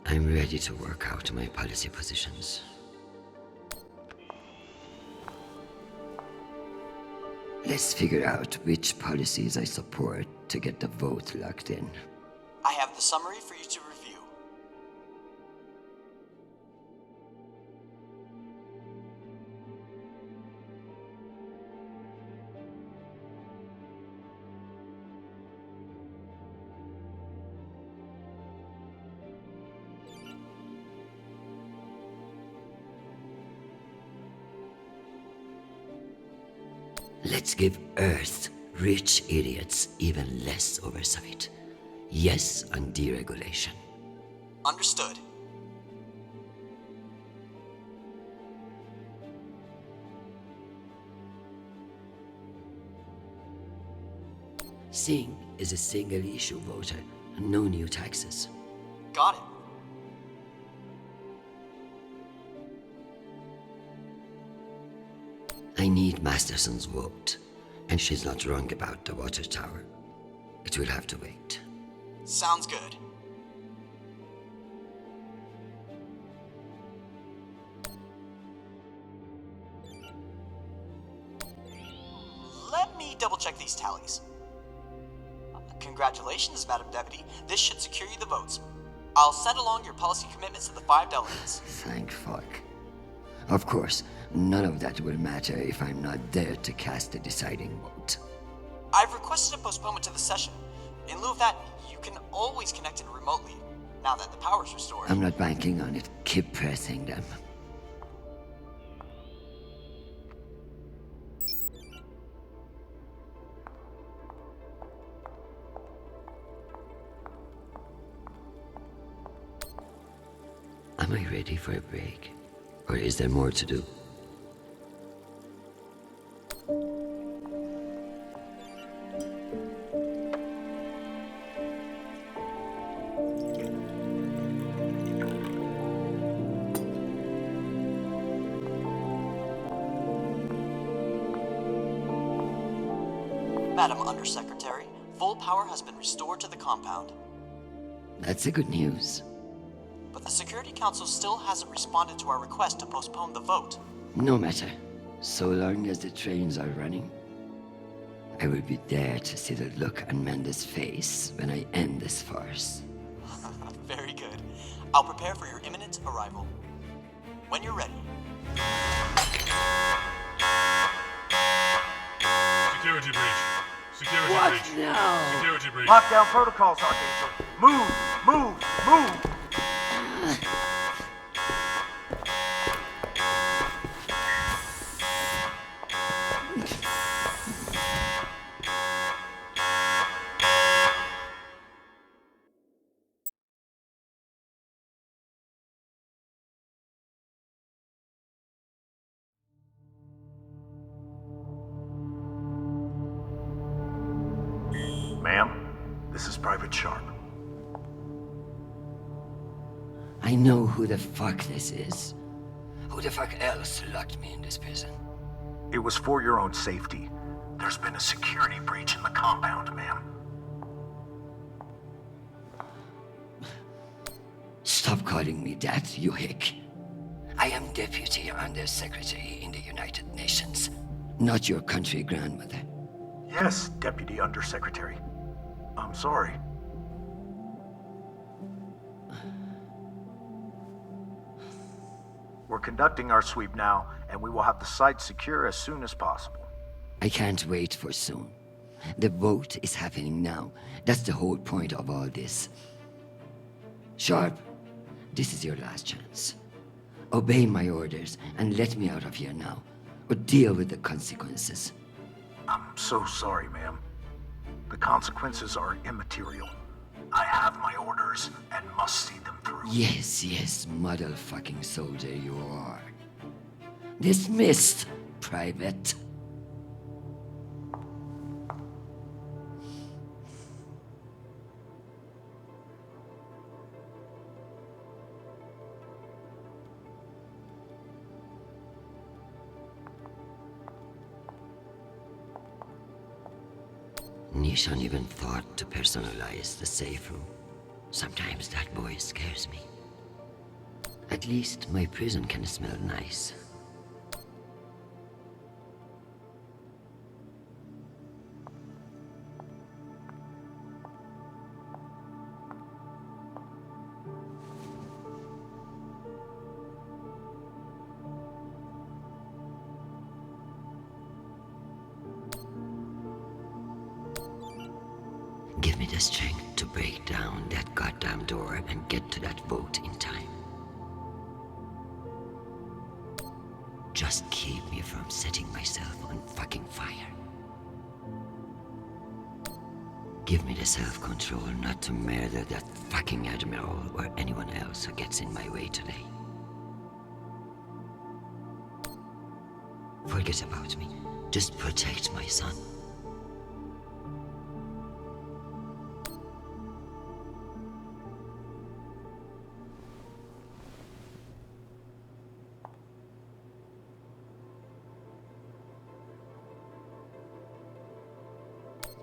I'm ready to work out my policy positions. Let's figure out which policies I support to get the vote locked in. I have the summary for you to review. Let's give Earth rich idiots even less oversight. Yes on deregulation. Understood. Singh is a single-issue voter. No new taxes. Got it. I need Masterson's vote, and she's not wrong about the water tower. It will have to wait. Sounds good. Let me double-check these tallies. Congratulations, Madam Deputy. This should secure you the votes. I'll send along your policy commitments to the 5 delegates. Thank fuck. Of course, none of that will matter if I'm not there to cast the deciding vote. I've requested a postponement to the session. In lieu of that, you can always connect in remotely, now that the power's restored. I'm not banking on it. Keep pressing them. Am I ready for a break? Or is there more to do? Madam Undersecretary, full power has been restored to the compound. That's the good news. But the Security Council still hasn't responded to our request to postpone the vote. No matter. So long as the trains are running, I will be there to see the look on Mendes' face when I end this farce. Very good. I'll prepare for your imminent arrival. When you're ready. Security breach. Security What breach. now? Security breach. Lockdown protocols, Archangel. Move! Move! Ma'am, this is Private Sharp. I know who the fuck this is. Who the fuck else locked me in this prison? It was for your own safety. There's been a security breach in the compound, ma'am. Stop calling me that, you hick. I am Deputy Undersecretary in the United Nations, not your country grandmother. Yes, Deputy Undersecretary. I'm sorry. We're conducting our sweep now, and we will have the site secure as soon as possible. I can't wait for soon. The vote is happening now. That's the whole point of all this. Sharp, this is your last chance. Obey my orders and let me out of here now, or deal with the consequences. I'm so sorry, ma'am. The consequences are immaterial. I have my orders and must see them through. Yes, motherfucking soldier you are. Dismissed, Private. Nishan even thought to personalize the safe room. Sometimes that boy scares me. At least my prison can smell nice. Give me the strength to break down that goddamn door and get to that vote in time. Just keep me from setting myself on fucking fire. Give me the self-control not to murder that fucking Admiral or anyone else who gets in my way today. Forget about me. Just protect my son.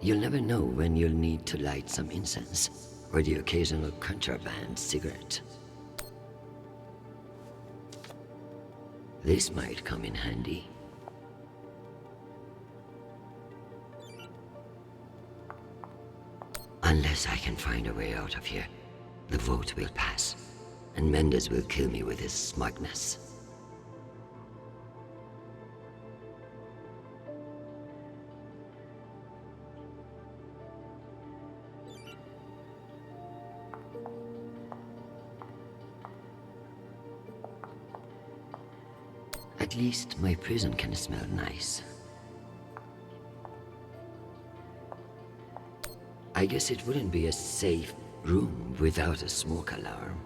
You'll never know when you'll need to light some incense, or the occasional contraband cigarette. This might come in handy. Unless I can find a way out of here, the vote will pass, and Mendes will kill me with his smugness. At least my prison can smell nice. I guess it wouldn't be a safe room without a smoke alarm.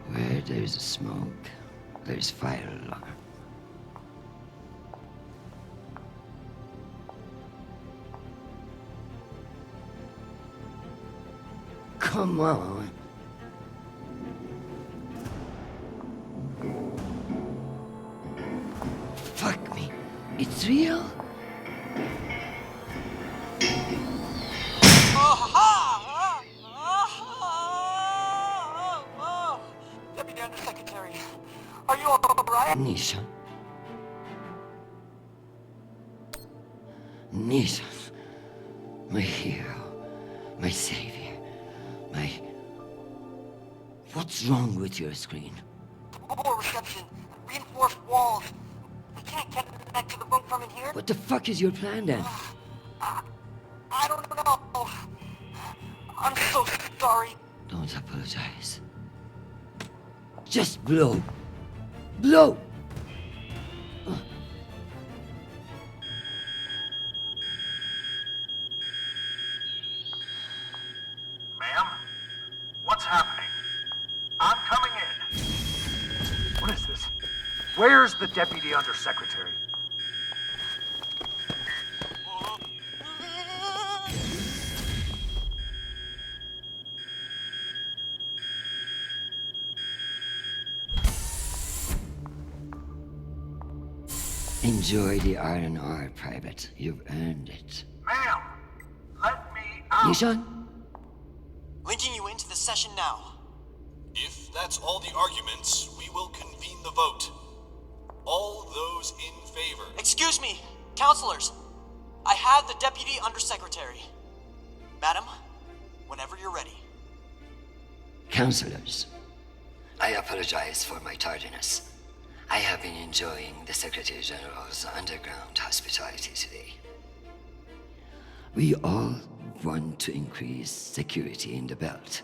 Where there's smoke, there's fire alarm. Come on. Fuck me. It's real? Deputy Undersecretary, are you alright? Nisha. Nisha. My hero. My savior. My... What's wrong with your screen? Poor reception. Reinforced walls. We can't get back to the boat from in here. What the fuck is your plan then? I don't know. I'm so sorry. Don't apologize. Just blow. Blow! Ma'am? What's happening? I'm coming in. What is this? Where's the Deputy Undersecretary? Enjoy the R&R, Private. You've earned it. Ma'am! Let me out! Nishan? Linking you into the session now. If that's all the arguments, we will convene the vote. All those in favor. Excuse me, counselors. I have the Deputy Undersecretary. Madam, whenever you're ready. Counselors, I apologize for my tardiness. I have been enjoying the Secretary General's underground hospitality today. We all want to increase security in the belt,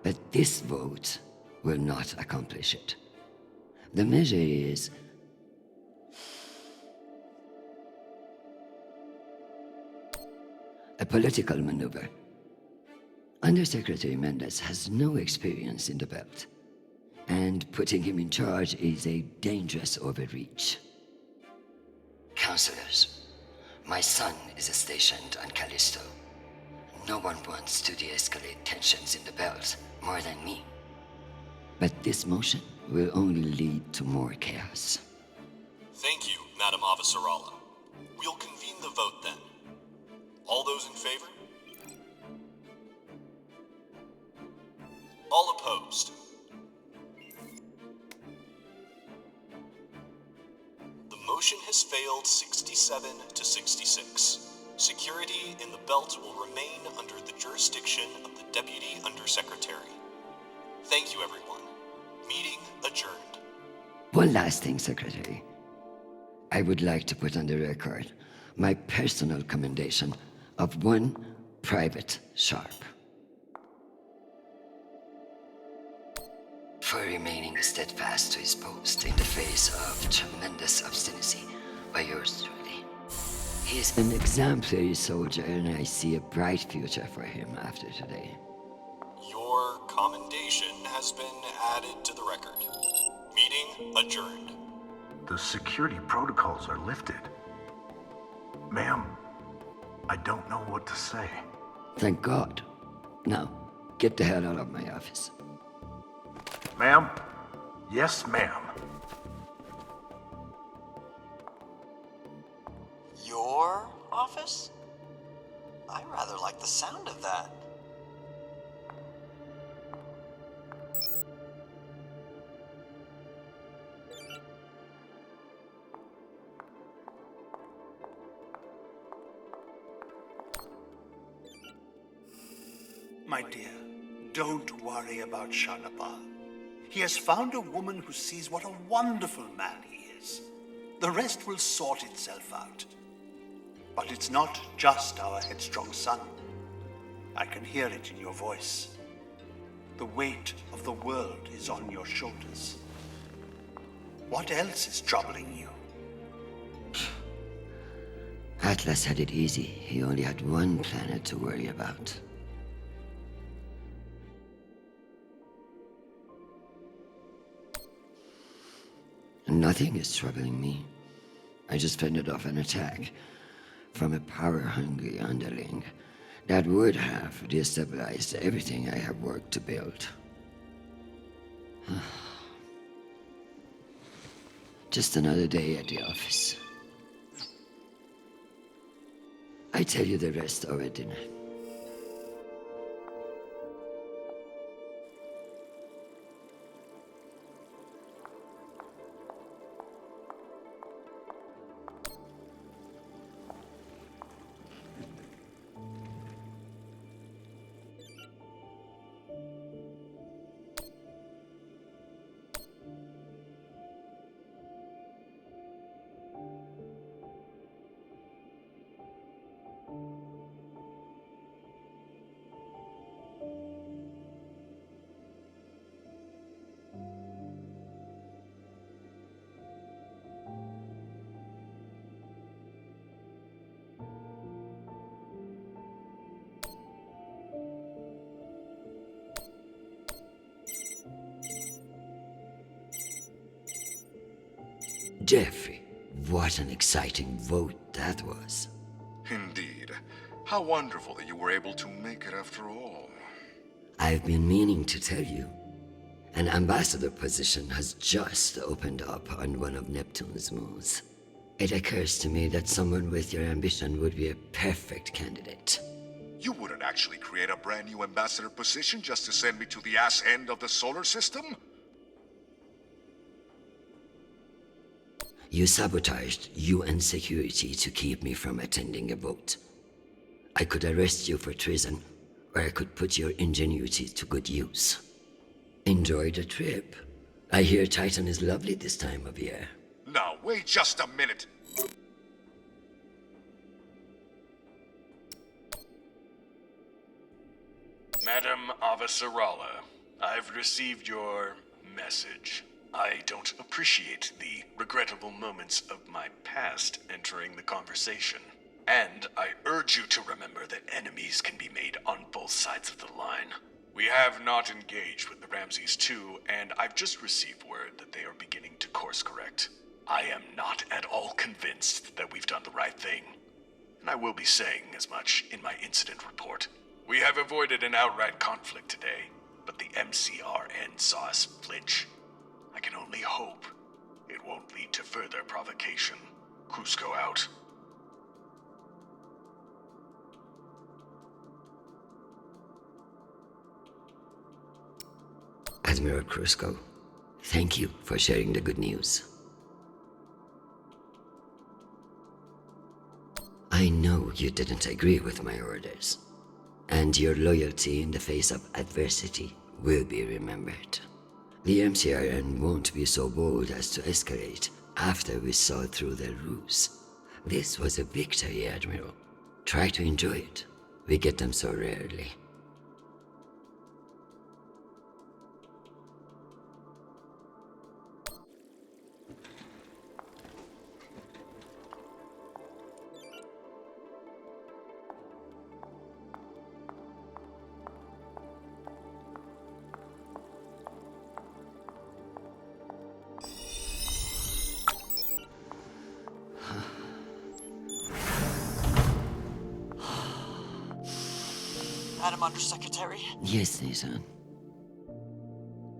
but this vote will not accomplish it. The measure is a political maneuver. Undersecretary Mendez has no experience in the belt, and putting him in charge is a dangerous overreach. Counselors, my son is stationed on Callisto. No one wants to de-escalate tensions in the belt more than me. But this motion will only lead to more chaos. Thank you, Madam Avasarala. We'll convene the vote then. All those in favor? All opposed? The motion has failed 67 to 66. Security in the belt will remain under the jurisdiction of the Deputy Undersecretary. Thank you, everyone. Meeting adjourned. One last thing, Secretary. I would like to put on the record my personal commendation of one Private Sharp for remaining steadfast to his post in the face of tremendous obstinacy by yours truly. He is an exemplary soldier, and I see a bright future for him after today. Your commendation has been added to the record. Meeting adjourned. The security protocols are lifted. Ma'am, I don't know what to say. Thank God. Now, get the hell out of my office. Ma'am? Yes, ma'am. Your office? I rather like the sound of that. My dear, don't worry about Shanapal. He has found a woman who sees what a wonderful man he is. The rest will sort itself out. But it's not just our headstrong son. I can hear it in your voice. The weight of the world is on your shoulders. What else is troubling you? Atlas had it easy. He only had one planet to worry about. Nothing is troubling me. I just fended off an attack from a power-hungry underling that would have destabilized everything I have worked to build. Just another day at the office. I tell you the rest over dinner. Jeffrey, what an exciting vote that was. Indeed. How wonderful that you were able to make it after all. I've been meaning to tell you. An ambassador position has just opened up on one of Neptune's moons. It occurs to me that someone with your ambition would be a perfect candidate. You wouldn't actually create a brand new ambassador position just to send me to the ass end of the solar system? You sabotaged UN security to keep me from attending a vote. I could arrest you for treason, or I could put your ingenuity to good use. Enjoy the trip. I hear Titan is lovely this time of year. Now, wait just a minute. Madam Avasarala, I've received your message. I don't appreciate the regrettable moments of my past entering the conversation. And I urge you to remember that enemies can be made on both sides of the line. We have not engaged with the Ramses II, and I've just received word that they are beginning to course correct. I am not at all convinced that we've done the right thing, and I will be saying as much in my incident report. We have avoided an outright conflict today, but the MCRN saw us flinch. I can only hope it won't lead to further provocation. Cusco out. Admiral Cusco, thank you for sharing the good news. I know you didn't agree with my orders, and your loyalty in the face of adversity will be remembered. The MCRN won't be so bold as to escalate after we saw through their ruse. This was a victory, Admiral. Try to enjoy it. We get them so rarely. Madam Undersecretary? Yes, Nathan.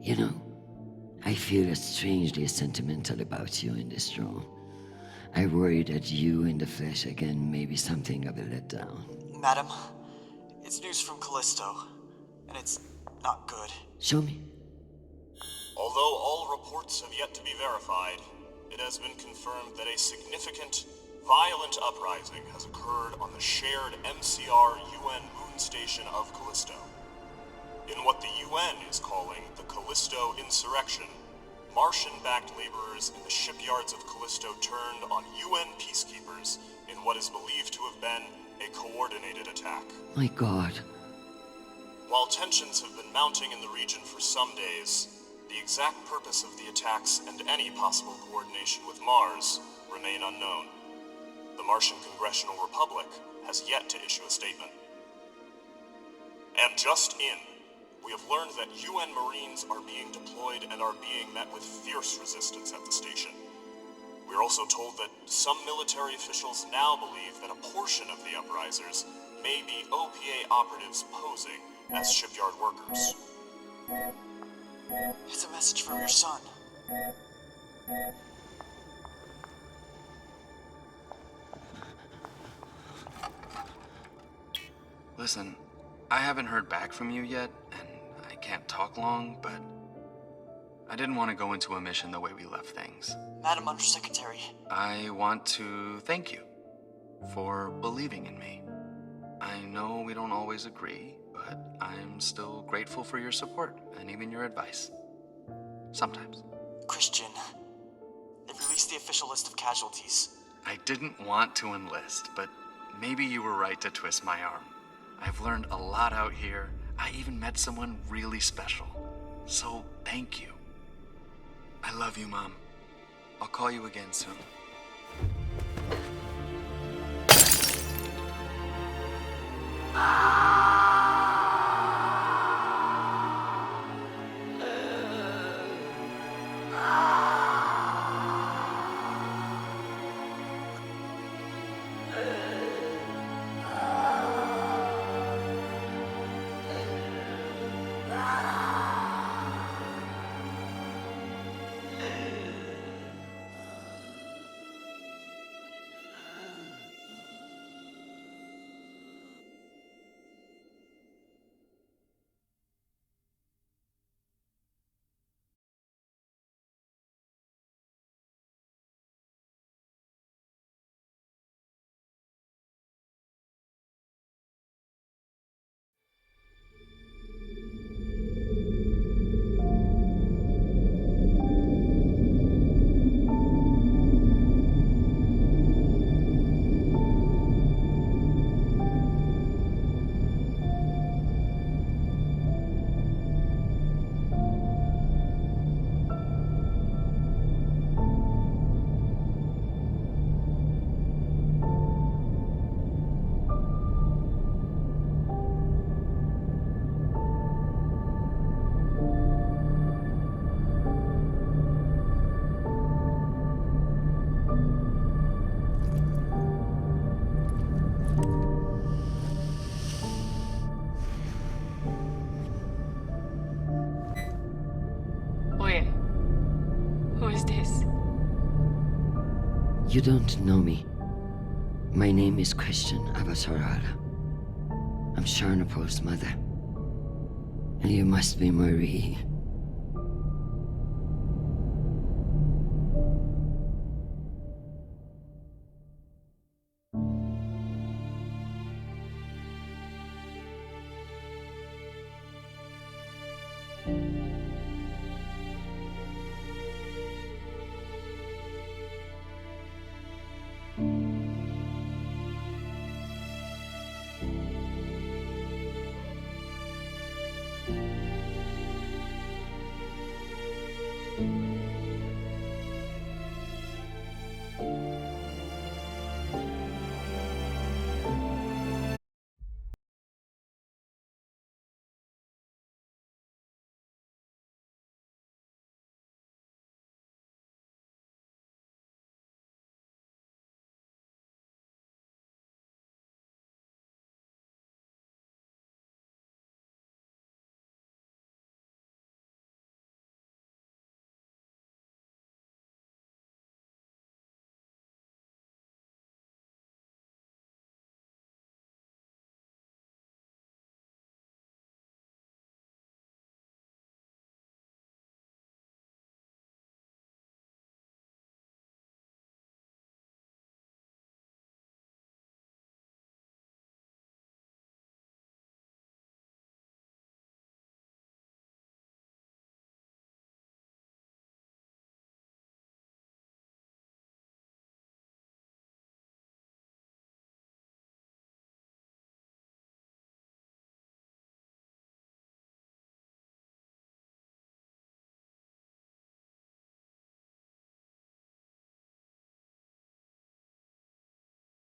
You know, I feel strangely sentimental about you in this room. I worry that you in the flesh again may be something of a letdown. Madam, it's news from Callisto, and it's not good. Show me. Although all reports have yet to be verified, it has been confirmed that a significant, violent uprising has occurred on the shared MCR UN moon station of Callisto. In what the UN is calling the Callisto Insurrection, Martian-backed laborers in the shipyards of Callisto turned on UN peacekeepers in what is believed to have been a coordinated attack. My God. While tensions have been mounting in the region for some days, the exact purpose of the attacks and any possible coordination with Mars remain unknown. The Martian Congressional Republic has yet to issue a statement. And just in, we have learned that UN Marines are being deployed and are being met with fierce resistance at the station. We are also told that some military officials now believe that a portion of the uprisers may be OPA operatives posing as shipyard workers. It's a message from your son. Listen, I haven't heard back from you yet, and I can't talk long, but I didn't want to go into a mission the way we left things. Madam Undersecretary. I want to thank you for believing in me. I know we don't always agree, but I'm still grateful for your support and even your advice. Sometimes. Christian, they've released the official list of casualties. I didn't want to enlist, but maybe you were right to twist my arm. I've learned a lot out here. I even met someone really special. So, thank you. I love you, Mom. I'll call you again soon. You don't know me. My name is Christian Avatarara. I'm Sharnapol's mother. And you must be Marie.